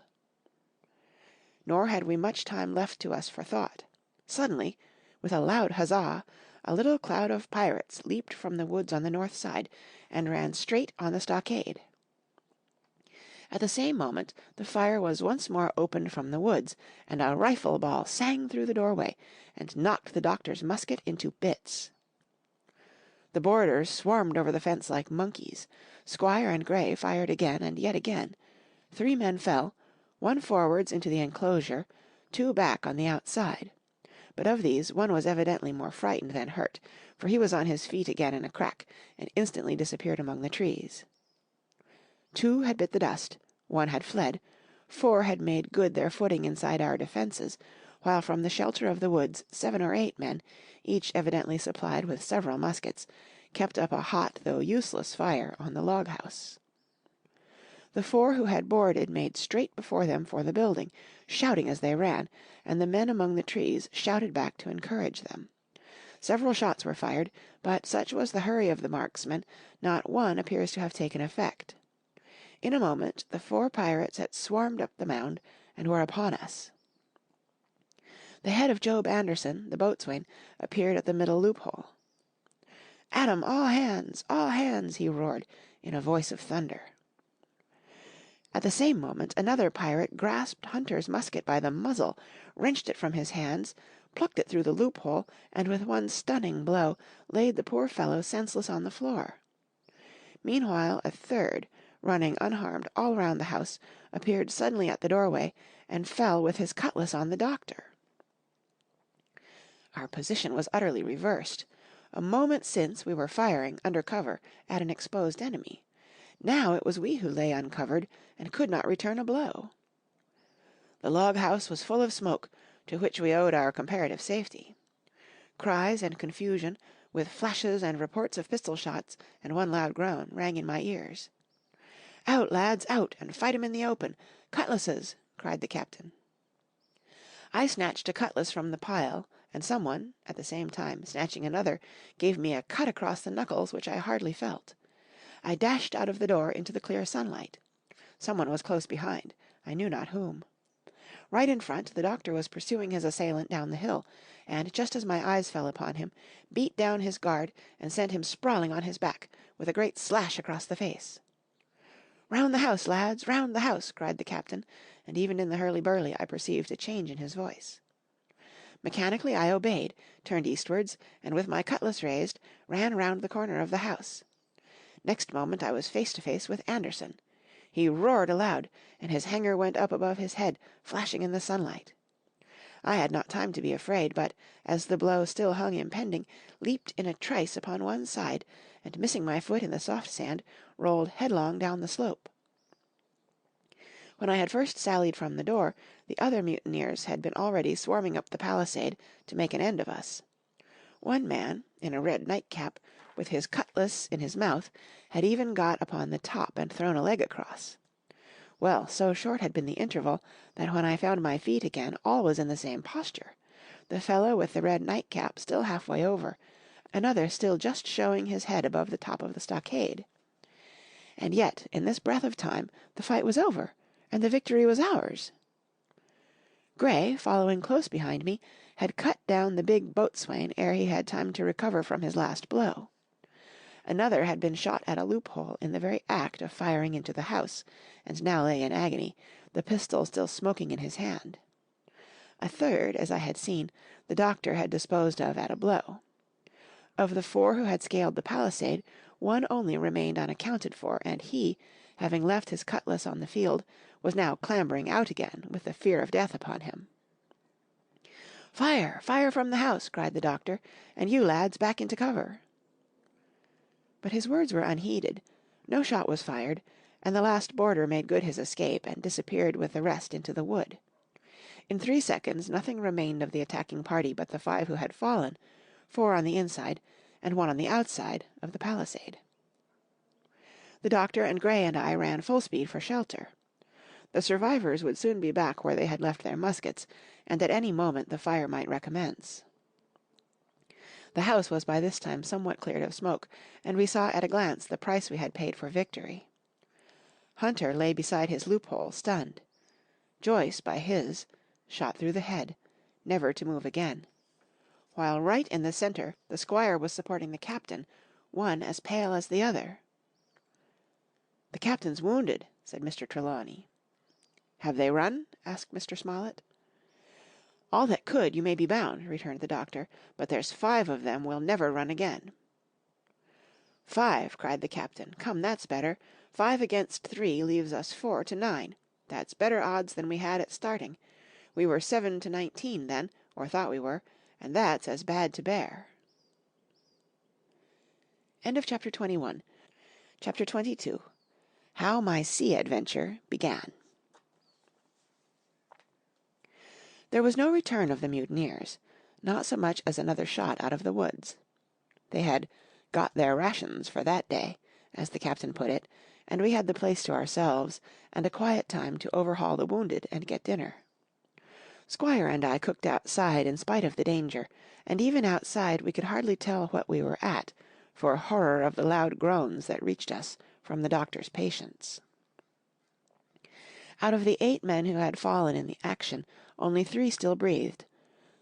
Nor had we much time left to us for thought. Suddenly, with a loud huzzah, a little cloud of pirates leaped from the woods on the north side and ran straight on the stockade. At the same moment the fire was once more opened from the woods, and a rifle ball sang through the doorway and knocked the doctor's musket into bits. The boarders swarmed over the fence like monkeys. Squire and Grey fired again and yet again. 3 men fell, 1 forwards into the enclosure, 2 back on the outside. But of these 1 was evidently more frightened than hurt, for he was on his feet again in a crack, and instantly disappeared among the trees. 2 had bit the dust, 1 had fled, 4 had made good their footing inside our defences, while from the shelter of the woods 7 or 8 men, each evidently supplied with several muskets, kept up a hot though useless fire on the log-house. The 4 who had boarded made straight before them for the building, shouting as they ran, and the men among the trees shouted back to encourage them. Several shots were fired, but such was the hurry of the marksmen, not one appears to have taken effect. In a moment the 4 pirates had swarmed up the mound and were upon us. The head of Job Anderson, the boatswain, appeared at the middle loophole. "At 'em, all hands!" he roared, in a voice of thunder. At the same moment another pirate grasped Hunter's musket by the muzzle, wrenched it from his hands, plucked it through the loophole, and with one stunning blow laid the poor fellow senseless on the floor. Meanwhile a third, running unharmed all round the house, appeared suddenly at the doorway, and fell with his cutlass on the doctor. Our position was utterly reversed. A moment since we were firing, under cover, at an exposed enemy. Now it was we who lay uncovered, and could not return a blow. The log-house was full of smoke, to which we owed our comparative safety. Cries and confusion, with flashes and reports of pistol-shots, and one loud groan, rang in my ears. "Out, lads, out, and fight 'em in the open! Cutlasses!" cried the captain. I snatched a cutlass from the pile, and someone, at the same time, snatching another, gave me a cut across the knuckles which I hardly felt. I dashed out of the door into the clear sunlight. Someone was close behind, I knew not whom. Right in front the doctor was pursuing his assailant down the hill, and just as my eyes fell upon him, beat down his guard and sent him sprawling on his back, with a great slash across the face. "Round the house, lads, round the house!" cried the captain, and even in the hurly-burly I perceived a change in his voice. Mechanically I obeyed, turned eastwards, and with my cutlass raised, ran round the corner of the house. Next moment I was face to face with Anderson. He roared aloud, and his hanger went up above his head, flashing in the sunlight. I had not time to be afraid, but, as the blow still hung impending, leaped in a trice upon one side, and missing my foot in the soft sand, rolled headlong down the slope. When I had first sallied from the door, the other mutineers had been already swarming up the palisade to make an end of us. One man, in a red nightcap, with his cutlass in his mouth, had even got upon the top and thrown a leg across. Well, so short had been the interval, that when I found my feet again all was in the same posture, the fellow with the red nightcap still halfway over, another still just showing his head above the top of the stockade. And yet, in this breath of time, the fight was over, and the victory was ours. Grey, following close behind me, had cut down the big boatswain ere he had time to recover from his last blow. Another had been shot at a loophole in the very act of firing into the house, and now lay in agony, the pistol still smoking in his hand. A third, as I had seen, the doctor had disposed of at a blow. Of the 4 who had scaled the palisade, 1 only remained unaccounted for, and he, having left his cutlass on the field, was now clambering out again, with the fear of death upon him. "Fire! Fire from the house!" cried the doctor, "and you, lads, back into cover!" But his words were unheeded. No shot was fired, and the last boarder made good his escape, and disappeared with the rest into the wood. In 3 seconds nothing remained of the attacking party but the 5 who had fallen, 4 on the inside, and 1 on the outside, of the palisade. The doctor and Grey and I ran full speed for shelter. The survivors would soon be back where they had left their muskets, and at any moment the fire might recommence. The house was by this time somewhat cleared of smoke, and we saw at a glance the price we had paid for victory. Hunter lay beside his loophole, stunned. Joyce, by his, shot through the head, never to move again, while right in the centre the squire was supporting the captain, one as pale as the other. "The captain's wounded," said Mr. Trelawney. "Have they run?" asked Mr. Smollett. "All that could, you may be bound," returned the doctor, "but there's 5 of them will never run again." "5!" cried the captain. "Come, that's better. 5 against 3 leaves us 4 to 9. That's better odds than we had at starting. We were 7 to 19 then, or thought we were, and that's as bad to bear." End of Chapter 21. Chapter 22. How My Sea Adventure Began. There was no return of the mutineers, not so much as another shot out of the woods. They had "got their rations for that day," as the captain put it, and we had the place to ourselves, and a quiet time to overhaul the wounded and get dinner. Squire and I cooked outside in spite of the danger, and even outside we could hardly tell what we were at, for horror of the loud groans that reached us from the doctor's patients. Out of the 8 men who had fallen in the action, only 3 still breathed,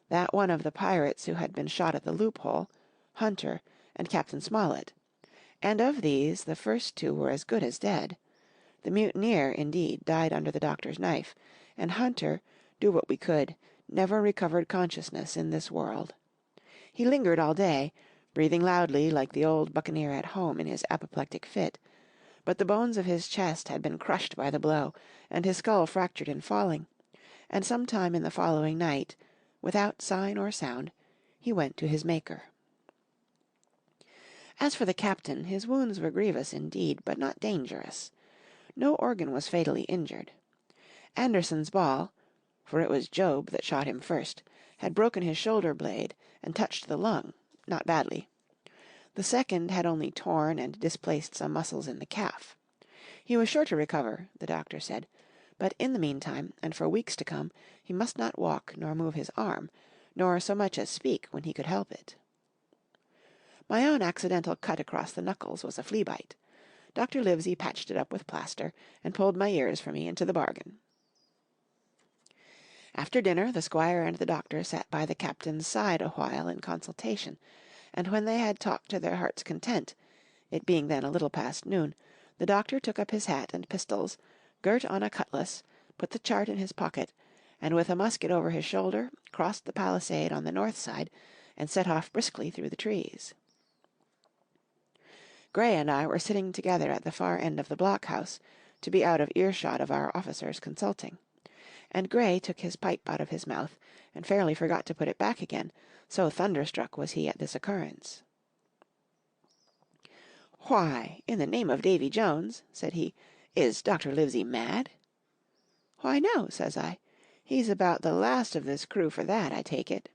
that one of the pirates who had been shot at the loophole, Hunter, and Captain Smollett, and of these the first 2 were as good as dead. The mutineer, indeed, died under the doctor's knife, and Hunter, do what we could, never recovered consciousness in this world. He lingered all day, breathing loudly like the old buccaneer at home in his apoplectic fit, but the bones of his chest had been crushed by the blow, and his skull fractured in falling, and some time in the following night, without sign or sound, he went to his Maker. As for the captain, his wounds were grievous indeed, but not dangerous. No organ was fatally injured. Anderson's ball, for it was Job that shot him first, had broken his shoulder blade and touched the lung, not badly. The second had only torn and displaced some muscles in the calf. He was sure to recover, the doctor said, but in the meantime, and for weeks to come, he must not walk nor move his arm, nor so much as speak when he could help it. My own accidental cut across the knuckles was a flea bite. Dr. Livesey patched it up with plaster, and pulled my ears for me into the bargain. After dinner the squire and the doctor sat by the captain's side a while in consultation, and when they had talked to their heart's content, it being then a little past noon, the doctor took up his hat and pistols, girt on a cutlass, put the chart in his pocket, and with a musket over his shoulder, crossed the palisade on the north side, and set off briskly through the trees. Grey and I were sitting together at the far end of the blockhouse, to be out of earshot of our officers consulting, and Grey took his pipe out of his mouth, and fairly forgot to put it back again, so thunderstruck was he at this occurrence. "Why, in the name of Davy Jones," said he, "is Dr. Livesey mad?" "Why, no," says I. "He's about the last of this crew for that, I take it."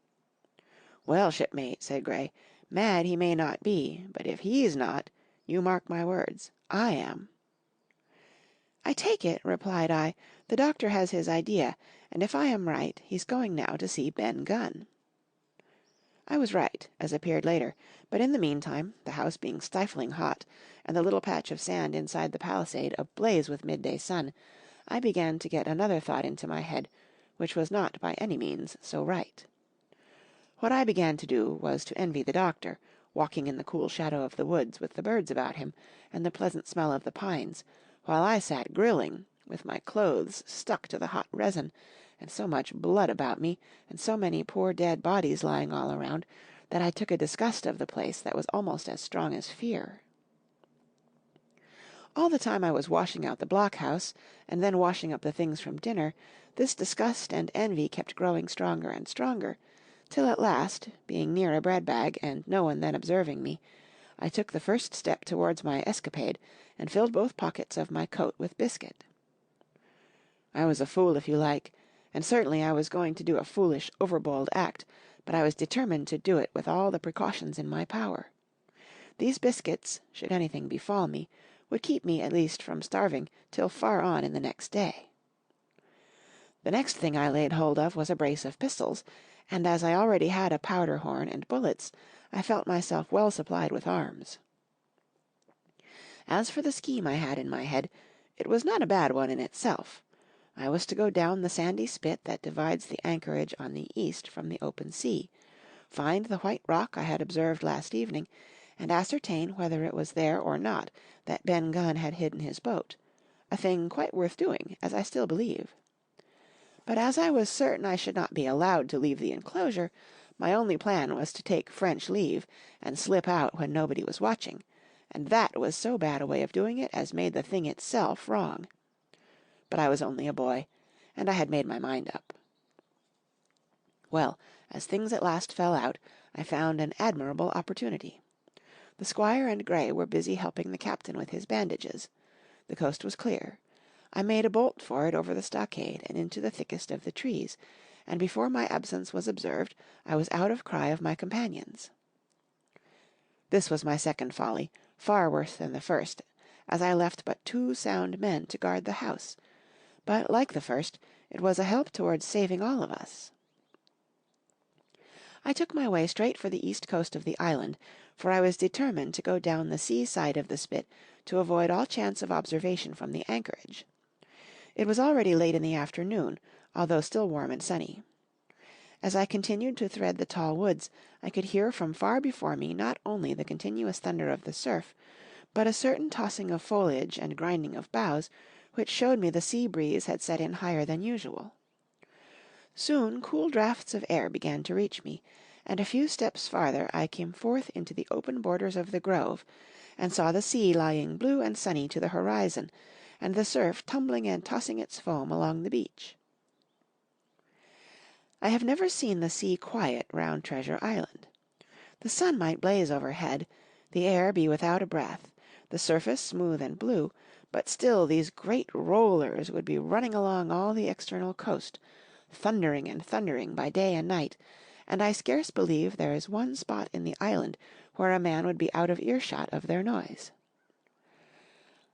"Well, shipmate," said Grey, "mad he may not be, but if he's not, you mark my words, I am." "I take it," replied I, "the doctor has his idea, and if I am right, he's going now to see Ben Gunn." I was right, as appeared later, but in the meantime, the house being stifling hot, and the little patch of sand inside the palisade ablaze with midday sun, I began to get another thought into my head, which was not by any means so right. What I began to do was to envy the doctor, walking in the cool shadow of the woods with the birds about him, and the pleasant smell of the pines, while I sat grilling, with my clothes stuck to the hot resin, and so much blood about me, and so many poor dead bodies lying all around, that I took a disgust of the place that was almost as strong as fear. All the time I was washing out the blockhouse, and then washing up the things from dinner, this disgust and envy kept growing stronger and stronger, till at last, being near a bread-bag, and no one then observing me, I took the first step towards my escapade, and filled both pockets of my coat with biscuit. I was a fool, if you like, and certainly I was going to do a foolish, overbold act, but I was determined to do it with all the precautions in my power. These biscuits, should anything befall me, would keep me at least from starving till far on in the next day. The next thing I laid hold of was a brace of pistols, and as I already had a powder horn and bullets, I felt myself well supplied with arms. As for the scheme I had in my head, it was not a bad one in itself. I was to go down the sandy spit that divides the anchorage on the east from the open sea, find the white rock I had observed last evening, and ascertain whether it was there or not that Ben Gunn had hidden his boat, a thing quite worth doing, as I still believe. But as I was certain I should not be allowed to leave the enclosure, my only plan was to take French leave and slip out when nobody was watching, and that was so bad a way of doing it as made the thing itself wrong. But I was only a boy, and I had made my mind up. Well, as things at last fell out, I found an admirable opportunity. The squire and Grey were busy helping the captain with his bandages. The coast was clear. I made a bolt for it over the stockade and into the thickest of the trees, and before my absence was observed, I was out of cry of my companions. This was my second folly, far worse than the first, as I left but 2 sound men to guard the house, but, like the first, it was a help towards saving all of us. I took my way straight for the east coast of the island, for I was determined to go down the sea side of the spit to avoid all chance of observation from the anchorage. It was already late in the afternoon, although still warm and sunny. As I continued to thread the tall woods, I could hear from far before me not only the continuous thunder of the surf, but a certain tossing of foliage and grinding of boughs, which showed me the sea breeze had set in higher than usual. Soon cool draughts of air began to reach me, and a few steps farther I came forth into the open borders of the grove, and saw the sea lying blue and sunny to the horizon, and the surf tumbling and tossing its foam along the beach. I have never seen the sea quiet round Treasure Island. The sun might blaze overhead, the air be without a breath, the surface smooth and blue, but still these great rollers would be running along all the external coast, thundering and thundering by day and night, and I scarce believe there is one spot in the island where a man would be out of earshot of their noise.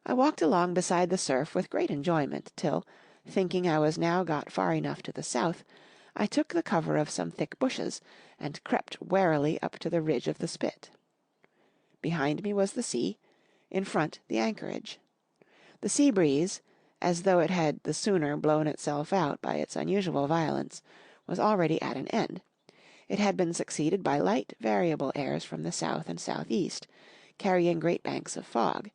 I walked along beside the surf with great enjoyment, till, thinking I was now got far enough to the south, I took the cover of some thick bushes, and crept warily up to the ridge of the spit. Behind me was the sea, in front the anchorage. The sea breeze, as though it had the sooner blown itself out by its unusual violence, was already at an end. It had been succeeded by light variable airs from the south and southeast, carrying great banks of fog,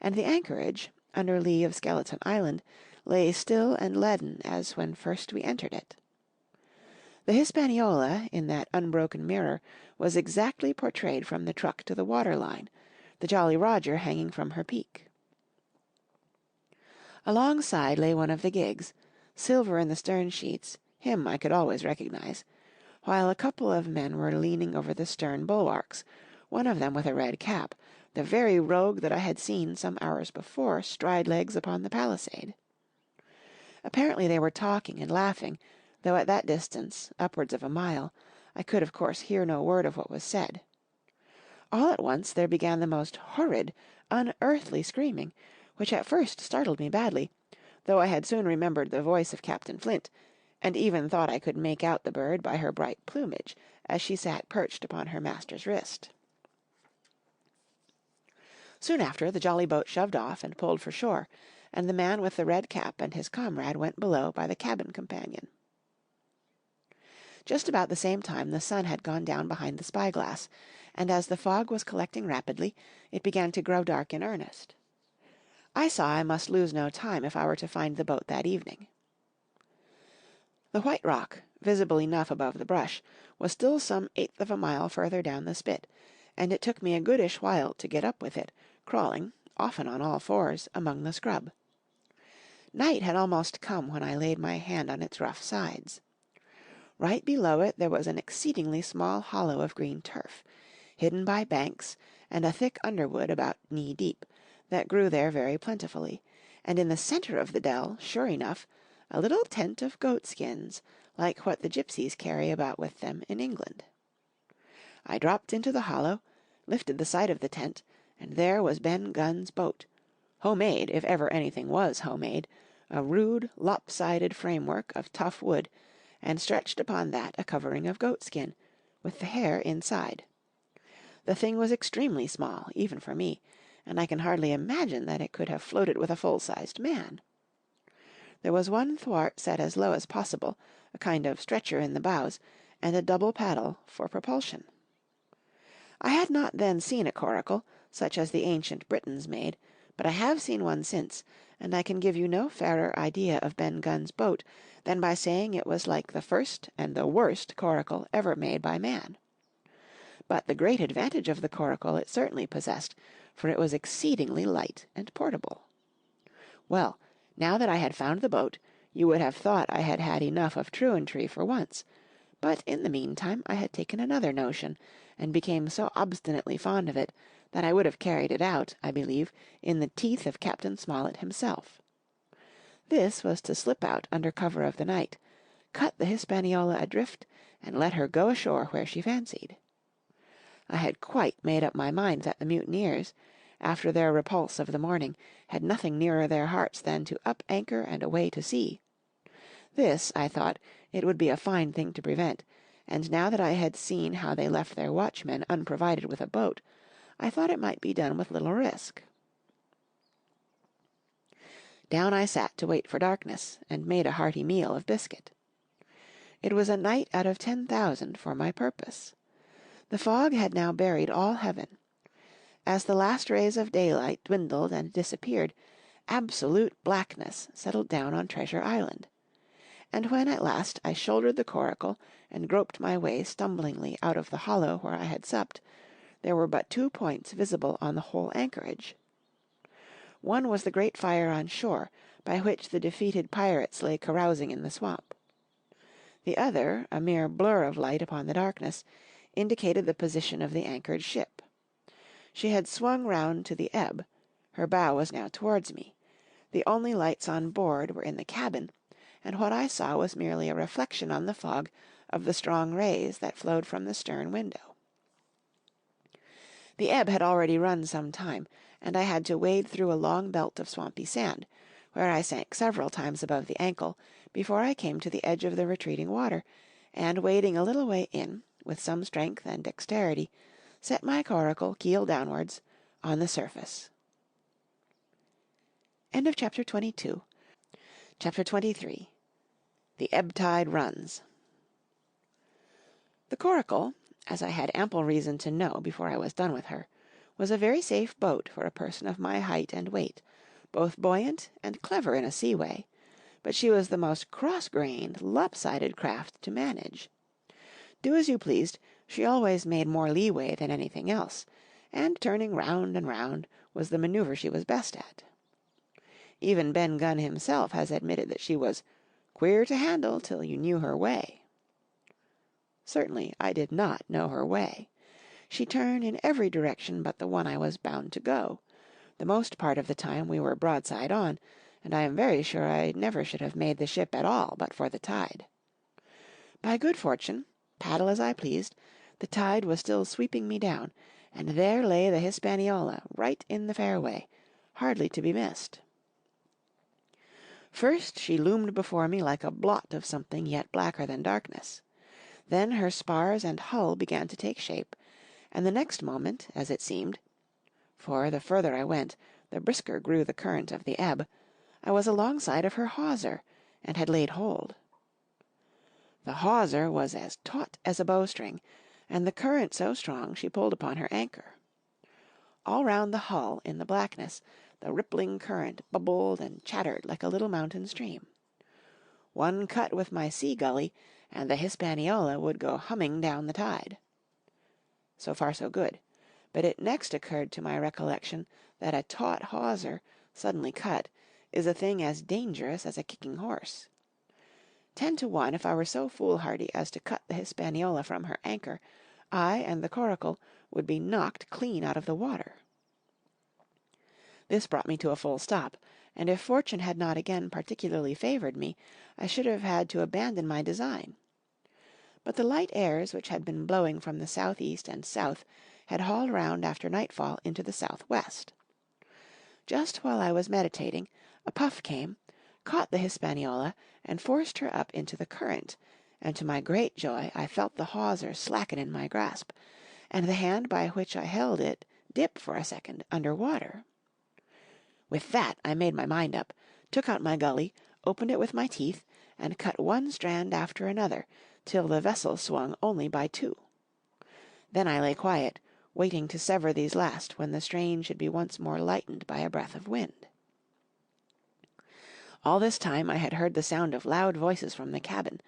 and the anchorage, under lee of Skeleton Island, lay still and leaden as when first we entered it. The Hispaniola, in that unbroken mirror, was exactly portrayed from the truck to the water-line, the Jolly Roger hanging from her peak. Alongside lay one of the gigs, silver in the stern-sheets, him I could always recognize, while a couple of men were leaning over the stern bulwarks, one of them with a red cap, the very rogue that I had seen some hours before stride legs upon the palisade. Apparently they were talking and laughing, though at that distance, upwards of a mile, I could of course hear no word of what was said. All at once there began the most horrid, unearthly screaming, which at first startled me badly, though I had soon remembered the voice of Captain Flint, and even thought I could make out the bird by her bright plumage, as she sat perched upon her master's wrist. Soon after, the jolly boat shoved off and pulled for shore, and the man with the red cap and his comrade went below by the cabin companion. Just about the same time the sun had gone down behind the spyglass, and as the fog was collecting rapidly, it began to grow dark in earnest. I saw I must lose no time if I were to find the boat that evening. The white rock, visible enough above the brush, was still some 1/8 of a mile further down the spit, and it took me a goodish while to get up with it, crawling, often on all fours, among the scrub. Night had almost come when I laid my hand on its rough sides. Right below it there was an exceedingly small hollow of green turf, hidden by banks and a thick underwood about knee-deep, that grew there very plentifully, and in the centre of the dell, sure enough, a little tent of goat-skins, like what the gipsies carry about with them in England. I dropped into the hollow, lifted the side of the tent, and there was Ben Gunn's boat, homemade, if ever anything was homemade, a rude, lop-sided framework of tough wood, and stretched upon that a covering of goat-skin, with the hair inside. The thing was extremely small, even for me, and I can hardly imagine that it could have floated with a full-sized man. There was one thwart set as low as possible, a kind of stretcher in the bows, and a double paddle for propulsion. I had not then seen a coracle, such as the ancient Britons made, but I have seen one since, and I can give you no fairer idea of Ben Gunn's boat than by saying it was like the first and the worst coracle ever made by man. But the great advantage of the coracle it certainly possessed, for it was exceedingly light and portable. Well, now that I had found the boat, you would have thought I had had enough of truantry for once, but in the meantime I had taken another notion, and became so obstinately fond of it that I would have carried it out, I believe, in the teeth of Captain Smollett himself. This was to slip out under cover of the night, cut the Hispaniola adrift, and let her go ashore where she fancied. I had quite made up my mind that the mutineers, after their repulse of the morning, had nothing nearer their hearts than to up anchor and away to sea. This, I thought, it would be a fine thing to prevent, and now that I had seen how they left their watchmen unprovided with a boat, I thought it might be done with little risk. Down I sat to wait for darkness, and made a hearty meal of biscuit. It was a night out of 10,000 for my purpose. The fog had now buried all heaven. As the last rays of daylight dwindled and disappeared, absolute blackness settled down on Treasure Island. And when at last I shouldered the coracle and groped my way stumblingly out of the hollow where I had supped, there were but 2 points visible on the whole anchorage. One was the great fire on shore, by which the defeated pirates lay carousing in the swamp. The other, a mere blur of light upon the darkness, indicated the position of the anchored ship. She had swung round to the ebb. Her bow was now towards me. The only lights on board were in the cabin, and what I saw was merely a reflection on the fog of the strong rays that flowed from the stern window. The ebb had already run some time, and I had to wade through a long belt of swampy sand, where I sank several times above the ankle before I came to the edge of the retreating water, and wading a little way in, with some strength and dexterity, set my coracle, keel downwards, on the surface. End of chapter 22. Chapter 23. The Ebb-tide Runs. The Coracle, as I had ample reason to know before I was done with her, was a very safe boat for a person of my height and weight, both buoyant and clever in a sea-way, but she was the most cross-grained, lopsided craft to manage. Do as you pleased, she always made more leeway than anything else, and turning round and round was the manoeuvre she was best at. Even Ben Gunn himself has admitted that she was "queer to handle till you knew her way." Certainly I did not know her way. She turned in every direction but the one I was bound to go. The most part of the time we were broadside on, and I am very sure I never should have made the ship at all but for the tide. By good fortune, paddle as I pleased, the tide was still sweeping me down, and there lay the Hispaniola right in the fairway, hardly to be missed. First she loomed before me like a blot of something yet blacker than darkness. Then her spars and hull began to take shape, and the next moment, as it seemed, for the further I went, the brisker grew the current of the ebb, I was alongside of her hawser, and had laid hold. The hawser was as taut as a bowstring, and the current so strong she pulled upon her anchor. All round the hull, in the blackness, the rippling current bubbled and chattered like a little mountain stream. One cut with my sea-gully, and the Hispaniola would go humming down the tide. So far so good, but it next occurred to my recollection that a taut hawser, suddenly cut, is a thing as dangerous as a kicking horse. 10 to 1, if I were so foolhardy as to cut the Hispaniola from her anchor, I and the coracle would be knocked clean out of the water. This brought me to a full stop, and if fortune had not again particularly favoured me, I should have had to abandon my design. But the light airs which had been blowing from the south-east and south had hauled round after nightfall into the south-west. Just while I was meditating, a puff came, caught the Hispaniola, and forced her up into the current, and to my great joy I felt the hawser slacken in my grasp, and the hand by which I held it dip for a second under water. With that I made my mind up, took out my gully, opened it with my teeth, and cut one strand after another, till the vessel swung only by two. Then I lay quiet, waiting to sever these last when the strain should be once more lightened by a breath of wind. All this time I had heard the sound of loud voices from the cabin,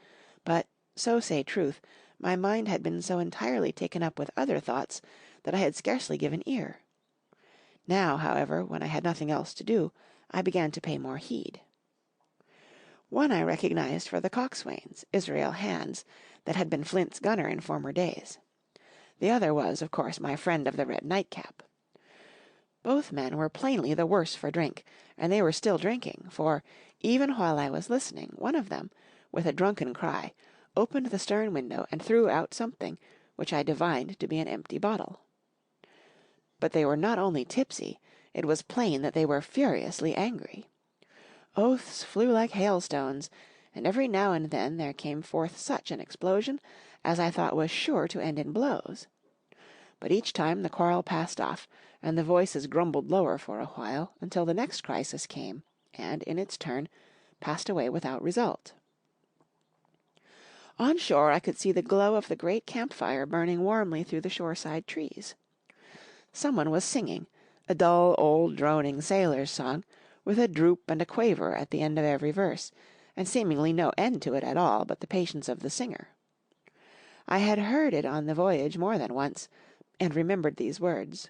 but, so say truth, my mind had been so entirely taken up with other thoughts that I had scarcely given ear. Now, however, when I had nothing else to do, I began to pay more heed. One I recognized for the coxswain's, Israel Hands, that had been Flint's gunner in former days. The other was, of course, my friend of the red nightcap. Both men were plainly the worse for drink, and they were still drinking, for, even while I was listening, one of them, with a drunken cry, opened the stern window and threw out something, which I divined to be an empty bottle. But they were not only tipsy, it was plain that they were furiously angry. Oaths flew like hailstones, and every now and then there came forth such an explosion as I thought was sure to end in blows. But each time the quarrel passed off, and the voices grumbled lower for a while, until the next crisis came, and, in its turn, passed away without result. On shore I could see the glow of the great campfire burning warmly through the shoreside trees. Someone was singing, a dull old droning sailor's song, with a droop and a quaver at the end of every verse, and seemingly no end to it at all but the patience of the singer. I had heard it on the voyage more than once, and remembered these words.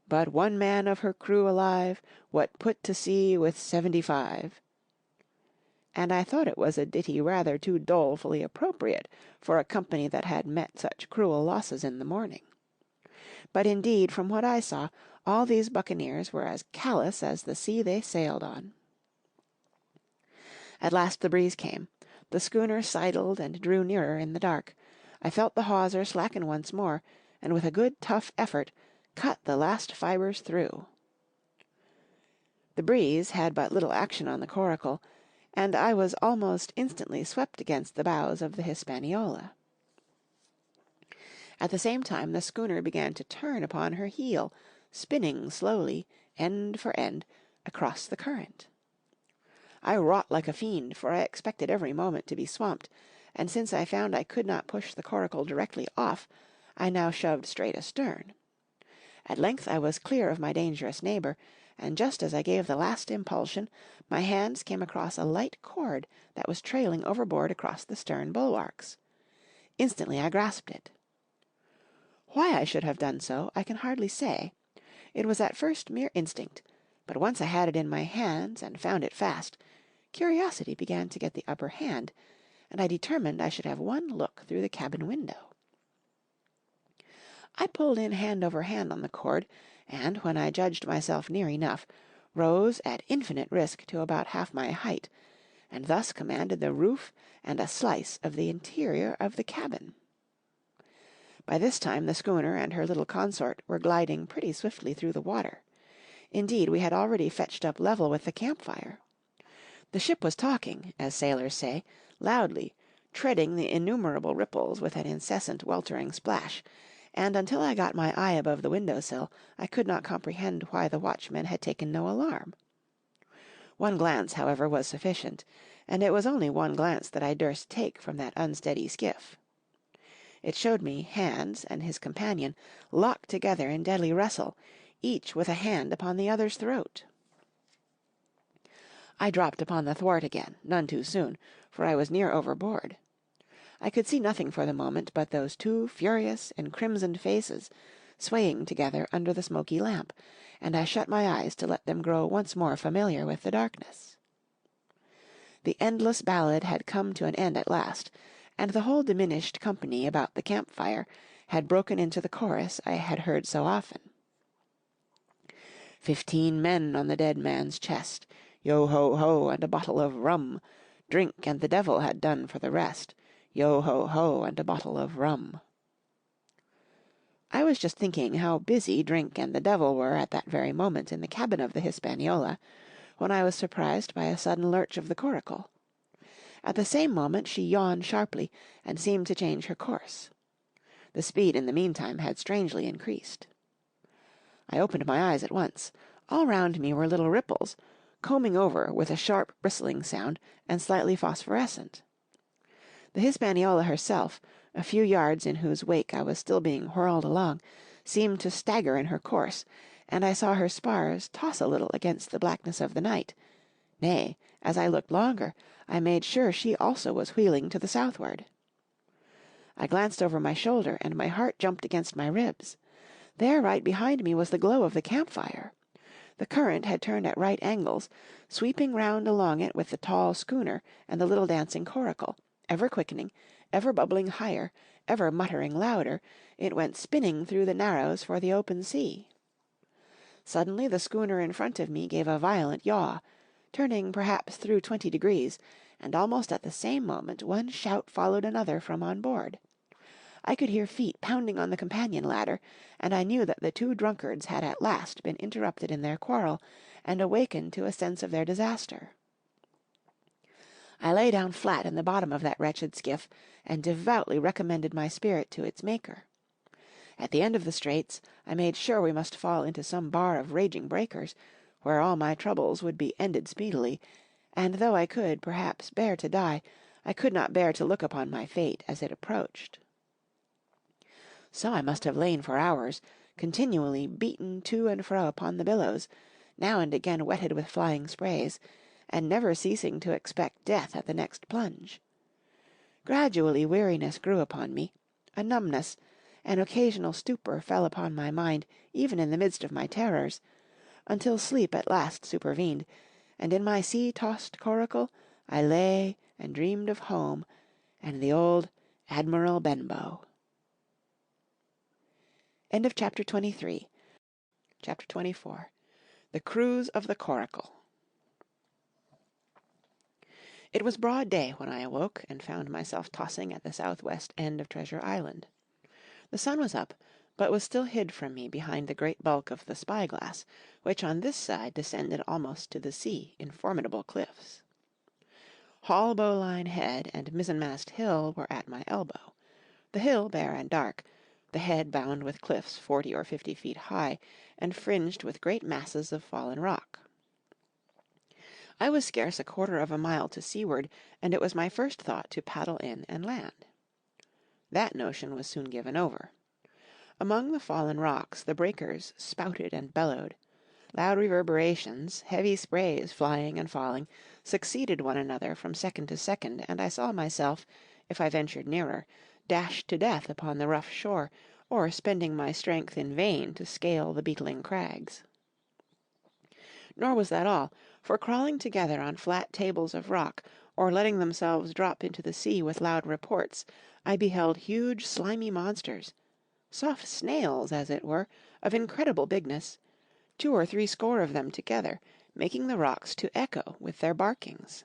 "But one man of her crew alive, what put to sea with 75." And I thought it was a ditty rather too dolefully appropriate for a company that had met such cruel losses in the morning. But indeed, from what I saw, all these buccaneers were as callous as the sea they sailed on. At last the breeze came. The schooner sidled and drew nearer in the dark. I felt the hawser slacken once more, and with a good tough effort cut the last fibres through. The breeze had but little action on the Coracle, and I was almost instantly swept against the bows of the Hispaniola. At the same time the schooner began to turn upon her heel, spinning slowly, end for end, across the current. I wrought like a fiend, for I expected every moment to be swamped, and since I found I could not push the Coracle directly off, I now shoved straight astern. At length I was clear of my dangerous neighbour, and just as I gave the last impulsion, my hands came across a light cord that was trailing overboard across the stern bulwarks. Instantly I grasped it. Why I should have done so, I can hardly say. It was at first mere instinct, but once I had it in my hands and found it fast, curiosity began to get the upper hand, and I determined I should have one look through the cabin window. I pulled in hand over hand on the cord, and, when I judged myself near enough, rose at infinite risk to about half my height, and thus commanded the roof and a slice of the interior of the cabin. By this time the schooner and her little consort were gliding pretty swiftly through the water. Indeed, we had already fetched up level with the campfire. The ship was talking, as sailors say, loudly, treading the innumerable ripples with an incessant weltering splash, and until I got my eye above the window-sill, I could not comprehend why the watchmen had taken no alarm. One glance, however, was sufficient, and it was only one glance that I durst take from that unsteady skiff. It showed me Hands and his companion locked together in deadly wrestle, each with a hand upon the other's throat. I dropped upon the thwart again, none too soon, for I was near overboard. I could see nothing for the moment but those two furious and crimsoned faces swaying together under the smoky lamp, and I shut my eyes to let them grow once more familiar with the darkness. The endless ballad had come to an end at last, and the whole diminished company about the campfire had broken into the chorus I had heard so often. 15 men on the dead man's chest, yo-ho-ho, and a bottle of rum. Drink and the devil had done for the rest, yo-ho-ho, and a bottle of rum. I was just thinking how busy drink and the devil were at that very moment in the cabin of the Hispaniola, when I was surprised by a sudden lurch of the Coracle. At the same moment she yawned sharply, and seemed to change her course. The speed in the meantime had strangely increased. I opened my eyes at once. All round me were little ripples, combing over with a sharp bristling sound and slightly phosphorescent. The Hispaniola herself, a few yards in whose wake I was still being whirled along, seemed to stagger in her course, and I saw her spars toss a little against the blackness of the night. Nay, as I looked longer, I made sure she also was wheeling to the southward. I glanced over my shoulder, and my heart jumped against my ribs. There, right behind me, was the glow of the campfire. The current had turned at right angles, sweeping round along it with the tall schooner and the little dancing Coracle. Ever quickening, ever bubbling higher, ever muttering louder, it went spinning through the narrows for the open sea. Suddenly the schooner in front of me gave a violent yaw, turning perhaps through 20 degrees, and almost at the same moment one shout followed another from on board. I could hear feet pounding on the companion ladder, and I knew that the two drunkards had at last been interrupted in their quarrel, and awakened to a sense of their disaster. I lay down flat in the bottom of that wretched skiff, and devoutly recommended my spirit to its Maker. At the end of the straits, I made sure we must fall into some bar of raging breakers, where all my troubles would be ended speedily, and though I could, perhaps, bear to die, I could not bear to look upon my fate as it approached. So I must have lain for hours, continually beaten to and fro upon the billows, now and again wetted with flying sprays, and never ceasing to expect death at the next plunge. Gradually weariness grew upon me, a numbness, an occasional stupor fell upon my mind even in the midst of my terrors, until sleep at last supervened, and in my sea-tossed coracle I lay and dreamed of home and the old Admiral Benbow. End of Chapter 23. Chapter 24. The Cruise of the Coracle. It was broad day when I awoke, and found myself tossing at the southwest end of Treasure Island. The sun was up, but was still hid from me behind the great bulk of the spy-glass, which on this side descended almost to the sea in formidable cliffs. Haulbowline Head and Mizzenmast Hill were at my elbow, the hill bare and dark, the head bound with cliffs 40 or 50 feet high, and fringed with great masses of fallen rock. I was scarce a quarter of a mile to seaward, and it was my first thought to paddle in and land. That notion was soon given over. Among the fallen rocks the breakers spouted and bellowed. Loud reverberations, heavy sprays flying and falling, succeeded one another from second to second, and I saw myself, if I ventured nearer, dashed to death upon the rough shore, or spending my strength in vain to scale the beetling crags. Nor was that all, for crawling together on flat tables of rock, or letting themselves drop into the sea with loud reports, I beheld huge slimy monsters, soft snails, as it were, of incredible bigness, 2 or 3 score of them together, making the rocks to echo with their barkings.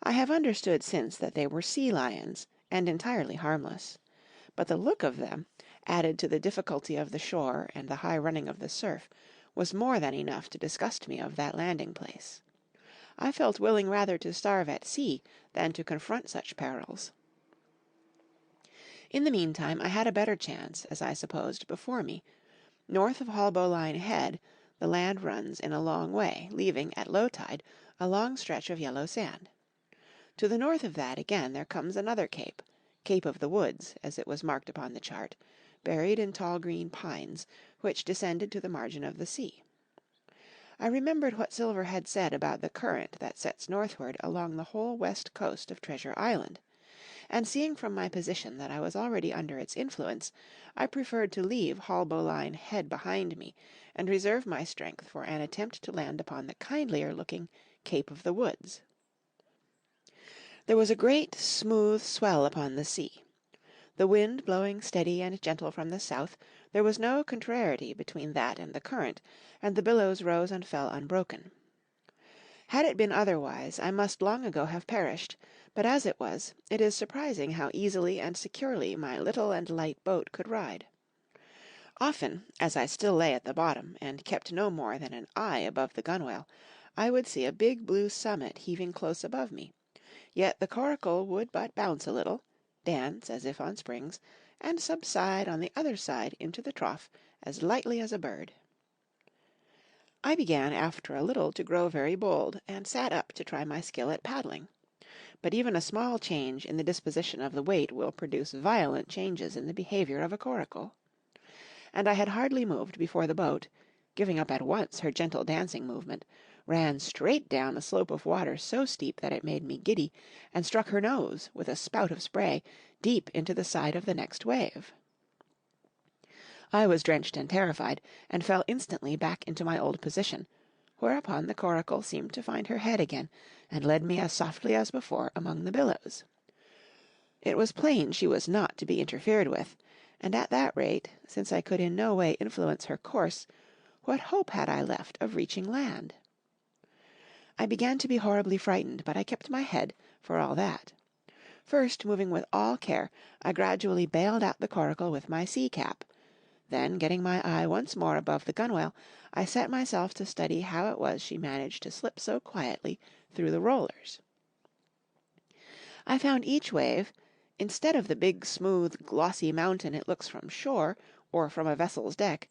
I have understood since that they were sea lions, and entirely harmless. But the look of them, added to the difficulty of the shore and the high running of the surf, was more than enough to disgust me of that landing-place. I felt willing rather to starve at sea than to confront such perils. In the meantime I had a better chance, as I supposed, before me. North of Haulbowline Head the land runs in a long way, leaving, at low tide, a long stretch of yellow sand. To the north of that again there comes another cape, Cape of the Woods, as it was marked upon the chart, buried in tall green pines, which descended to the margin of the sea. I remembered what Silver had said about the current that sets northward along the whole west coast of Treasure Island, and seeing from my position that I was already under its influence, I preferred to leave Haulbowline Head behind me, and reserve my strength for an attempt to land upon the kindlier-looking Cape of the Woods. There was a great, smooth swell upon the sea. The wind blowing steady and gentle from the south, there was no contrariety between that and the current, and the billows rose and fell unbroken. Had it been otherwise, I must long ago have perished, but as it was, it is surprising how easily and securely my little and light boat could ride. Often, as I still lay at the bottom, and kept no more than an eye above the gunwale, I would see a big blue summit heaving close above me, yet the coracle would but bounce a little, dance as if on springs, and subside on the other side into the trough as lightly as a bird. I began after a little to grow very bold, and sat up to try my skill at paddling. But even a small change in the disposition of the weight will produce violent changes in the behaviour of a coracle. And I had hardly moved before the boat, giving up at once her gentle dancing movement, ran straight down a slope of water so steep that it made me giddy, and struck her nose, with a spout of spray, deep into the side of the next wave. I was drenched and terrified, and fell instantly back into my old position, whereupon the coracle seemed to find her head again, and led me as softly as before among the billows. It was plain she was not to be interfered with, and at that rate, since I could in no way influence her course, what hope had I left of reaching land? I began to be horribly frightened, but I kept my head, for all that. First, moving with all care, I gradually bailed out the coracle with my sea-cap. Then, getting my eye once more above the gunwale, I set myself to study how it was she managed to slip so quietly through the rollers. I found each wave, instead of the big, smooth, glossy mountain it looks from shore or from a vessel's deck,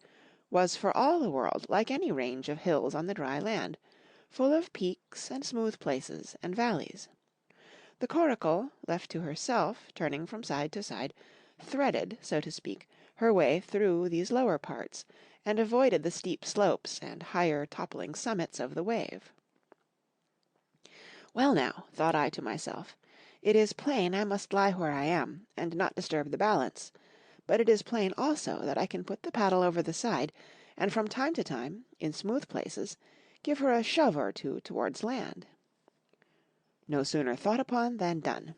was for all the world like any range of hills on the dry land, full of peaks and smooth places and valleys. The coracle, left to herself, turning from side to side, threaded, so to speak, her way through these lower parts, and avoided the steep slopes and higher toppling summits of the wave. Well now, thought I to myself, it is plain I must lie where I am, and not disturb the balance, but it is plain also that I can put the paddle over the side, and from time to time, in smooth places, give her a shove or two towards land. No sooner thought upon than done.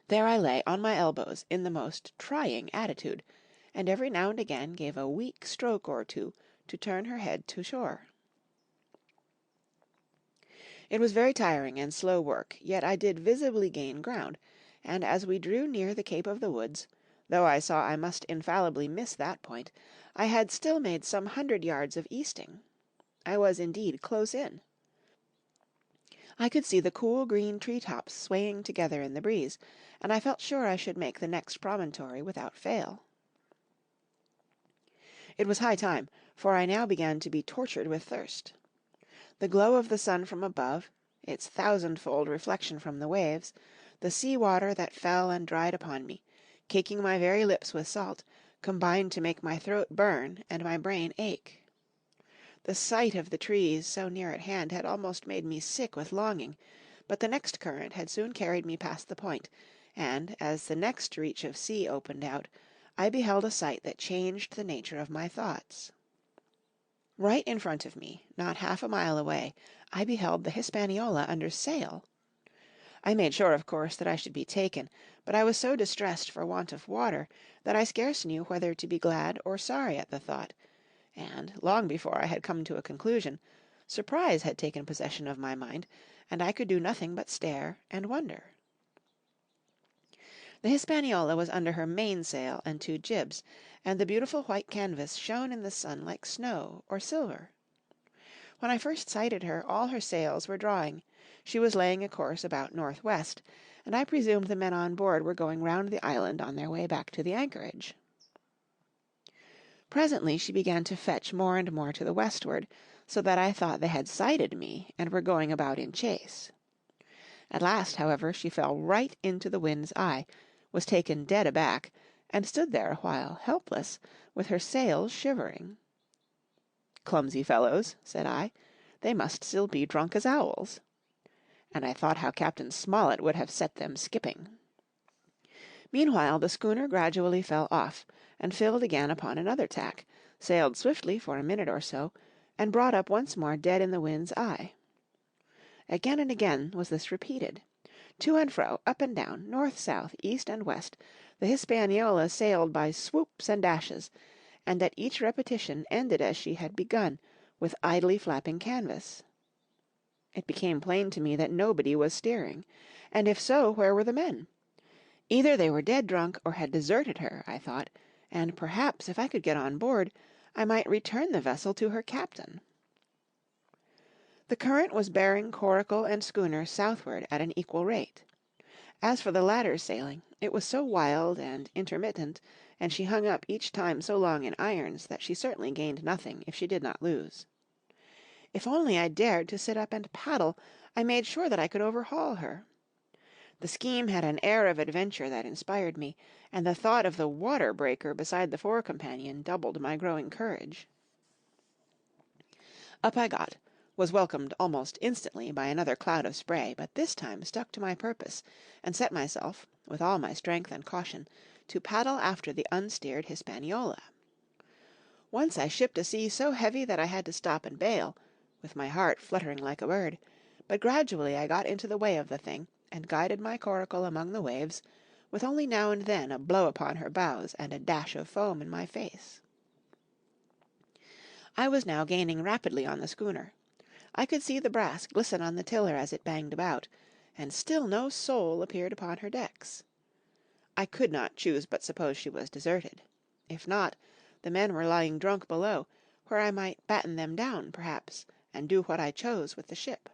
There I lay on my elbows in the most trying attitude, and every now and again gave a weak stroke or two to turn her head to shore. It was very tiring and slow work, yet I did visibly gain ground, and as we drew near the Cape of the Woods, though I saw I must infallibly miss that point, I had still made some 100 yards of easting. I was indeed close in. I could see the cool green tree-tops swaying together in the breeze, and I felt sure I should make the next promontory without fail. It was high time, for I now began to be tortured with thirst. The glow of the sun from above, its thousandfold reflection from the waves, the sea-water that fell and dried upon me, caking my very lips with salt, combined to make my throat burn and my brain ache. The sight of the trees so near at hand had almost made me sick with longing, but the next current had soon carried me past the point, and, as the next reach of sea opened out, I beheld a sight that changed the nature of my thoughts. Right in front of me, not half a mile away, I beheld the Hispaniola under sail. I made sure, of course, that I should be taken, but I was so distressed for want of water that I scarce knew whether to be glad or sorry at the thought, and, long before I had come to a conclusion, surprise had taken possession of my mind, and I could do nothing but stare and wonder. The Hispaniola was under her mainsail and 2 jibs, and the beautiful white canvas shone in the sun like snow or silver. When I first sighted her, all her sails were drawing; she was laying a course about northwest, and I presumed the men on board were going round the island on their way back to the anchorage. Presently she began to fetch more and more to the westward, so that I thought they had sighted me and were going about in chase. At last, however, she fell right into the wind's eye, was taken dead aback, and stood there a while, helpless, with her sails shivering. "Clumsy fellows," said I, "they must still be drunk as owls." And I thought how Captain Smollett would have set them skipping. Meanwhile the schooner gradually fell off, and filled again upon another tack, sailed swiftly for a minute or so, and brought up once more dead in the wind's eye. Again and again was this repeated. To and fro, up and down, north, south, east, and west, the Hispaniola sailed by swoops and dashes, and at each repetition ended as she had begun, with idly flapping canvas. It became plain to me that nobody was steering, and if so, where were the men? Either they were dead drunk or had deserted her, I thought, and perhaps if I could get on board, I might return the vessel to her captain. The current was bearing coracle and schooner southward at an equal rate. As for the latter's sailing, it was so wild and intermittent, and she hung up each time so long in irons, that she certainly gained nothing if she did not lose. If only I dared to sit up and paddle, I made sure that I could overhaul her. The scheme had an air of adventure that inspired me, and the thought of the water breaker beside the fore companion doubled my growing courage. Up I got, was welcomed almost instantly by another cloud of spray, but this time stuck to my purpose, and set myself, with all my strength and caution, to paddle after the unsteered Hispaniola. Once I shipped a sea so heavy that I had to stop and bail, with my heart fluttering like a bird, but gradually I got into the way of the thing, and guided my coracle among the waves, with only now and then a blow upon her bows and a dash of foam in my face. I was now gaining rapidly on the schooner. I could see the brass glisten on the tiller as it banged about, and still no soul appeared upon her decks. I could not choose but suppose she was deserted. If not, the men were lying drunk below, where I might batten them down, perhaps, and do what I chose with the ship.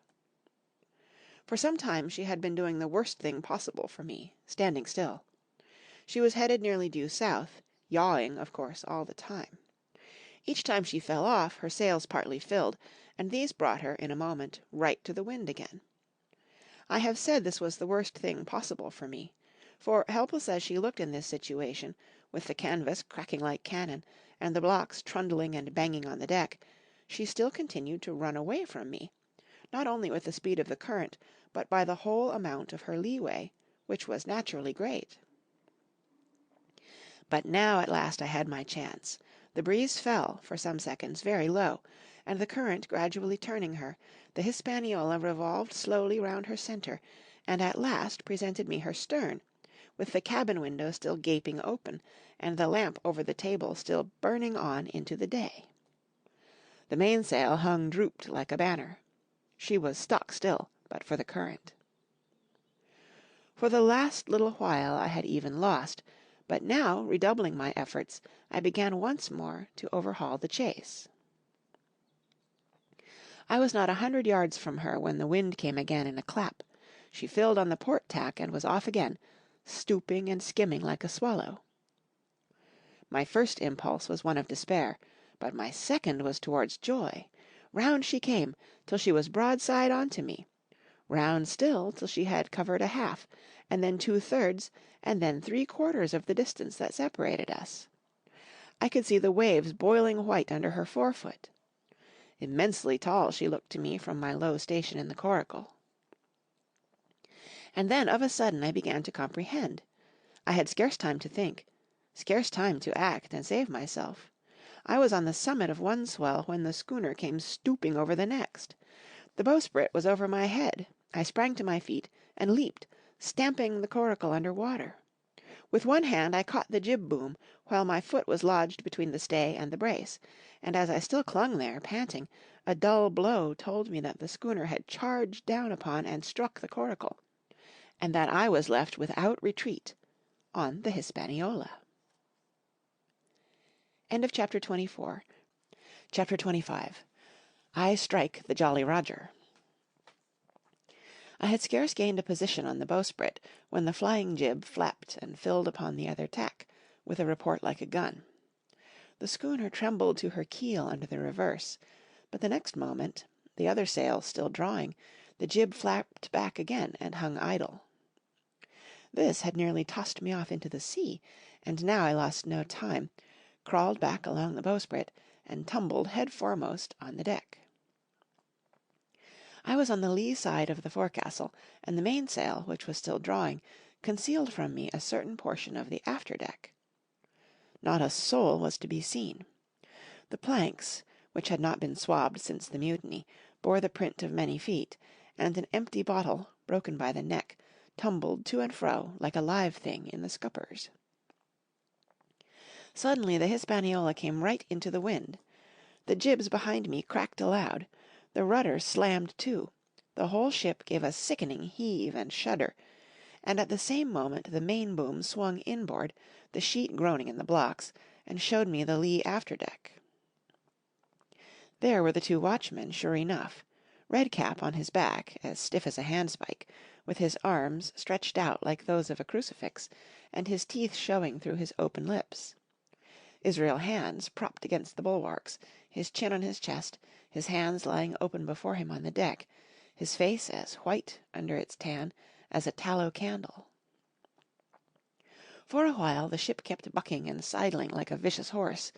For some time she had been doing the worst thing possible for me, standing still. She was headed nearly due south, yawing, of course, all the time. Each time she fell off, her sails partly filled, and these brought her, in a moment, right to the wind again. I have said this was the worst thing possible for me, for, helpless as she looked in this situation, with the canvas cracking like cannon, and the blocks trundling and banging on the deck, she still continued to run away from me, not only with the speed of the current, but by the whole amount of her leeway, which was naturally great. But now at last I had my chance. The breeze fell, for some seconds, very low, and the current gradually turning her, the Hispaniola revolved slowly round her centre, and at last presented me her stern, with the cabin window still gaping open, and the lamp over the table still burning on into the day. The mainsail hung drooped like a banner. She was stock still, but for the current. For the last little while I had even lost, but now, redoubling my efforts, I began once more to overhaul the chase. I was not 100 yards from her when the wind came again in a clap. She filled on the port tack and was off again, stooping and skimming like a swallow. My first impulse was one of despair, but my second was towards joy. Round she came, till she was broadside on to me. Round still, till she had covered a half, and then 2/3, and then 3/4 of the distance that separated us. I could see the waves boiling white under her forefoot. Immensely tall she looked to me from my low station in the coracle. And then of a sudden I began to comprehend. I had scarce time to think, scarce time to act and save myself. I was on the summit of one swell when the schooner came stooping over the next. The bowsprit was over my head. I sprang to my feet and leaped, stamping the coracle under water. With one hand I caught the jib boom, while my foot was lodged between the stay and the brace, and as I still clung there, panting, a dull blow told me that the schooner had charged down upon and struck the coracle, and that I was left without retreat on the Hispaniola. End of Chapter 24. Chapter 25. I Strike the Jolly Roger. I had scarce gained a position on the bowsprit when the flying jib flapped and filled upon the other tack, with a report like a gun. The schooner trembled to her keel under the reverse, but the next moment, the other sail still drawing, the jib flapped back again and hung idle. This had nearly tossed me off into the sea, and now I lost no time, crawled back along the bowsprit, and tumbled head foremost on the deck. I was on the lee side of the forecastle, and the mainsail, which was still drawing, concealed from me a certain portion of the after deck. Not a soul was to be seen. The planks, which had not been swabbed since the mutiny, bore the print of many feet, and an empty bottle, broken by the neck, tumbled to and fro like a live thing in the scuppers. Suddenly the Hispaniola came right into the wind. The jibs behind me cracked aloud. The rudder slammed to. The whole ship gave a sickening heave and shudder, and at the same moment the main boom swung inboard, the sheet groaning in the blocks, and showed me the lee after deck. There were the two watchmen, sure enough. Redcap on his back, as stiff as a handspike, with his arms stretched out like those of a crucifix, and his teeth showing through his open lips. Israel Hands propped against the bulwarks, his chin on his chest, his hands lying open before him on the deck, his face as white under its tan as a tallow candle. For a while the ship kept bucking and sidling like a vicious horse,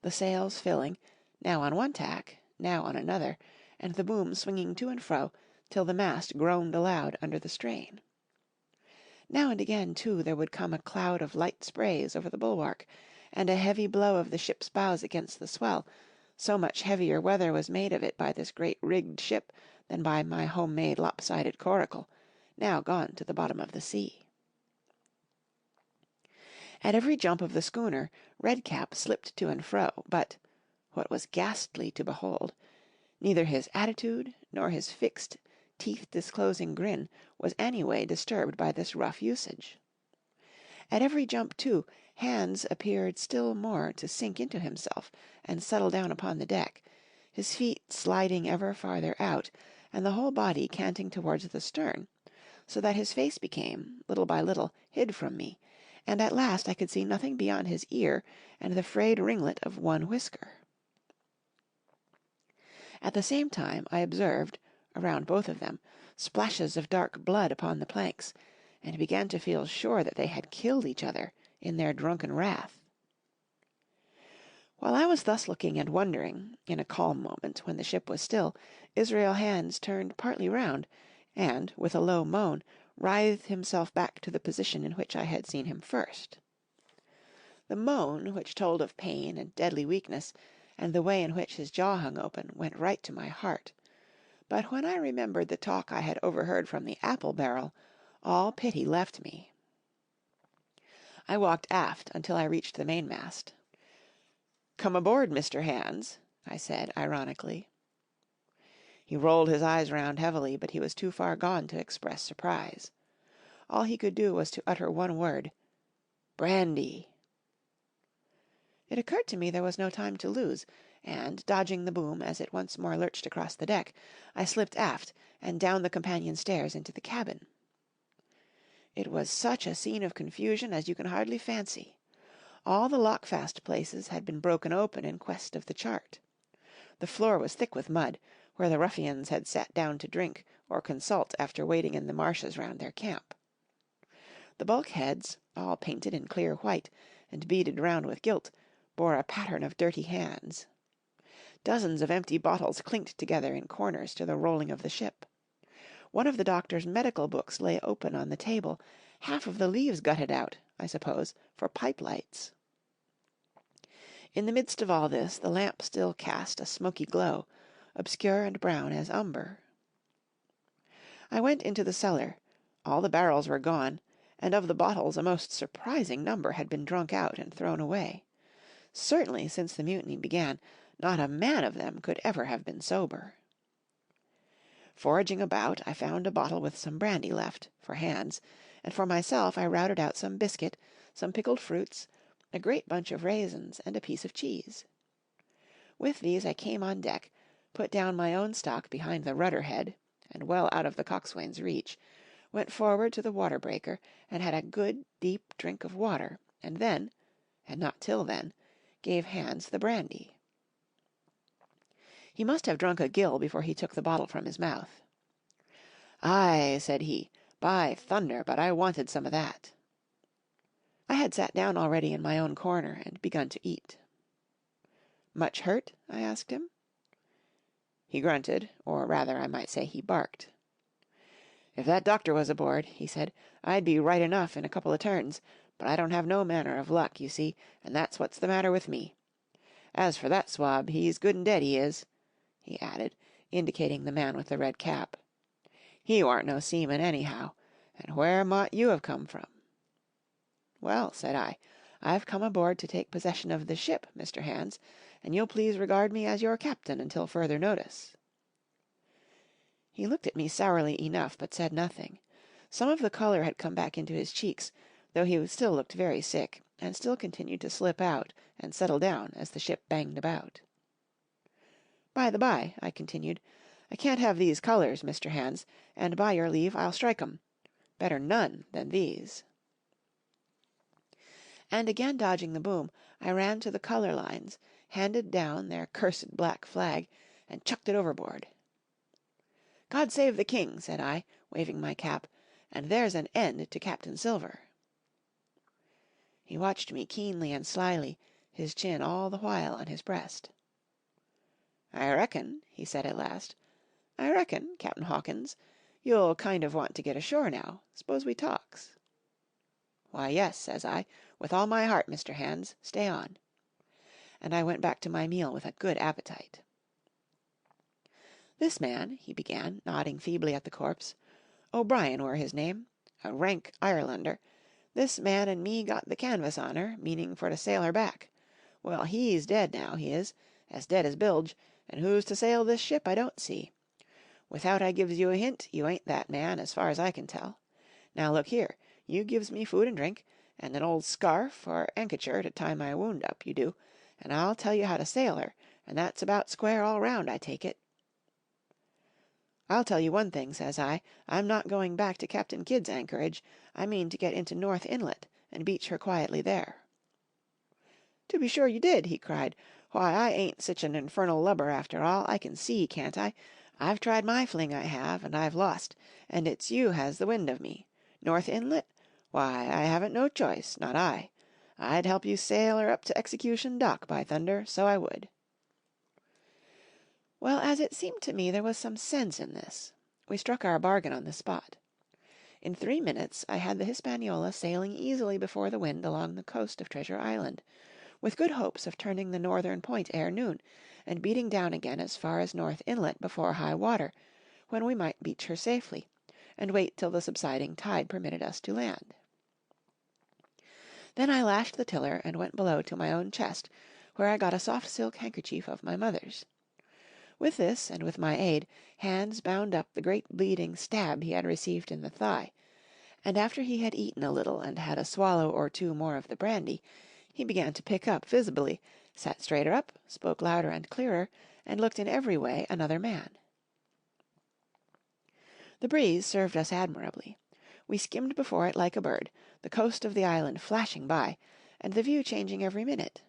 the sails filling, now on one tack, now on another, and the boom swinging to and fro till the mast groaned aloud under the strain. Now and again, too, there would come a cloud of light sprays over the bulwark, and a heavy blow of the ship's bows against the swell, so much heavier weather was made of it by this great rigged ship than by my home-made lopsided Coracle, now gone to the bottom of the sea. At every jump of the schooner, Redcap slipped to and fro, but, what was ghastly to behold, neither his attitude nor his fixed, teeth-disclosing grin was anyway disturbed by this rough usage. At every jump, too, Hands appeared still more to sink into himself and settle down upon the deck, his feet sliding ever farther out, and the whole body canting towards the stern, so that his face became, little by little, hid from me, and at last I could see nothing beyond his ear and the frayed ringlet of one whisker. At the same time I observed, around both of them, splashes of dark blood upon the planks, and began to feel sure that they had killed each other in their drunken wrath. While I was thus looking and wondering, in a calm moment when the ship was still, Israel Hands turned partly round, and, with a low moan, writhed himself back to the position in which I had seen him first. The moan, which told of pain and deadly weakness, and the way in which his jaw hung open, went right to my heart. But when I remembered the talk I had overheard from the apple barrel, all pity left me. I walked aft until I reached the mainmast. "Come aboard, Mr. Hands," I said ironically. He rolled his eyes round heavily, but he was too far gone to express surprise. All he could do was to utter one word, "Brandy." It occurred to me there was no time to lose, and, dodging the boom as it once more lurched across the deck, I slipped aft and down the companion stairs into the cabin. It was such a scene of confusion as you can hardly fancy. All the lockfast places had been broken open in quest of the chart. The floor was thick with mud, where the ruffians had sat down to drink or consult after waiting in the marshes round their camp. The bulkheads, all painted in clear white, and beaded round with gilt, bore a pattern of dirty hands. Dozens of empty bottles clinked together in corners to the rolling of the ship. One of the doctor's medical books lay open on the table, half of the leaves gutted out, I suppose, for pipe lights. In the midst of all this the lamp still cast a smoky glow, obscure and brown as umber. I went into the cellar. All the barrels were gone, and of the bottles a most surprising number had been drunk out and thrown away. Certainly, since the mutiny began, not a man of them could ever have been sober. Foraging about, I found a bottle with some brandy left, for Hands, and for myself I routed out some biscuit, some pickled fruits, a great bunch of raisins, and a piece of cheese. With these I came on deck, put down my own stock behind the rudder-head, and well out of the coxswain's reach, went forward to the water-breaker, and had a good, deep drink of water, and then, and not till then, gave Hands the brandy. He must have drunk a gill before he took the bottle from his mouth. "Aye," said he, "by thunder, but I wanted some of that." I had sat down already in my own corner and begun to eat. "Much hurt?" I asked him. He grunted, or rather I might say he barked. "If that doctor was aboard," he said, "I'd be right enough in a couple of turns, but I don't have no manner of luck, you see, and that's what's the matter with me. As for that swab, he's good and dead, he is," he added, indicating the man with the red cap. "He warn't no seaman anyhow, and where mought you have come from?" "Well," said I, "I've come aboard to take possession of the ship, Mr. Hands, and you'll please regard me as your captain until further notice." He looked at me sourly enough, but said nothing. Some of the colour had come back into his cheeks, though he still looked very sick, and still continued to slip out and settle down as the ship banged about. "By the by," I continued, "I can't have these colours, Mr. Hands, and by your leave I'll strike 'em. Better none than these. And again dodging the boom, I ran to the colour lines, handed down their cursed black flag, and chucked it overboard. "God save the King," said I, waving my cap, "and there's an end to Captain Silver." He watched me keenly and slyly, his chin all the while on his breast. "I reckon," he said at last, "I reckon, Cap'n Hawkins, you'll kind of want to get ashore now. S'pose we talks?" "Why, yes," says I, "with all my heart, Mr. Hands. Stay on." And I went back to my meal with a good appetite. "This man," he began, nodding feebly at the corpse, "O'Brien were his name, a rank Irelander, this man and me got the canvas on her, meaning for to sail her back. Well, he's dead now, he is, as dead as bilge, and who's to sail this ship I don't see. Without I gives you a hint, you ain't that man, as far as I can tell. Now look here, you gives me food and drink, and an old scarf or ankecher to tie my wound up, you do, and I'll tell you how to sail her, and that's about square all round, I take it." "I'll tell you one thing," says I, "I'm not going back to Captain Kidd's anchorage. I mean to get into North Inlet, and beach her quietly there." "To be sure you did," he cried. "Why, I ain't sich an infernal lubber after all, I can see, can't I? I've tried my fling, I have, and I've lost, and it's you has the wind of me. North Inlet? Why, I haven't no choice, not I. I'd help you sail her up to Execution Dock, by thunder, so I would." Well, as it seemed to me there was some sense in this, we struck our bargain on the spot. In 3 minutes I had the Hispaniola sailing easily before the wind along the coast of Treasure Island, with good hopes of turning the northern point ere noon, and beating down again as far as North Inlet before high water, when we might beach her safely, and wait till the subsiding tide permitted us to land. Then I lashed the tiller and went below to my own chest, where I got a soft silk handkerchief of my mother's. With this, and with my aid, Hands bound up the great bleeding stab he had received in the thigh, and after he had eaten a little and had a swallow or two more of the brandy, he began to pick up visibly, sat straighter up, spoke louder and clearer, and looked in every way another man. The breeze served us admirably. We skimmed before it like a bird, the coast of the island flashing by, and the view changing every minute.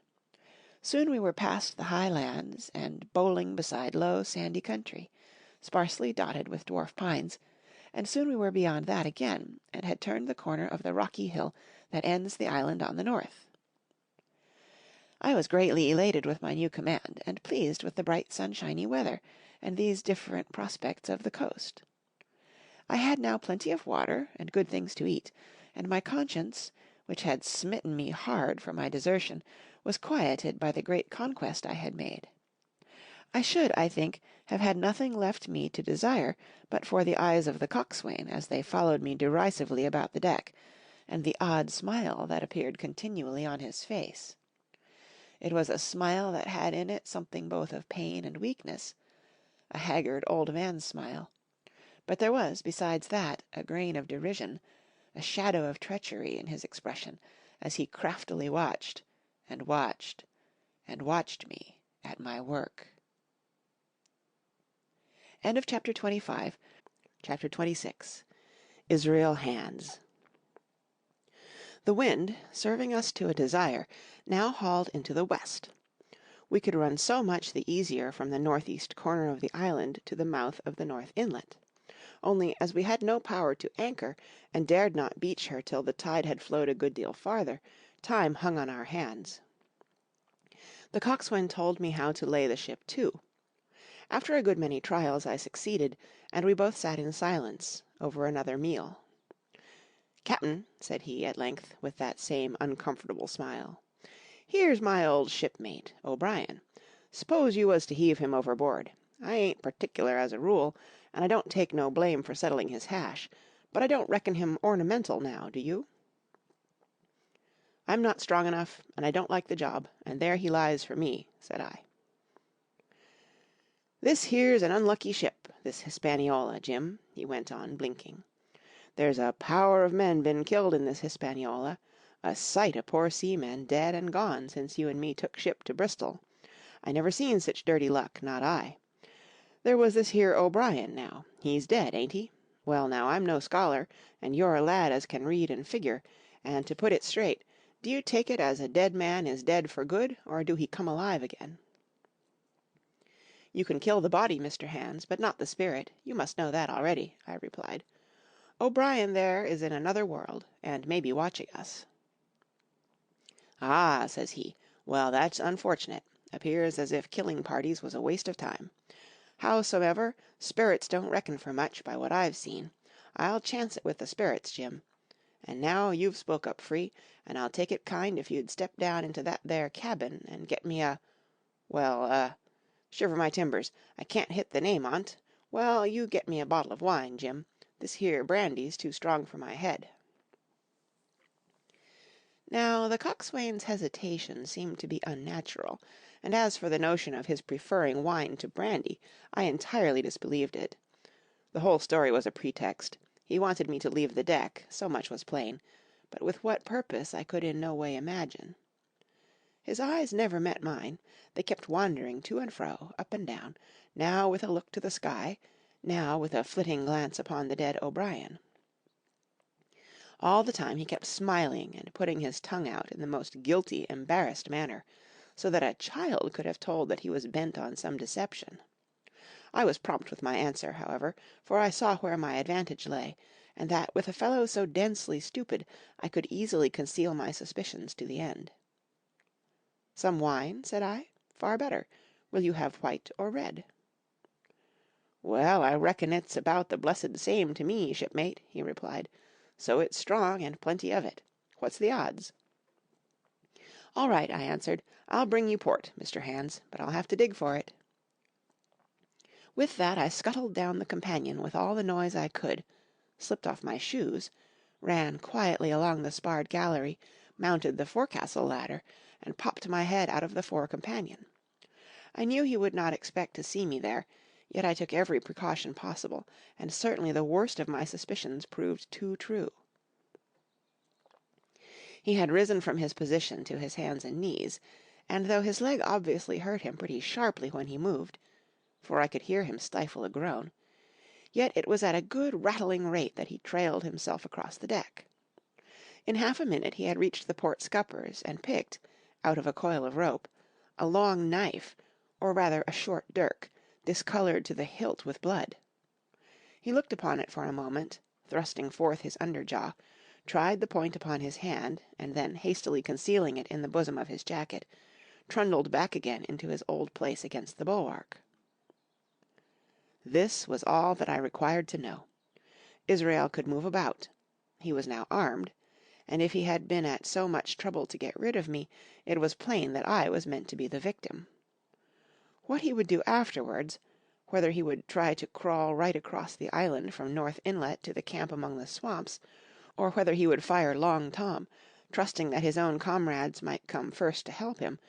Soon we were past the high lands, and bowling beside low, sandy country, sparsely dotted with dwarf pines, and soon we were beyond that again, and had turned the corner of the rocky hill that ends the island on the north. I was greatly elated with my new command, and pleased with the bright sunshiny weather, and these different prospects of the coast. I had now plenty of water, and good things to eat, and my conscience, which had smitten me hard for my desertion, was quieted by the great conquest I had made. I should, I think, have had nothing left me to desire but for the eyes of the coxswain as they followed me derisively about the deck, and the odd smile that appeared continually on his face. It was a smile that had in it something both of pain and weakness, a haggard old man's smile, but there was, besides that, a grain of derision, a shadow of treachery in his expression, as he craftily watched, and watched, and watched me at my work. End of chapter 25. Chapter 26. Israel Hands. The wind, serving us to a desire, now hauled into the west. We could run so much the easier from the northeast corner of the island to the mouth of the North Inlet. Only, as we had no power to anchor, and dared not beach her till the tide had flowed a good deal farther, time hung on our hands. The coxswain told me how to lay the ship to. After a good many trials I succeeded, and we both sat in silence, over another meal. "Cap'n," said he, at length, with that same uncomfortable smile, "here's my old shipmate, O'Brien. S'pose you was to heave him overboard. I ain't particular as a rule, and I don't take no blame for settling his hash, but I don't reckon him ornamental now, do you?" "I'm not strong enough, and I don't like the job, and there he lies for me," said I. "This here's an unlucky ship, this Hispaniola, Jim," he went on, blinking. "There's a power of men been killed in this Hispaniola, a sight o' poor seamen dead and gone since you and me took ship to Bristol. I never seen sich dirty luck, not I. There was this here O'Brien, now. He's dead, ain't he? Well, now, I'm no scholar, and you're a lad as can read and figure, and to put it straight, do you take it as a dead man is dead for good, or do he come alive again?" "You can kill the body, Mr. Hands, but not the spirit. You must know that already," I replied. "O'Brien there is in another world, and may be watching us." "Ah," says he, "well, that's unfortunate. Appears as if killing parties was a waste of time. Howsomever, sperits don't reckon for much, by what I've seen. I'll chance it with the sperits, Jim. And now you've spoke up free, and I'll take it kind if you'd step down into that there cabin and get me shiver my timbers, I can't hit the name on't. Well, you get me a bottle of wine, Jim. This here brandy's too strong for my head." Now, the coxswain's hesitation seemed to be unnatural, and as for the notion of his preferring wine to brandy, I entirely disbelieved it. The whole story was a pretext. He wanted me to leave the deck, so much was plain, but with what purpose I could in no way imagine. His eyes never met mine. They kept wandering to and fro, up and down, now with a look to the sky, now with a flitting glance upon the dead O'Brien. All the time he kept smiling and putting his tongue out in the most guilty, embarrassed manner, so that a child could have told that he was bent on some deception. I was prompt with my answer, however, for I saw where my advantage lay, and that with a fellow so densely stupid I could easily conceal my suspicions to the end. "Some wine?" said I. "Far better. Will you have white or red?" "Well, I reckon it's about the blessed same to me, shipmate," he replied. "So it's strong, and plenty of it. What's the odds?" "All right," I answered. "I'll bring you port, Mr. Hands, but I'll have to dig for it." With that I scuttled down the companion with all the noise I could, slipped off my shoes, ran quietly along the sparred gallery, mounted the forecastle ladder, and popped my head out of the fore companion. I knew he would not expect to see me there, yet I took every precaution possible, and certainly the worst of my suspicions proved too true. He had risen from his position to his hands and knees, and though his leg obviously hurt him pretty sharply when he moved, for I could hear him stifle a groan, yet it was at a good rattling rate that he trailed himself across the deck. In half a minute he had reached the port scuppers and picked, out of a coil of rope, a long knife, or rather a short dirk, discoloured to the hilt with blood. He looked upon it for a moment, thrusting forth his under jaw, tried the point upon his hand, and then hastily concealing it in the bosom of his jacket, trundled back again into his old place against the bulwark. This was all that I required to know. Israel could move about. He was now armed, and if he had been at so much trouble to get rid of me, it was plain that I was meant to be the victim. What he would do afterwards, whether he would try to crawl right across the island from North Inlet to the camp among the swamps, or whether he would fire Long Tom, trusting that his own comrades might come first to help him,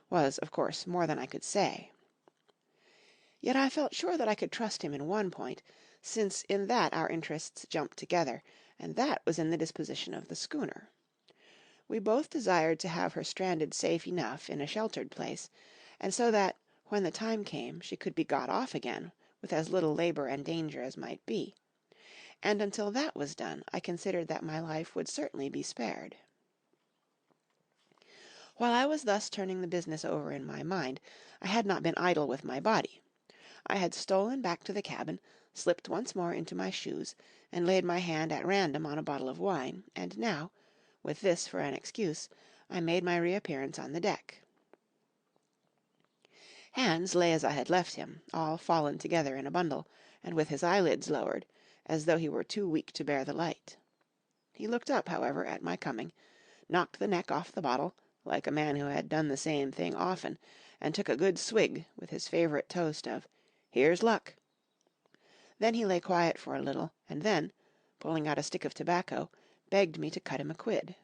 was, of course, more than I could say. Yet I felt sure that I could trust him in one point, since in that our interests jumped together, and that was in the disposition of the schooner. We both desired to have her stranded safe enough in a sheltered place, and so that, when the time came, she could be got off again with as little labour and danger as might be. And until that was done, I considered that my life would certainly be spared. While I was thus turning the business over in my mind, I had not been idle with my body. I had stolen back to the cabin, slipped once more into my shoes, and laid my hand at random on a bottle of wine, and now, with this for an excuse, I made my reappearance on the deck. Hands lay as I had left him, all fallen together in a bundle, and with his eyelids lowered, as though he were too weak to bear the light. He looked up, however, at my coming, knocked the neck off the bottle, like a man who had done the same thing often, and took a good swig with his favourite toast of "Here's luck." Then he lay quiet for a little, and then, pulling out a stick of tobacco, begged me to cut him a quid.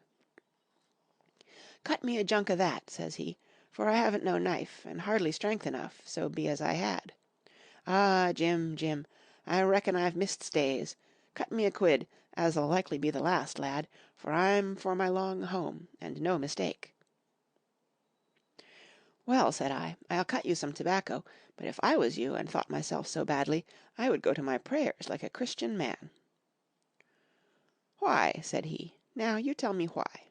"Cut me a junk o' that," says he, "for I haven't no knife, and hardly strength enough, so be as I had. Ah, Jim, Jim, I reckon I've missed stays. Cut me a quid, as'll likely be the last, lad, for I'm for my long home, and no mistake." "Well," said I, "I'll cut you some tobacco, but if I was you and thought myself so badly, I would go to my prayers like a Christian man. "Why?" said he. "Now you tell me why."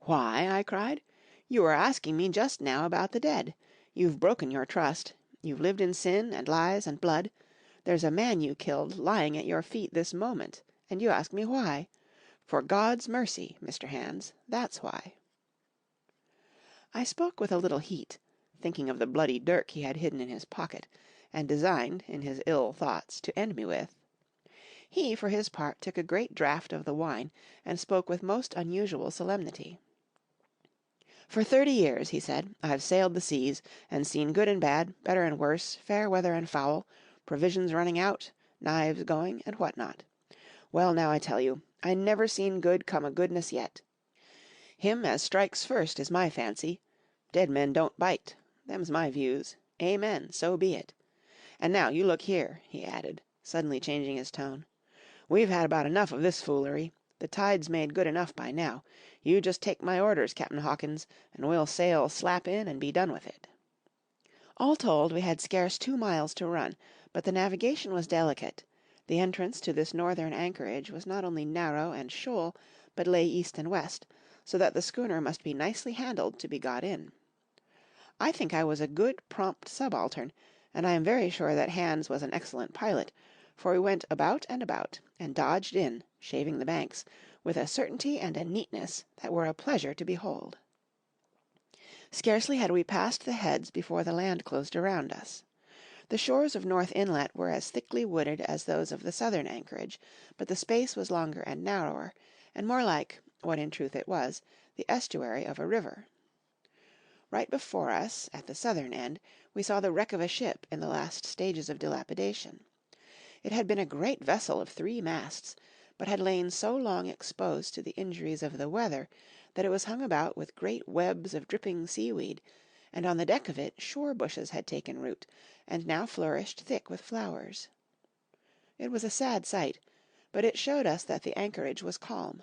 "Why?" I cried. "You were asking me just now about the dead. You've broken your trust. You've lived in sin and lies and blood. There's a man you killed lying at your feet this moment, and you ask me why. For God's mercy, Mr. Hands, that's why." I spoke with a little heat, thinking of the bloody dirk he had hidden in his pocket, and designed, in his ill thoughts, to end me with. He, for his part, took a great draught of the wine, and spoke with most unusual solemnity. "For 30 years," he said, "I've sailed the seas, and seen good and bad, better and worse, fair weather and foul, provisions running out, knives going, and what not. Well, now I tell you, I never seen good come o' goodness yet. Him as strikes first is my fancy. Dead men don't bite. Them's my views. Amen, so be it. And now you look here," he added, suddenly changing his tone. "We've had about enough of this foolery. The tide's made good enough by now. You just take my orders, Captain Hawkins, and we'll sail slap in and be done with it." All told, we had scarce 2 miles to run, but the navigation was delicate. The entrance to this northern anchorage was not only narrow and shoal, but lay east and west, so that the schooner must be nicely handled to be got in. I think I was a good, prompt subaltern, and I am very sure that Hands was an excellent pilot, for we went about and dodged in, shaving the banks, with a certainty and a neatness that were a pleasure to behold. Scarcely had we passed the heads before the land closed around us. The shores of North Inlet were as thickly wooded as those of the southern anchorage, but the space was longer and narrower, and more like, what in truth it was, the estuary of a river. Right before us, at the southern end, we saw the wreck of a ship in the last stages of dilapidation. It had been a great vessel of 3 masts, but had lain so long exposed to the injuries of the weather that it was hung about with great webs of dripping seaweed, and on the deck of it shore bushes had taken root, and now flourished thick with flowers. It was a sad sight, but it showed us that the anchorage was calm.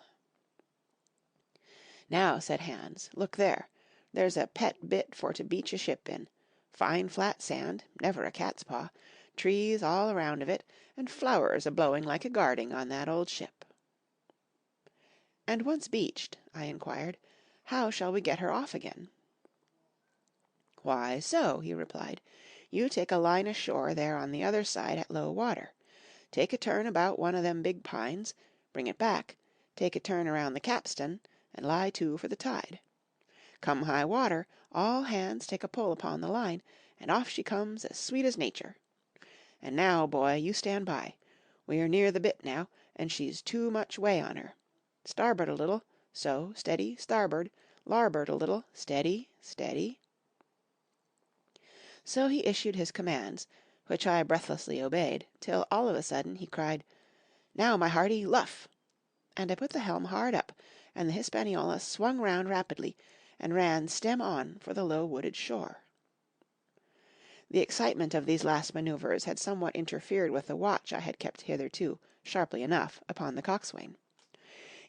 "Now," said Hands, "look there. There's a pet bit for to beach a ship in. Fine flat sand, never a cat's paw, trees all around of it, and flowers a-blowing like a garding on that old ship." "And once beached," I inquired, "how shall we get her off again?" "Why, so," he replied. "You take a line ashore there on the other side at low water. Take a turn about one of them big pines, bring it back, take a turn around the capstan, and lie to for the tide. Come high water, all hands take a pull upon the line, and off she comes as sweet as nature. And now, boy, you stand by. We are near the bit now, and she's too much way on her. Starboard a little, so, steady, starboard, larboard a little, steady, steady." So he issued his commands, which I breathlessly obeyed, till all of a sudden he cried, "Now, my hearty, luff!" and I put the helm hard up, and the Hispaniola swung round rapidly, and ran stem on for the low wooded shore. The excitement of these last manoeuvres had somewhat interfered with the watch I had kept hitherto, sharply enough, upon the coxswain.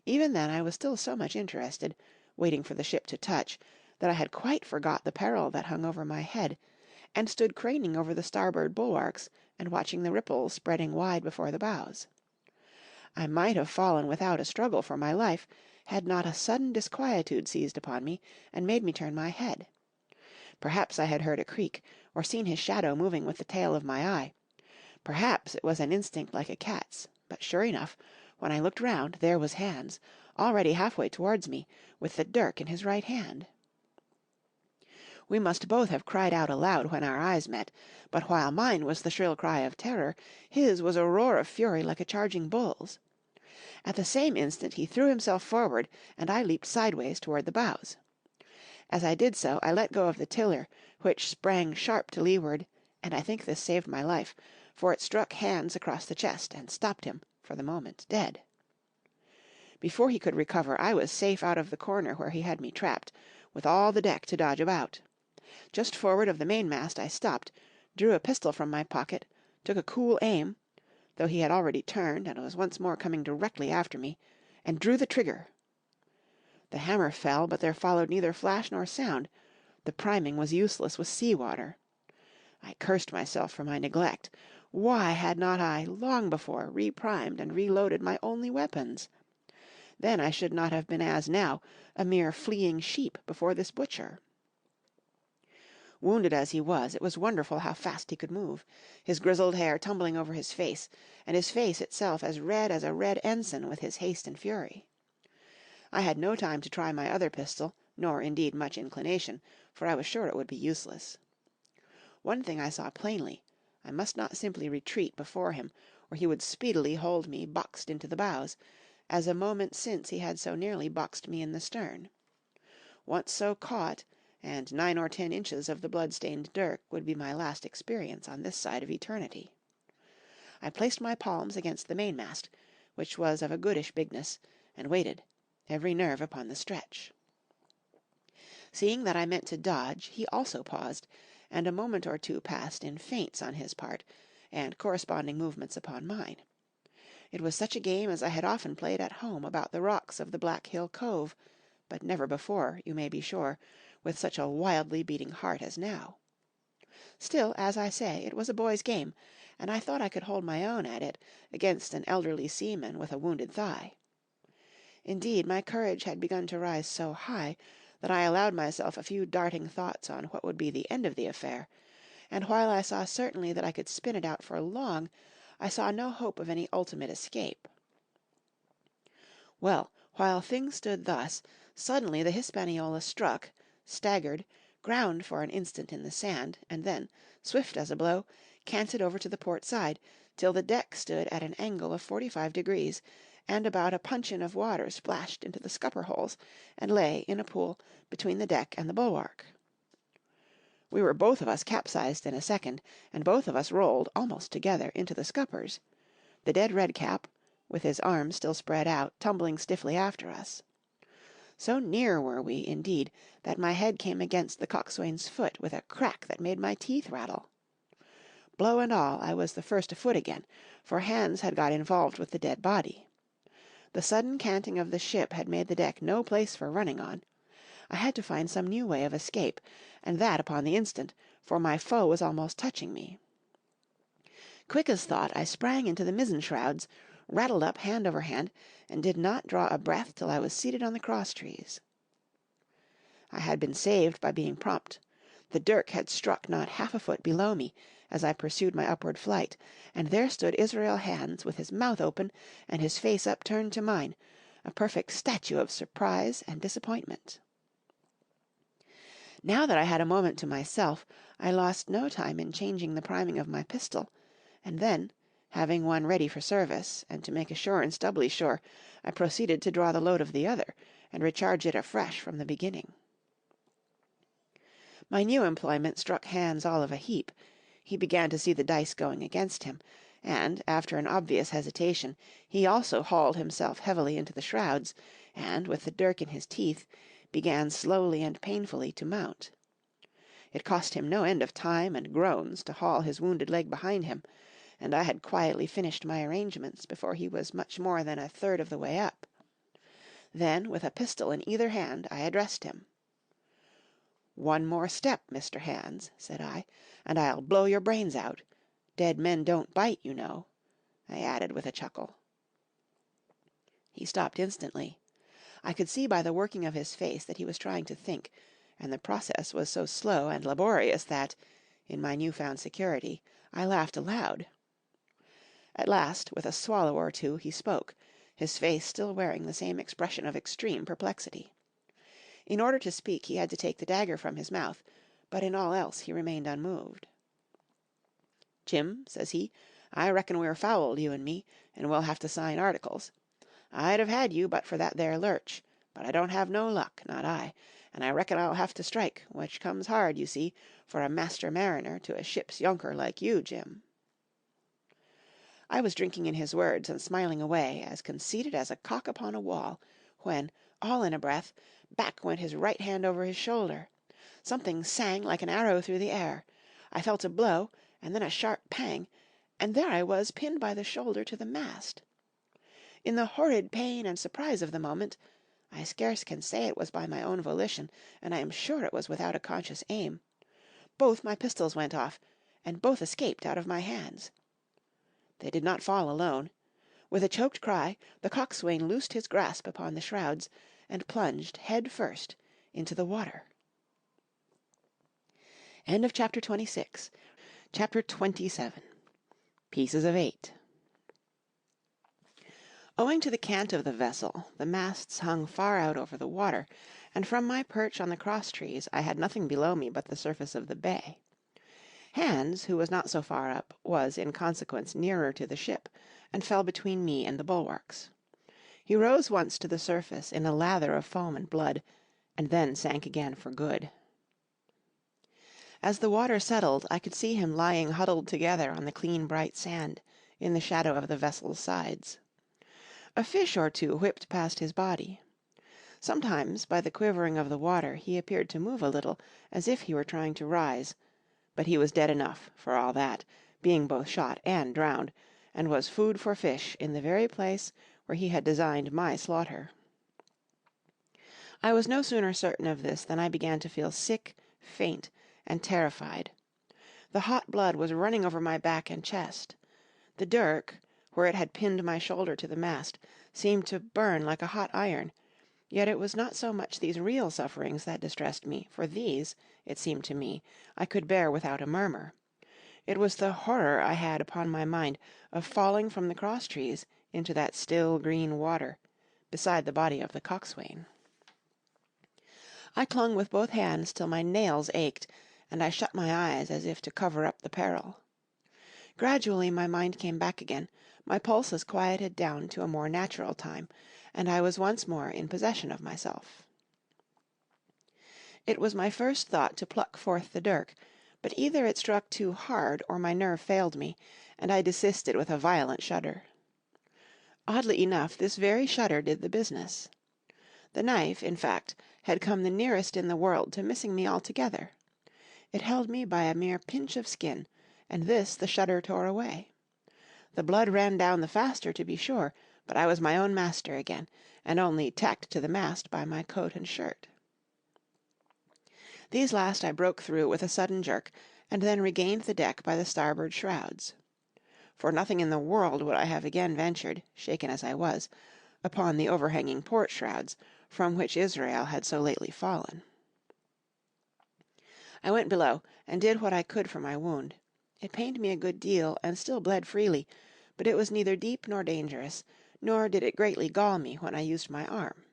Even then I was still so much interested, waiting for the ship to touch, that I had quite forgot the peril that hung over my head, and stood craning over the starboard bulwarks and watching the ripples spreading wide before the bows. I might have fallen without a struggle for my life, had not a sudden disquietude seized upon me and made me turn my head. Perhaps I had heard a creak, or seen his shadow moving with the tail of my eye. Perhaps it was an instinct like a cat's, but sure enough, when I looked round, there was Hands, already halfway towards me, with the dirk in his right hand. We must both have cried out aloud when our eyes met, but while mine was the shrill cry of terror, his was a roar of fury like a charging bull's. At the same instant he threw himself forward, and I leaped sideways toward the bows. As I did so, I let go of the tiller, which sprang sharp to leeward, and I think this saved my life, for it struck Hands across the chest and stopped him, for the moment, dead. Before he could recover, I was safe out of the corner where he had me trapped, with all the deck to dodge about. Just forward of the mainmast I stopped, drew a pistol from my pocket, took a cool aim, though he had already turned and was once more coming directly after me, and drew the trigger. The hammer fell, but there followed neither flash nor sound. The priming was useless with sea water. I cursed myself for my neglect. Why had not I, long before, reprimed and reloaded my only weapons? Then I should not have been as now, a mere fleeing sheep before this butcher. Wounded as he was, it was wonderful how fast he could move, his grizzled hair tumbling over his face, and his face itself as red as a red ensign with his haste and fury. I had no time to try my other pistol, nor indeed much inclination, for I was sure it would be useless. One thing I saw plainly, I must not simply retreat before him, or he would speedily hold me boxed into the bows, as a moment since he had so nearly boxed me in the stern. Once so caught, and 9 or 10 inches of the blood-stained dirk would be my last experience on this side of eternity. I placed my palms against the mainmast, which was of a goodish bigness, and waited, every nerve upon the stretch. Seeing that I meant to dodge, he also paused, and a moment or two passed in feints on his part, and corresponding movements upon mine. It was such a game as I had often played at home about the rocks of the Black Hill Cove, but never before, you may be sure, with such a wildly beating heart as now. Still, as I say, it was a boy's game, and I thought I could hold my own at it against an elderly seaman with a wounded thigh. Indeed, my courage had begun to rise so high that I allowed myself a few darting thoughts on what would be the end of the affair, and while I saw certainly that I could spin it out for long, I saw no hope of any ultimate escape. Well, while things stood thus, suddenly the Hispaniola struck, staggered, ground for an instant in the sand, and then, swift as a blow, canted over to the port side, till the deck stood at an angle of 45 degrees, and about a puncheon of water splashed into the scupper holes, and lay in a pool between the deck and the bulwark. We were both of us capsized in a second, and both of us rolled, almost together, into the scuppers, the dead Redcap, with his arms still spread out, tumbling stiffly after us. So near were we, indeed, that my head came against the coxswain's foot with a crack that made my teeth rattle. Blow and all, I was the first afoot again, for hands had got involved with the dead body. The sudden canting of the ship had made the deck no place for running on. I had to find some new way of escape, and that upon the instant, for my foe was almost touching me. Quick as thought, I sprang into the mizzen shrouds, rattled up hand over hand, and did not draw a breath till I was seated on the cross-trees. I had been saved by being prompt. The dirk had struck not half a foot below me, as I pursued my upward flight, and there stood Israel Hands with his mouth open and his face upturned to mine, a perfect statue of surprise and disappointment. Now that I had a moment to myself, I lost no time in changing the priming of my pistol, and then, having one ready for service, and to make assurance doubly sure, I proceeded to draw the load of the other, and recharge it afresh from the beginning. My new employment struck Hands all of a heap. He began to see the dice going against him, and, after an obvious hesitation, he also hauled himself heavily into the shrouds, and, with the dirk in his teeth, began slowly and painfully to mount. It cost him no end of time and groans to haul his wounded leg behind him, and I had quietly finished my arrangements before he was much more than a third of the way up. Then, with a pistol in either hand, I addressed him. "One more step, Mr. Hands," said I, "and I'll blow your brains out. Dead men don't bite, you know," I added with a chuckle. He stopped instantly. I could see by the working of his face that he was trying to think, and the process was so slow and laborious that, in my new-found security, I laughed aloud. At last, with a swallow or two, he spoke, his face still wearing the same expression of extreme perplexity. In order to speak he had to take the dagger from his mouth, but in all else he remained unmoved. "Jim," says he, "I reckon we're fouled, you and me, and we'll have to sign articles. I'd have had you but for that there lurch, but I don't have no luck, not I, and I reckon I'll have to strike, which comes hard, you see, for a master mariner to a ship's younker like you, Jim." I was drinking in his words and smiling away, as conceited as a cock upon a wall, when, all in a breath, back went his right hand over his shoulder. Something sang like an arrow through the air. I felt a blow, and then a sharp pang, and there I was pinned by the shoulder to the mast. In the horrid pain and surprise of the moment, I scarce can say it was by my own volition, and I am sure it was without a conscious aim, both my pistols went off, and both escaped out of my hands. They did not fall alone. With a choked cry, the coxswain loosed his grasp upon the shrouds, and plunged head first into the water. End of chapter 26. Chapter 27. Pieces of 8. Owing to the cant of the vessel, the masts hung far out over the water, and from my perch on the cross-trees I had nothing below me but the surface of the bay. Hans, who was not so far up, was, in consequence, nearer to the ship, and fell between me and the bulwarks. He rose once to the surface in a lather of foam and blood, and then sank again for good. As the water settled, I could see him lying huddled together on the clean bright sand, in the shadow of the vessel's sides. A fish or two whipped past his body. Sometimes, by the quivering of the water, he appeared to move a little, as if he were trying to rise, but he was dead enough, for all that, being both shot and drowned, and was food for fish in the very place where he had designed my slaughter. I was no sooner certain of this than I began to feel sick, faint, and terrified. The hot blood was running over my back and chest. The dirk, where it had pinned my shoulder to the mast, seemed to burn like a hot iron, yet it was not so much these real sufferings that distressed me, for these, it seemed to me, I could bear without a murmur. It was the horror I had upon my mind of falling from the cross-trees into that still green water, beside the body of the coxswain. I clung with both hands till my nails ached, and I shut my eyes as if to cover up the peril. Gradually my mind came back again, my pulses quieted down to a more natural time, and I was once more in possession of myself. It was my first thought to pluck forth the dirk, but either it struck too hard or my nerve failed me, and I desisted with a violent shudder. Oddly enough, this very shudder did the business. The knife, in fact, had come the nearest in the world to missing me altogether. It held me by a mere pinch of skin, and this the shudder tore away. The blood ran down the faster, to be sure, but I was my own master again, and only tacked to the mast by my coat and shirt. These last I broke through with a sudden jerk, and then regained the deck by the starboard shrouds. For nothing in the world would I have again ventured, shaken as I was, upon the overhanging port shrouds, from which Israel had so lately fallen. I went below, and did what I could for my wound. It pained me a good deal, and still bled freely, but it was neither deep nor dangerous, nor did it greatly gall me when I used my arm.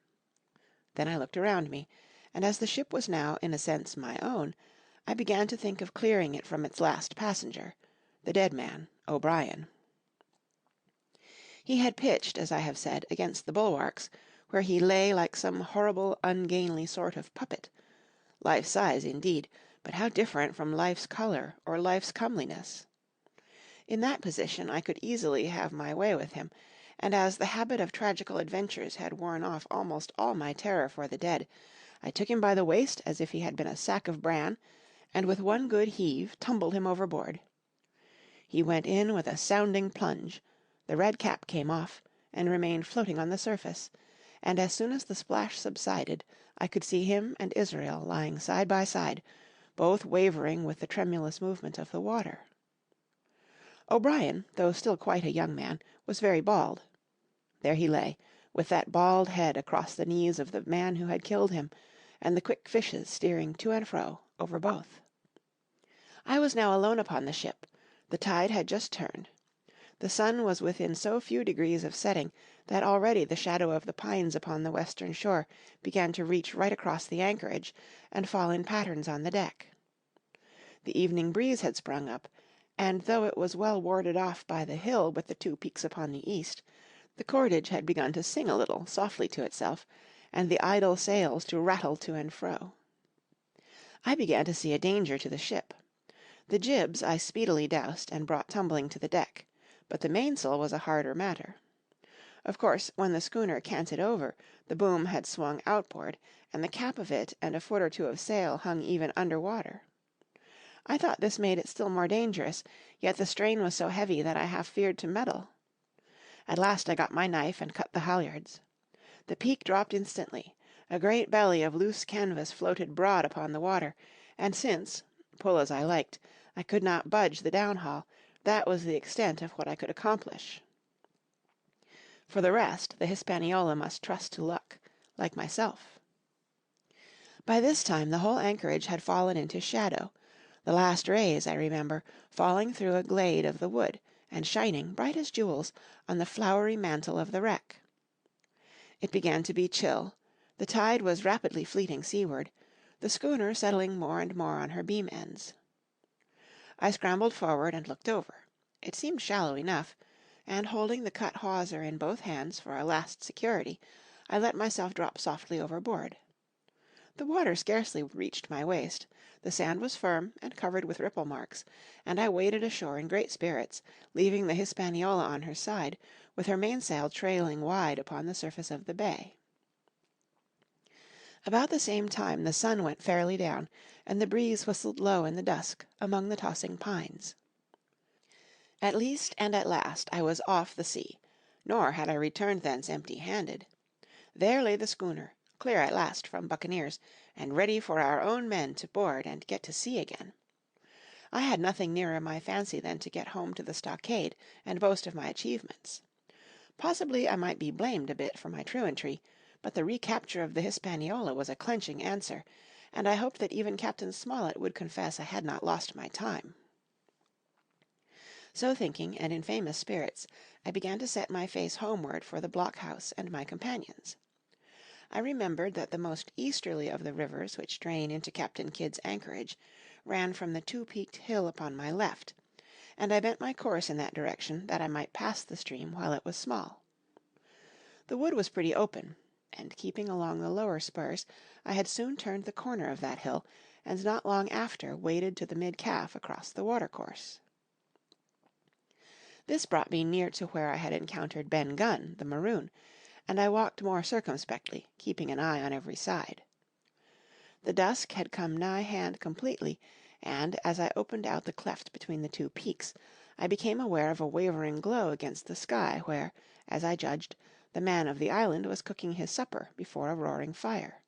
Then I looked around me, and as the ship was now, in a sense, my own, I began to think of clearing it from its last passenger, the dead man, O'Brien. He had pitched, as I have said, against the bulwarks, where he lay like some horrible, ungainly sort of puppet, life-size indeed, but how different from life's colour or life's comeliness. In that position I could easily have my way with him, and as the habit of tragical adventures had worn off almost all my terror for the dead, I took him by the waist as if he had been a sack of bran, and with one good heave tumbled him overboard. He went in with a sounding plunge, the red cap came off, and remained floating on the surface, and as soon as the splash subsided, I could see him and Israel lying side by side, both wavering with the tremulous movement of the water. O'Brien, though still quite a young man, was very bald. There he lay, with that bald head across the knees of the man who had killed him, and the quick fishes steering to and fro over both. I was now alone upon the ship. The tide had just turned. The sun was within so few degrees of setting that already the shadow of the pines upon the western shore began to reach right across the anchorage and fall in patterns on the deck. The evening breeze had sprung up, and though it was well warded off by the hill with the two peaks upon the east, the cordage had begun to sing a little softly to itself, and the idle sails to rattle to and fro. I began to see a danger to the ship. The jibs I speedily doused and brought tumbling to the deck, but the mainsail was a harder matter. Of course, when the schooner canted over, the boom had swung outboard, and the cap of it and a foot or two of sail hung even under water. I thought this made it still more dangerous, yet the strain was so heavy that I half feared to meddle. At last I got my knife and cut the halyards. The peak dropped instantly. A great belly of loose canvas floated broad upon the water, and since, pull as I liked, I could not budge the downhaul, That was the extent of what I could accomplish. For the rest, the Hispaniola must trust to luck, like myself. By this time the whole anchorage had fallen into shadow, the last rays, I remember, falling through a glade of the wood, and shining, bright as jewels, on the flowery mantle of the wreck. It began to be chill, the tide was rapidly fleeting seaward, the schooner settling more and more on her beam ends. I scrambled forward and looked over. It seemed shallow enough, and holding the cut hawser in both hands for a last security, I let myself drop softly overboard. The water scarcely reached my waist, the sand was firm and covered with ripple marks, and I waded ashore in great spirits, leaving the Hispaniola on her side, with her mainsail trailing wide upon the surface of the bay. About the same time the sun went fairly down, and the breeze whistled low in the dusk among the tossing pines. At least and at last I was off the sea, nor had I returned thence empty-handed. There lay the schooner, clear at last from buccaneers, and ready for our own men to board and get to sea again. I had nothing nearer my fancy than to get home to the Stockade and boast of my achievements. Possibly I might be blamed a bit for my truantry, but the recapture of the Hispaniola was a clenching answer, and I hoped that even Captain Smollett would confess I had not lost my time. So thinking, and in famous spirits, I began to set my face homeward for the blockhouse and my companions. I remembered that the most easterly of the rivers which drain into Captain Kidd's anchorage ran from the two-peaked hill upon my left, and I bent my course in that direction that I might pass the stream while it was small. The wood was pretty open, and keeping along the lower spurs, I had soon turned the corner of that hill, and not long after waded to the mid-calf across the watercourse. This brought me near to where I had encountered Ben Gunn, the Maroon, and I walked more circumspectly, keeping an eye on every side. The dusk had come nigh hand completely, and, as I opened out the cleft between the two peaks, I became aware of a wavering glow against the sky where, as I judged, the man of the island was cooking his supper before a roaring fire.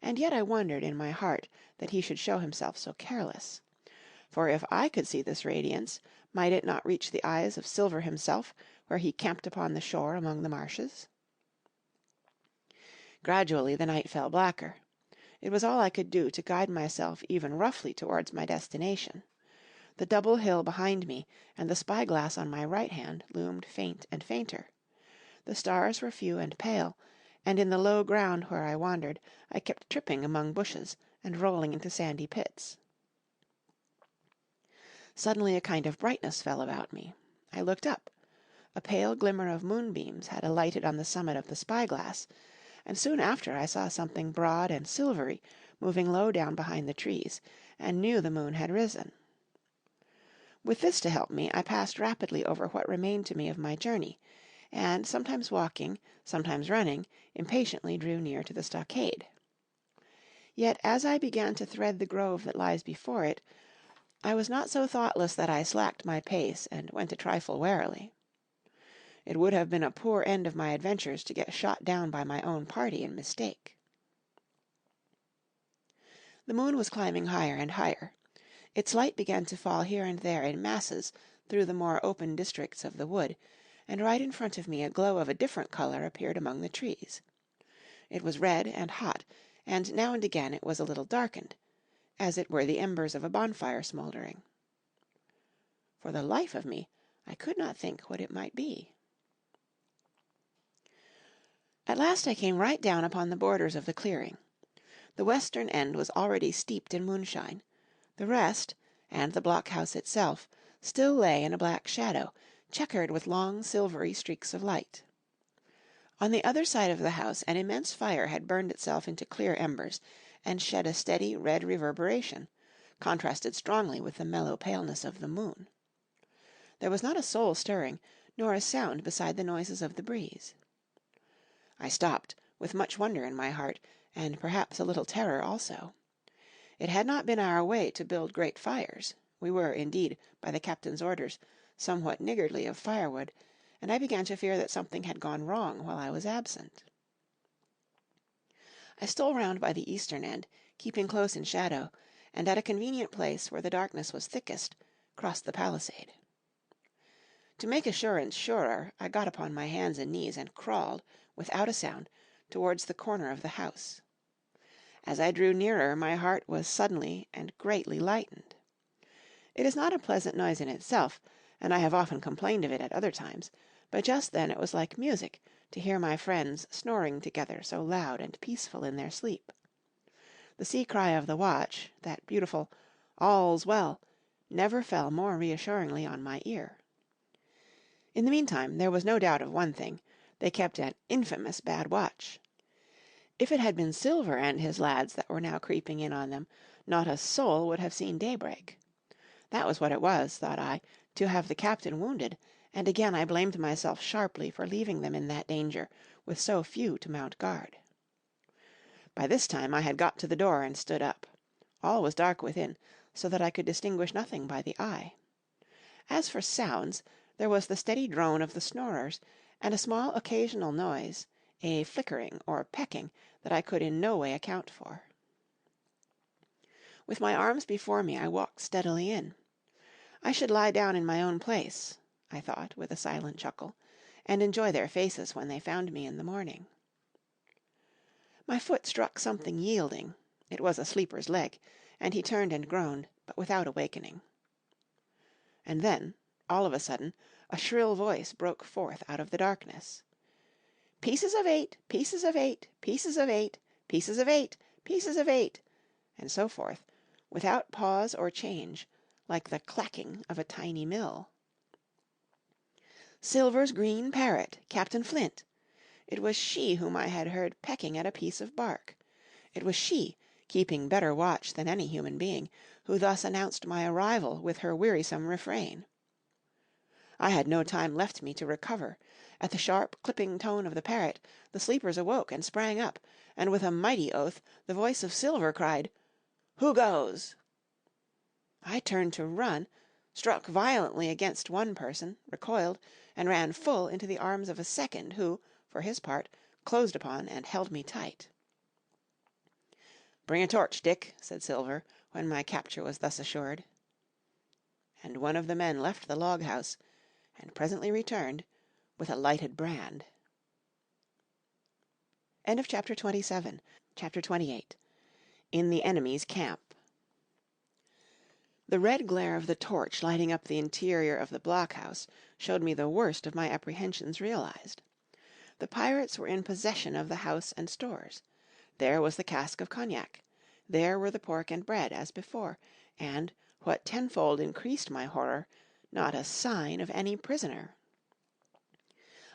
And yet I wondered in my heart that he should show himself so careless. For if I could see this radiance, might it not reach the eyes of Silver himself, where he camped upon the shore among the marshes? Gradually the night fell blacker. It was all I could do to guide myself even roughly towards my destination. The double hill behind me, and the spyglass on my right hand, loomed faint and fainter. The stars were few and pale, and in the low ground where I wandered, I kept tripping among bushes, and rolling into sandy pits. Suddenly a kind of brightness fell about me. I looked up. A pale glimmer of moonbeams had alighted on the summit of the spyglass, and soon after I saw something broad and silvery moving low down behind the trees, and knew the moon had risen. With this to help me, I passed rapidly over what remained to me of my journey, and, sometimes walking, sometimes running, impatiently drew near to the Stockade. Yet as I began to thread the grove that lies before it, I was not so thoughtless that I slacked my pace and went a trifle warily. It would have been a poor end of my adventures to get shot down by my own party in mistake. The moon was climbing higher and higher. Its light began to fall here and there in masses through the more open districts of the wood, and right in front of me a glow of a different colour appeared among the trees. It was red and hot, and now and again it was a little darkened, as it were the embers of a bonfire smouldering. For the life of me, I could not think what it might be. At last I came right down upon the borders of the clearing. The western end was already steeped in moonshine. The rest, and the blockhouse itself, still lay in a black shadow, checkered with long silvery streaks of light. On the other side of the house an immense fire had burned itself into clear embers, and shed a steady red reverberation, contrasted strongly with the mellow paleness of the moon. There was not a soul stirring, nor a sound beside the noises of the breeze. I stopped, with much wonder in my heart, and perhaps a little terror also. It had not been our way to build great fires. We were, indeed, by the captain's orders, somewhat niggardly of firewood, and I began to fear that something had gone wrong while I was absent. I stole round by the eastern end, keeping close in shadow, and at a convenient place where the darkness was thickest, crossed the palisade. To make assurance surer, I got upon my hands and knees and crawled, without a sound, towards the corner of the house. As I drew nearer, my heart was suddenly and greatly lightened. It is not a pleasant noise in itself, and I have often complained of it at other times, but just then it was like music to hear my friends snoring together so loud and peaceful in their sleep. The sea-cry of the watch, that beautiful "All's well," never fell more reassuringly on my ear. In the meantime, there was no doubt of one thing: they kept an infamous bad watch. If it had been Silver and his lads that were now creeping in on them, not a soul would have seen daybreak. That was what it was, thought I, to have the captain wounded, and again I blamed myself sharply for leaving them in that danger, with so few to mount guard. By this time I had got to the door and stood up. All was dark within, so that I could distinguish nothing by the eye. As for sounds, there was the steady drone of the snorers, and a small occasional noise, a flickering or pecking that I could in no way account for. With my arms before me, I walked steadily in. I should lie down in my own place, I thought with a silent chuckle, and enjoy their faces when they found me in the morning. My foot struck something yielding. It was a sleeper's leg, and he turned and groaned, but without awakening. And then, all of a sudden, a shrill voice broke forth out of the darkness. "Pieces of 8, pieces of 8, pieces of 8, pieces of 8, pieces of 8," and so forth, without pause or change, like the clacking of a tiny mill. Silver's green parrot, Captain Flint! It was she whom I had heard pecking at a piece of bark. It was she, keeping better watch than any human being, who thus announced my arrival with her wearisome refrain. I had no time left me to recover. At the sharp, clipping tone of the parrot, the sleepers awoke and sprang up, and with a mighty oath the voice of Silver cried, "Who goes?" I turned to run, struck violently against one person, recoiled, and ran full into the arms of a second who, for his part, closed upon and held me tight. "Bring a torch, Dick," said Silver, when my capture was thus assured. And one of the men left the log-house, and presently returned with a lighted brand. End of chapter 27. Chapter 28. In the enemy's camp. The red glare of the torch lighting up the interior of the blockhouse showed me the worst of my apprehensions realized. The pirates were in possession of the house and stores. There was the cask of cognac. There were the pork and bread, as before, and, what tenfold increased my horror, not a sign of any prisoner.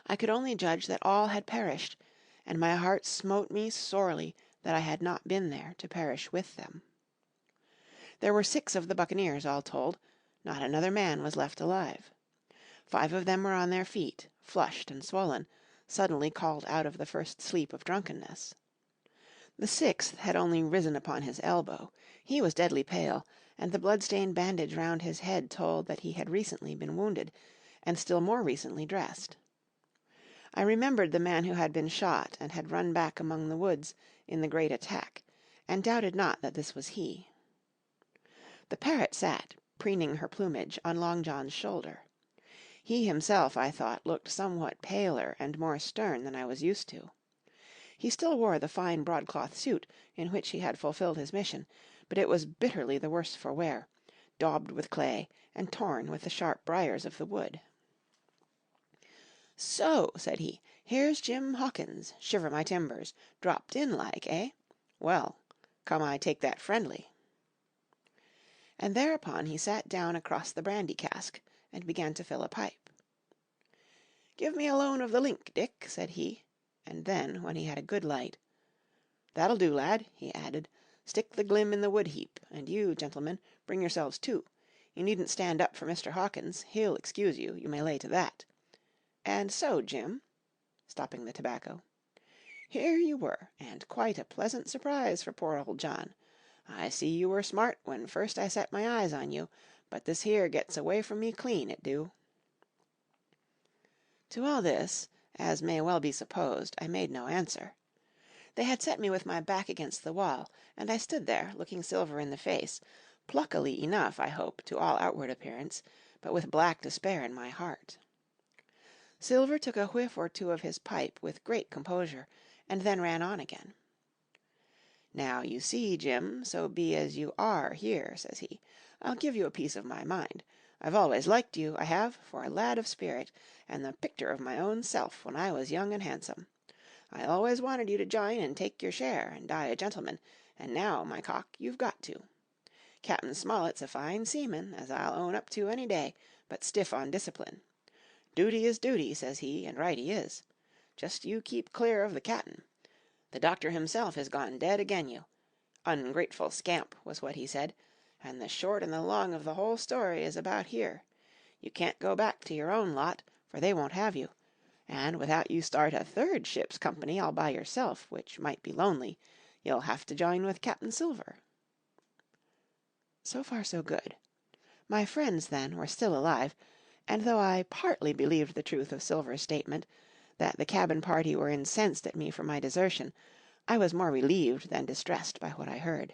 I could only judge that all had perished, and my heart smote me sorely that I had not been there to perish with them. There were 6 of the buccaneers, all told. Not another man was left alive. 5 of them were on their feet, flushed and swollen, suddenly called out of the first sleep of drunkenness. The 6th had only risen upon his elbow. He was deadly pale, and the blood-stained bandage round his head told that he had recently been wounded, and still more recently dressed. I remembered the man who had been shot and had run back among the woods in the great attack, and doubted not that this was he. The parrot sat, preening her plumage, on Long John's shoulder. He himself, I thought, looked somewhat paler and more stern than I was used to. He still wore the fine broadcloth suit in which he had fulfilled his mission, but it was bitterly the worse for wear, daubed with clay and torn with the sharp briars of the wood. "So," said he, "here's Jim Hawkins, shiver my timbers, dropped in like, eh? Well, come I take that friendly." And thereupon he sat down across the brandy cask, and began to fill a pipe. "Give me a loan of the link, Dick," said he, and then, when he had a good light, "That'll do, lad," he added, "stick the glim in the wood-heap, and you, gentlemen, bring yourselves too. You needn't stand up for Mr. Hawkins, he'll excuse you, you may lay to that. And so, Jim," stopping the tobacco, "here you were, and quite a pleasant surprise for poor old John. I see you were smart when first I set my eyes on you, but this here gets away from me clean, it do." To all this, as may well be supposed, I made no answer. They had set me with my back against the wall, and I stood there, looking Silver in the face, pluckily enough, I hope, to all outward appearance, but with black despair in my heart. Silver took a whiff or two of his pipe with great composure, and then ran on again. "Now, you see, Jim, so be as you are here," says he, "I'll give you a piece of my mind. I've always liked you, I have, for a lad of spirit, and the picter of my own self when I was young and handsome. I always wanted you to join and take your share, and die a gentleman, and now, my cock, you've got to. Captain Smollett's a fine seaman, as I'll own up to any day, but stiff on discipline. Duty is duty, says he, and right he is. Just you keep clear of the captain. The doctor himself has gone dead again you. Ungrateful scamp, was what he said, and the short and the long of the whole story is about here. You can't go back to your own lot, for they won't have you, and without you start a third ship's company all by yourself, which might be lonely, you'll have to join with Captain Silver." So far so good. My friends, then, were still alive, and though I partly believed the truth of Silver's statement, that the cabin party were incensed at me for my desertion, I was more relieved than distressed by what I heard.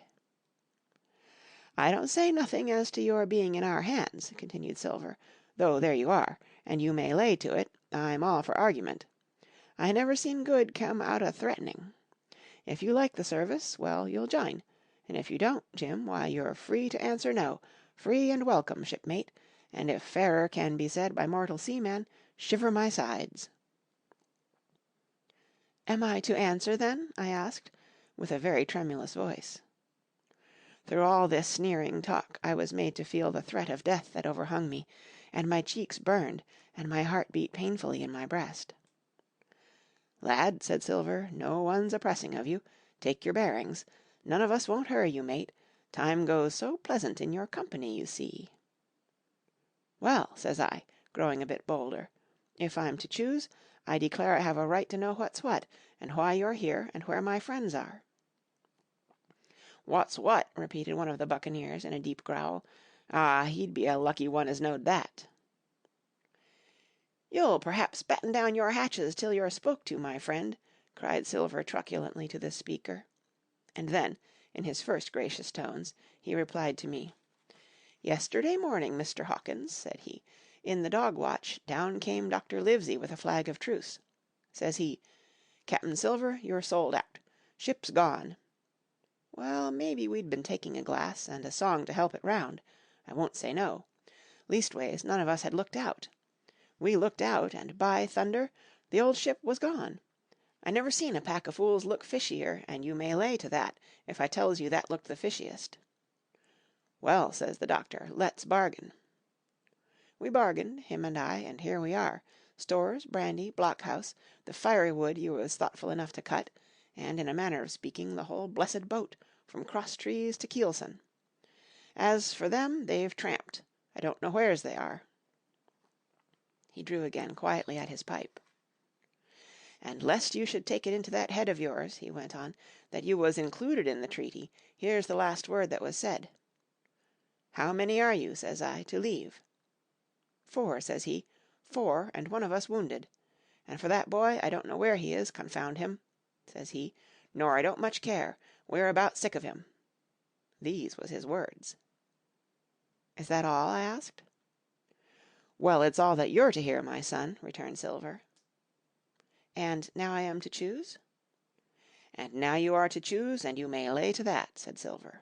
"I don't say nothing as to your being in our hands," continued Silver, "though there you are, and you may lay to it, I'm all for argument. I never seen good come out o' threatening. If you like the service, well, you'll join, and if you don't, Jim, why, you're free to answer no, free and welcome, shipmate, and if fairer can be said by mortal seaman, shiver my sides." "Am I to answer, then?" I asked, with a very tremulous voice. Through all this sneering talk I was made to feel the threat of death that overhung me, and my cheeks burned, and my heart beat painfully in my breast. "Lad," said Silver, "no one's a-pressing of you. Take your bearings. None of us won't hurry you, mate. Time goes so pleasant in your company, you see." "Well," says I, growing a bit bolder, "if I'm to choose, I declare I have a right to know what's what, and why you're here, and where my friends are." "What's what?" repeated one of the buccaneers in a deep growl. "Ah, he'd be a lucky one as knowed that." "You'll perhaps batten down your hatches till you're spoke to, my friend," cried Silver truculently to the speaker. And then, in his first gracious tones, he replied to me. "Yesterday morning, Mr. Hawkins," said he, "in the dog-watch, down came Dr. Livesey with a flag of truce. Says he, 'Captain Silver, you're sold out. Ship's gone.' Well, maybe we'd been taking a glass, and a song to help it round. I won't say no. Leastways, none of us had looked out. We looked out, and by thunder, the old ship was gone. I never seen a pack of fools look fishier, and you may lay to that, if I tells you that looked the fishiest. 'Well,' says the doctor, 'let's bargain.' We bargained, him and I, and here we are. Stores, brandy, blockhouse, the fiery wood you was thoughtful enough to cut, and, in a manner of speaking, the whole blessed boat, from Crosstrees to Keelson. As for them, they've tramped. I don't know wheres they are." He drew again quietly at his pipe. "And lest you should take it into that head of yours," he went on, "that you was included in the treaty, here's the last word that was said. 'How many are you,' says I, 'to leave?' 'Four,' says he, 'four, and one of us wounded. And for that boy, I don't know where he is, confound him,' says he, 'nor I don't much care. We're about sick of him.' These was his words." "Is that all?" I asked. "Well, it's all that you're to hear, my son," returned Silver. "And now I am to choose?" "And now you are to choose, and you may lay to that," said Silver.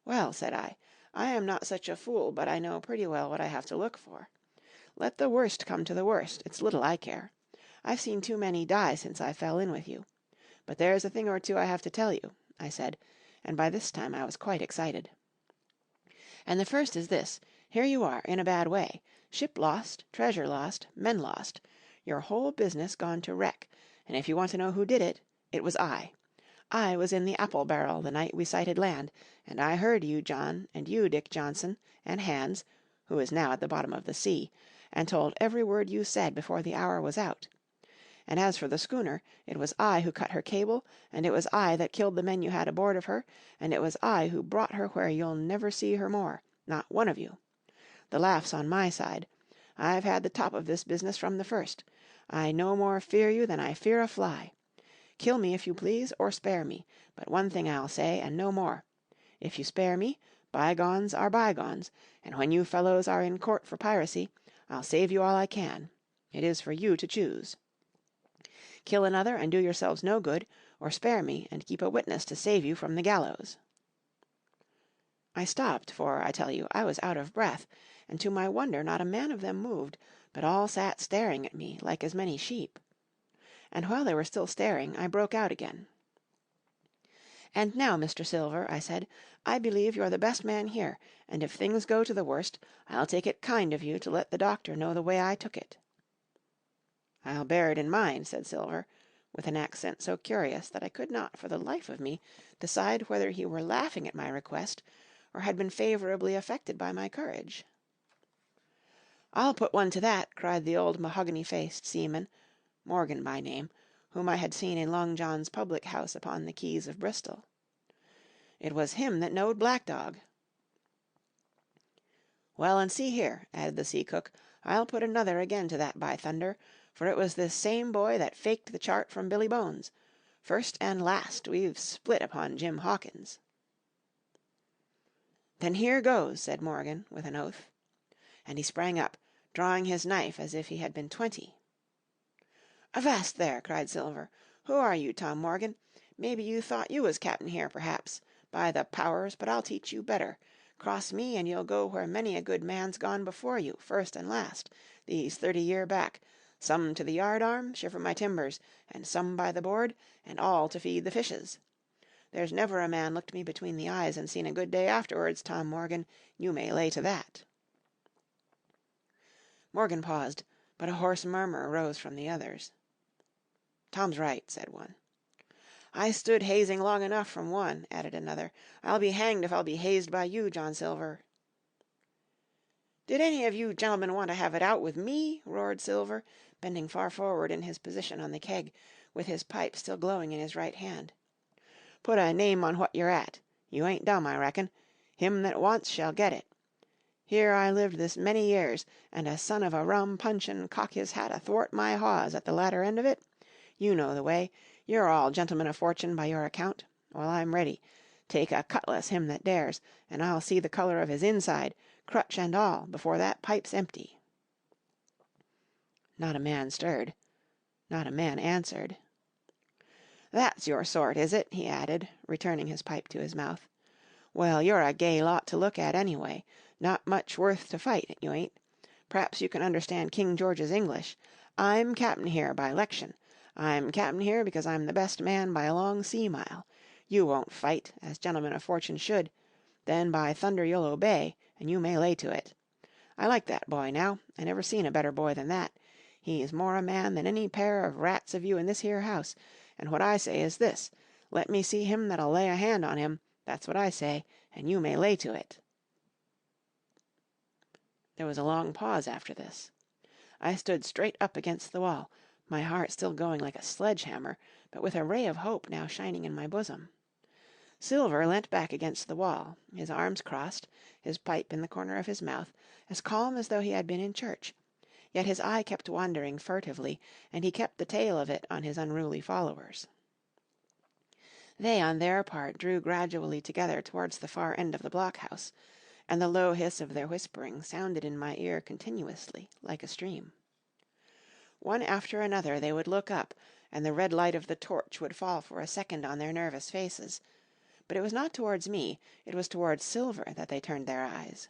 "Well," said I am not such a fool but I know pretty well what I have to look for. Let the worst come to the worst, it's little I care. I've seen too many die since I fell in with you. But there's a thing or two I have to tell you," I said, and by this time I was quite excited. "And the first is this. Here you are, in a bad way. Ship lost, treasure lost, men lost. Your whole business gone to wreck, and if you want to know who did it, it was I. I was in the apple barrel the night we sighted land, and I heard you, John, and you, Dick Johnson, and Hans, who is now at the bottom of the sea, and told every word you said before the hour was out. And as for the schooner, it was I who cut her cable, and it was I that killed the men you had aboard of her, and it was I who brought her where you'll never see her more, not one of you. The laugh's on my side. I've had the top of this business from the first. I no more fear you than I fear a fly. Kill me if you please, or spare me, but one thing I'll say, and no more. If you spare me, Bygones are bygones, and when you fellows are in court for piracy, I'll save you all I can. It is for you to choose. Kill another and do yourselves no good, or spare me and keep a witness to save you from the gallows." I stopped, for, I tell you, I was out of breath, and to my wonder not a man of them moved, but all sat staring at me like as many sheep. And while they were still staring, I broke out again. "And now, Mr. Silver," I said, "I believe you're the best man here, and if things go to the worst, I'll take it kind of you to let the doctor know the way I took it." "I'll bear it in mind," said Silver, with an accent so curious that I could not, for the life of me, decide whether he were laughing at my request, or had been favourably affected by my courage. "I'll put one to that," cried the old mahogany-faced seaman, Morgan by name, whom I had seen in Long John's public house upon the quays of Bristol. "It was him that knowed Black Dog." "Well, and see here," added the sea cook, "I'll put another again to that, by thunder, for it was this same boy that faked the chart from Billy Bones. First and last we've split upon Jim Hawkins." "Then here goes," said Morgan, with an oath. And he sprang up, drawing his knife as if he had been 20. "Avast there!" cried Silver. "Who are you, Tom Morgan? Maybe you thought you was captain here, perhaps. By the powers, but I'll teach you better. Cross me, and you'll go where many a good man's gone before you, first and last, these 30 year back, some to the yard arm, shiver my timbers, and some by the board, and all to feed the fishes. There's never a man looked me between the eyes and seen a good day afterwards, Tom Morgan, you may lay to that." Morgan paused, but a hoarse murmur rose from the others. "Tom's right," said one. "I stood hazing long enough from one," added another. "I'll be hanged if I'll be hazed by you, John Silver." "Did any of you gentlemen want to have it out with me?" roared Silver, bending far forward in his position on the keg, with his pipe still glowing in his right hand. "Put a name on what you're at. You ain't dumb, I reckon. Him that wants shall get it. Here I lived this many years, and a son of a rum puncheon cock his hat athwart my hawse at the latter end of it. You know the way. You're all gentlemen of fortune by your account. Well, I'm ready. Take a cutlass him that dares, and I'll see the colour of his inside, crutch and all, before that pipe's empty." Not a man stirred. Not a man answered. "That's your sort, is it?" he added, returning his pipe to his mouth. "Well, you're a gay lot to look at, anyway. Not much worth to fight, you ain't. P'raps you can understand King George's English. I'm cap'n here by 'lection. I'm cap'n here because I'm the best man by a long sea mile. You won't fight, as gentlemen of fortune should. Then by thunder you'll obey, and you may lay to it. I like that boy, now. I never seen a better boy than that. He's more a man than any pair of rats of you in this here house, and what I say is this, let me see him that'll lay a hand on him, that's what I say, and you may lay to it." There was a long pause after this. I stood straight up against the wall, my heart still going like a sledge-hammer, but with a ray of hope now shining in my bosom. Silver leant back against the wall, his arms crossed, his pipe in the corner of his mouth, as calm as though he had been in church, yet his eye kept wandering furtively, and he kept the tail of it on his unruly followers. They, on their part, drew gradually together towards the far end of the blockhouse, and the low hiss of their whispering sounded in my ear continuously, like a stream. One after another they would look up, and the red light of the torch would fall for a second on their nervous faces. But it was not towards me, it was towards Silver that they turned their eyes.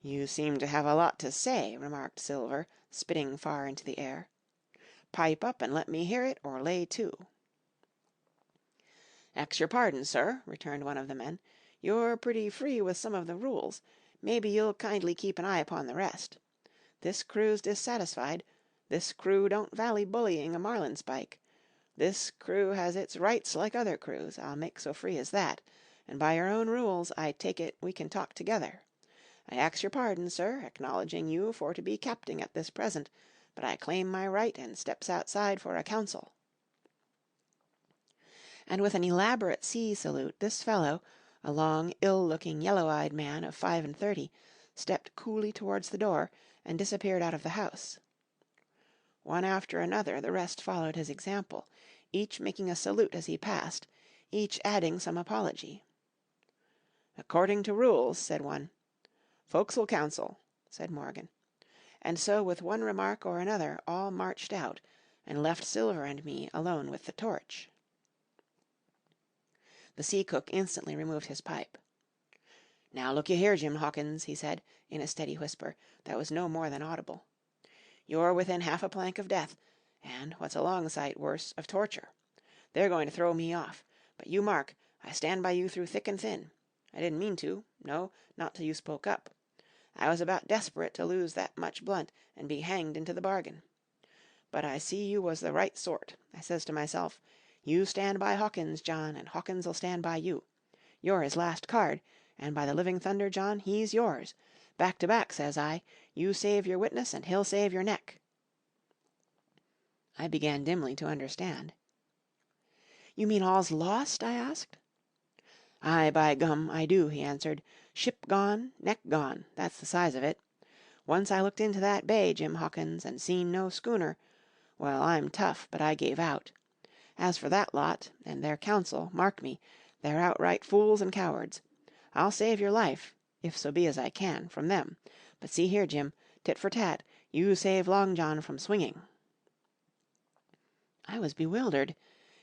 "You seem to have a lot to say," remarked Silver, spitting far into the air. "Pipe up and let me hear it, or lay to." "Ax your pardon, sir," returned one of the men. "You're pretty free with some of the rules. Maybe you'll kindly keep an eye upon the rest. This crew's dissatisfied. This crew don't vally bullying a marlinspike. This crew has its rights like other crews, I'll make so free as that, and by your own rules, I take it, we can talk together. I ax your pardon, sir, acknowledging you for to be capting at this present, but I claim my right and steps outside for a council." And with an elaborate sea salute this fellow, a long, ill-looking, yellow-eyed man of 35, stepped coolly towards the door, and disappeared out of the house. One after another the rest followed his example, each making a salute as he passed, each adding some apology. "According to rules," said one. "Forecastle council," said Morgan. And so with one remark or another all marched out, and left Silver and me alone with the torch. The sea cook instantly removed his pipe. "Now look ye here, Jim Hawkins," he said, in a steady whisper that was no more than audible. "You're within half a plank of death, and, what's a long sight worse, of torture. They're going to throw me off, but you mark, I stand by you through thick and thin. I didn't mean to, no, not till you spoke up. I was about desperate to lose that much blunt and be hanged into the bargain. But I see you was the right sort. I says to myself, you stand by Hawkins, John, and Hawkins'll stand by you. You're his last card, and by the living thunder, John, he's yours. Back to back, says I, you save your witness and he'll save your neck." I began dimly to understand. "You mean all's lost?" I asked. "Aye, by gum, I do," he answered. "Ship gone, neck gone, that's the size of it. Once I looked into that bay, Jim Hawkins, and seen no schooner. Well, I'm tough, but I gave out. As for that lot, and their counsel, mark me, they're outright fools and cowards. I'll save your life, if so be as I can, from them. But see here, Jim, tit for tat, you save Long John from swinging." I was bewildered.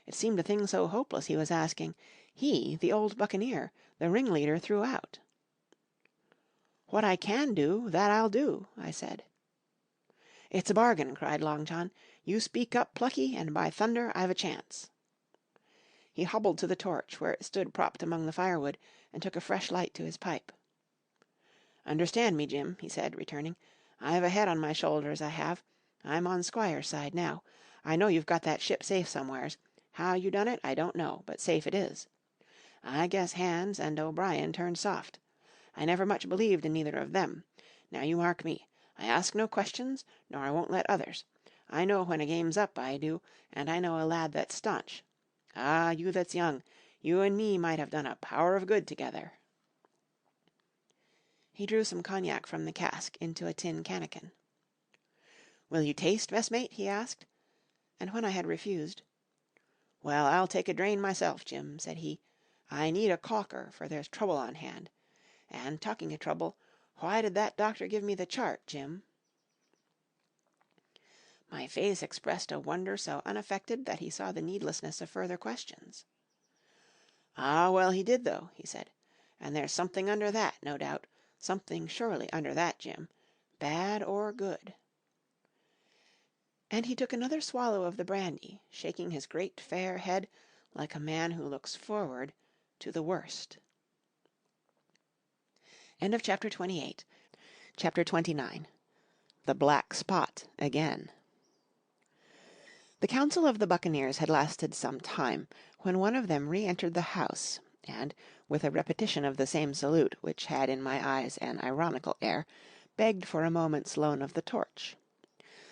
It seemed a thing so hopeless he was asking. He, the old buccaneer, the ringleader throughout. "What I can do, that I'll do," I said. "It's a bargain," cried Long John. "You speak up, Plucky, and by thunder, I've a chance." He hobbled to the torch, where it stood propped among the firewood, and took a fresh light to his pipe. "Understand me, Jim," he said, returning. "I've a head on my shoulders, I have. I'm on Squire's side now. I know you've got that ship safe somewheres. How you done it, I don't know, but safe it is. I guess Hans and O'Brien turned soft. I never much believed in neither of them. Now you mark me. I ask no questions, nor I won't let others. I know when a game's up, I do, and I know a lad that's staunch. Ah, you that's young, you and me might have done a power of good together." He drew some cognac from the cask into a tin cannikin. "Will you taste, messmate?" he asked, and when I had refused, "Well, I'll take a drain myself, Jim," said he. "I need a caulker, for there's trouble on hand. And, talking of trouble, why did that doctor give me the chart, Jim?" My face expressed a wonder so unaffected that he saw the needlessness of further questions. "Ah, well, he did, though," he said. "And there's something under that, no doubt. Something surely under that, Jim. Bad or good." And he took another swallow of the brandy, shaking his great fair head like a man who looks forward to the worst. End of chapter 28. Chapter 29. The Black Spot Again. The council of the buccaneers had lasted some time, when one of them re-entered the house, and, with a repetition of the same salute, which had in my eyes an ironical air, begged for a moment's loan of the torch.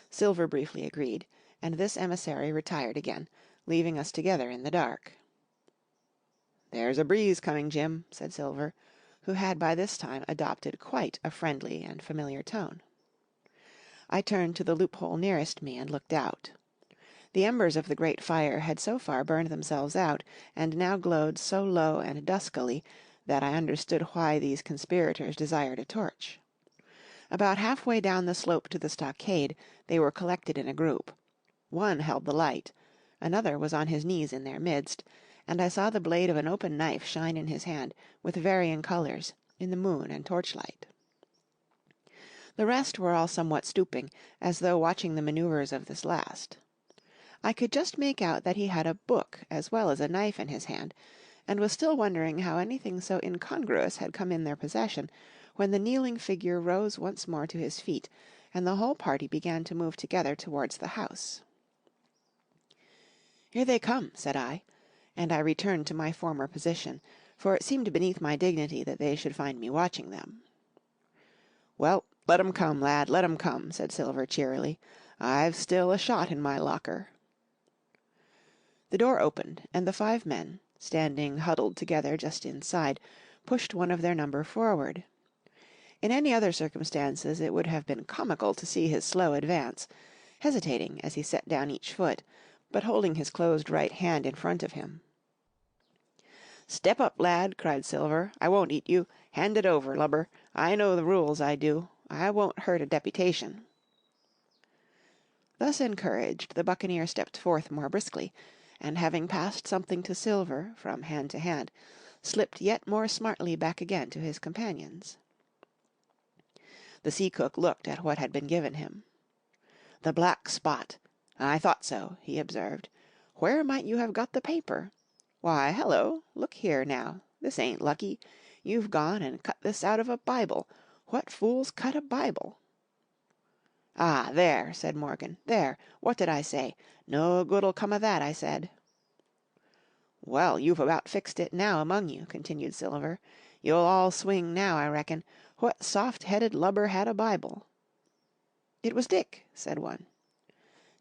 Silver briefly agreed, and this emissary retired again, leaving us together in the dark. "There's a breeze coming, Jim," said Silver, who had by this time adopted quite a friendly and familiar tone. I turned to the loophole nearest me and looked out. The embers of the great fire had so far burned themselves out, and now glowed so low and duskily that I understood why these conspirators desired a torch. About half-way down the slope to the stockade they were collected in a group. One held the light, another was on his knees in their midst, and I saw the blade of an open knife shine in his hand, with varying colours, in the moon and torchlight. The rest were all somewhat stooping, as though watching the manoeuvres of this last. I could just make out that he had a book as well as a knife in his hand, and was still wondering how anything so incongruous had come in their possession, when the kneeling figure rose once more to his feet, and the whole party began to move together towards the house. "Here they come," said I, and I returned to my former position, for it seemed beneath my dignity that they should find me watching them. "Well, let 'em come, lad, let 'em come," said Silver cheerily. "I've still a shot in my locker." The door opened, and the 5 men, standing huddled together just inside, pushed one of their number forward. In any other circumstances it would have been comical to see his slow advance, hesitating as he set down each foot, but holding his closed right hand in front of him. "Step up, lad," cried Silver. "I won't eat you. Hand it over, lubber. I know the rules, I do. I won't hurt a deputation." Thus encouraged, the buccaneer stepped forth more briskly, and having passed something to Silver from hand to hand, slipped yet more smartly back again to his companions. The sea cook looked at what had been given him. "The black spot. I thought so," he observed. "Where might you have got the paper? Why, hello, look here now, this ain't lucky. You've gone and cut this out of a Bible. What fools cut a Bible?" "Ah, there," said Morgan, "there, what did I say? No good'll come of that, I said." "Well, you've about fixed it now among you," continued Silver. "You'll all swing now, I reckon. What soft-headed lubber had a Bible?" "It was Dick," said one.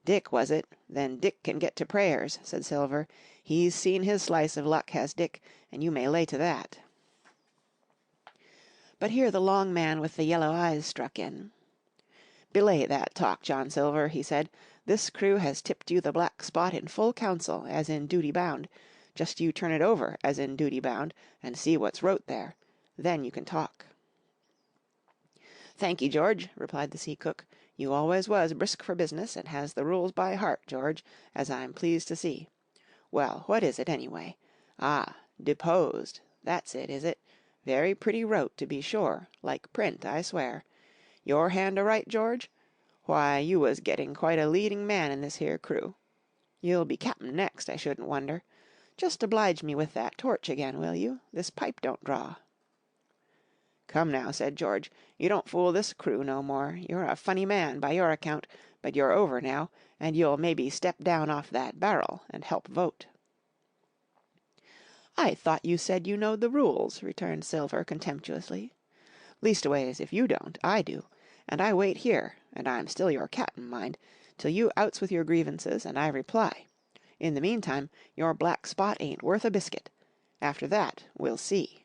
"Dick, was it? Then Dick can get to prayers," said Silver. "He's seen his slice of luck, has Dick, and you may lay to that." But here the long man with the yellow eyes struck in. "Belay that talk, John Silver," he said. "This crew has tipped you the black spot in full council, as in duty bound. Just you turn it over, as in duty bound, and see what's wrote there. Then you can talk." "Thankee, George," replied the sea cook. "You always was brisk for business, and has the rules by heart, George, as I'm pleased to see. Well, what is it, anyway? Ah, deposed. That's it, is it? Very pretty wrote, to be sure, like print, I swear. Your hand a right, George? Why, you was getting quite a leading man in this here crew. You'll be cap'n next, I shouldn't wonder. Just oblige me with that torch again, will you? This pipe don't draw." "Come now," said George, "you don't fool this crew no more. You're a funny man, by your account, but you're over now, and you'll maybe step down off that barrel and help vote." "I thought you said you knowed the rules," returned Silver contemptuously. "Leastways, if you don't, I do. And I wait here, and I'm still your cap'n, mind, till you outs with your grievances and I reply. In the meantime, your black spot ain't worth a biscuit. After that, we'll see."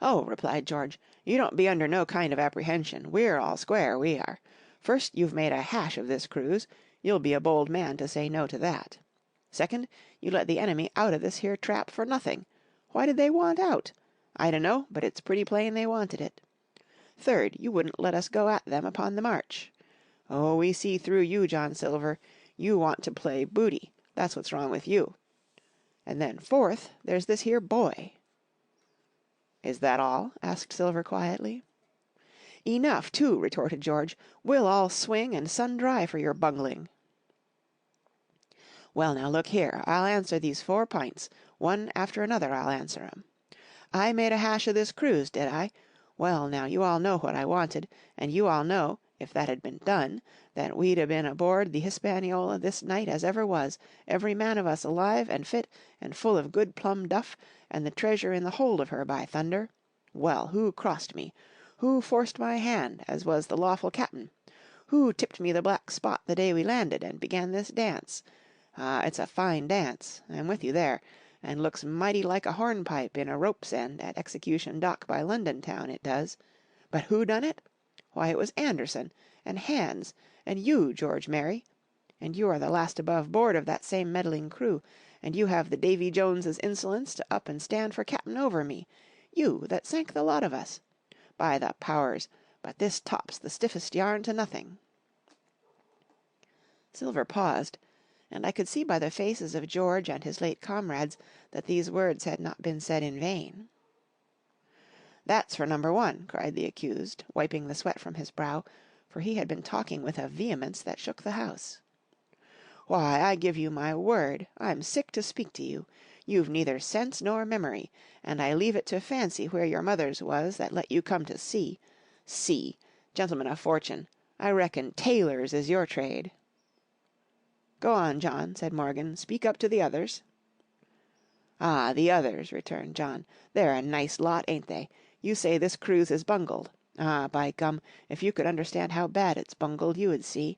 "Oh," replied George, "you don't be under no kind of apprehension. We're all square, we are. First, you've made a hash of this cruise. You'll be a bold man to say no to that. Second, you let the enemy out of this here trap for nothing. Why did they want out? I dunno, but it's pretty plain they wanted it. Third, you wouldn't let us go at them upon the march. Oh, we see through you, John Silver. You want to play booty. That's what's wrong with you. And then fourth, there's this here boy." "Is that all?" asked Silver quietly. "Enough, too," retorted George. "We'll all swing and sun dry for your bungling." "Well, now, look here. I'll answer these 4 pints. One after another I'll answer 'em. I made a hash of this cruise, did I? Well, now, you all know what I wanted, and you all know, if that had been done, that we'd a been aboard the Hispaniola this night as ever was, every man of us alive and fit and full of good plum duff, and the treasure in the hold of her, by thunder. Well, who crossed me? Who forced my hand, as was the lawful cap'n? Who tipped me the black spot the day we landed, and began this dance? Ah, it's a fine dance, I'm with you there, and looks mighty like a hornpipe in a rope's end at Execution Dock by London town, it does. But who done it? Why, it was Anderson, and Hands, and you, George Merry. And you are the last above board of that same meddling crew, and you have the Davy Jones's insolence to up and stand for cap'n over me. You, that sank the lot of us. By the powers, but this tops the stiffest yarn to nothing." Silver paused, and I could see by the faces of George and his late comrades that these words had not been said in vain. "That's for number 1," cried the accused, wiping the sweat from his brow, for he had been talking with a vehemence that shook the house. "Why, I give you my word, I'm sick to speak to you. You've neither sense nor memory, and I leave it to fancy where your mother's was that let you come to sea. Sea! Gentlemen of fortune, I reckon tailors is your trade." "Go on, John," said Morgan. "Speak up to the others." "Ah, the others," returned John. "They're a nice lot, ain't they? You say this cruise is bungled. Ah, by gum, if you could understand how bad it's bungled, you would see.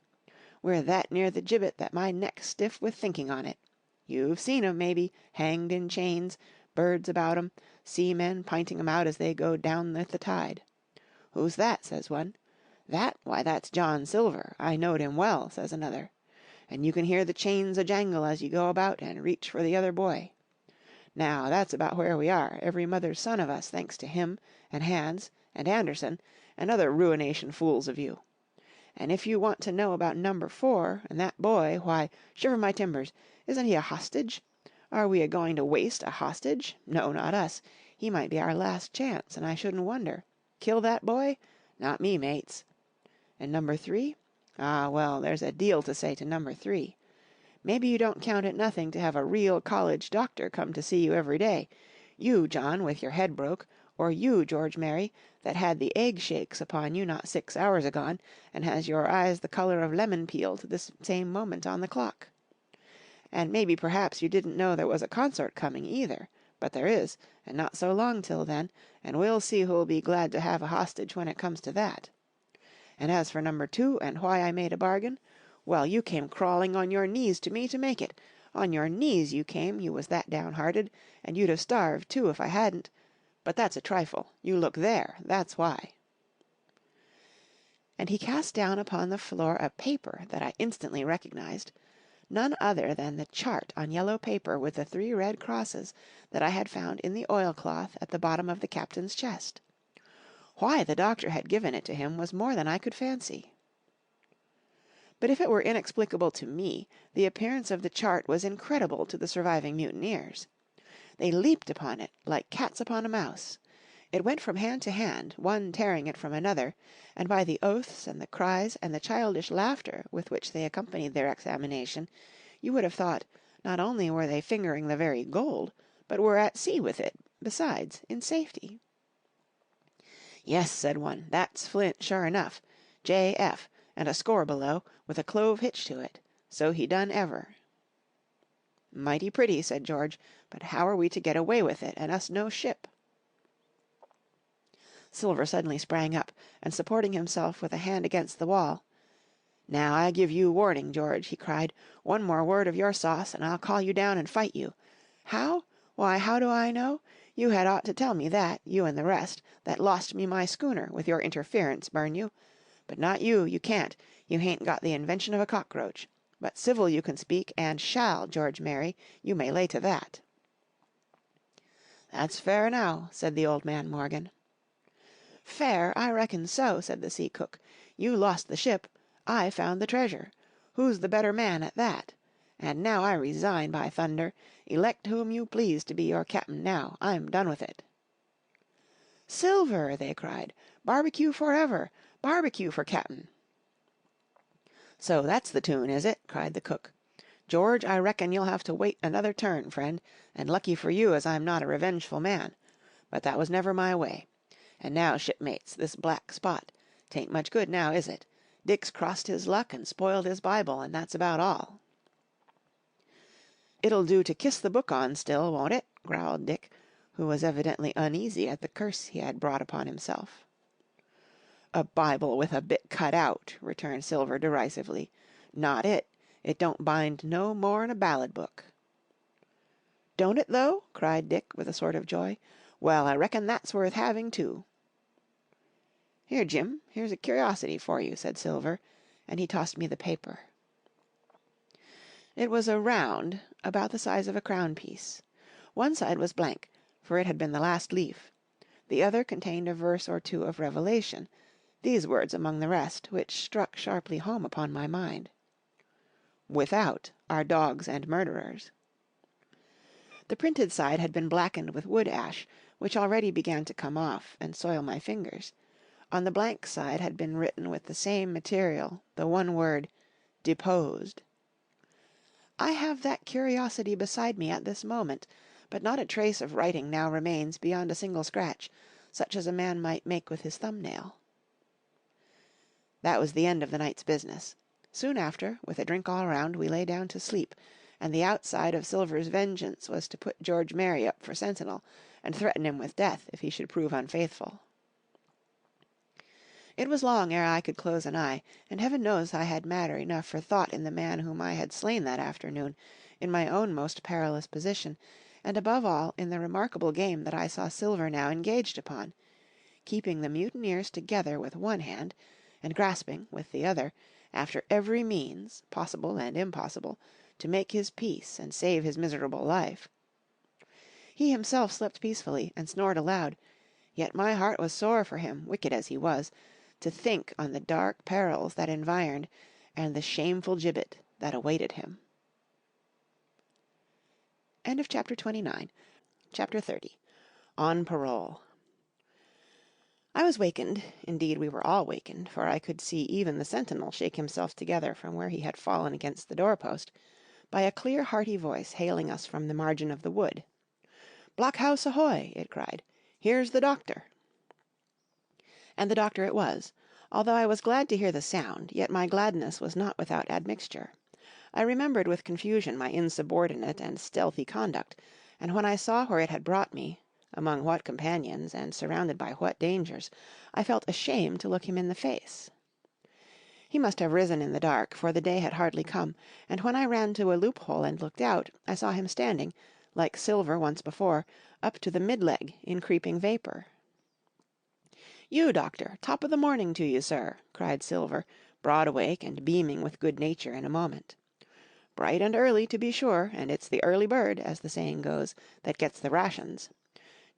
We're that near the gibbet that my neck's stiff with thinking on it. You've seen 'em, maybe, hanged in chains, birds about 'em, seamen pinting 'em out as they go down with the tide. 'Who's that?' says one. 'That? Why, that's John Silver. I knowed him well,' says another. And you can hear the chains a jangle as you go about and reach for the other boy. Now, that's about where we are, every mother's son of us, thanks to him, and Hans, and Anderson, and other ruination fools of you. And if you want to know about number 4, and that boy, why, shiver my timbers, isn't he a hostage? Are we a-going to waste a hostage? No, not us. He might be our last chance, and I shouldn't wonder. Kill that boy? Not me, mates. And number 3? Ah, well, there's a deal to say to number 3. Maybe you don't count it nothing to have a real college doctor come to see you every day. You, John, with your head broke, or you, George Mary, that had the egg shakes upon you not 6 hours agone, and has your eyes the colour of lemon peel to this same moment on the clock. And maybe perhaps you didn't know there was a consort coming either, but there is, and not so long till then, and we'll see who'll be glad to have a hostage when it comes to that. And as for number 2, and why I made a bargain, well, you came crawling on your knees to me to make it. On your knees you came, you was that downhearted, and you'd have starved too if I hadn't. But that's a trifle. You look there, that's why. And he cast down upon the floor a paper that I instantly recognized, none other than the chart on yellow paper with the 3 red crosses that I had found in the oilcloth at the bottom of the captain's chest. Why the doctor had given it to him was more than I could fancy. But if it were inexplicable to me, the appearance of the chart was incredible to the surviving mutineers. They leaped upon it like cats upon a mouse. It went from hand to hand, one tearing it from another, and by the oaths and the cries and the childish laughter with which they accompanied their examination, you would have thought, not only were they fingering the very gold, but were at sea with it, besides, in safety. "Yes," said one, "that's Flint, sure enough. J.F., and a score below, with a clove hitch to it. So he done ever." "Mighty pretty," said George, "but how are we to get away with it, and us no ship?" Silver suddenly sprang up, and supporting himself with a hand against the wall, "Now I give you warning, George," he cried, "one more word of your sauce, and I'll call you down and fight you. How? Why, how do I know? You had ought to tell me that, you and the rest, that lost me my schooner, with your interference, burn you. But not you, you can't, you hain't got the invention of a cockroach. But civil you can speak, and shall, George Mary, you may lay to that." "That's fair enow," said the old man Morgan. "Fair, I reckon so," said the sea cook. "You lost the ship, I found the treasure. Who's the better man at that? And now I resign, by thunder. Elect whom you please to be your cap'n now. I'm done with it." "Silver!" they cried. "Barbecue forever! Barbecue for cap'n!" "So that's the tune, is it?" cried the cook. "George, I reckon you'll have to wait another turn, friend, and lucky for you as I'm not a revengeful man. But that was never my way. And now, shipmates, this black spot. 'Tain't much good now, is it? Dick's crossed his luck and spoiled his Bible, and that's about all." "It'll do to kiss the book on still, won't it?" growled Dick, who was evidently uneasy at the curse he had brought upon himself. "A Bible with a bit cut out," returned Silver derisively. "Not it. It don't bind no more'n a ballad book." "Don't it, though?" cried Dick with a sort of joy. "Well, I reckon that's worth having, too." "Here, Jim, here's a curiosity for you," said Silver, and he tossed me the paper. It was a round, about the size of a crown piece. One side was blank, for it had been the last leaf. The other contained a verse or two of Revelation, these words among the rest, which struck sharply home upon my mind: "Without are dogs and murderers." The printed side had been blackened with wood ash, which already began to come off and soil my fingers. On the blank side had been written with the same material the one word, "Deposed." I have that curiosity beside me at this moment, but not a trace of writing now remains beyond a single scratch, such as a man might make with his thumb-nail. That was the end of the night's business. Soon after, with a drink all round, we lay down to sleep, and the outside of Silver's vengeance was to put George Mary up for sentinel, and threaten him with death if he should prove unfaithful. It was long ere I could close an eye, and heaven knows I had matter enough for thought in the man whom I had slain that afternoon, in my own most perilous position, and above all in the remarkable game that I saw Silver now engaged upon, keeping the mutineers together with one hand, and grasping, with the other, after every means, possible and impossible, to make his peace and save his miserable life. He himself slept peacefully, and snored aloud, yet my heart was sore for him, wicked as he was, to think on the dark perils that environed, and the shameful gibbet that awaited him. End of chapter 29. Chapter 30. On Parole. I was wakened, indeed we were all wakened, for I could see even the sentinel shake himself together from where he had fallen against the door-post, by a clear hearty voice hailing us from the margin of the wood. "Blockhouse ahoy!" it cried. "Here's the doctor!" And the doctor it was. Although I was glad to hear the sound, yet my gladness was not without admixture. I remembered with confusion my insubordinate and stealthy conduct, and when I saw where it had brought me, among what companions, and surrounded by what dangers, I felt ashamed to look him in the face. He must have risen in the dark, for the day had hardly come, and when I ran to a loophole and looked out, I saw him standing, like Silver once before, up to the mid-leg in creeping vapour. "You, doctor, top of the morning to you, sir," cried Silver, broad awake and beaming with good nature in a moment. "Bright and early, to be sure, and it's the early bird, as the saying goes, that gets the rations.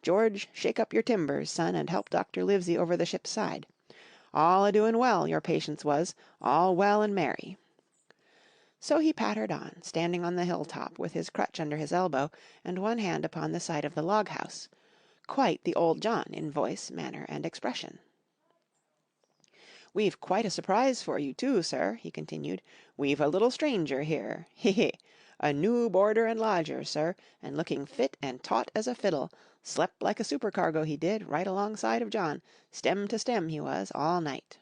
George, shake up your timbers, son, and help Dr. Livesey over the ship's side. All a-doing well, your patients was, all well and merry." So he pattered on, standing on the hill-top, with his crutch under his elbow, and one hand upon the side of the log-house, quite the old John in voice, manner, and expression. "We've quite a surprise for you, too, sir," he continued. "We've a little stranger here, he! A new boarder and lodger, sir, and looking fit and taut as a fiddle. Slept like a supercargo, he did, right alongside of John, stem to stem he was, all night."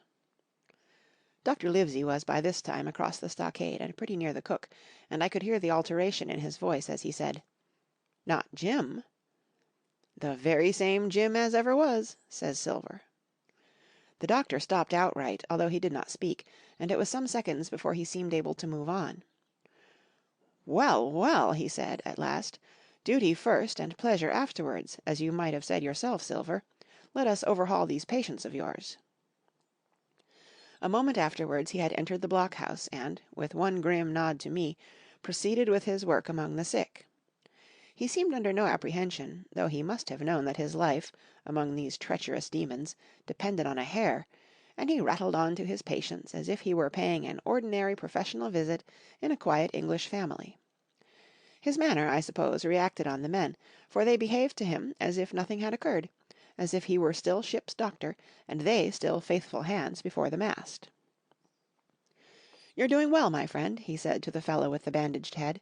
Dr. Livesey was by this time across the stockade and pretty near the cook, and I could hear the alteration in his voice as he said, "Not Jim?" "The very same Jim as ever was," says Silver. The doctor stopped outright, although he did not speak, and it was some seconds before he seemed able to move on. "Well, well," he said, at last, "duty first and pleasure afterwards, as you might have said yourself, Silver. Let us overhaul these patients of yours." A moment afterwards he had entered the blockhouse, and, with one grim nod to me, proceeded with his work among the sick. He seemed under no apprehension, though he must have known that his life, among these treacherous demons, depended on a hair, and he rattled on to his patients as if he were paying an ordinary professional visit in a quiet English family. His manner, I suppose, reacted on the men, for they behaved to him as if nothing had occurred, as if he were still ship's doctor, and they still faithful hands before the mast. "You're doing well, my friend," he said to the fellow with the bandaged head.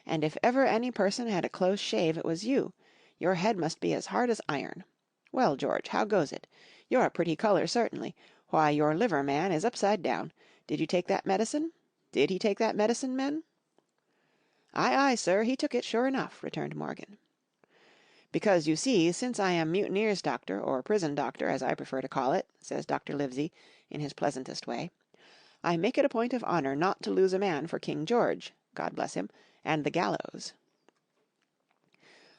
"And if ever any person had a close shave it was you. Your head must be as hard as iron. Well, George, how goes it? You're a pretty colour, certainly. Why, your liver, man, is upside down. Did you take that medicine? Did he take that medicine, men?" "Aye, aye, sir, he took it, sure enough," returned Morgan. "Because, you see, since I am mutineer's doctor, or prison doctor, as I prefer to call it," says Dr. Livesey, in his pleasantest way, "I make it a point of honour not to lose a man for King George, God bless him, and the gallows."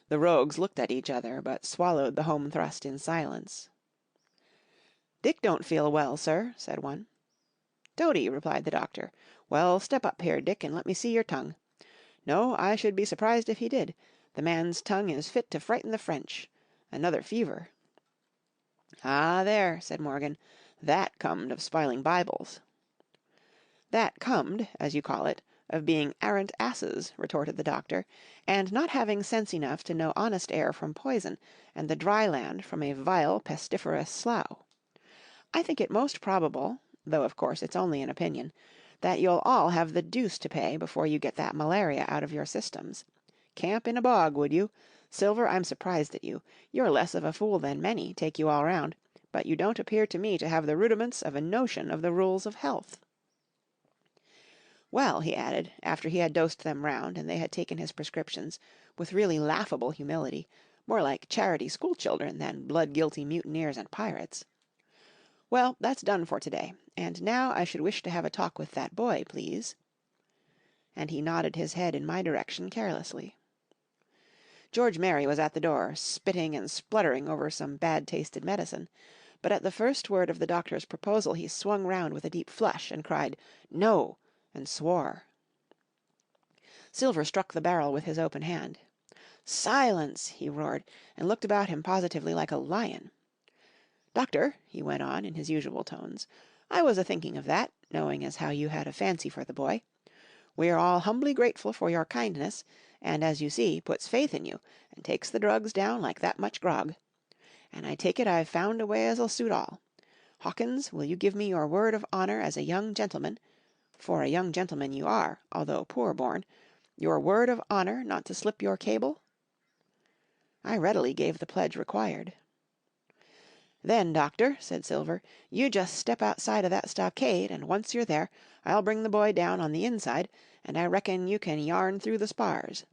The rogues looked at each other, but swallowed the home thrust in silence. "Dick don't feel well, sir," said one. "Don't he?" replied the doctor. "Well, step up here, Dick, and let me see your tongue. No, I should be surprised if he did. The man's tongue is fit to frighten the French. Another fever." "Ah, there," said Morgan, "that comed of spiling Bibles." "That comed, as you call it, of being arrant asses," retorted the doctor, "and not having sense enough to know honest air from poison, and the dry land from a vile pestiferous slough. I think it most probable, though of course it's only an opinion, that you'll all have the deuce to pay before you get that malaria out of your systems. Camp in a bog, would you? Silver, I'm surprised at you. You're less of a fool than many, take you all round, but you don't appear to me to have the rudiments of a notion of the rules of health. Well," he added, after he had dosed them round, and they had taken his prescriptions, with really laughable humility, more like charity school-children than blood-guilty mutineers and pirates, "well, that's done for to-day, and now I should wish to have a talk with that boy, please." And he nodded his head in my direction carelessly. George Merry was at the door, spitting and spluttering over some bad-tasted medicine, but at the first word of the doctor's proposal he swung round with a deep flush, and cried, "No!" and swore. Silver struck the barrel with his open hand. "Silence!" he roared, and looked about him positively like a lion. "Doctor," he went on in his usual tones, "I was a-thinking of that, knowing as how you had a fancy for the boy. We're all humbly grateful for your kindness, and, as you see, puts faith in you, and takes the drugs down like that much grog. And I take it I've found a way as'll suit all. Hawkins, will you give me your word of honour as a young gentleman, for a young gentleman you are, although poor-born, your word of honour not to slip your cable?" I readily gave the pledge required. "Then, Doctor," said Silver, "you just step outside of that stockade, and once you're there, I'll bring the boy down on the inside, and I reckon you can yarn through the spars.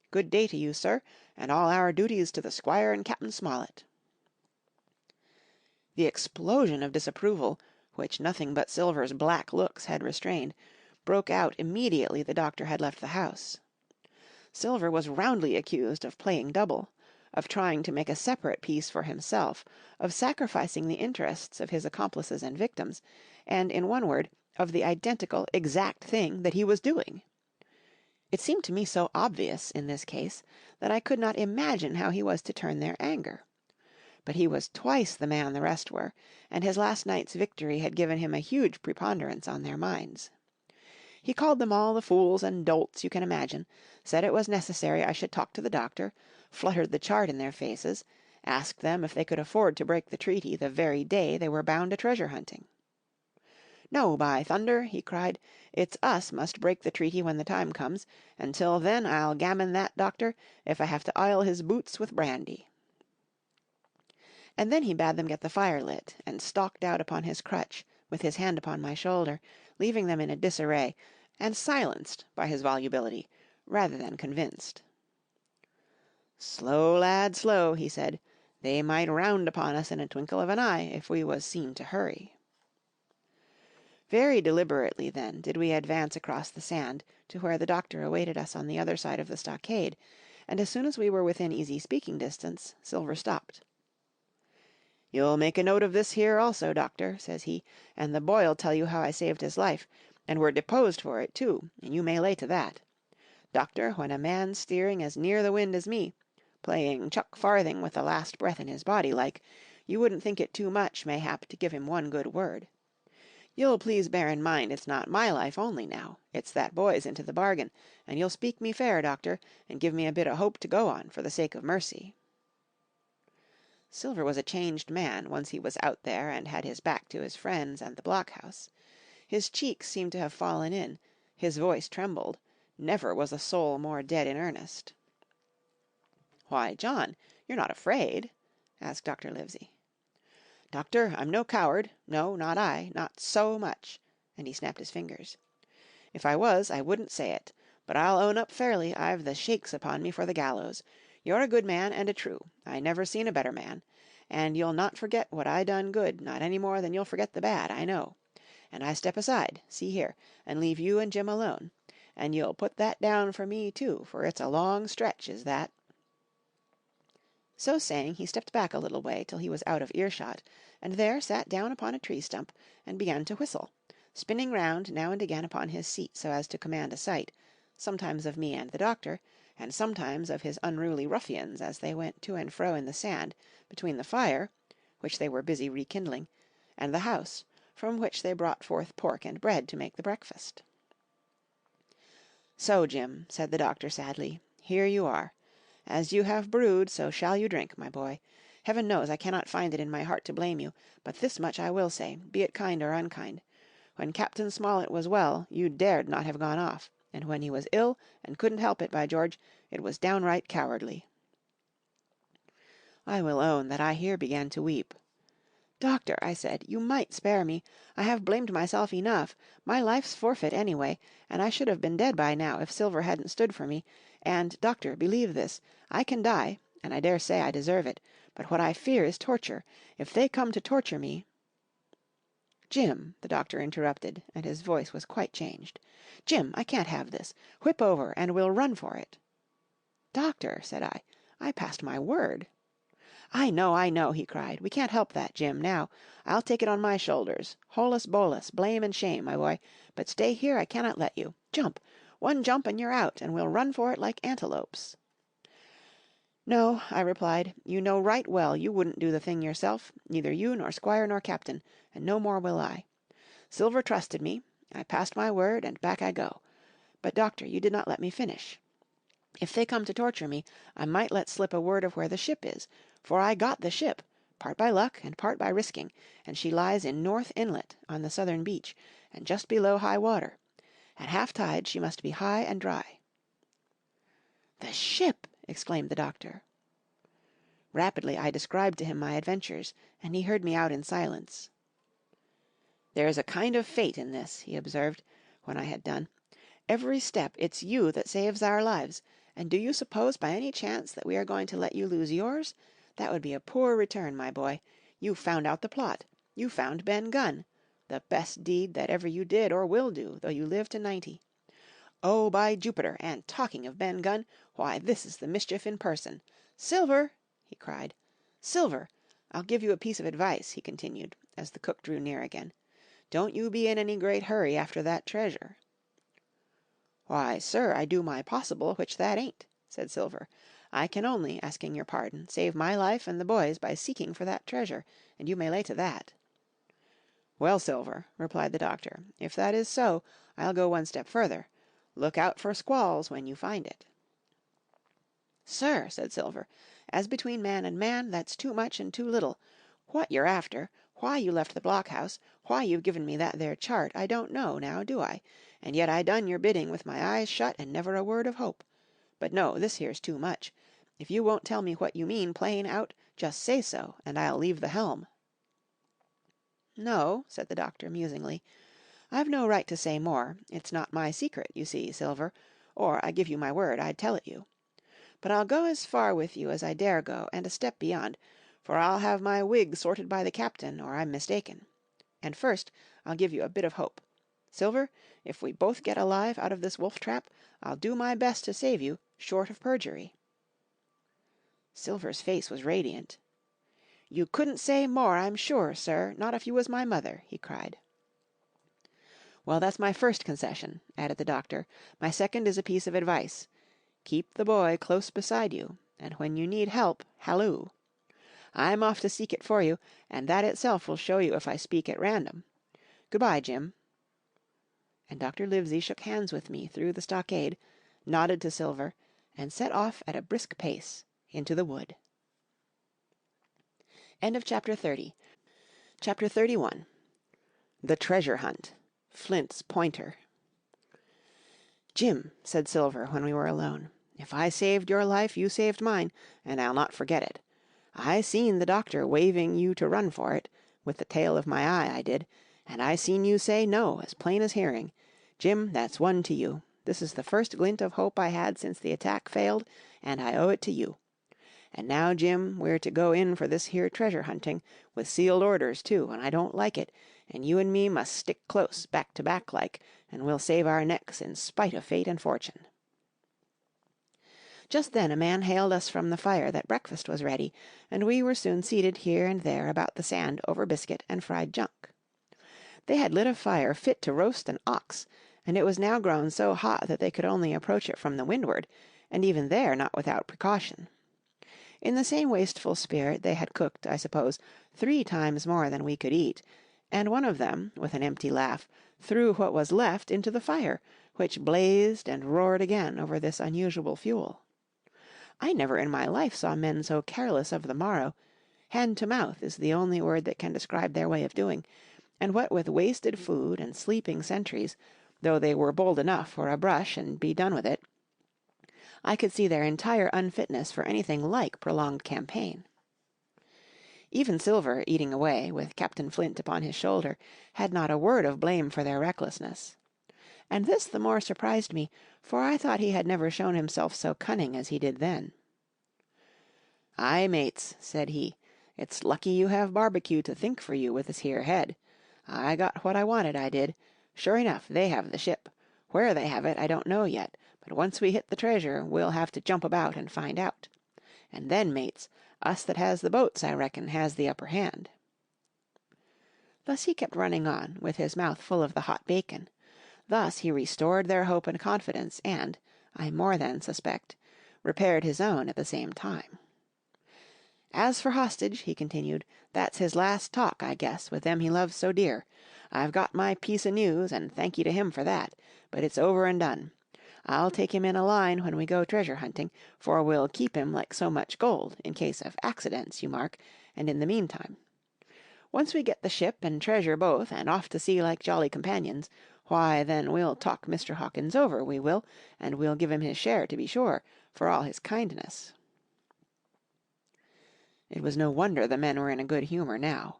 Good day to you, sir, and all our duties to the Squire and Captain Smollett." The explosion of disapproval, which nothing but Silver's black looks had restrained, broke out immediately the doctor had left the house. Silver was roundly accused of playing double, of trying to make a separate peace for himself, of sacrificing the interests of his accomplices and victims, and, in one word, of the identical, exact thing that he was doing. It seemed to me so obvious, in this case, that I could not imagine how he was to turn their anger. But he was twice the man the rest were, and his last night's victory had given him a huge preponderance on their minds. He called them all the fools and dolts you can imagine, said it was necessary I should talk to the doctor, fluttered the chart in their faces, asked them if they could afford to break the treaty the very day they were bound to treasure hunting. "No, by thunder!" he cried, "it's us must break the treaty when the time comes, and till then I'll gammon that doctor if I have to oil his boots with brandy." And then he bade them get the fire lit, and stalked out upon his crutch, with his hand upon my shoulder, leaving them in a disarray, and silenced by his volubility, rather than convinced. "Slow, lad, slow," he said. "They might round upon us in a twinkle of an eye, if we was seen to hurry." Very deliberately, then, did we advance across the sand to where the doctor awaited us on the other side of the stockade, and as soon as we were within easy speaking distance, Silver stopped. "You'll make a note of this here also, doctor," says he, "and the boy'll tell you how I saved his life, and were deposed for it, too, and you may lay to that. Doctor, when a man's steering as near the wind as me, playing chuck farthing with the last breath in his body, like, you wouldn't think it too much, mayhap, to give him one good word. You'll please bear in mind it's not my life only now, it's that boy's into the bargain, and you'll speak me fair, doctor, and give me a bit o' hope to go on, for the sake of mercy." Silver was a changed man once he was out there and had his back to his friends and the blockhouse. His cheeks seemed to have fallen in, his voice trembled, never was a soul more dead in earnest. "Why, John, you're not afraid?" asked Dr. Livesey. "Doctor, I'm no coward, no, not I, not so much," and he snapped his fingers. "If I was, I wouldn't say it, but I'll own up fairly I've the shakes upon me for the gallows. You're a good man and a true, I never seen a better man, and you'll not forget what I done good, not any more than you'll forget the bad, I know. And I step aside, see here, and leave you and Jim alone, and you'll put that down for me too, for it's a long stretch, is that." So saying, he stepped back a little way till he was out of earshot, and there sat down upon a tree stump, and began to whistle, spinning round now and again upon his seat so as to command a sight, sometimes of me and the doctor, and sometimes of his unruly ruffians as they went to and fro in the sand, between the fire, which they were busy rekindling, and the house, from which they brought forth pork and bread to make the breakfast. "So, Jim," said the doctor sadly, "here you are. As you have brewed, so shall you drink, my boy. Heaven knows I cannot find it in my heart to blame you, but this much I will say, be it kind or unkind. When Captain Smollett was well, you dared not have gone off, and when he was ill, and couldn't help it, by George, it was downright cowardly." I will own that I here began to weep. "Doctor," I said, "you might spare me. I have blamed myself enough. My life's forfeit anyway, and I should have been dead by now if Silver hadn't stood for me. And, doctor, believe this, I can die, and I dare say I deserve it, but what I fear is torture. If they come to torture me—" "Jim," the doctor interrupted, and his voice was quite changed. "Jim, I can't have this. Whip over, and we'll run for it." "Doctor," said I passed my word." I know," he cried. "We can't help that, Jim, now. I'll take it on my shoulders. Holus bolus, blame and shame, my boy. But stay here I cannot let you. Jump! One jump and you're out, and we'll run for it like antelopes." "No," I replied, "you know right well you wouldn't do the thing yourself, neither you nor squire nor captain, and no more will I. Silver trusted me, I passed my word, and back I go. But, doctor, you did not let me finish. If they come to torture me, I might let slip a word of where the ship is, for I got the ship, part by luck and part by risking, and she lies in North Inlet on the southern beach, and just below high water. At half tide she must be high and dry." "The ship!" exclaimed the doctor. Rapidly I described to him my adventures, and he heard me out in silence. "There's a kind of fate in this," he observed, when I had done. "Every step it's you that saves our lives, and do you suppose by any chance that we are going to let you lose yours? That would be a poor return, my boy. You found out the plot. You found Ben Gunn. The best deed that ever you did or will do, though you live to 90. Oh, by Jupiter, and talking of Ben Gunn, why, this is the mischief in person. Silver!" he cried. "Silver! I'll give you a piece of advice," he continued, as the cook drew near again. "Don't you be in any great hurry after that treasure." "Why, sir, I do my possible, which that ain't," said Silver. "I can only, asking your pardon, save my life and the boy's by seeking for that treasure, and you may lay to that." "Well, Silver," replied the doctor, "if that is so, I'll go one step further. Look out for squalls when you find it." "Sir," said Silver, "as between man and man, that's too much and too little. What you're after, why you left the blockhouse, why you've given me that there chart, I don't know, now do I? And yet I done your bidding with my eyes shut and never a word of hope. But no, this here's too much. If you won't tell me what you mean plain out, just say so, and I'll leave the helm." "No," said the doctor musingly, "I've no right to say more. It's not my secret, you see, Silver, or I give you my word I'd tell it you. But I'll go as far with you as I dare go, and a step beyond, for I'll have my wig sorted by the captain, or I'm mistaken. And first I'll give you a bit of hope. Silver, if we both get alive out of this wolf trap, I'll do my best to save you, short of perjury." Silver's face was radiant. "You couldn't say more, I'm sure, sir, not if you was my mother," he cried. "Well, that's my first concession," added the doctor. "My second is a piece of advice. Keep the boy close beside you, and when you need help, halloo. I'm off to seek it for you, and that itself will show you if I speak at random. Good-bye, Jim." And Dr. Livesey shook hands with me through the stockade, nodded to Silver, and set off at a brisk pace into the wood. Chapter 31. The Treasure Hunt. Flint's Pointer. "Jim," said Silver when we were alone, "if I saved your life, you saved mine, and I'll not forget it. I seen the doctor waving you to run for it, with the tail of my eye I did, and I seen you say no, as plain as hearing. Jim, that's one to you. This is the first glint of hope I had since the attack failed, and I owe it to you. And now, Jim, we're to go in for this here treasure hunting, with sealed orders, too, and I don't like it, and you and me must stick close, back to back like, and we'll save our necks in spite of fate and fortune." Just then a man hailed us from the fire that breakfast was ready, and we were soon seated here and there about the sand over biscuit and fried junk. They had lit a fire fit to roast an ox, and it was now grown so hot that they could only approach it from the windward, and even there not without precaution. In the same wasteful spirit they had cooked, I suppose, 3 times more than we could eat, and one of them, with an empty laugh, threw what was left into the fire, which blazed and roared again over this unusual fuel. I never in my life saw men so careless of the morrow. Hand to mouth is the only word that can describe their way of doing, and what with wasted food and sleeping sentries, though they were bold enough for a brush and be done with it, I could see their entire unfitness for anything like prolonged campaign. Even Silver, eating away, with Captain Flint upon his shoulder, had not a word of blame for their recklessness. And this the more surprised me, for I thought he had never shown himself so cunning as he did then. "Aye, mates," said he, "it's lucky you have barbecue to think for you with this here head. I got what I wanted, I did. Sure enough, they have the ship. Where they have it I don't know yet, but once we hit the treasure we'll have to jump about and find out. And then, mates, us that has the boats, I reckon, has the upper hand." Thus he kept running on, with his mouth full of the hot bacon. Thus he restored their hope and confidence, and, I more than suspect, repaired his own at the same time. "As for hostage," he continued, "that's his last talk, I guess, with them he loves so dear. I've got my piece o' news, and thank ye to him for that, but it's over and done. I'll take him in a line when we go treasure hunting, for we'll keep him like so much gold, in case of accidents, you mark, and in the meantime. Once we get the ship and treasure both, and off to sea like jolly companions, why, then we'll talk Mr. Hawkins over, we will, and we'll give him his share, to be sure, for all his kindness." It was no wonder the men were in a good humour now.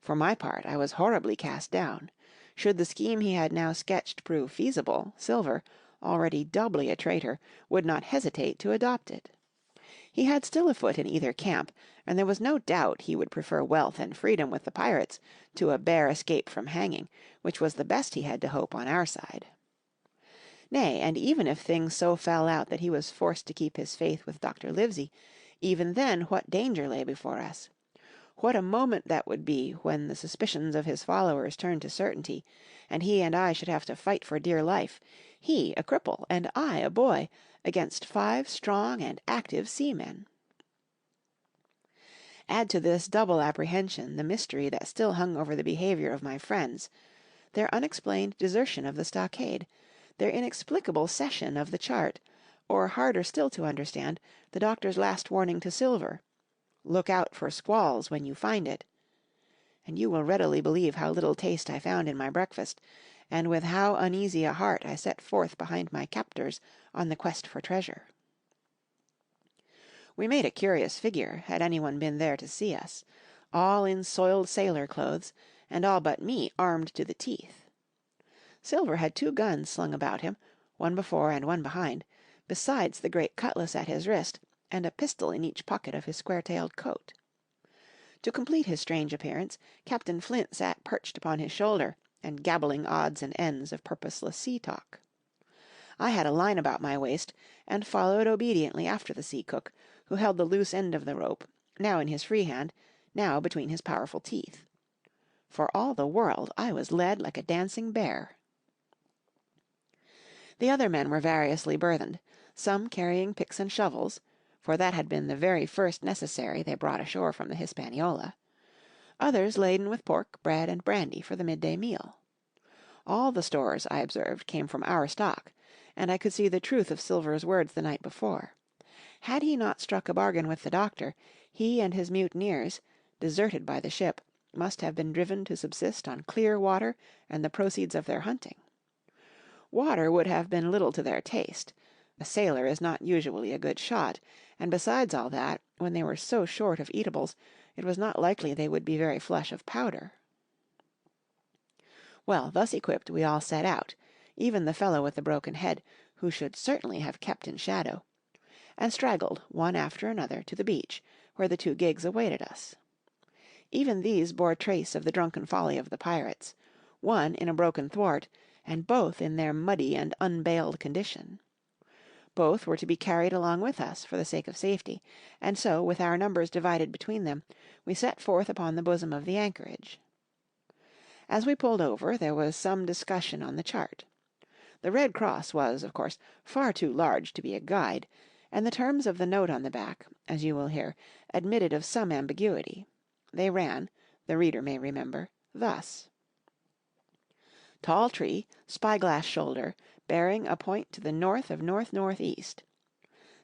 For my part, I was horribly cast down. Should the scheme he had now sketched prove feasible, Silver, already doubly a traitor, would not hesitate to adopt it. He had still a foot in either camp, and there was no doubt he would prefer wealth and freedom with the pirates to a bare escape from hanging, which was the best he had to hope on our side. Nay, and even if things so fell out that he was forced to keep his faith with Dr. Livesey, even then what danger lay before us! What a moment that would be when the suspicions of his followers turned to certainty, and he and I should have to fight for dear life, he a cripple and I a boy, against 5 strong and active seamen. Add to this double apprehension the mystery that still hung over the behaviour of my friends, their unexplained desertion of the Stockade, their inexplicable cession of the chart, or harder still to understand, the doctor's last warning to Silver, "Look out for squalls when you find it," and you will readily believe how little taste I found in my breakfast, and with how uneasy a heart I set forth behind my captors on the quest for treasure. We made a curious figure, had anyone been there to see us, all in soiled sailor clothes, and all but me armed to the teeth. Silver had 2 guns slung about him, one before and one behind, besides the great cutlass at his wrist, and a pistol in each pocket of his square-tailed coat. To complete his strange appearance, Captain Flint sat perched upon his shoulder, and gabbling odds and ends of purposeless sea-talk. I had a line about my waist, and followed obediently after the sea-cook, who held the loose end of the rope, now in his free hand, now between his powerful teeth. For all the world I was led like a dancing bear. The other men were variously burthened, some carrying picks and shovels, for that had been the very first necessary they brought ashore from the Hispaniola, others laden with pork, bread, and brandy for the midday meal. All the stores, I observed, came from our stock, and I could see the truth of Silver's words the night before. Had he not struck a bargain with the doctor, he and his mutineers, deserted by the ship, must have been driven to subsist on clear water and the proceeds of their hunting. Water would have been little to their taste. A sailor is not usually a good shot, and besides all that, when they were so short of eatables, it was not likely they would be very flush of powder. Well, thus equipped we all set out, even the fellow with the broken head, who should certainly have kept in shadow, and straggled one after another to the beach, where the 2 gigs awaited us. Even these bore trace of the drunken folly of the pirates, one in a broken thwart, and both in their muddy and unbaled condition. Both were to be carried along with us for the sake of safety, and so, with our numbers divided between them, we set forth upon the bosom of the anchorage. As we pulled over, there was some discussion on the chart. The red cross was, of course, far too large to be a guide, and the terms of the note on the back, as you will hear, admitted of some ambiguity. They ran, the reader may remember, thus: "Tall tree, spyglass shoulder, bearing a point to the north of north-northeast.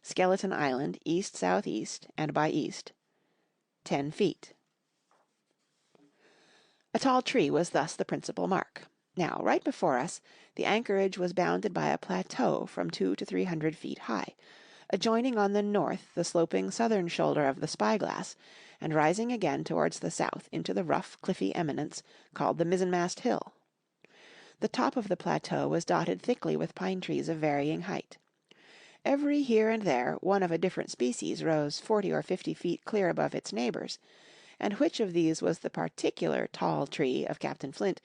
Skeleton Island, east-southeast, and by east. 10 feet." A tall tree was thus the principal mark. Now, right before us, the anchorage was bounded by a plateau from 200 to 300 feet high, adjoining on the north the sloping southern shoulder of the spyglass, and rising again towards the south into the rough, cliffy eminence called the mizzenmast hill. The top of the plateau was dotted thickly with pine trees of varying height. Every here and there one of a different species rose 40 or 50 feet clear above its neighbours, and which of these was the particular tall tree of Captain Flint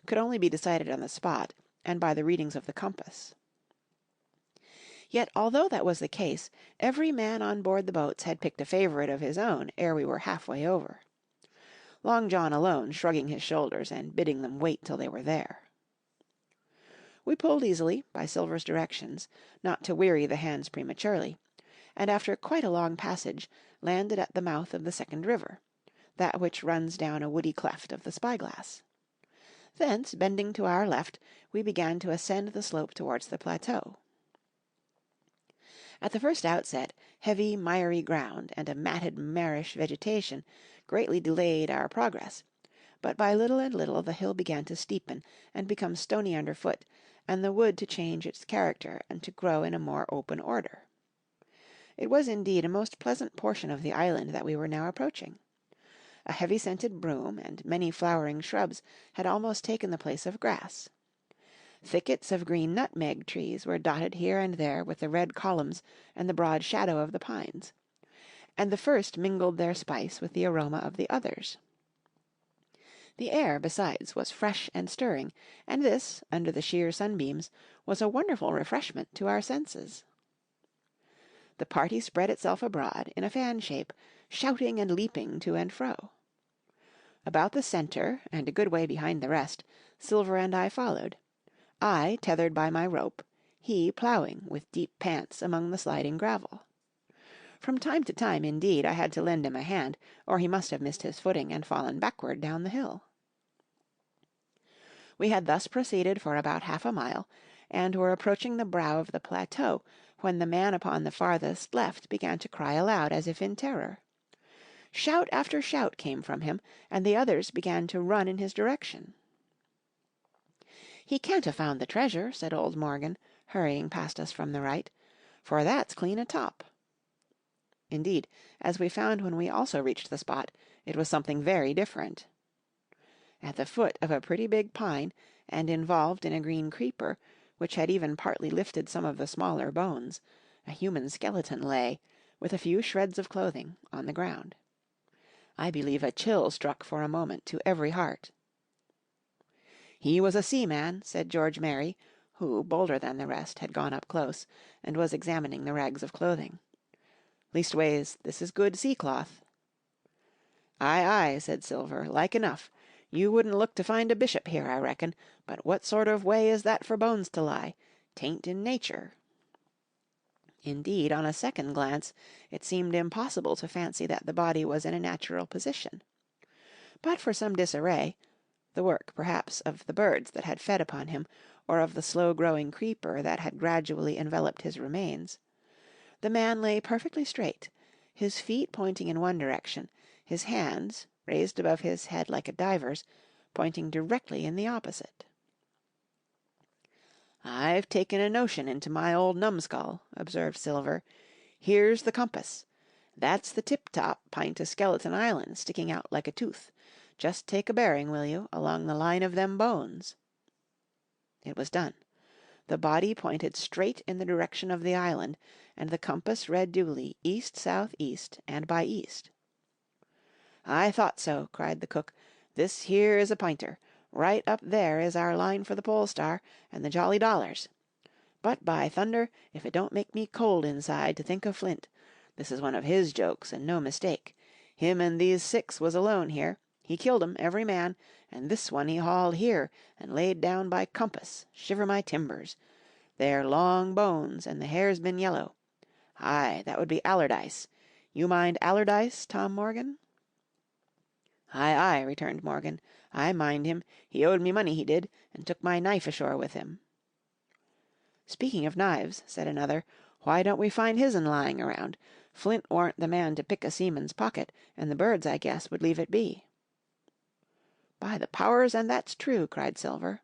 could only be decided on the spot, and by the readings of the compass. Yet, although that was the case, every man on board the boats had picked a favourite of his own ere we were half-way over. Long John alone shrugging his shoulders and bidding them wait till they were there. We pulled easily, by Silver's directions, not to weary the hands prematurely, and after quite a long passage landed at the mouth of the second river, that which runs down a woody cleft of the spyglass. Thence, bending to our left, we began to ascend the slope towards the plateau. At the first outset, heavy, miry ground and a matted, marish vegetation greatly delayed our progress, but by little and little the hill began to steepen and become stony underfoot, and the wood to change its character and to grow in a more open order. It was indeed a most pleasant portion of the island that we were now approaching. A heavy-scented broom and many flowering shrubs had almost taken the place of grass. Thickets of green nutmeg trees were dotted here and there with the red columns and the broad shadow of the pines, and the first mingled their spice with the aroma of the others. The air, besides, was fresh and stirring, and this, under the sheer sunbeams, was a wonderful refreshment to our senses. The party spread itself abroad in a fan shape, shouting and leaping to and fro. About the centre, and a good way behind the rest, Silver and I followed, I tethered by my rope, he ploughing with deep pants among the sliding gravel. From time to time, indeed, I had to lend him a hand, or he must have missed his footing and fallen backward down the hill. We had thus proceeded for about half a mile, and were approaching the brow of the plateau, when the man upon the farthest left began to cry aloud as if in terror. Shout after shout came from him, and the others began to run in his direction. "He can't have found the treasure," said old Morgan, hurrying past us from the right, "for that's clean atop." Indeed, as we found when we also reached the spot, it was something very different. At the foot of a pretty big pine, and involved in a green creeper, which had even partly lifted some of the smaller bones, a human skeleton lay, with a few shreds of clothing, on the ground. I believe a chill struck for a moment to every heart. "He was a seaman," said George Merry, who, bolder than the rest, had gone up close, and was examining the rags of clothing. "Leastways, this is good sea-cloth." "Ay, ay," said Silver, "like enough. You wouldn't look to find a bishop here, I reckon, but what sort of way is that for bones to lie? 'Tain't in nature." Indeed, on a second glance, it seemed impossible to fancy that the body was in a natural position. But for some disarray, the work, perhaps, of the birds that had fed upon him, or of the slow-growing creeper that had gradually enveloped his remains, the man lay perfectly straight, his feet pointing in one direction, his hands, raised above his head like a diver's, pointing directly in the opposite. "I've taken a notion into my old numbskull," observed Silver. "Here's the compass. That's the tip-top p'int o' Skeleton Island sticking out like a tooth. Just take a bearing, will you, along the line of them bones." It was done. The body pointed straight in the direction of the island, and the compass read duly east, south, east, and by east. "I thought so," cried the cook. "This here is a p'inter. Right up there is our line for the Pole Star and the Jolly Dollars. But, by thunder, if it don't make me cold inside to think of Flint. This is one of his jokes, and no mistake. Him and these 6 was alone here. He killed 'em, every man, and this one he hauled here and laid down by compass, shiver my timbers. They're long bones, and the hair's been yellow. Ay, that would be Allardyce. You mind Allardyce, Tom Morgan?" "Ay, ay," returned Morgan. "I mind him. He owed me money, he did, and took my knife ashore with him." "Speaking of knives," said another, "why don't we find his'n lying around? Flint warn't the man to pick a seaman's pocket, and the birds, I guess, would leave it be." "By the powers, and that's true," cried Silver.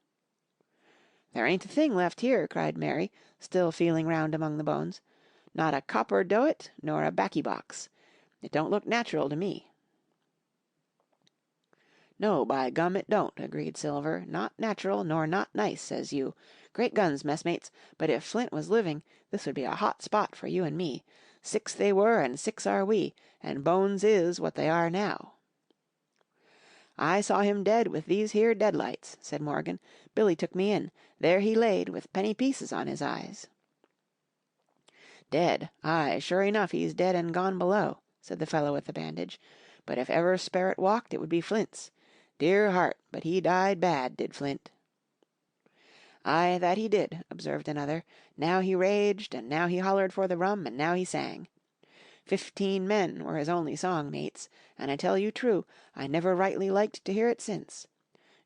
"There ain't a thing left here," cried Merry, still feeling round among the bones. "Not a copper doit nor a baccy box. It don't look natural to me." "No, by gum, it don't," agreed Silver. "Not natural, nor not nice, says you. Great guns, messmates, but if Flint was living, this would be a hot spot for you and me. 6 they were, and 6 are we, and bones is what they are now." "I saw him dead with these here deadlights," said Morgan. "Billy took me in. There he laid, with penny pieces on his eyes." "Dead, ay, sure enough he's dead and gone below," said the fellow with the bandage. "But if ever sperrit walked, it would be Flint's. Dear heart, but he died bad, did Flint." "Ay, that he did," observed another. "Now he raged, and now he hollered for the rum, and now he sang. 15 men were his only song-mates, and I tell you true, I never rightly liked to hear it since.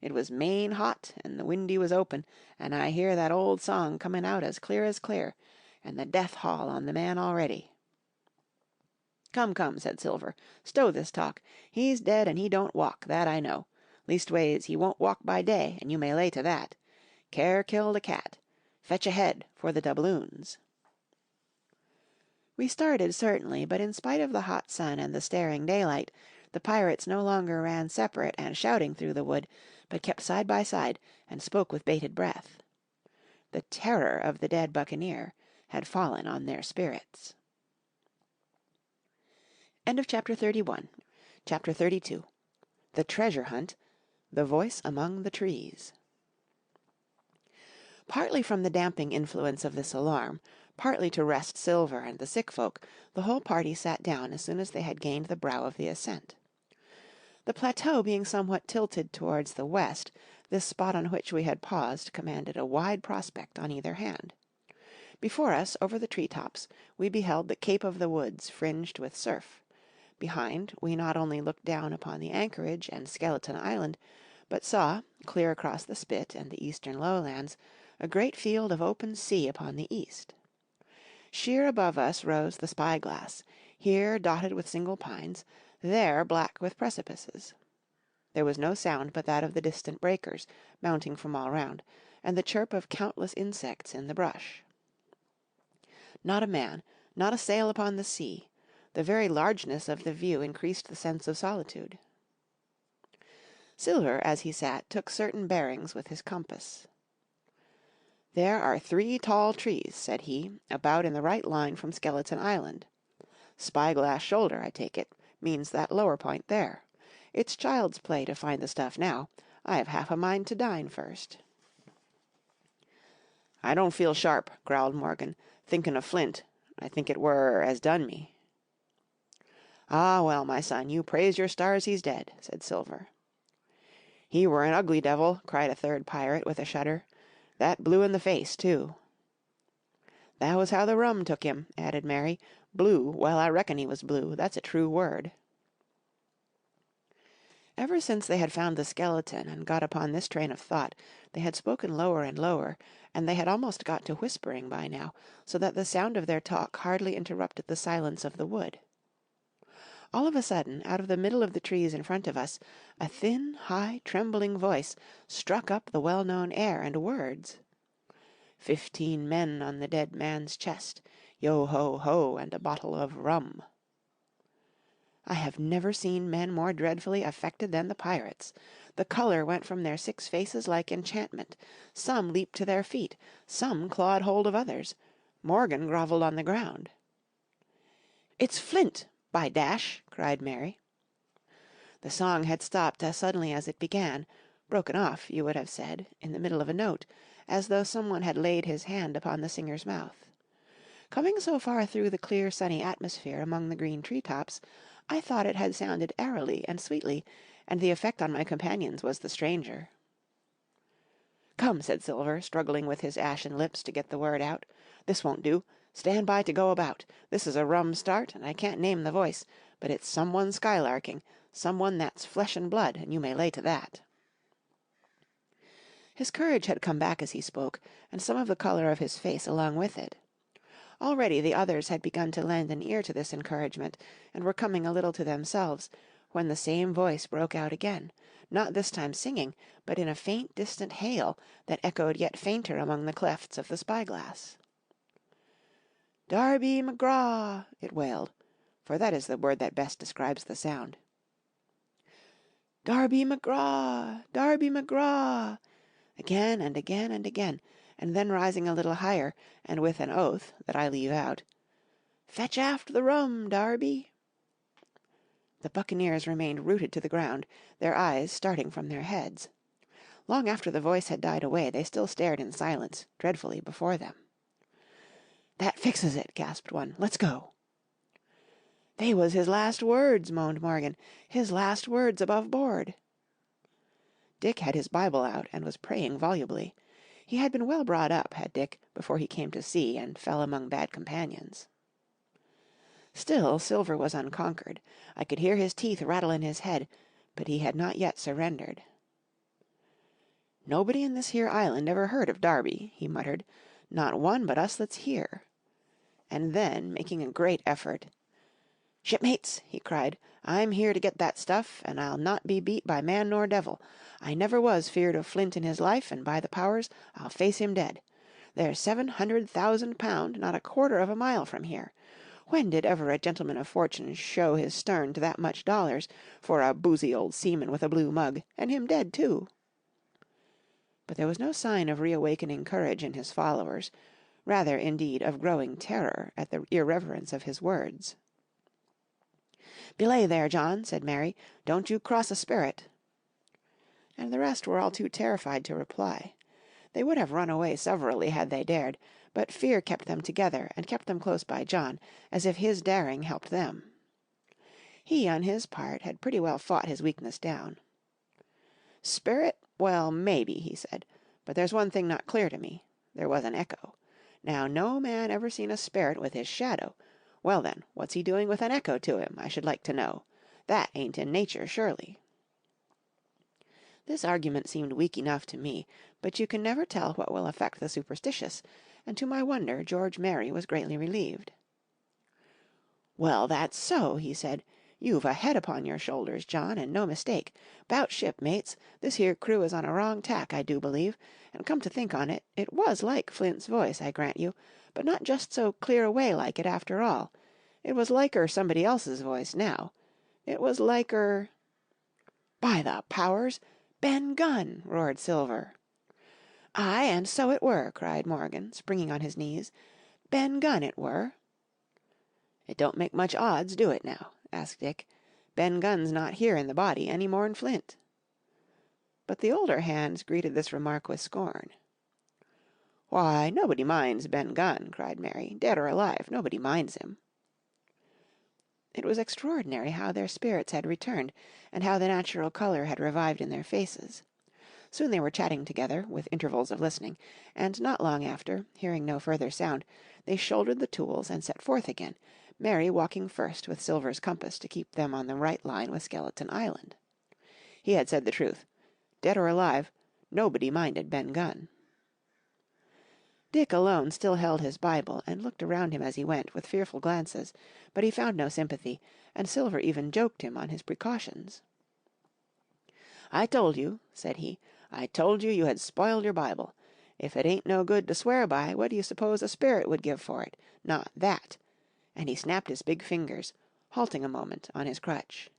It was main hot, and the windy was open, and I hear that old song coming out as clear, and the death haul on the man already." "Come, come," said Silver, "stow this talk. He's dead and he don't walk, that I know. Leastways, he won't walk by day, and you may lay to that. Care killed a cat. Fetch ahead for the doubloons." We started, certainly, but in spite of the hot sun and the staring daylight, the pirates no longer ran separate and shouting through the wood, but kept side by side and spoke with bated breath. The terror of the dead buccaneer had fallen on their spirits. End of Chapter 31. Chapter 32. The Treasure Hunt. The Voice Among the Trees. Partly from the damping influence of this alarm, partly to rest Silver and the sick folk, the whole party sat down as soon as they had gained the brow of the ascent. The plateau being somewhat tilted towards the west, this spot on which we had paused commanded a wide prospect on either hand. Before us, over the tree-tops, we beheld the Cape of the Woods fringed with surf. Behind, we not only looked down upon the anchorage and Skeleton Island, but saw, clear across the spit and the eastern lowlands, a great field of open sea upon the east. Sheer above us rose the Spyglass, here dotted with single pines, there black with precipices. There was no sound but that of the distant breakers, mounting from all round, and the chirp of countless insects in the brush. Not a man, not a sail upon the sea. The very largeness of the view increased the sense of solitude. Silver, as he sat, took certain bearings with his compass. "There are 3 tall trees," said he, "about in the right line from Skeleton Island. Spyglass Shoulder, I take it, means that lower point there. It's child's play to find the stuff now. I've half a mind to dine first." "I don't feel sharp," growled Morgan, "thinking of Flint. I think it were as done me." "Ah, well, my son, you praise your stars he's dead," said Silver. "He were an ugly devil," cried a third pirate with a shudder. "That blue in the face, too." "That was how the rum took him," added Mary. "Blue, well, I reckon he was blue. That's a true word." Ever since they had found the skeleton and got upon this train of thought, they had spoken lower and lower, and they had almost got to whispering by now, so that the sound of their talk hardly interrupted the silence of the wood. All of a sudden, out of the middle of the trees in front of us, a thin, high, trembling voice struck up the well-known air and words. 15 men on the dead man's chest, yo-ho-ho, and a bottle of rum. I have never seen men more dreadfully affected than the pirates. The colour went from their 6 faces like enchantment. Some leaped to their feet, some clawed hold of others. Morgan grovelled on the ground. "It's Flint, by dash!" cried Mary. The song had stopped as suddenly as it began, broken off, you would have said, in the middle of a note, as though someone had laid his hand upon the singer's mouth. Coming so far through the clear sunny atmosphere among the green tree-tops, I thought it had sounded airily and sweetly, and the effect on my companions was the stranger. "Come," said Silver, struggling with his ashen lips to get the word out. "This won't do. Stand by to go about. This is a rum start, and I can't name the voice, but it's some one skylarking, some one that's flesh and blood, and you may lay to that." His courage had come back as he spoke, and some of the colour of his face along with it. Already the others had begun to lend an ear to this encouragement, and were coming a little to themselves, when the same voice broke out again, not this time singing, but in a faint distant hail that echoed yet fainter among the clefts of the spyglass. "Darby McGraw!" it wailed, for that is the word that best describes the sound. "Darby McGraw! Darby McGraw!" again and again and again, and then rising a little higher, and with an oath that I leave out, "Fetch aft the rum, Darby!" The buccaneers remained rooted to the ground, their eyes starting from their heads. Long after the voice had died away, they still stared in silence, dreadfully before them. "That fixes it," gasped one. "Let's go." "They was his last words," moaned Morgan. "His last words above board." Dick had his Bible out and was praying volubly. He had been well brought up, had Dick, before he came to sea and fell among bad companions. Still Silver was unconquered. I could hear his teeth rattle in his head, but he had not yet surrendered. "Nobody in this here island ever heard of Darby," he muttered. "Not one but us that's here." And then, making a great effort, "Shipmates," he cried, "I'm here to get that stuff, and I'll not be beat by man nor devil. I never was feared of Flint in his life, and by the powers, I'll face him dead. There's £700,000 not a quarter of a mile from here. When did ever a gentleman of fortune show his stern to that much dollars for a boozy old seaman with a blue mug, and him dead too?" But there was no sign of reawakening courage in his followers, rather, indeed, of growing terror at the irreverence of his words. "Belay there, John," said Mary. "Don't you cross a spirit." And the rest were all too terrified to reply. They would have run away severally had they dared, but fear kept them together and kept them close by John, as if his daring helped them. He, on his part, had pretty well fought his weakness down. "Spirit? Well, maybe," he said, "but there's one thing not clear to me. There was an echo. Now, no man ever seen a sperrit with his shadow. Well then, what's he doing with an echo to him, I should like to know? That ain't in nature, surely." This argument seemed weak enough to me, but you can never tell what will affect the superstitious, and to my wonder George Merry was greatly relieved. "Well, that's so," he said. "You've a head upon your shoulders, John, and no mistake. 'Bout ship, mates, this here crew is on a wrong tack, I do believe, and come to think on it, it was like Flint's voice, I grant you, but not just so clear away like it after all. It was liker somebody else's voice now. It was liker—" "By the powers! Ben Gunn!" roared Silver. "Ay, and so it were," cried Morgan, springing on his knees. "Ben Gunn it were." "It don't make much odds, do it now?" asked Dick. "Ben Gunn's not here in the body any more'n Flint." But the older hands greeted this remark with scorn. "Why, nobody minds Ben Gunn," cried Mary. "Dead or alive, nobody minds him." It was extraordinary how their spirits had returned, and how the natural colour had revived in their faces. Soon they were chatting together, with intervals of listening, and not long after, hearing no further sound, they shouldered the tools and set forth again, Mary walking first with Silver's compass to keep them on the right line with Skeleton Island. He had said the truth. Dead or alive, nobody minded Ben Gunn. Dick alone still held his Bible, and looked around him as he went, with fearful glances, but he found no sympathy, and Silver even joked him on his precautions. "I told you," said he, "I told you you had spoiled your Bible. If it ain't no good to swear by, what do you suppose a spirit would give for it? Not that!" And he snapped his big fingers, halting a moment on his crutch.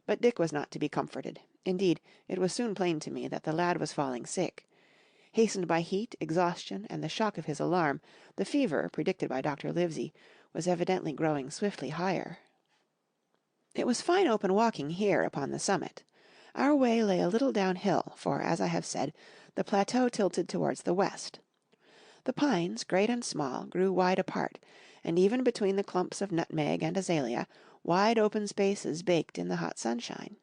But Dick was not to be comforted. Indeed, it was soon plain to me that the lad was falling sick. Hastened by heat, exhaustion, and the shock of his alarm, the fever, predicted by Dr. Livesey, was evidently growing swiftly higher. It was fine open walking here upon the summit. Our way lay a little downhill, for, as I have said, the plateau tilted towards the west. The pines, great and small, grew wide apart, and even between the clumps of nutmeg and azalea, wide open spaces baked in the hot sunshine.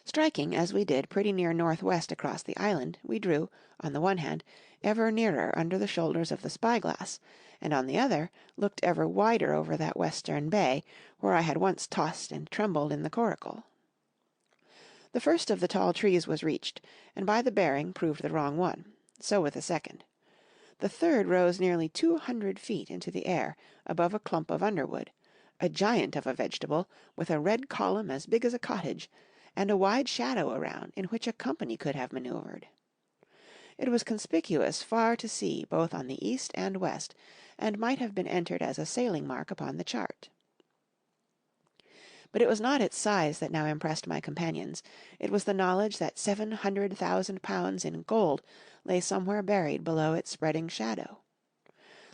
Striking, as we did, pretty near northwest across the island, we drew, on the one hand, ever nearer under the shoulders of the spyglass, and on the other looked ever wider over that western bay, where I had once tossed and trembled in the Coracle. The first of the tall trees was reached, and by the bearing proved the wrong one. So with the second. The third rose nearly 200 feet into the air, above a clump of underwood, a giant of a vegetable, with a red column as big as a cottage, and a wide shadow around, in which a company could have manoeuvred. It was conspicuous far to sea, both on the east and west, and might have been entered as a sailing mark upon the chart. But it was not its size that now impressed my companions. It was the knowledge that £700,000 in gold lay somewhere buried below its spreading shadow.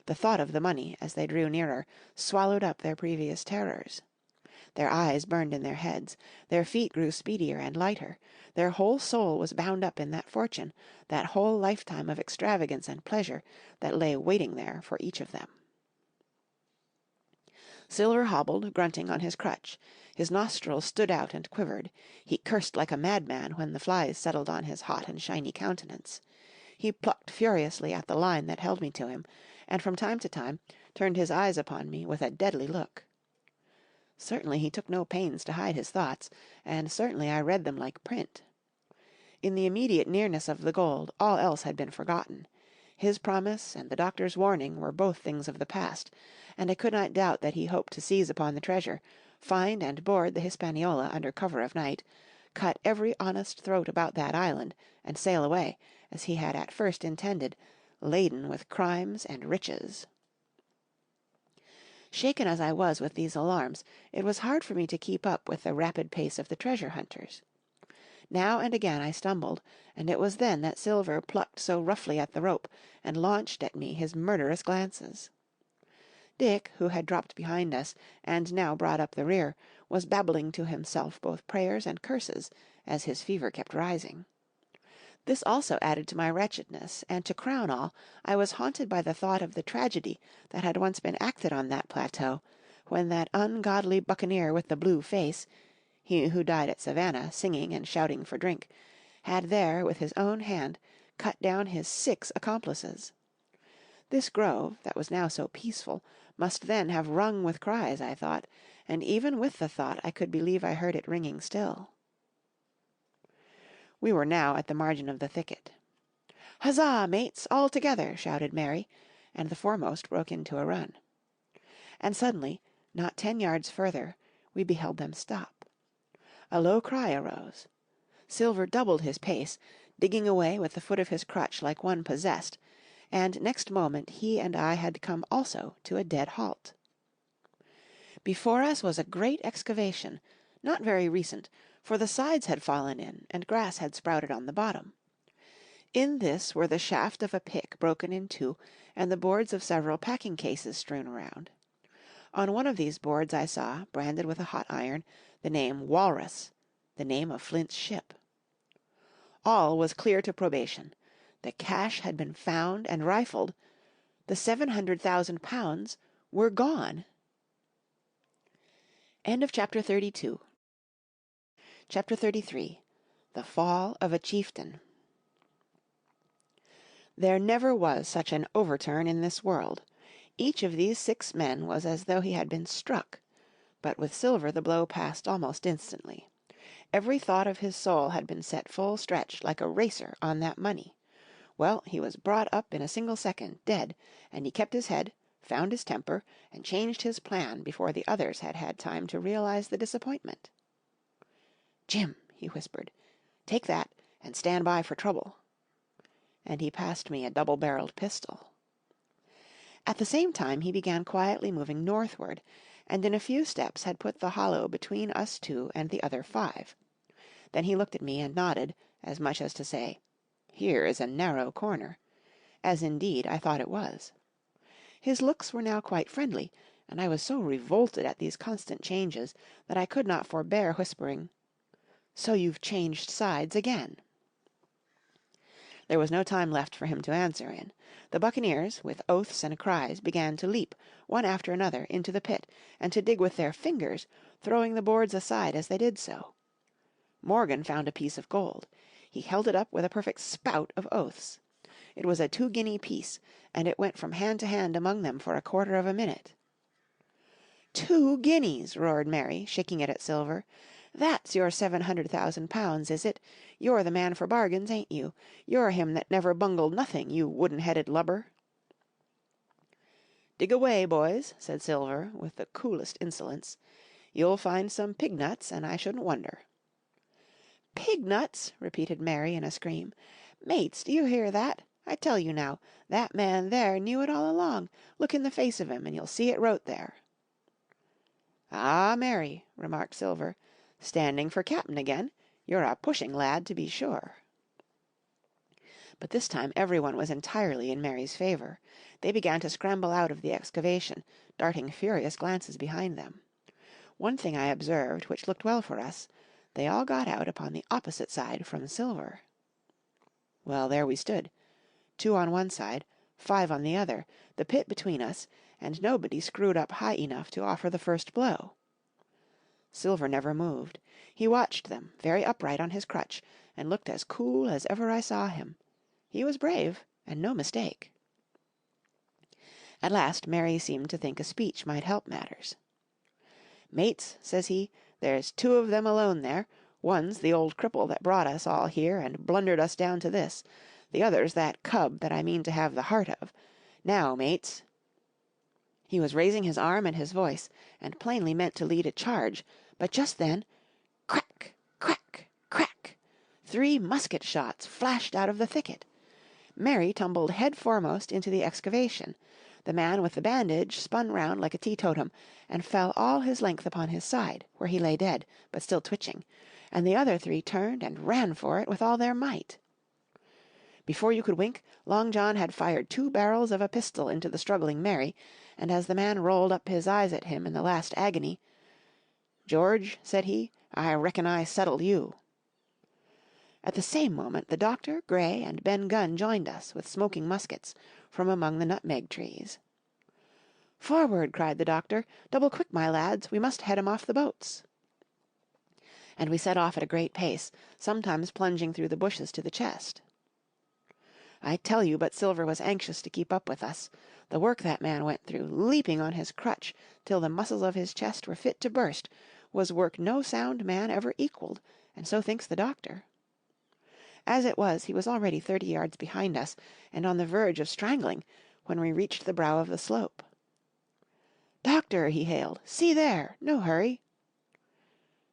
The thought of the money, as they drew nearer, swallowed up their previous terrors. Their eyes burned in their heads, their feet grew speedier and lighter, their whole soul was bound up in that fortune, that whole lifetime of extravagance and pleasure that lay waiting there for each of them. Silver hobbled, grunting, on his crutch. His nostrils stood out and quivered. He cursed like a madman when the flies settled on his hot and shiny countenance. He plucked furiously at the line that held me to him, and from time to time turned his eyes upon me with a deadly look. Certainly he took no pains to hide his thoughts, and certainly I read them like print. In the immediate nearness of the gold, all else had been forgotten. His promise and the doctor's warning were both things of the past, and I could not doubt that he hoped to seize upon the treasure, find and board the Hispaniola under cover of night, cut every honest throat about that island, and sail away, as he had at first intended, laden with crimes and riches. Shaken as I was with these alarms, it was hard for me to keep up with the rapid pace of the treasure hunters. Now and again I stumbled, and it was then that Silver plucked so roughly at the rope, and launched at me his murderous glances. Dick, who had dropped behind us, and now brought up the rear, was babbling to himself both prayers and curses, as his fever kept rising. This also added to my wretchedness, and to crown all, I was haunted by the thought of the tragedy that had once been acted on that plateau, when that ungodly buccaneer with the blue face, he who died at Savannah singing and shouting for drink, had there with his own hand cut down his 6 accomplices. This grove, that was now so peaceful, must then have rung with cries, I thought, and even with the thought I could believe I heard it ringing still. We were now at the margin of the thicket. "Huzza, mates, all together!" shouted Mary, and the foremost broke into a run. And suddenly, not 10 yards further, we beheld them stop. A low cry arose. Silver doubled his pace, digging away with the foot of his crutch like one possessed, and next moment he and I had come also to a dead halt. Before us was a great excavation, not very recent, for the sides had fallen in, and grass had sprouted on the bottom. In this were the shaft of a pick broken in 2, and the boards of several packing cases strewn around. On one of these boards I saw, branded with a hot iron, the name Walrus, the name of Flint's ship. All was clear to probation. The cash had been found and rifled. The £700,000 were gone. End of Chapter 32. Chapter 33. The Fall of a Chieftain. There never was such an overturn in this world. Each of these 6 men was as though he had been struck, but with Silver the blow passed almost instantly. Every thought of his soul had been set full stretch like a racer on that money. Well, he was brought up in a single second, dead, and he kept his head, found his temper, and changed his plan before the others had had time to realize the disappointment. "Jim," he whispered, "take that, and stand by for trouble." And he passed me a double-barreled pistol. At the same time he began quietly moving northward, and in a few steps had put the hollow between us 2 and the other 5. Then he looked at me and nodded, as much as to say, "Here is a narrow corner," as indeed I thought it was. His looks were now quite friendly, and I was so revolted at these constant changes that I could not forbear whispering, "So you've changed sides again." There was no time left for him to answer in. The buccaneers, with oaths and cries, began to leap, one after another, into the pit, and to dig with their fingers, throwing the boards aside as they did so. Morgan found a piece of gold. He held it up with a perfect spout of oaths. It was a 2-guinea piece, and it went from hand to hand among them for a quarter of a minute. "2 guineas!" roared Mary, shaking it at Silver. "That's your £700,000, is it? You're the man for bargains, ain't you? You're him that never bungled nothing, you wooden-headed lubber." "Dig away, boys," said Silver, with the coolest insolence. "You'll find some pig-nuts, and I shouldn't wonder." "Pig-nuts!" repeated Mary in a scream. "Mates, do you hear that? I tell you now, that man there knew it all along. Look in the face of him, and you'll see it wrote there." "Ah, Mary," remarked Silver, "standing for cap'n again. You're a pushing lad, to be sure." But this time everyone was entirely in Mary's favour. They began to scramble out of the excavation, darting furious glances behind them. One thing I observed, which looked well for us. They all got out upon the opposite side from Silver. Well, there we stood, 2 on one side, 5 on the other, the pit between us, and nobody screwed up high enough to offer the first blow. Silver never moved. He watched them, very upright on his crutch, and looked as cool as ever I saw him. He was brave, and no mistake. At last Mary seemed to think a speech might help matters. "Mates," says he, "there's 2 of them alone there. One's the old cripple that brought us all here and blundered us down to this. The other's that cub that I mean to have the heart of. Now, mates." He was raising his arm and his voice, and plainly meant to lead a charge, but just then, crack, crack, crack, 3 musket shots flashed out of the thicket. Mary tumbled head foremost into the excavation. The man with the bandage spun round like a teetotum, and fell all his length upon his side, where he lay dead, but still twitching, and the other 3 turned and ran for it with all their might. Before you could wink, Long John had fired 2 barrels of a pistol into the struggling Mary, and as the man rolled up his eyes at him in the last agony, "George," said he, "I reckon I settled you." At the same moment the doctor, Gray, and Ben Gunn joined us, with smoking muskets, from among the nutmeg trees. "Forward!" cried the doctor. "Double quick, my lads, we must head 'em off the boats." And we set off at a great pace, sometimes plunging through the bushes to the chest. I tell you, but Silver was anxious to keep up with us. The work that man went through, leaping on his crutch till the muscles of his chest were fit to burst, was work no sound man ever equalled, and so thinks the doctor. As it was, he was already 30 yards behind us, and on the verge of strangling, when we reached the brow of the slope. "Doctor," he hailed, "see there! No hurry!"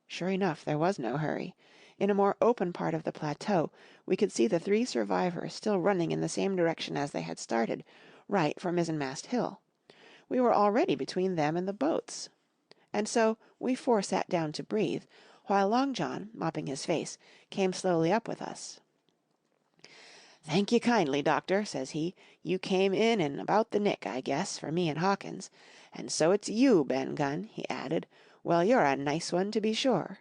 Sure enough, there was no hurry. In a more open part of the plateau we could see the 3 survivors still running in the same direction as they had started, right for Mizzenmast Hill. We were already between them and the boats. And so we 4 sat down to breathe, while Long John, mopping his face, came slowly up with us. "Thank ye kindly, doctor," says he. "You came in about the nick, I guess, for me and Hawkins. And so it's you, Ben Gunn," he added. "Well, you're a nice one, to be sure."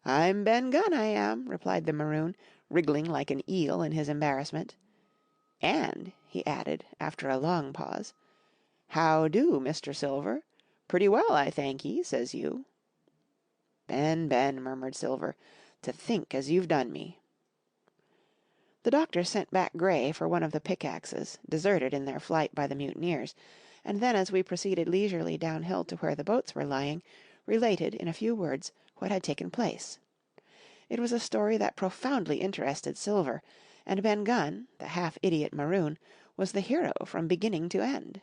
"I'm Ben Gunn, I am," replied the maroon, wriggling like an eel in his embarrassment. "And," he added, after a long pause, "how do, Mr. Silver? Pretty well, I thank ye, says you." "Ben, Ben," murmured Silver, "to think as you've done me." The doctor sent back Gray for one of the pickaxes, deserted in their flight by the mutineers, and then as we proceeded leisurely downhill to where the boats were lying, related in a few words what had taken place. It was a story that profoundly interested Silver, and Ben Gunn, the half-idiot maroon, was the hero from beginning to end.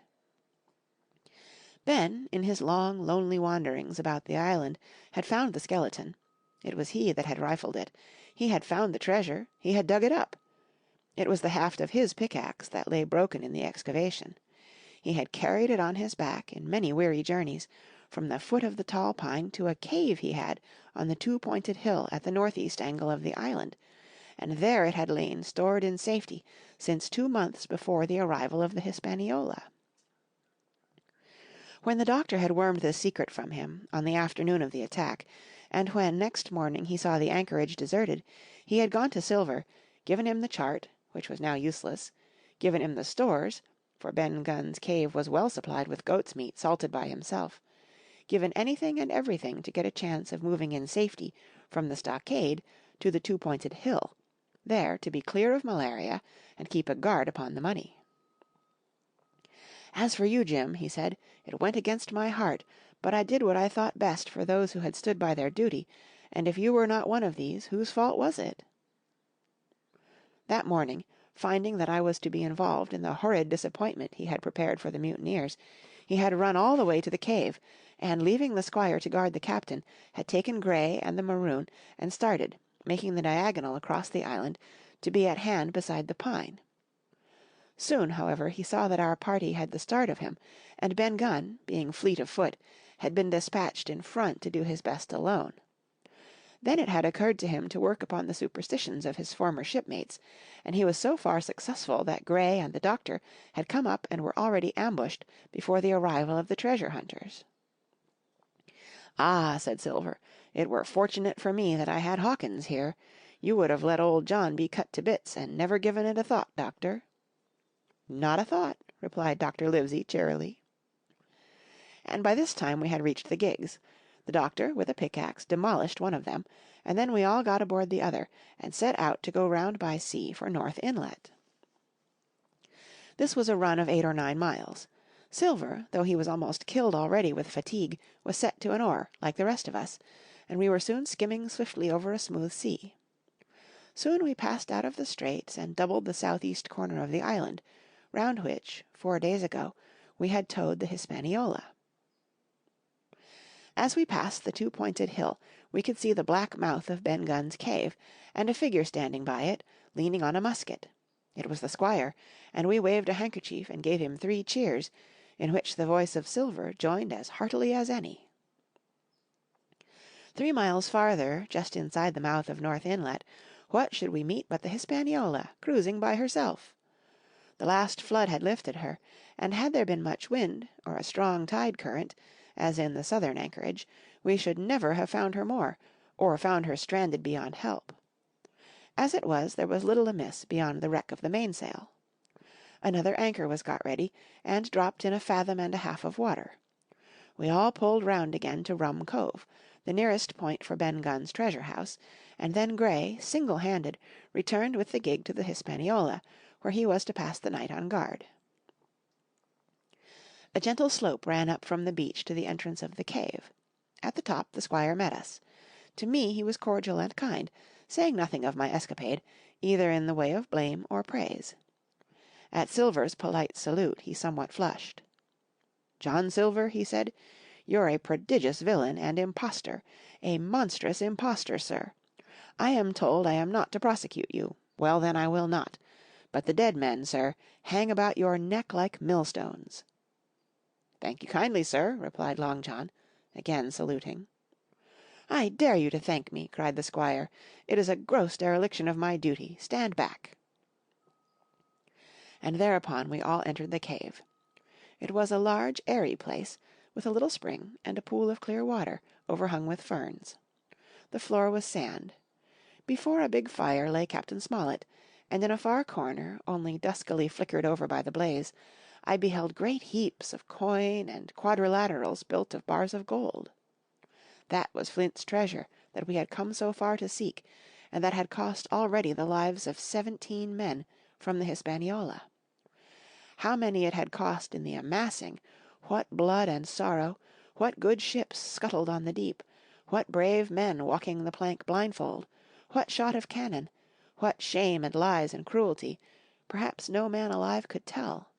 Ben, in his long, lonely wanderings about the island, had found the skeleton. It was he that had rifled it. He had found the treasure. He had dug it up. It was the haft of his pickaxe that lay broken in the excavation. He had carried it on his back in many weary journeys, from the foot of the tall pine to a cave he had on the 2-pointed hill at the northeast angle of the island, and there it had lain stored in safety since 2 months before the arrival of the Hispaniola. When the doctor had wormed this secret from him, on the afternoon of the attack, and when next morning he saw the anchorage deserted, he had gone to Silver, given him the chart, which was now useless, given him the stores, for Ben Gunn's cave was well supplied with goat's meat salted by himself, given anything and everything to get a chance of moving in safety from the Stockade to the 2-pointed hill, there to be clear of malaria and keep a guard upon the money. "As for you, Jim," he said, "it went against my heart, but I did what I thought best for those who had stood by their duty, and if you were not one of these, whose fault was it?" That morning, finding that I was to be involved in the horrid disappointment he had prepared for the mutineers, he had run all the way to the cave, and leaving the squire to guard the captain, had taken Gray and the maroon and started, making the diagonal across the island, to be at hand beside the pine. Soon, however, he saw that our party had the start of him, and Ben Gunn, being fleet of foot, had been despatched in front to do his best alone. Then it had occurred to him to work upon the superstitions of his former shipmates, and he was so far successful that Gray and the doctor had come up and were already ambushed before the arrival of the treasure hunters. "Ah," said Silver, "it were fortunate for me that I had Hawkins here. You would have let old John be cut to bits and never given it a thought, doctor." "Not a thought," replied Dr. Livesey cheerily. And by this time we had reached the gigs. The doctor, with a pickaxe, demolished one of them, and then we all got aboard the other, and set out to go round by sea for North Inlet. This was a run of 8 or 9 miles. Silver, though he was almost killed already with fatigue, was set to an oar, like the rest of us, and we were soon skimming swiftly over a smooth sea. Soon we passed out of the straits and doubled the southeast corner of the island, round which, 4 days ago, we had towed the Hispaniola. As we passed the two-pointed hill, we could see the black mouth of Ben Gunn's cave, and a figure standing by it, leaning on a musket. It was the squire, and we waved a handkerchief and gave him 3 cheers, in which the voice of Silver joined as heartily as any. 3 miles farther, just inside the mouth of North Inlet, what should we meet but the Hispaniola, cruising by herself? The last flood had lifted her, and had there been much wind, or a strong tide current, as in the southern anchorage, we should never have found her more, or found her stranded beyond help. As it was, there was little amiss beyond the wreck of the mainsail. Another anchor was got ready, and dropped in a fathom and a half of water. We all pulled round again to Rum Cove, the nearest point for Ben Gunn's treasure-house, and then Grey, single-handed, returned with the gig to the Hispaniola, where he was to pass the night on guard. A gentle slope ran up from the beach to the entrance of the cave. At the top the squire met us. To me he was cordial and kind, saying nothing of my escapade, either in the way of blame or praise. At Silver's polite salute he somewhat flushed. "John Silver," he said, "you're a prodigious villain and impostor, a monstrous impostor, sir. I am told I am not to prosecute you. Well, then, I will not. But the dead men, sir, hang about your neck like millstones." "Thank you kindly, sir," replied Long John, again saluting. "I dare you to thank me," cried the squire. "It is a gross dereliction of my duty. Stand back." And thereupon we all entered the cave. It was a large, airy place, with a little spring and a pool of clear water, overhung with ferns. The floor was sand. Before a big fire lay Captain Smollett, and in a far corner, only duskily flickered over by the blaze, I beheld great heaps of coin and quadrilaterals built of bars of gold. That was Flint's treasure that we had come so far to seek, and that had cost already the lives of 17 men from the Hispaniola. How many it had cost in the amassing, what blood and sorrow, what good ships scuttled on the deep, what brave men walking the plank blindfold, what shot of cannon, what shame and lies and cruelty, perhaps no man alive could tell.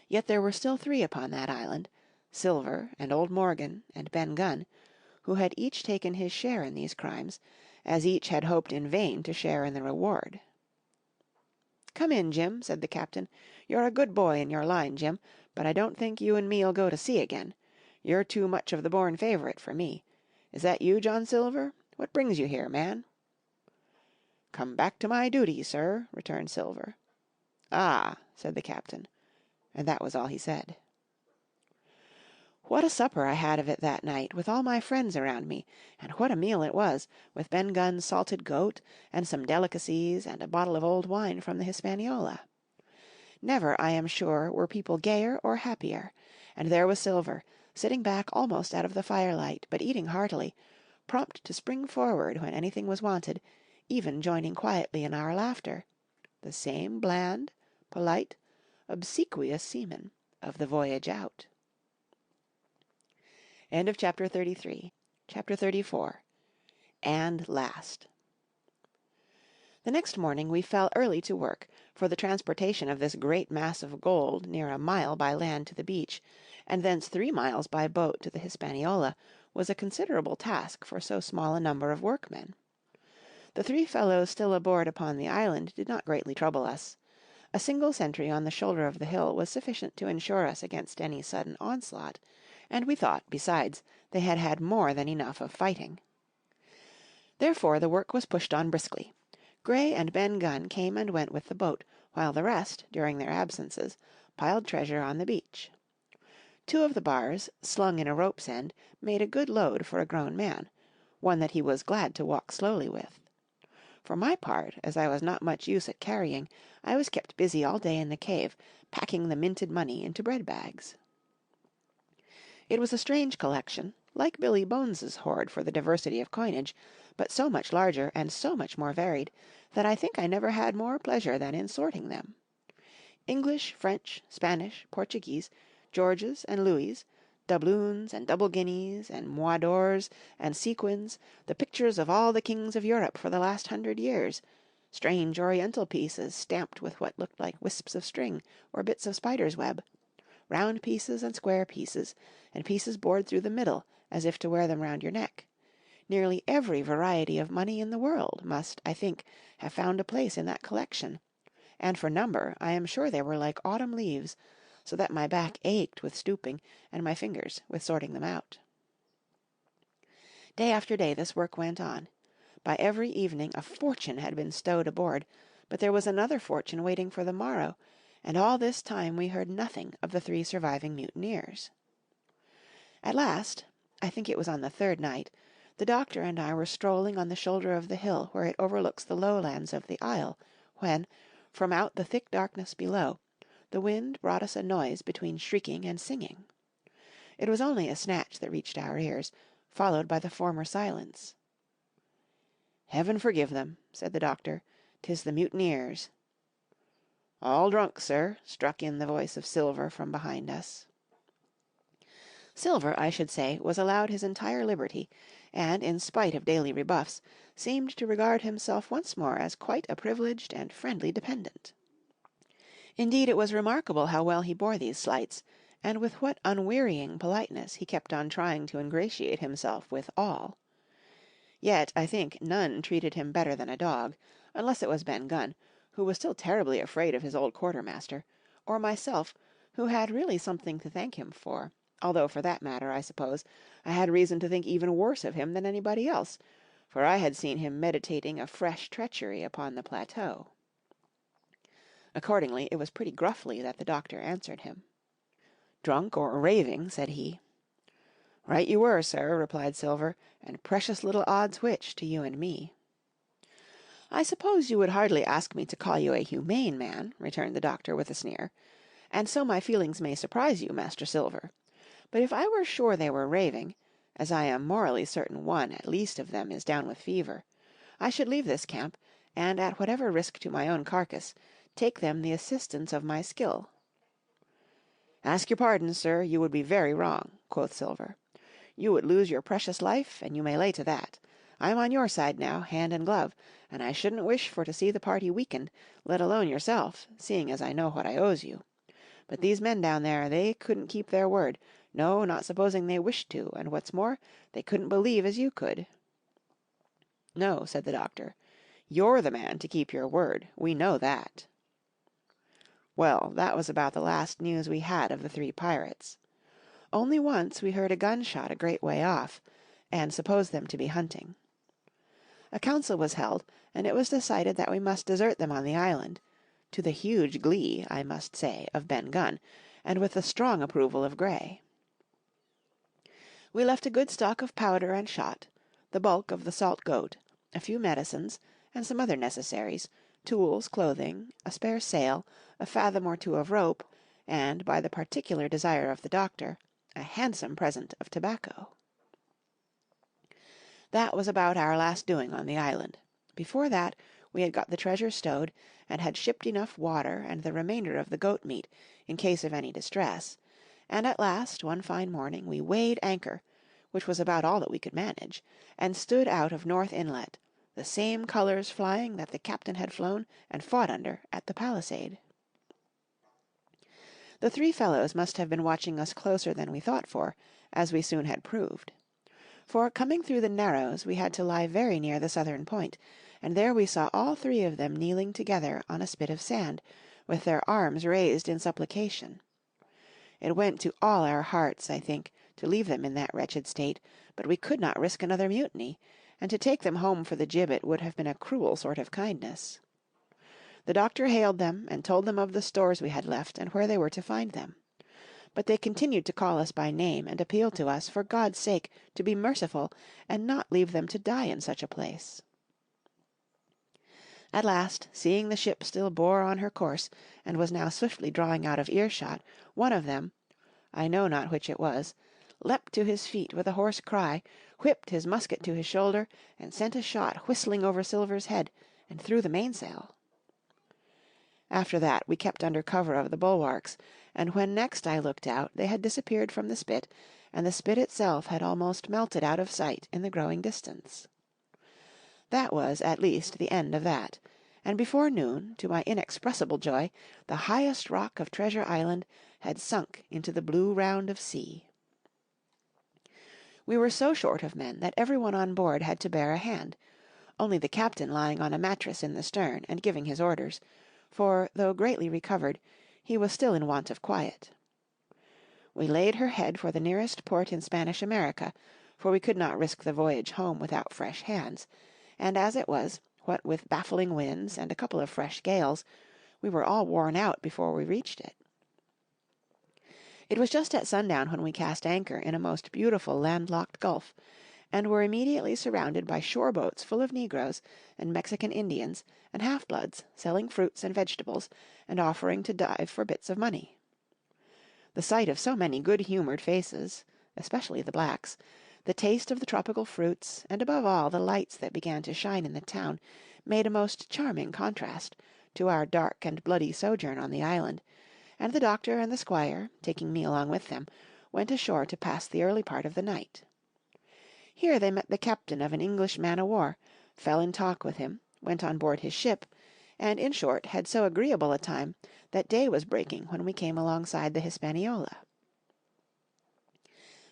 Yet there were still 3 upon that island, Silver and old Morgan and Ben Gunn, who had each taken his share in these crimes, as each had hoped in vain to share in the reward. "Come in, Jim," said the captain. "You're a good boy in your line, Jim, but I don't think you and me'll go to sea again. You're too much of the born favourite for me. Is that you, John Silver? What brings you here, man?" "Come back to my duty, sir," returned Silver. "Ah," said the captain, and that was all he said. What a supper I had of it that night, with all my friends around me, and what a meal it was, with Ben Gunn's salted goat, and some delicacies, and a bottle of old wine from the Hispaniola. Never, I am sure, were people gayer or happier, and there was Silver, sitting back almost out of the firelight, but eating heartily, prompt to spring forward when anything was wanted, even joining quietly in our laughter, the same bland, polite, obsequious seaman of the voyage out. End of chapter 33. Chapter 34. And last. The next morning we fell early to work, for the transportation of this great mass of gold near a mile by land to the beach, and thence 3 miles by boat to the Hispaniola, was a considerable task for so small a number of workmen. The 3 fellows still aboard upon the island did not greatly trouble us. A single sentry on the shoulder of the hill was sufficient to ensure us against any sudden onslaught, and we thought, besides, they had had more than enough of fighting. Therefore the work was pushed on briskly. Grey and Ben Gunn came and went with the boat, while the rest, during their absences, piled treasure on the beach. 2 of the bars, slung in a rope's end, made a good load for a grown man, one that he was glad to walk slowly with. For my part, as I was not much use at carrying, I was kept busy all day in the cave, packing the minted money into bread bags. It was a strange collection, like Billy Bones's hoard for the diversity of coinage, but so much larger and so much more varied, that I think I never had more pleasure than in sorting them. English, French, Spanish, Portuguese, Georges and Louis, doubloons and double guineas and mois d'ors and sequins, the pictures of all the kings of Europe for the last 100 years, strange oriental pieces stamped with what looked like wisps of string or bits of spider's web, round pieces and square pieces, and pieces bored through the middle as if to wear them round your neck. Nearly every variety of money in the world must, I think, have found a place in that collection, and for number I am sure they were like autumn leaves, so that my back ached with stooping, and my fingers with sorting them out. Day after day this work went on. By every evening a fortune had been stowed aboard, but there was another fortune waiting for the morrow, and all this time we heard nothing of the 3 surviving mutineers. At last, I think it was on the 3rd night, the doctor and I were strolling on the shoulder of the hill where it overlooks the lowlands of the isle, when, from out the thick darkness below, the wind brought us a noise between shrieking and singing. It was only a snatch that reached our ears, followed by the former silence. "Heaven forgive them," said the doctor. "'Tis the mutineers." "All drunk, sir," struck in the voice of Silver from behind us. Silver, I should say, was allowed his entire liberty, and, in spite of daily rebuffs, seemed to regard himself once more as quite a privileged and friendly dependent. Indeed, it was remarkable how well he bore these slights, and with what unwearying politeness he kept on trying to ingratiate himself with all. Yet, I think, none treated him better than a dog, unless it was Ben Gunn, who was still terribly afraid of his old quartermaster, or myself, who had really something to thank him for, although for that matter, I suppose, I had reason to think even worse of him than anybody else, for I had seen him meditating a fresh treachery upon the plateau. Accordingly, it was pretty gruffly that the doctor answered him. "Drunk or raving," said he. "Right you were, sir," replied Silver, "and precious little odds which to you and me." "I suppose you would hardly ask me to call you a humane man," returned the doctor with a sneer, "and so my feelings may surprise you, Master Silver. But if I were sure they were raving, as I am morally certain one at least of them is down with fever, I should leave this camp, and at whatever risk to my own carcass, take them the assistance of my skill." "Ask your pardon, sir, you would be very wrong," quoth Silver. "You would lose your precious life, and you may lay to that. I'm on your side now, hand and glove, and I shouldn't wish for to see the party weakened, let alone yourself, seeing as I know what I owes you. But these men down there, they couldn't keep their word, no, not supposing they wished to, and what's more, they couldn't believe as you could." "No," said the doctor, "you're the man to keep your word, we know that." Well, that was about the last news we had of the 3 pirates. Only once we heard a gunshot a great way off, and supposed them to be hunting. A council was held, and it was decided that we must desert them on the island, to the huge glee, I must say, of Ben Gunn, and with the strong approval of Grey. We left a good stock of powder and shot, the bulk of the salt goat, a few medicines, and some other necessaries, tools, clothing, a spare sail, a fathom or 2 of rope, and, by the particular desire of the doctor, a handsome present of tobacco. That was about our last doing on the island. Before that, we had got the treasure stowed, and had shipped enough water and the remainder of the goat meat, in case of any distress, and at last, one fine morning, we weighed anchor, which was about all that we could manage, and stood out of North Inlet, the same colours flying that the captain had flown and fought under at the Palisade. The 3 fellows must have been watching us closer than we thought for, as we soon had proved. For, coming through the Narrows, we had to lie very near the southern point, and there we saw all 3 of them kneeling together on a spit of sand, with their arms raised in supplication. It went to all our hearts, I think, to leave them in that wretched state, but we could not risk another mutiny, and to take them home for the gibbet would have been a cruel sort of kindness. The doctor hailed them, and told them of the stores we had left, and where they were to find them. But they continued to call us by name, and appeal to us, for God's sake, to be merciful, and not leave them to die in such a place. At last, seeing the ship still bore on her course, and was now swiftly drawing out of earshot, one of them, I know not which it was, leapt to his feet with a hoarse cry, whipped his musket to his shoulder, and sent a shot whistling over Silver's head, and through the mainsail. After that we kept under cover of the bulwarks, and when next I looked out they had disappeared from the spit, and the spit itself had almost melted out of sight in the growing distance. That was, at least, the end of that, and before noon, to my inexpressible joy, the highest rock of Treasure Island had sunk into the blue round of sea. We were so short of men that every one on board had to bear a hand, only the captain lying on a mattress in the stern and giving his orders, for, though greatly recovered, he was still in want of quiet. We laid her head for the nearest port in Spanish America, for we could not risk the voyage home without fresh hands, and as it was, what with baffling winds and a couple of fresh gales, we were all worn out before we reached it. It was just at sundown when we cast anchor in a most beautiful landlocked gulf, and were immediately surrounded by shore boats full of negroes and Mexican Indians and half-bloods selling fruits and vegetables and offering to dive for bits of money. The sight of so many good-humoured faces, especially the blacks, the taste of the tropical fruits, and above all the lights that began to shine in the town, made a most charming contrast to our dark and bloody sojourn on the island, and the doctor and the squire, taking me along with them, went ashore to pass the early part of the night. Here they met the captain of an English man-o'-war, fell in talk with him, went on board his ship, and in short had so agreeable a time that day was breaking when we came alongside the Hispaniola.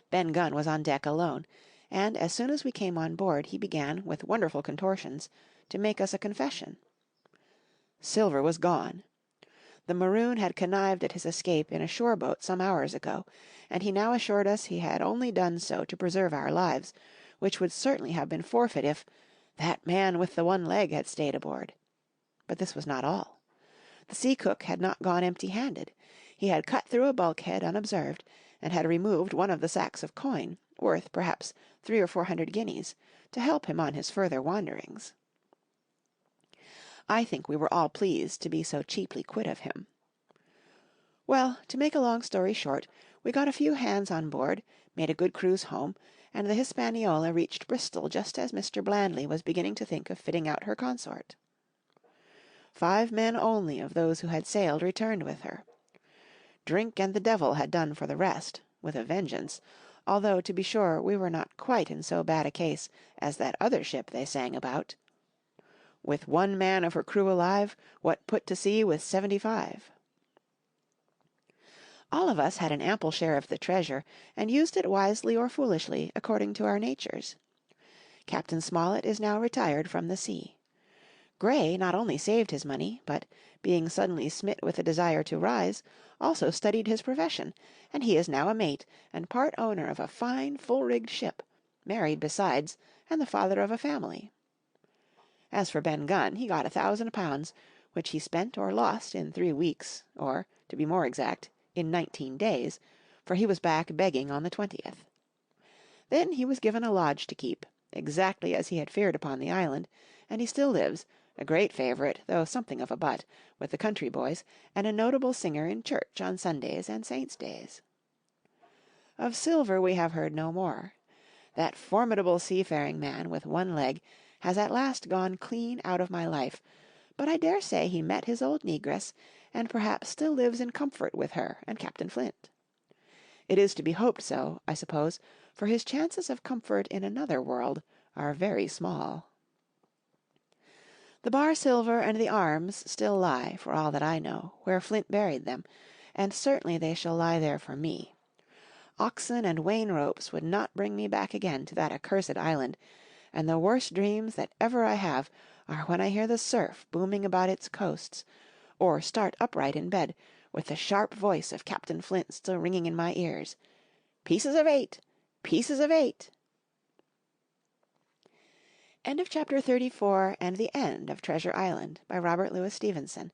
Ben Gunn was on deck alone, and as soon as we came on board he began, with wonderful contortions, to make us a confession. Silver was gone. The Maroon had connived at his escape in a shore boat some hours ago, and he now assured us he had only done so to preserve our lives, which would certainly have been forfeit if "that man with the one leg had stayed aboard." But this was not all. The sea cook had not gone empty-handed. He had cut through a bulkhead unobserved, and had removed one of the sacks of coin, worth perhaps 300 or 400 guineas, to help him on his further wanderings. I think we were all pleased to be so cheaply quit of him. Well, to make a long story short, we got a few hands on board, made a good cruise home, and the Hispaniola reached Bristol just as Mr. Blandley was beginning to think of fitting out her consort. 5 men only of those who had sailed returned with her. Drink and the devil had done for the rest, with a vengeance, although, to be sure, we were not quite in so bad a case as that other ship they sang about. With 1 man of her crew alive, what put to sea with 75? All of us had an ample share of the treasure, and used it wisely or foolishly, according to our natures. Captain Smollett is now retired from the sea. Gray not only saved his money, but, being suddenly smit with a desire to rise, also studied his profession, and he is now a mate and part owner of a fine full-rigged ship, married besides, and the father of a family. As for Ben Gunn, he got £1,000, which he spent or lost in 3 weeks, or, to be more exact, in 19 days, for he was back begging on the 20th. Then he was given a lodge to keep, exactly as he had feared upon the island, and he still lives, a great favourite, though something of a butt, with the country boys, and a notable singer in church on Sundays and saints' days. Of Silver we have heard no more. That formidable seafaring man with 1 leg has at last gone clean out of my life, but I dare say he met his old negress, and perhaps still lives in comfort with her and Captain Flint. It is to be hoped so, I suppose, for his chances of comfort in another world are very small. The bar silver and the arms still lie, for all that I know, where Flint buried them, and certainly they shall lie there for me. Oxen and wain ropes would not bring me back again to that accursed island, and the worst dreams that ever I have are when I hear the surf booming about its coasts, or start upright in bed, with the sharp voice of Captain Flint still ringing in my ears. "Pieces of 8! Pieces of 8!" End of Chapter 34 and the End of Treasure Island by Robert Louis Stevenson.